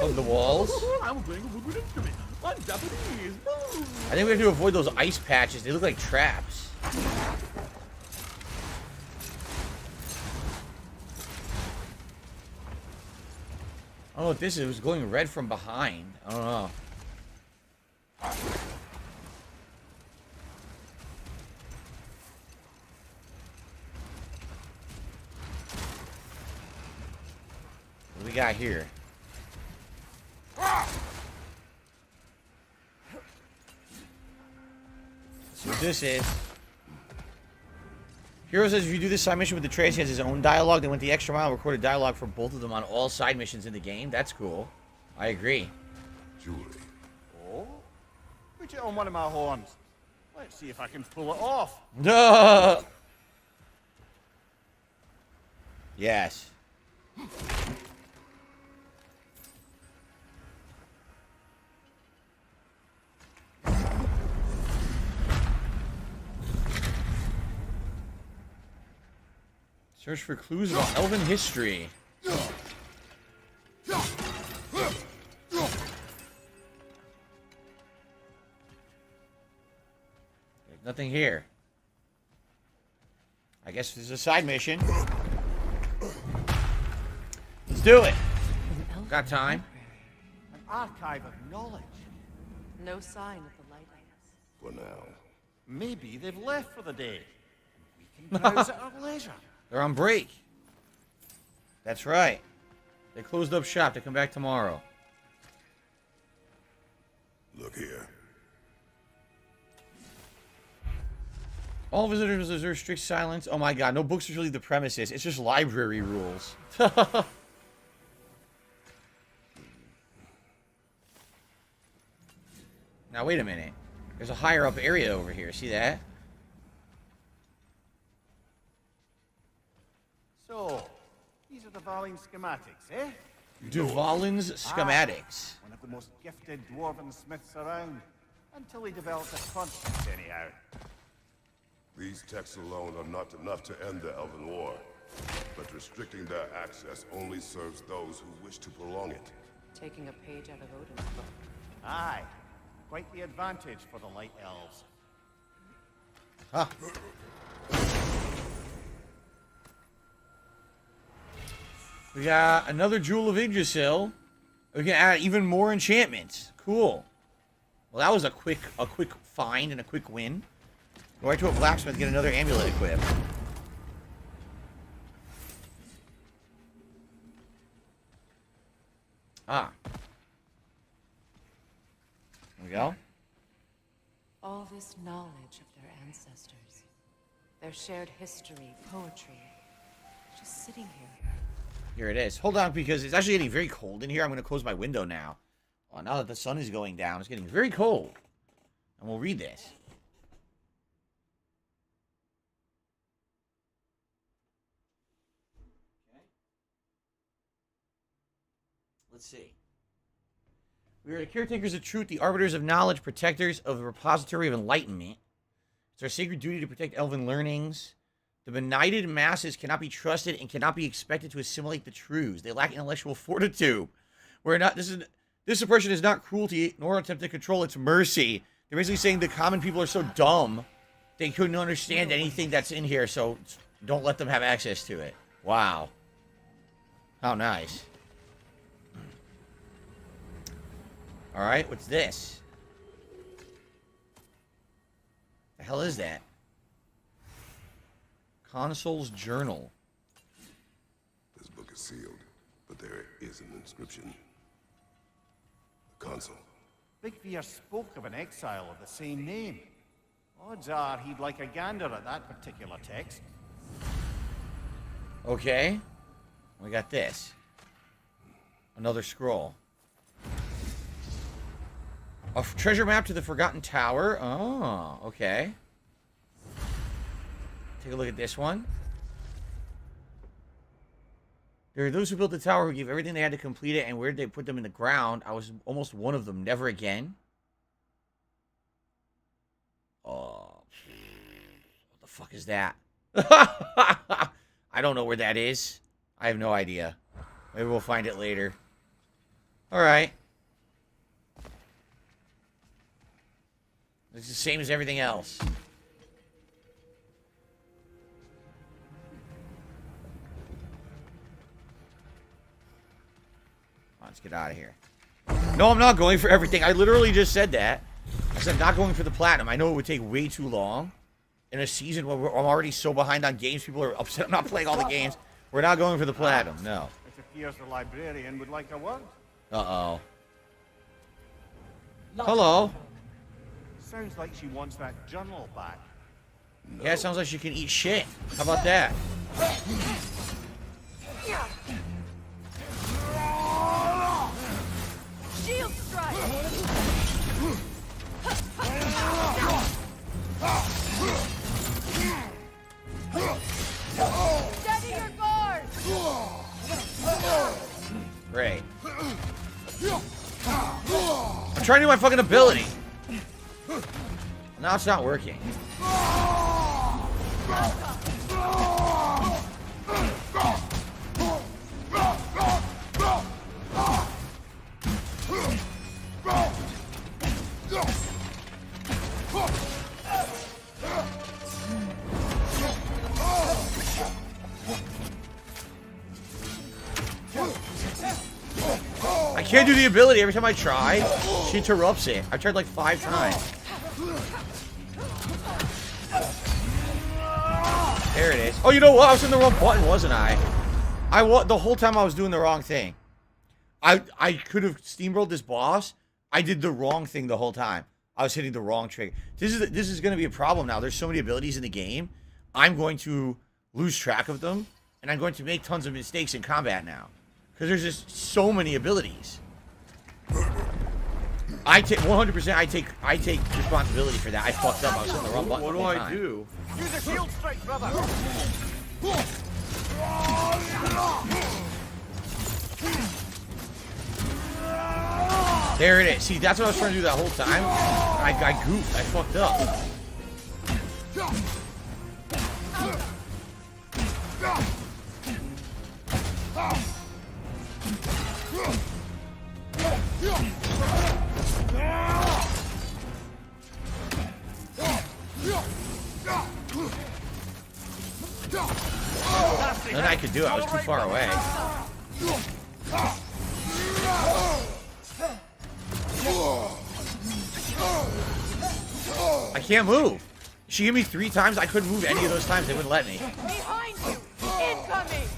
On the walls. I'm playing a woodwind instrument on Japanese. I think we have to avoid those ice patches. They look like traps. I don't know what this is. It was going red from behind. I don't know. What do we got here? Let's see what this is. Hero says if you do this side mission with the Trace, he has his own dialogue. They went the extra mile and recorded dialogue for both of them on all side missions in the game. That's cool. I agree. Julie. Oh? Put it on one of my horns. Let's see if I can pull it off. Duh! Yes. Search for clues about elven history. There's nothing here. I guess this is a side mission. Let's do it. Got time. An archive of knowledge. No sign of the lighthouse. For now. Maybe they've left for the day. We can browse at our leisure. They're on break. That's right. They closed up shop to come back tomorrow. Look here. All visitors observe strict silence. Oh my god, no books to leave the premises. It's just library rules. Now wait a minute. There's a higher up area over here. See that? So, these are the Valine schematics, eh? Duvalin's schematics. One of the most gifted dwarven smiths around. Until he developed a conscience, anyhow. These texts alone are not enough to end the Elven War. But restricting their access only serves those who wish to prolong it. Taking a page out of Odin's book. Aye. Quite the advantage for the Light Elves. Huh. We got another Jewel of Yggdrasil. We can add even more enchantments. Cool. Well, that was a quick find and a quick win. Go right to a blacksmith, get another amulet equipped. Aha. There we go. All this knowledge of their ancestors, their shared history, poetry, just sitting here. Here it is. Hold on, because it's actually getting very cold in here. I'm going to close my window now. Well, now that the sun is going down, it's getting very cold. And we'll read this. Okay. Let's see. We are the caretakers of truth, the arbiters of knowledge, protectors of the repository of enlightenment. It's our sacred duty to protect elven learnings. The benighted masses cannot be trusted and cannot be expected to assimilate the truths. They lack intellectual fortitude. This suppression is not cruelty nor attempt to control, it's mercy. They're basically saying the common people are so dumb they couldn't understand anything that's in here, so don't let them have access to it. Wow. How nice. Alright, what's this? The hell is that? Consul's journal. This book is sealed, but there is an inscription. The consul. Big Veer spoke of an exile of the same name. Odds are he'd like a gander at that particular text. Okay. We got this. Another scroll. A treasure map to the Forgotten Tower. Oh, okay. Take a look at this one. There are those who built the tower who gave everything they had to complete it, and where did they put them in the ground? I was almost one of them. Never again. Oh, what the fuck is that? I don't know where that is. I have no idea. Maybe we'll find it later. Alright. It's the same as everything else. Let's get out of here. No, I'm not going for everything. I literally just said that. I said not going for the platinum. I know it would take way too long. In a season where I'm already so behind on games, people are upset I'm not playing all the games. We're not going for the platinum, no. It appears the librarian would like a word. Uh-oh. Hello. Sounds like she wants that journal back. No. Yeah, it sounds like she can eat shit. How about that? Shield strike! Steady your guard! Great. I'm trying to do my fucking ability. Now it's not working. I can't do the ability. Every time I try, she interrupts it. I tried like 5 times. There it is. Oh, you know what? I was in the wrong button, wasn't I? The whole time I was doing the wrong thing. I could have steamrolled this boss. I did the wrong thing the whole time. I was hitting the wrong trigger. This is going to be a problem now. There's so many abilities in the game. I'm going to lose track of them, and I'm going to make tons of mistakes in combat now. Because there's just so many abilities. I take 100%. I take responsibility for that. I fucked up. I was hitting the wrong button. What do I do? Use a shield strike, brother. There it is. See, that's what I was trying to do that whole time. I goofed. I fucked up. Nothing I could do. I was too far away. I can't move. She hit me 3 times. I couldn't move any of those times. They wouldn't let me. Behind you! Incoming!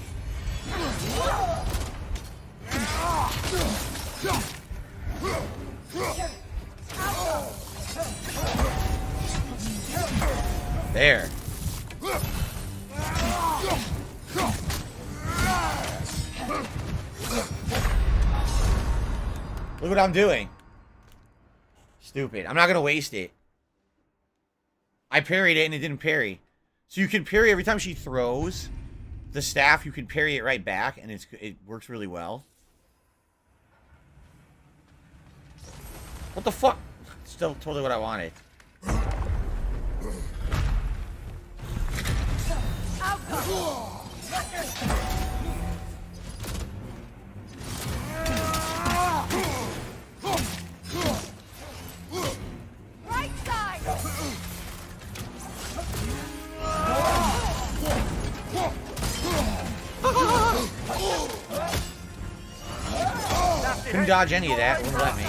There. Look what I'm doing. Stupid. I'm not going to waste it. I parried it and it didn't parry. So you can parry every time she throws the staff. You can parry it right back, and it works really well. What the fuck? Still totally what I wanted. Right side. Couldn't dodge any of that. Wouldn't let me.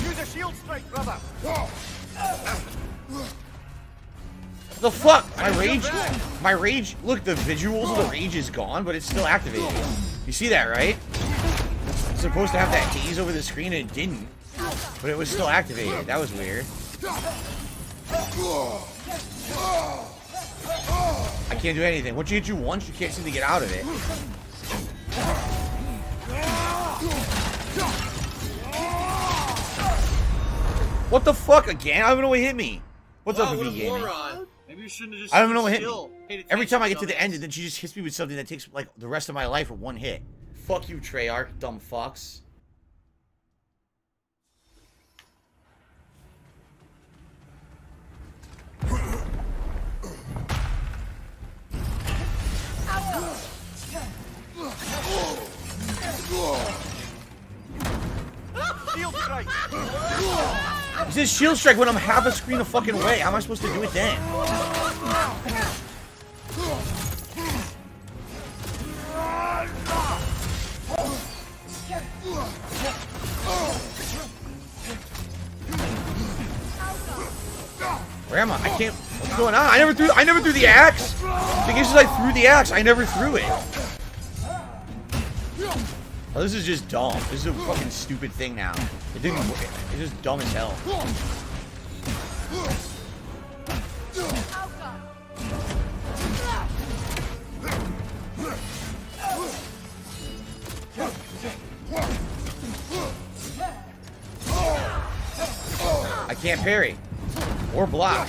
Use a shield strike, brother. The fuck? My rage, look, the visuals of the rage is gone, but it's still activated. You see that, right? It's supposed to have that haze over the screen and it didn't. But it was still activated. That was weird. I can't do anything. Once you hit you once, you can't seem to get out of it. What the fuck again? I don't know what hit me. What's up with me, gaming? Maybe you shouldn't have just. I don't even know what hit me. Every time I get to the end, and then she just hits me with something that takes like the rest of my life with one hit. Fuck you, Treyarch, dumb fucks. Shield strike. It says shield strike when I'm half a screen a fucking way. How am I supposed to do it then? Where am I? I can't. What's going on? I never threw the axe. The game says I threw the axe. I never threw it. Oh, this is just dumb. This is a fucking stupid thing now. It didn't work. It's just dumb as hell. I can't parry. Or block.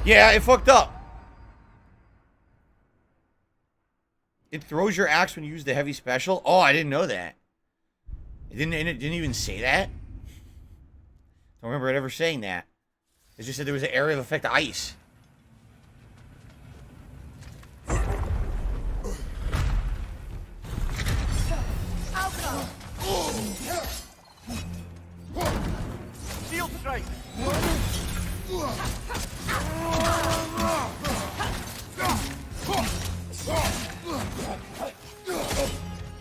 Yeah, it fucked up. It throws your axe when you use the heavy special. Oh, I didn't know that. It didn't even say that. Don't remember it ever saying that. It just said there was an area of effect to ice. Shield strike.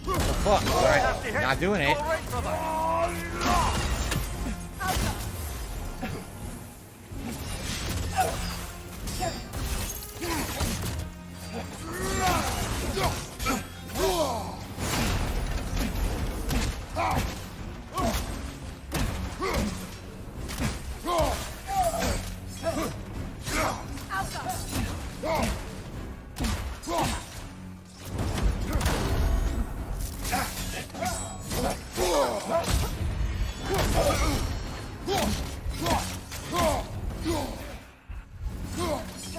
What the fuck? Alright, not doing it.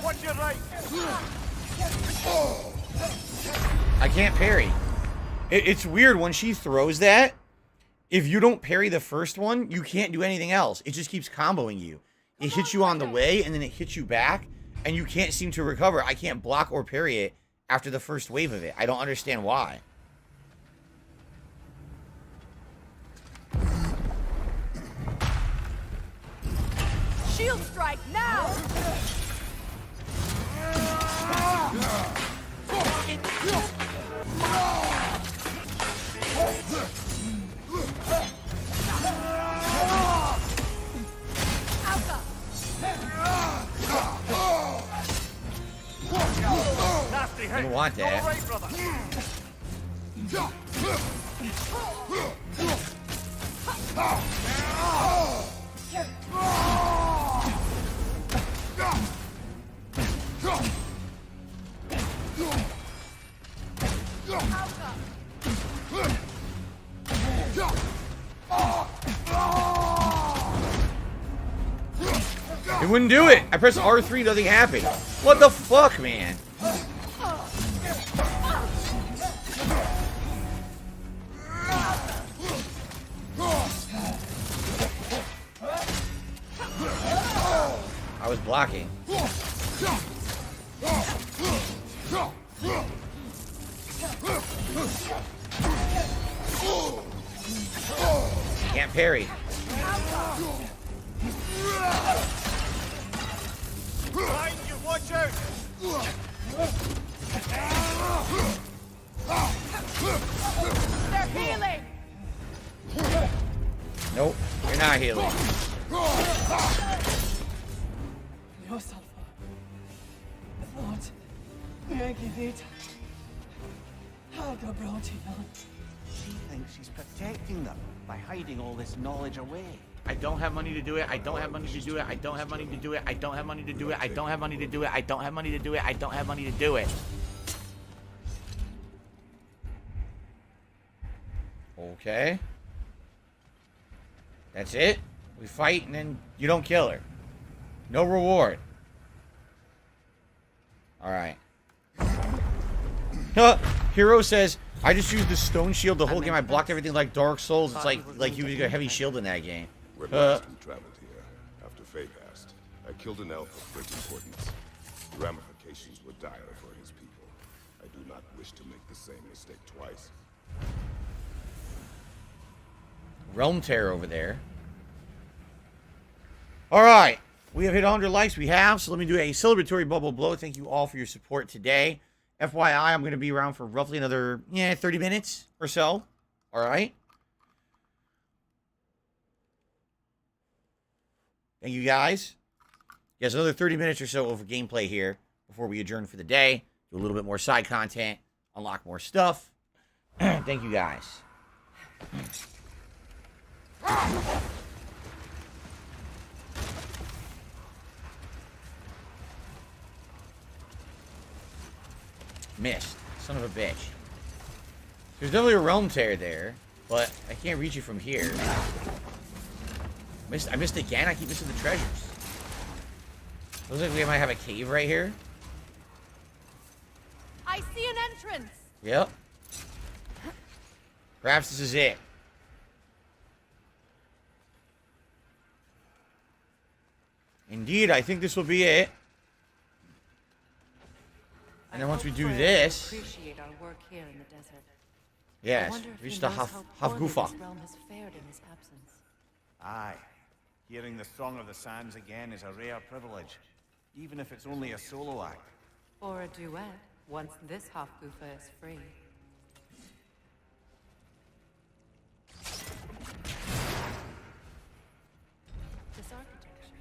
Watch your right. I can't parry. It's weird when she throws that. If you don't parry the first one, you can't do anything else. It just keeps comboing you. It hits you on the way, and then it hits you back, and you can't seem to recover. I can't block or parry it after the first wave of it. I don't understand why. Shield strike now! nasty. I don't want that. All right, brother. It wouldn't do it. I pressed R3, nothing happened. What the fuck, man? I was blocking. Can't parry. Behind you, watch out. They're healing. Nope, you're not healing. She thinks she's protecting them by hiding all this knowledge away. I don't have money to do it. I don't have money to do it. I don't have money to do it. I don't have money to do it. I don't have money to do it. I don't have money to do it. I don't have money to do it. Okay. That's it? We fight and then you don't kill her. No reward. Alright. Hero says, I just used the stone shield the whole game. I blocked everything like Dark Souls. It's like using a heavy shield in that game. We're last who traveled here. After Faye passed, I killed an elf of great importance. The ramifications were dire for his people. I do not wish to make the same mistake twice. Realm Tear over there. Alright. We have hit 100 likes. We have. So let me do a celebratory bubble blow. Thank you all for your support today. FYI, I'm going to be around for roughly another, 30 minutes or so. Alright. Thank you guys. Yes, another 30 minutes or so of gameplay here before we adjourn for the day. Do a little bit more side content. Unlock more stuff. Thank you guys. Missed. Son of a bitch. There's definitely a realm tear there, but I can't reach it from here. I missed again? I keep missing the treasures. Looks like we might have a cave right here. I see an entrance. Yep. Perhaps this is it. Indeed, I think this will be it. And then once we do this, appreciate our work here in the desert. yes, reach the Hafgufa. Aye. Hearing the Song of the Sands again is a rare privilege, even if it's only a solo act. Or a duet, once this Hafgufa is free. This architecture,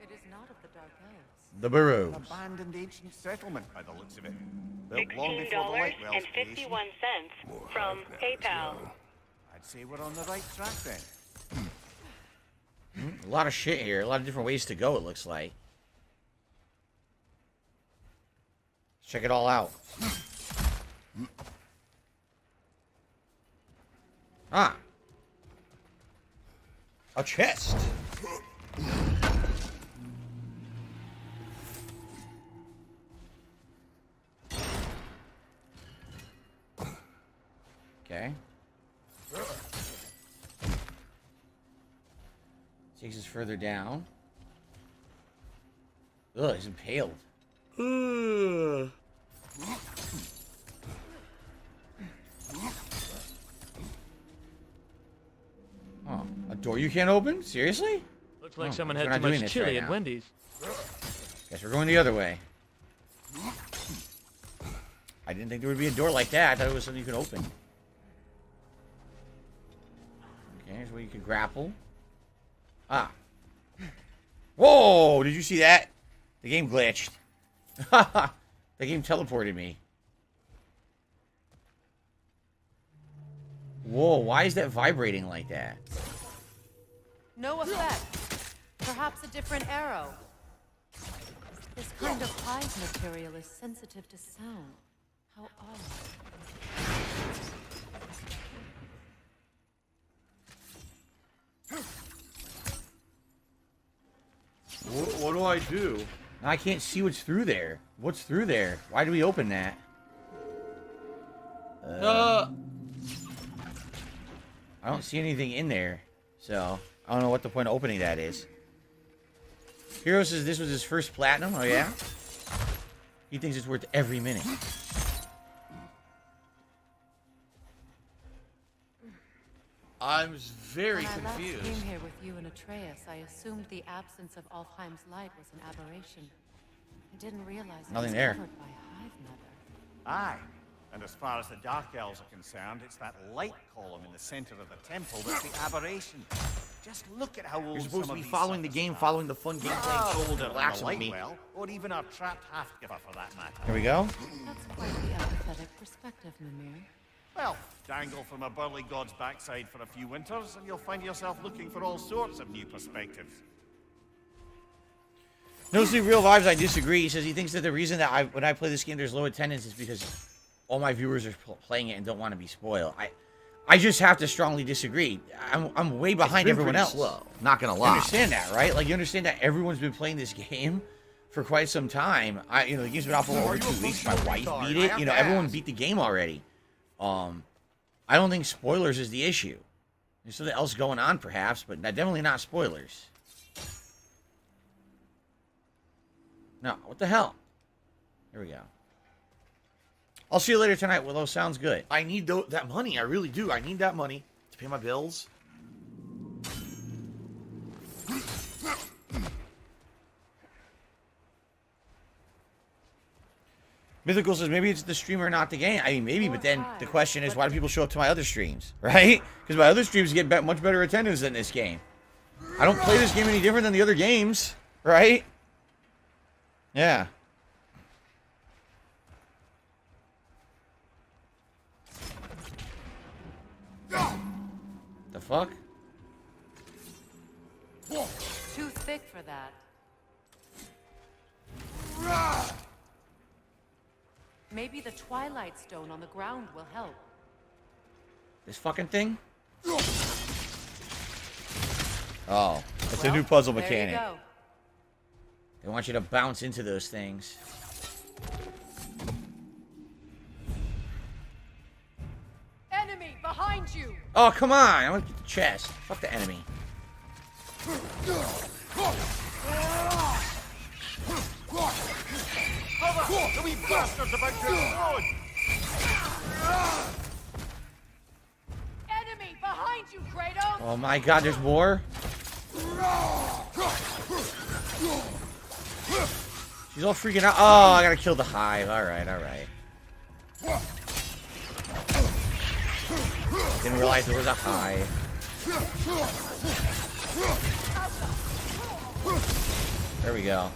it is not of the Dark Elves. The Burrows. An abandoned ancient settlement by the looks of it. Built long before the Lightwell's creation. $16.51 from PayPal. I'd say we're on the right track then. A lot of shit here. A lot of different ways to go, it looks like. Let's check it all out. Ah. A chest. Okay. Takes us further down. Ugh, he's impaled. Ugh. Oh, a door you can't open? Seriously? Looks like someone had too much chili at Wendy's. Guess we're going the other way. I didn't think there would be a door like that. I thought it was something you could open. Okay, here's where you can grapple. Ah. Whoa! Did you see that? The game glitched. The game teleported me. Whoa, why is that vibrating like that? No effect. Perhaps a different arrow. This kind of hive material is sensitive to sound. How odd. What do I do? I can't see what's through there. What's through there? Why do we open that? I don't see anything in there. So, I don't know what the point of opening that is. Hero says this was his first platinum. Oh, yeah? He thinks it's worth every minute. I'm very confused. When I last came here with you and Atreus, I assumed the absence of Alfheim's light was an aberration. I didn't realize it Nothing was there. covered by Hive Mother. Aye. And as far as the Dark Elves are concerned, it's that light column in the center of the temple that's the aberration. Just look at how old You're supposed to be these following the game, following the fun gameplay told and relaxing with me. Well, or even our trapped half-giver for that matter. Here we go. That's quite the empathetic perspective, Mimir. Well, dangle from a burly god's backside for a few winters, and you'll find yourself looking for all sorts of new perspectives. No Sleep Real Vibes, I disagree. He says he thinks that the reason that when I play this game there's low attendance is because all my viewers are playing it and don't want to be spoiled. I just have to strongly disagree. I'm way behind everyone else. Slow. Not gonna lie. You understand that, right? Like, you understand that everyone's been playing this game for quite some time. The game's been out for over 2 weeks. My wife beat it. Everyone beat the game already. I don't think spoilers is the issue. There's something else going on, perhaps, but definitely not spoilers. No, what the hell? Here we go. I'll see you later tonight, Willow. Sounds good. I need that money. I really do. I need that money to pay my bills. Mythical says maybe it's the streamer, not the game. I mean, maybe, but then the question is, why do people show up to my other streams, right? Because my other streams get much better attendance than this game. I don't play this game any different than the other games, right? Yeah. The fuck? Too thick for that. Maybe the Twilight Stone on the ground will help. This fucking thing? Oh, it's a new puzzle mechanic. There you go. They want you to bounce into those things. Enemy behind you. Oh, come on. I want to get the chest. Fuck the enemy. The wee bastard's about to explode! Enemy behind you, Kratos. Oh my god, there's more? She's all freaking out. Oh, I gotta kill the hive. Alright, alright. Didn't realize there was a hive. There we go.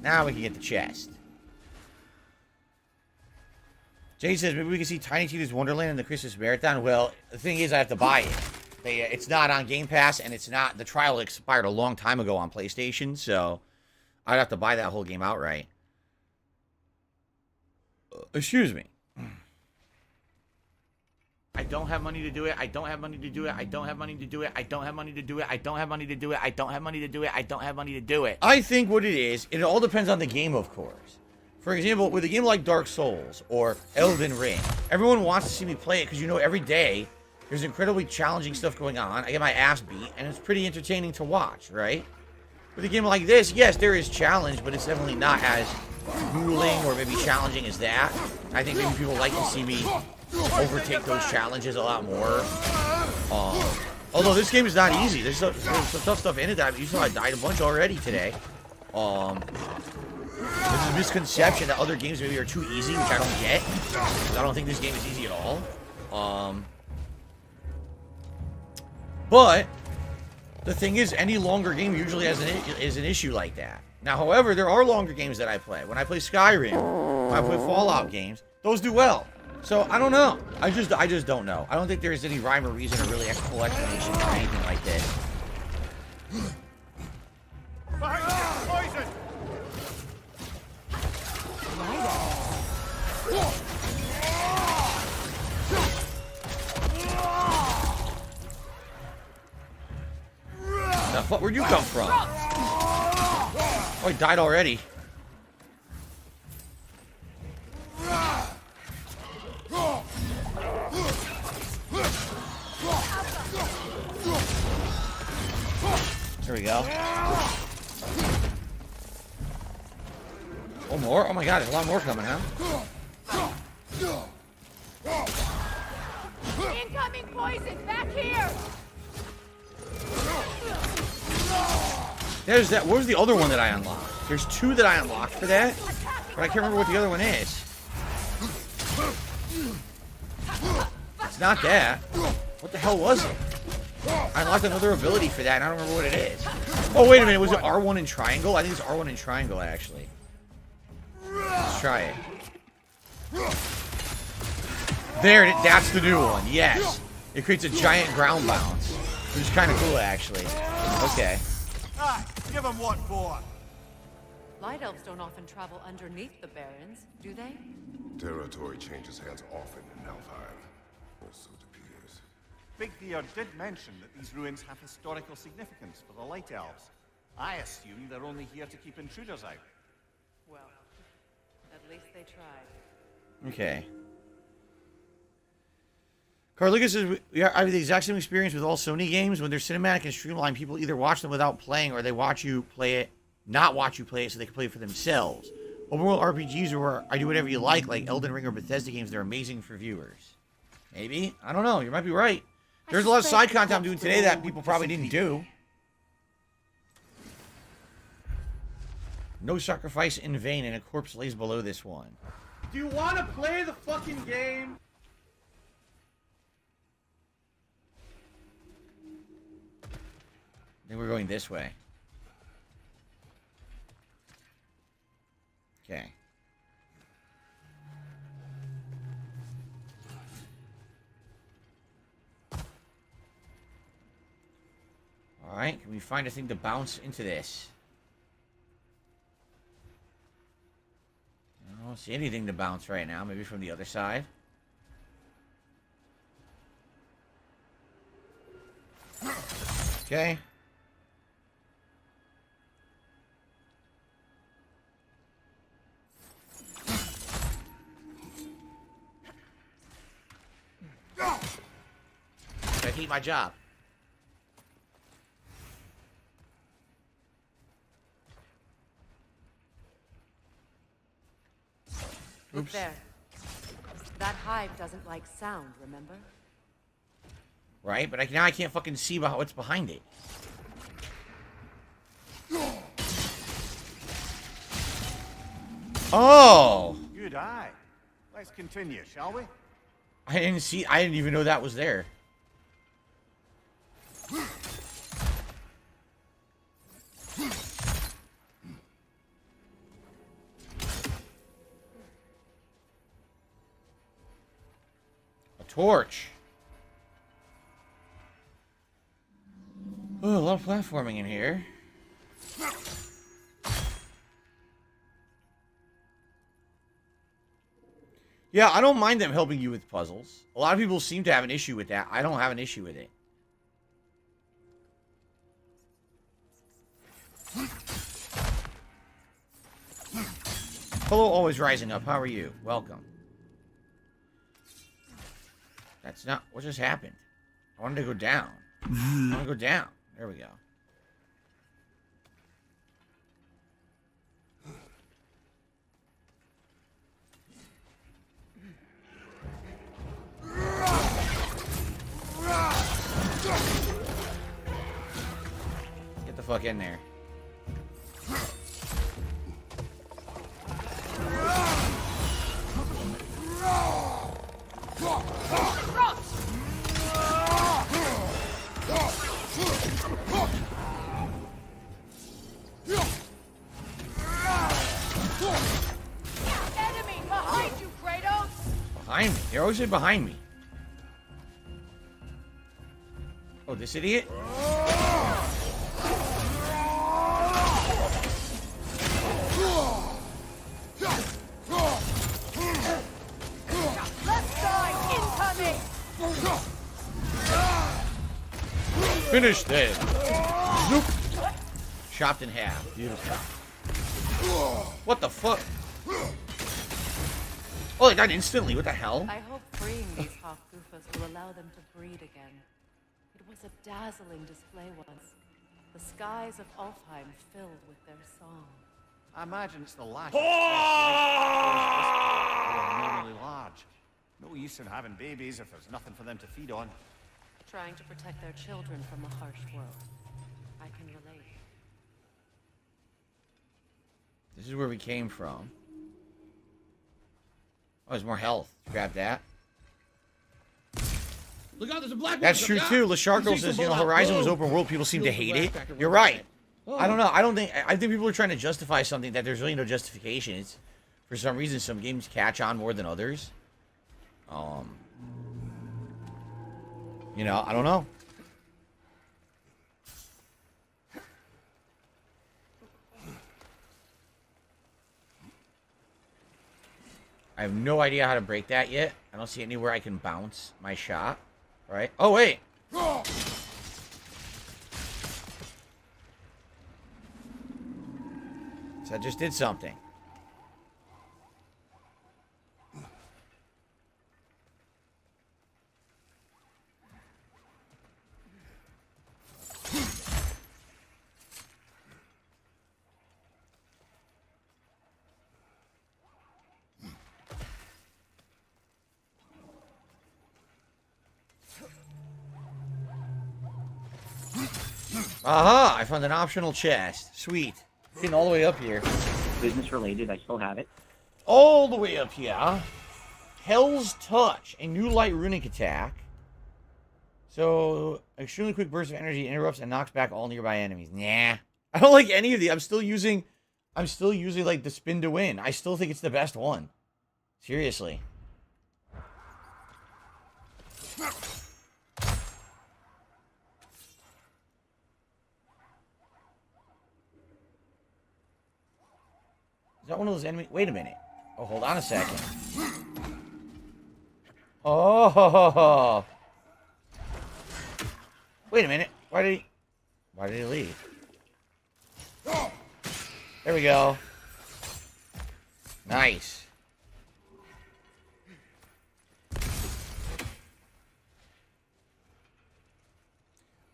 Now we can get the chest. Jay says maybe we can see Tiny Tina's Wonderland in the Christmas Marathon. Well, the thing is I have to buy it. It's not on Game Pass, and it's not. The trial expired a long time ago on PlayStation, so I'd have to buy that whole game outright. Excuse me. I don't have money to do it. I don't have money to do it. I don't have money to do it. I don't have money to do it. I don't have money to do it. I don't have money to do it. I don't have money to do it. I think what it is, it all depends on the game, of course. For example, with a game like Dark Souls or Elden Ring, everyone wants to see me play it because every day there's incredibly challenging stuff going on. I get my ass beat, and it's pretty entertaining to watch, right? With a game like this, yes, there is challenge, but it's definitely not as grueling or maybe challenging as that. I think maybe people like to see me overtake those challenges a lot more. Although this game is not easy. There's some tough stuff in it that I died a bunch already today. There's a misconception that other games maybe are too easy, which I don't get. Because I don't think this game is easy at all. But The thing is, any longer game usually has an issue like that. Now, however, there are longer games that I play. When I play Skyrim, when I play Fallout games, those do well. So, I don't know. I just don't know. I don't think there's any rhyme or reason or really full explanation for anything like this. Poison! Now, where'd you come from? Oh, he died already. There we go. One more? Oh my god, there's a lot more coming, huh? Incoming poison! Back here! There's that. What was the other one that I unlocked? There's two that I unlocked for that, but I can't remember what the other one is. It's not that. What the hell was it? I unlocked another ability for that, and I don't remember what it is. Oh, wait a minute. Was it R1 and triangle? I think it's R1 and triangle, actually. Let's try it. There, that's the new one. Yes. It creates a giant ground bounce, which is kind of cool, actually. Okay. Ah, give him what for. Light elves don't often travel underneath the barrens, do they? Territory changes hands often in Alfheim. Or so it appears. Big Beard did mention that these ruins have historical significance for the Light Elves. I assume they're only here to keep intruders out. Well, at least they tried. Okay. Carliga says, I have the exact same experience with all Sony games. When they're cinematic and streamlined, people either watch them without playing or they watch you play it, not watch you play it so they can play it for themselves. Open world RPGs are where I do whatever you like Elden Ring or Bethesda games, they're amazing for viewers. Maybe? I don't know. You might be right. There's a lot of side content I'm doing today that people probably didn't do. No sacrifice in vain, and a corpse lays below this one. Do you want to play the fucking game? I think we're going this way. Okay. Alright, can we find a thing to bounce into this? I don't see anything to bounce right now. Maybe from the other side. Okay. I hate my job. Look Oops. there. That hive doesn't like sound, remember? Right, but now I can't fucking see what's behind it. Oh! Good eye. Let's continue, shall we? I didn't even know that was there. A torch. Oh, a lot of platforming in here. Yeah, I don't mind them helping you with puzzles. A lot of people seem to have an issue with that. I don't have an issue with it. Hello, always rising up. How are you? Welcome. That's not... What just happened? I wanted to go down. I want to go down. There we go. Get the fuck in there. Enemy behind you, Kratos! Behind me? They're always behind me. Oh, this idiot? Left side incoming! Finish this. Zoop. Chopped in half. Beautiful. What the fuck? Oh, they died instantly. What the hell? I hope freeing these half-goofers will allow them to breed again. It was a dazzling display once. The skies of Alfheim filled with their song. I imagine it's the lack Oh! of abnormally large. No use in having babies if there's nothing for them to feed on. Trying to protect their children from a harsh world. I can relate. This is where we came from. Oh, there's more health. Grab that. Look out, there's a black That's true too. Lasharko says, you know, Horizon was open world. People seem to hate it. You're right. I don't know. I think people are trying to justify something that there's really no justification. It's, for some reason, some games catch on more than others. You know, I don't know. I have no idea how to break that yet. I don't see anywhere I can bounce my shot. Right? Oh, wait. So I just did something. Aha! I found an optional chest. Sweet. Getting all the way up here. Business related, I still have it. All the way up here. Hell's Touch. A new light runic attack. So, extremely quick burst of energy interrupts and knocks back all nearby enemies. Nah. I don't like any of these. I'm still using like the spin to win. I still think it's the best one. Seriously. Is that one of those enemies? Wait a minute. Oh, hold on a second. Oh. Wait a minute. Why did he leave? There we go. Nice.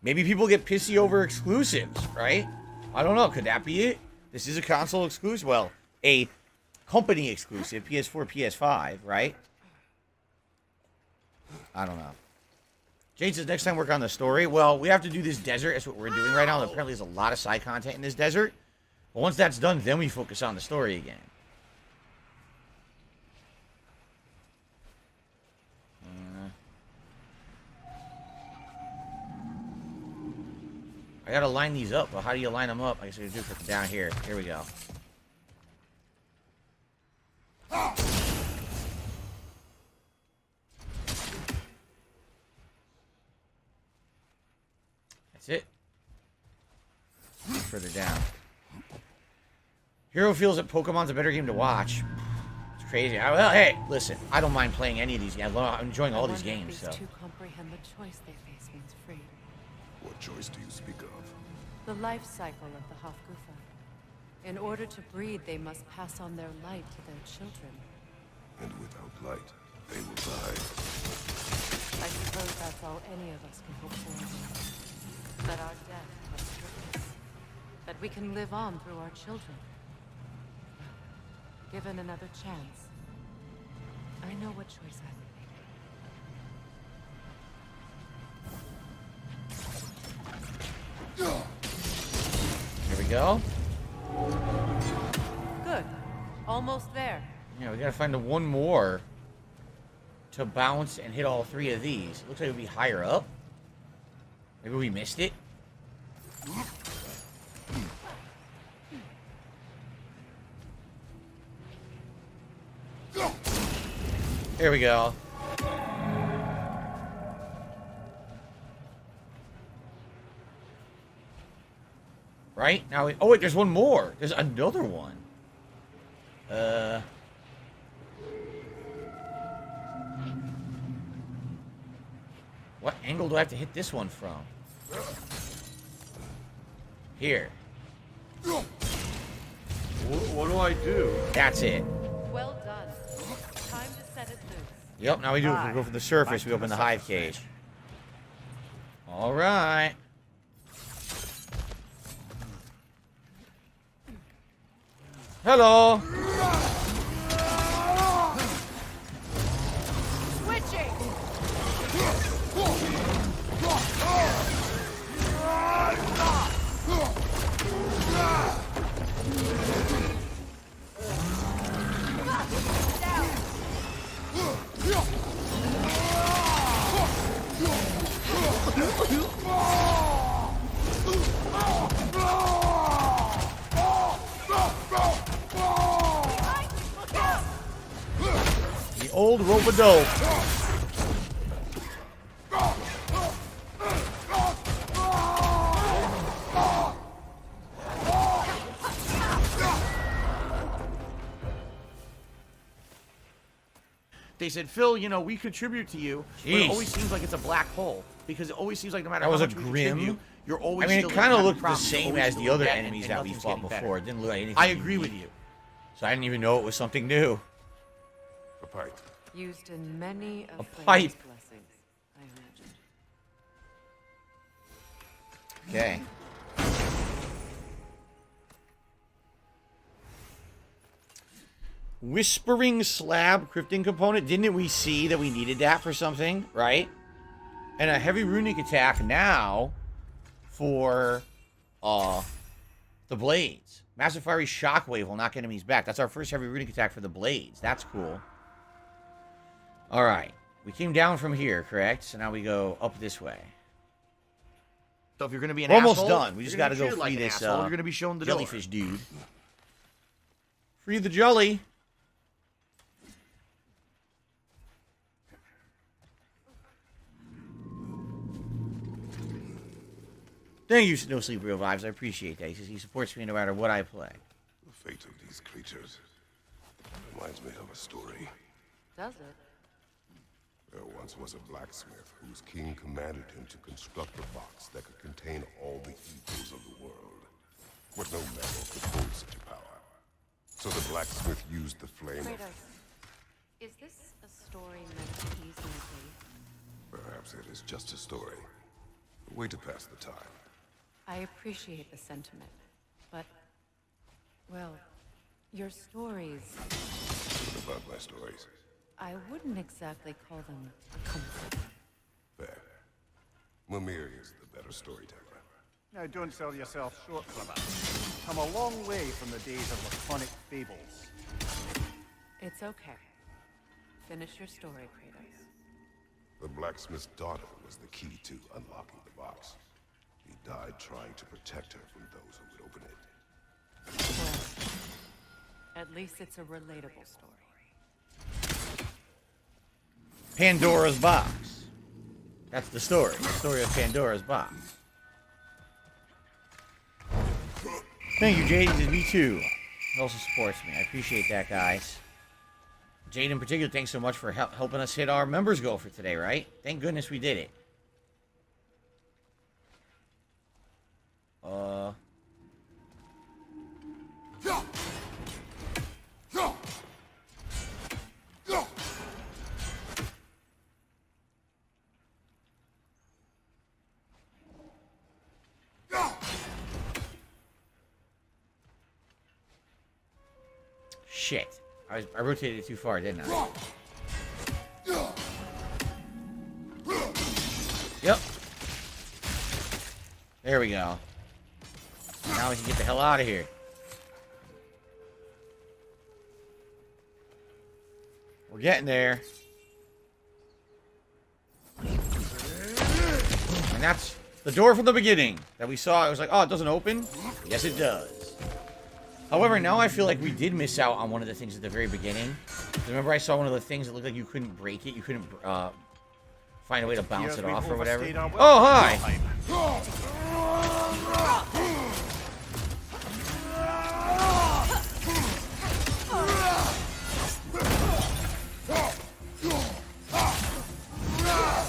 Maybe people get pissy over exclusives, right? I don't know. Could that be it? This is a console exclusive. Well, a company exclusive, PS4, PS5, right? I don't know. Jade says next time work on the story. Well, we have to do this desert. That's what we're doing right now. Apparently there's a lot of side content in this desert. But once that's done, then we focus on the story again. I gotta line these up, but how do you line them up? I guess I gotta do it from down here. Here we go. That's it. Further down. Hero feels that Pokemon's a better game to watch. It's crazy. Well, hey, listen. I don't mind playing any of these games. I'm enjoying all these games. So. To comprehend the choice they face once freed. What choice do you speak of? The life cycle of the Hafgufa. In order to breed, they must pass on their light to their children. And without light, they will die. I suppose that's all any of us can hope for. That our death has purpose. That we can live on through our children. Given another chance, I know what choice I would make. Here we go. Good. Almost there. Yeah, we gotta find the one more to bounce and hit all three of these. Looks like it would be higher up. Maybe we missed it. Here we go. Right? Now, oh wait, there's one more. There's another one. What angle do I have to hit this one from? Here. What do I do? That's it. Well done. Time to set it loose. Yep, now we do it. We go from the surface, we open the hive cage. Alright. Hello. Switching. The old rope-a-dope. They said, Phil, you know, we contribute to you, but it always seems like it's a black hole. Because it always seems like no matter how much we contribute, you're always I mean, still it kind of having looked the problems. same Always as the doing other that, enemies and that we nothing's fought getting better. before. It didn't look like anything. I agree with you. So I didn't even know it was something new. A pipe. Used in many of pipe. Freya's blessings, I imagine. Okay. Whispering Slab crypting component. Didn't we see that we needed that for something, right? And a heavy runic attack now for the blades. Massive fiery shockwave will knock enemies back. That's our first heavy runic attack for the blades. That's cool. Alright. We came down from here, correct? So now we go up this way. So if you're going to be an We're asshole, almost done. We just got to go free like this you're going to be shown the jellyfish door. dude. Free the jelly. Thank you, No Sleep Real Vibes. I appreciate that. He says he supports me no matter what I play. The fate of these creatures reminds me of a story. Does it? There once was a blacksmith whose king commanded him to construct a box that could contain all the evils of the world. But no metal could hold such a power. So the blacksmith used the flame of... Is this a story meant to ease my grief? Perhaps it is just a story. A way to pass the time. I appreciate the sentiment, but, well, your stories... About my stories. I wouldn't exactly call them a comfort. Fair. Mimir is the better storyteller. Now, don't sell yourself short, brother. Come a long way from the days of laconic fables. It's okay. Finish your story, Kratos. The blacksmith's daughter was the key to unlocking the box. He died trying to protect her from those who would open it. Well, at least it's a relatable story. Pandora's box. That's the story. The story of Pandora's box. Thank you, Jade. He says, me too. He also supports me. I appreciate that, guys. Jade in particular, thanks so much for helping us hit our members goal for today, right? Thank goodness we did it. Shit. I rotated it too far, didn't I? Yep. There we go. Now we can get the hell out of here. We're getting there. And that's The door from the beginning that we saw, I was like, oh, it doesn't open? Yes, it does. However, now I feel like we did miss out on one of the things at the very beginning. Remember I saw one of the things that looked like you couldn't break it? You couldn't find a way to bounce it off or whatever? Oh, hi!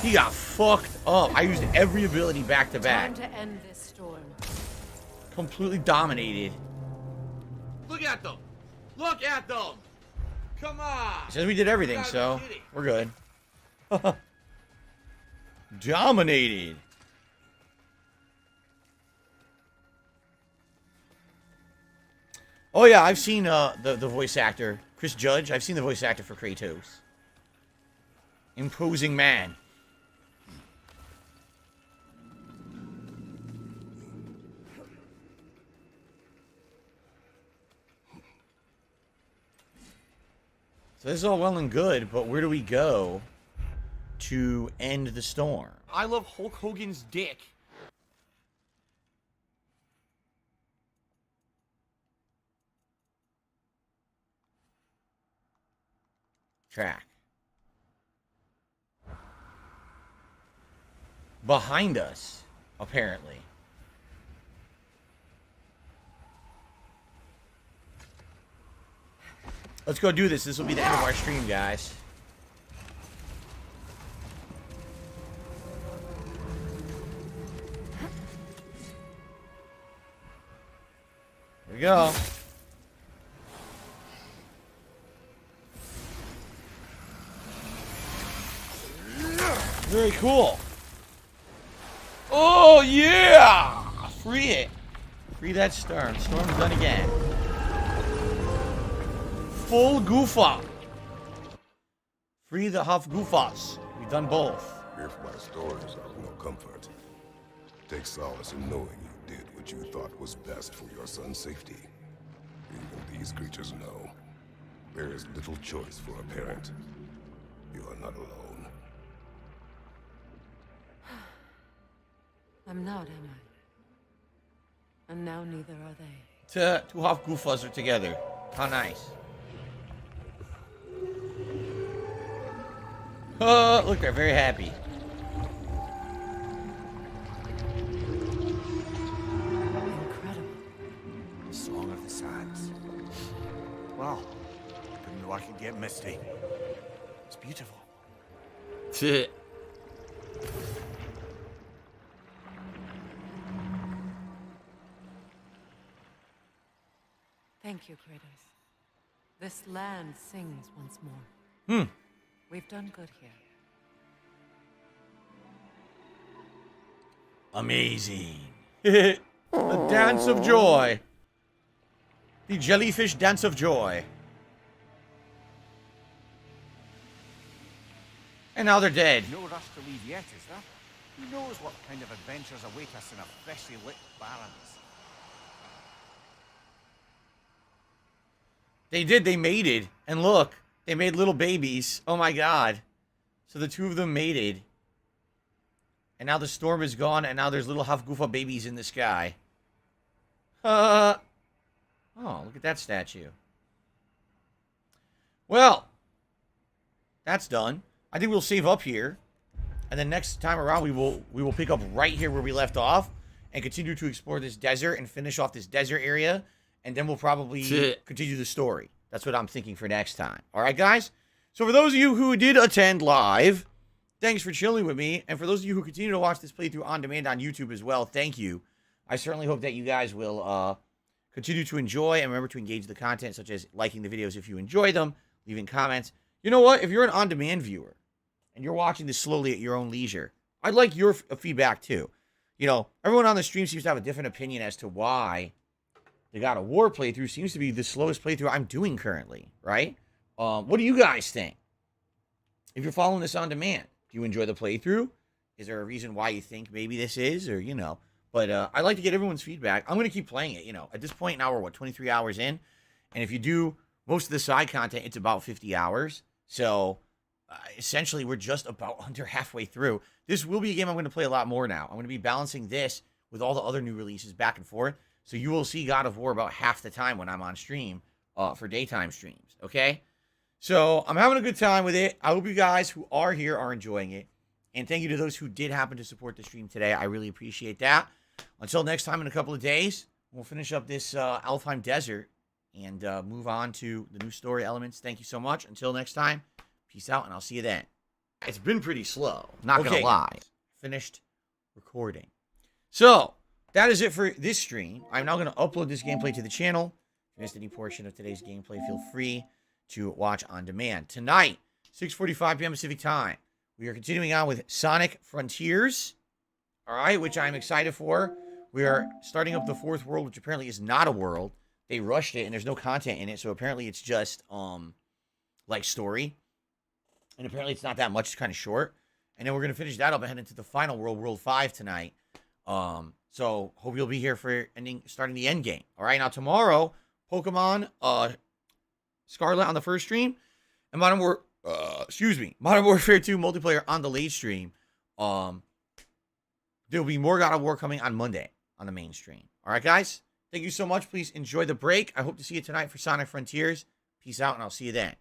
He got fucked up. I used every ability back to back. Time to end this storm. Completely dominated. Look at them! Look at them! Come on! It says we did everything, so we're good. Dominated. Oh yeah, I've seen the voice actor, Chris Judge. I've seen the voice actor for Kratos. Imposing man. So this is all well and good, but where do we go to end the storm? I love Hulk Hogan's dick. Track. Behind us, apparently. Let's go do this. This will be the end of our stream, guys. Here we go. Very cool. Oh, yeah! Free it. Free that storm. Storm's done again. Full goofa. Free the half goofas. We've done both. If my stories are of no comfort, take solace in knowing you did what you thought was best for your son's safety. Even these creatures know there is little choice for a parent. You are not alone. I'm not, am I? And now neither are they. Two half goofas are together. How nice. Oh, look, they're very happy. Incredible. The Song of the Sands. Wow. Didn't know I could get misty. It's beautiful. Thank you, Kratos. This land sings once more. We've done good here. Amazing. The dance of joy. The jellyfish dance of joy. And now they're dead. No rush to leave yet, is there? Who knows what kind of adventures await us in a freshly lit Barrens? They did. They mated. And look, they made little babies. Oh my god. So the two of them mated. And now the storm is gone, and now there's little half-goofa babies in the sky. Oh, look at that statue. Well, that's done. I think we'll save up here. And then next time around, we will pick up right here where we left off and continue to explore this desert and finish off this desert area. And then we'll probably continue the story. That's what I'm thinking for next time. All right, guys? So for those of you who did attend live, thanks for chilling with me. And for those of you who continue to watch this playthrough on demand on YouTube as well, thank you. I certainly hope that you guys will continue to enjoy. And remember to engage the content, such as liking the videos if you enjoy them, leaving comments. You know what? If you're an on-demand viewer and you're watching this slowly at your own leisure, I'd like your feedback too. You know, everyone on the stream seems to have a different opinion as to why the God of War playthrough seems to be the slowest playthrough I'm doing currently, right? What do you guys think? If you're following this on demand, do you enjoy the playthrough? Is there a reason why you think maybe this is, or, you know? But I'd like to get everyone's feedback. I'm going to keep playing it, you know. At this point now, we're, what, 23 hours in? And if you do most of the side content, it's about 50 hours. So essentially, we're just about under halfway through. This will be a game I'm going to play a lot more now. I'm going to be balancing this with all the other new releases back and forth. So you will see God of War about half the time when I'm on stream for daytime streams, okay? So I'm having a good time with it. I hope you guys who are here are enjoying it. And thank you to those who did happen to support the stream today. I really appreciate that. Until next time in a couple of days, we'll finish up this Alfheim Desert and move on to the new story elements. Thank you so much. Until next time, peace out, and I'll see you then. It's been pretty slow, not going to lie. Finished recording. So, that is it for this stream. I'm now going to upload this gameplay to the channel. If you missed any portion of today's gameplay, feel free to watch on demand. Tonight, 6:45 p.m. Pacific Time, we are continuing on with Sonic Frontiers, all right, which I'm excited for. We are starting up the fourth world, which apparently is not a world. They rushed it, and there's no content in it, so apparently it's just, like, story. And apparently it's not that much. It's kind of short. And then we're going to finish that up and head into the final world, World 5, tonight. So hope you'll be here for starting the end game. All right, now tomorrow, Pokemon Scarlet on the first stream, and Modern Warfare 2 multiplayer on the late stream. There will be more God of War coming on Monday on the main stream. All right, guys? Thank you so much. Please enjoy the break. I hope to see you tonight for Sonic Frontiers. Peace out, and I'll see you then.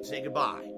Say goodbye.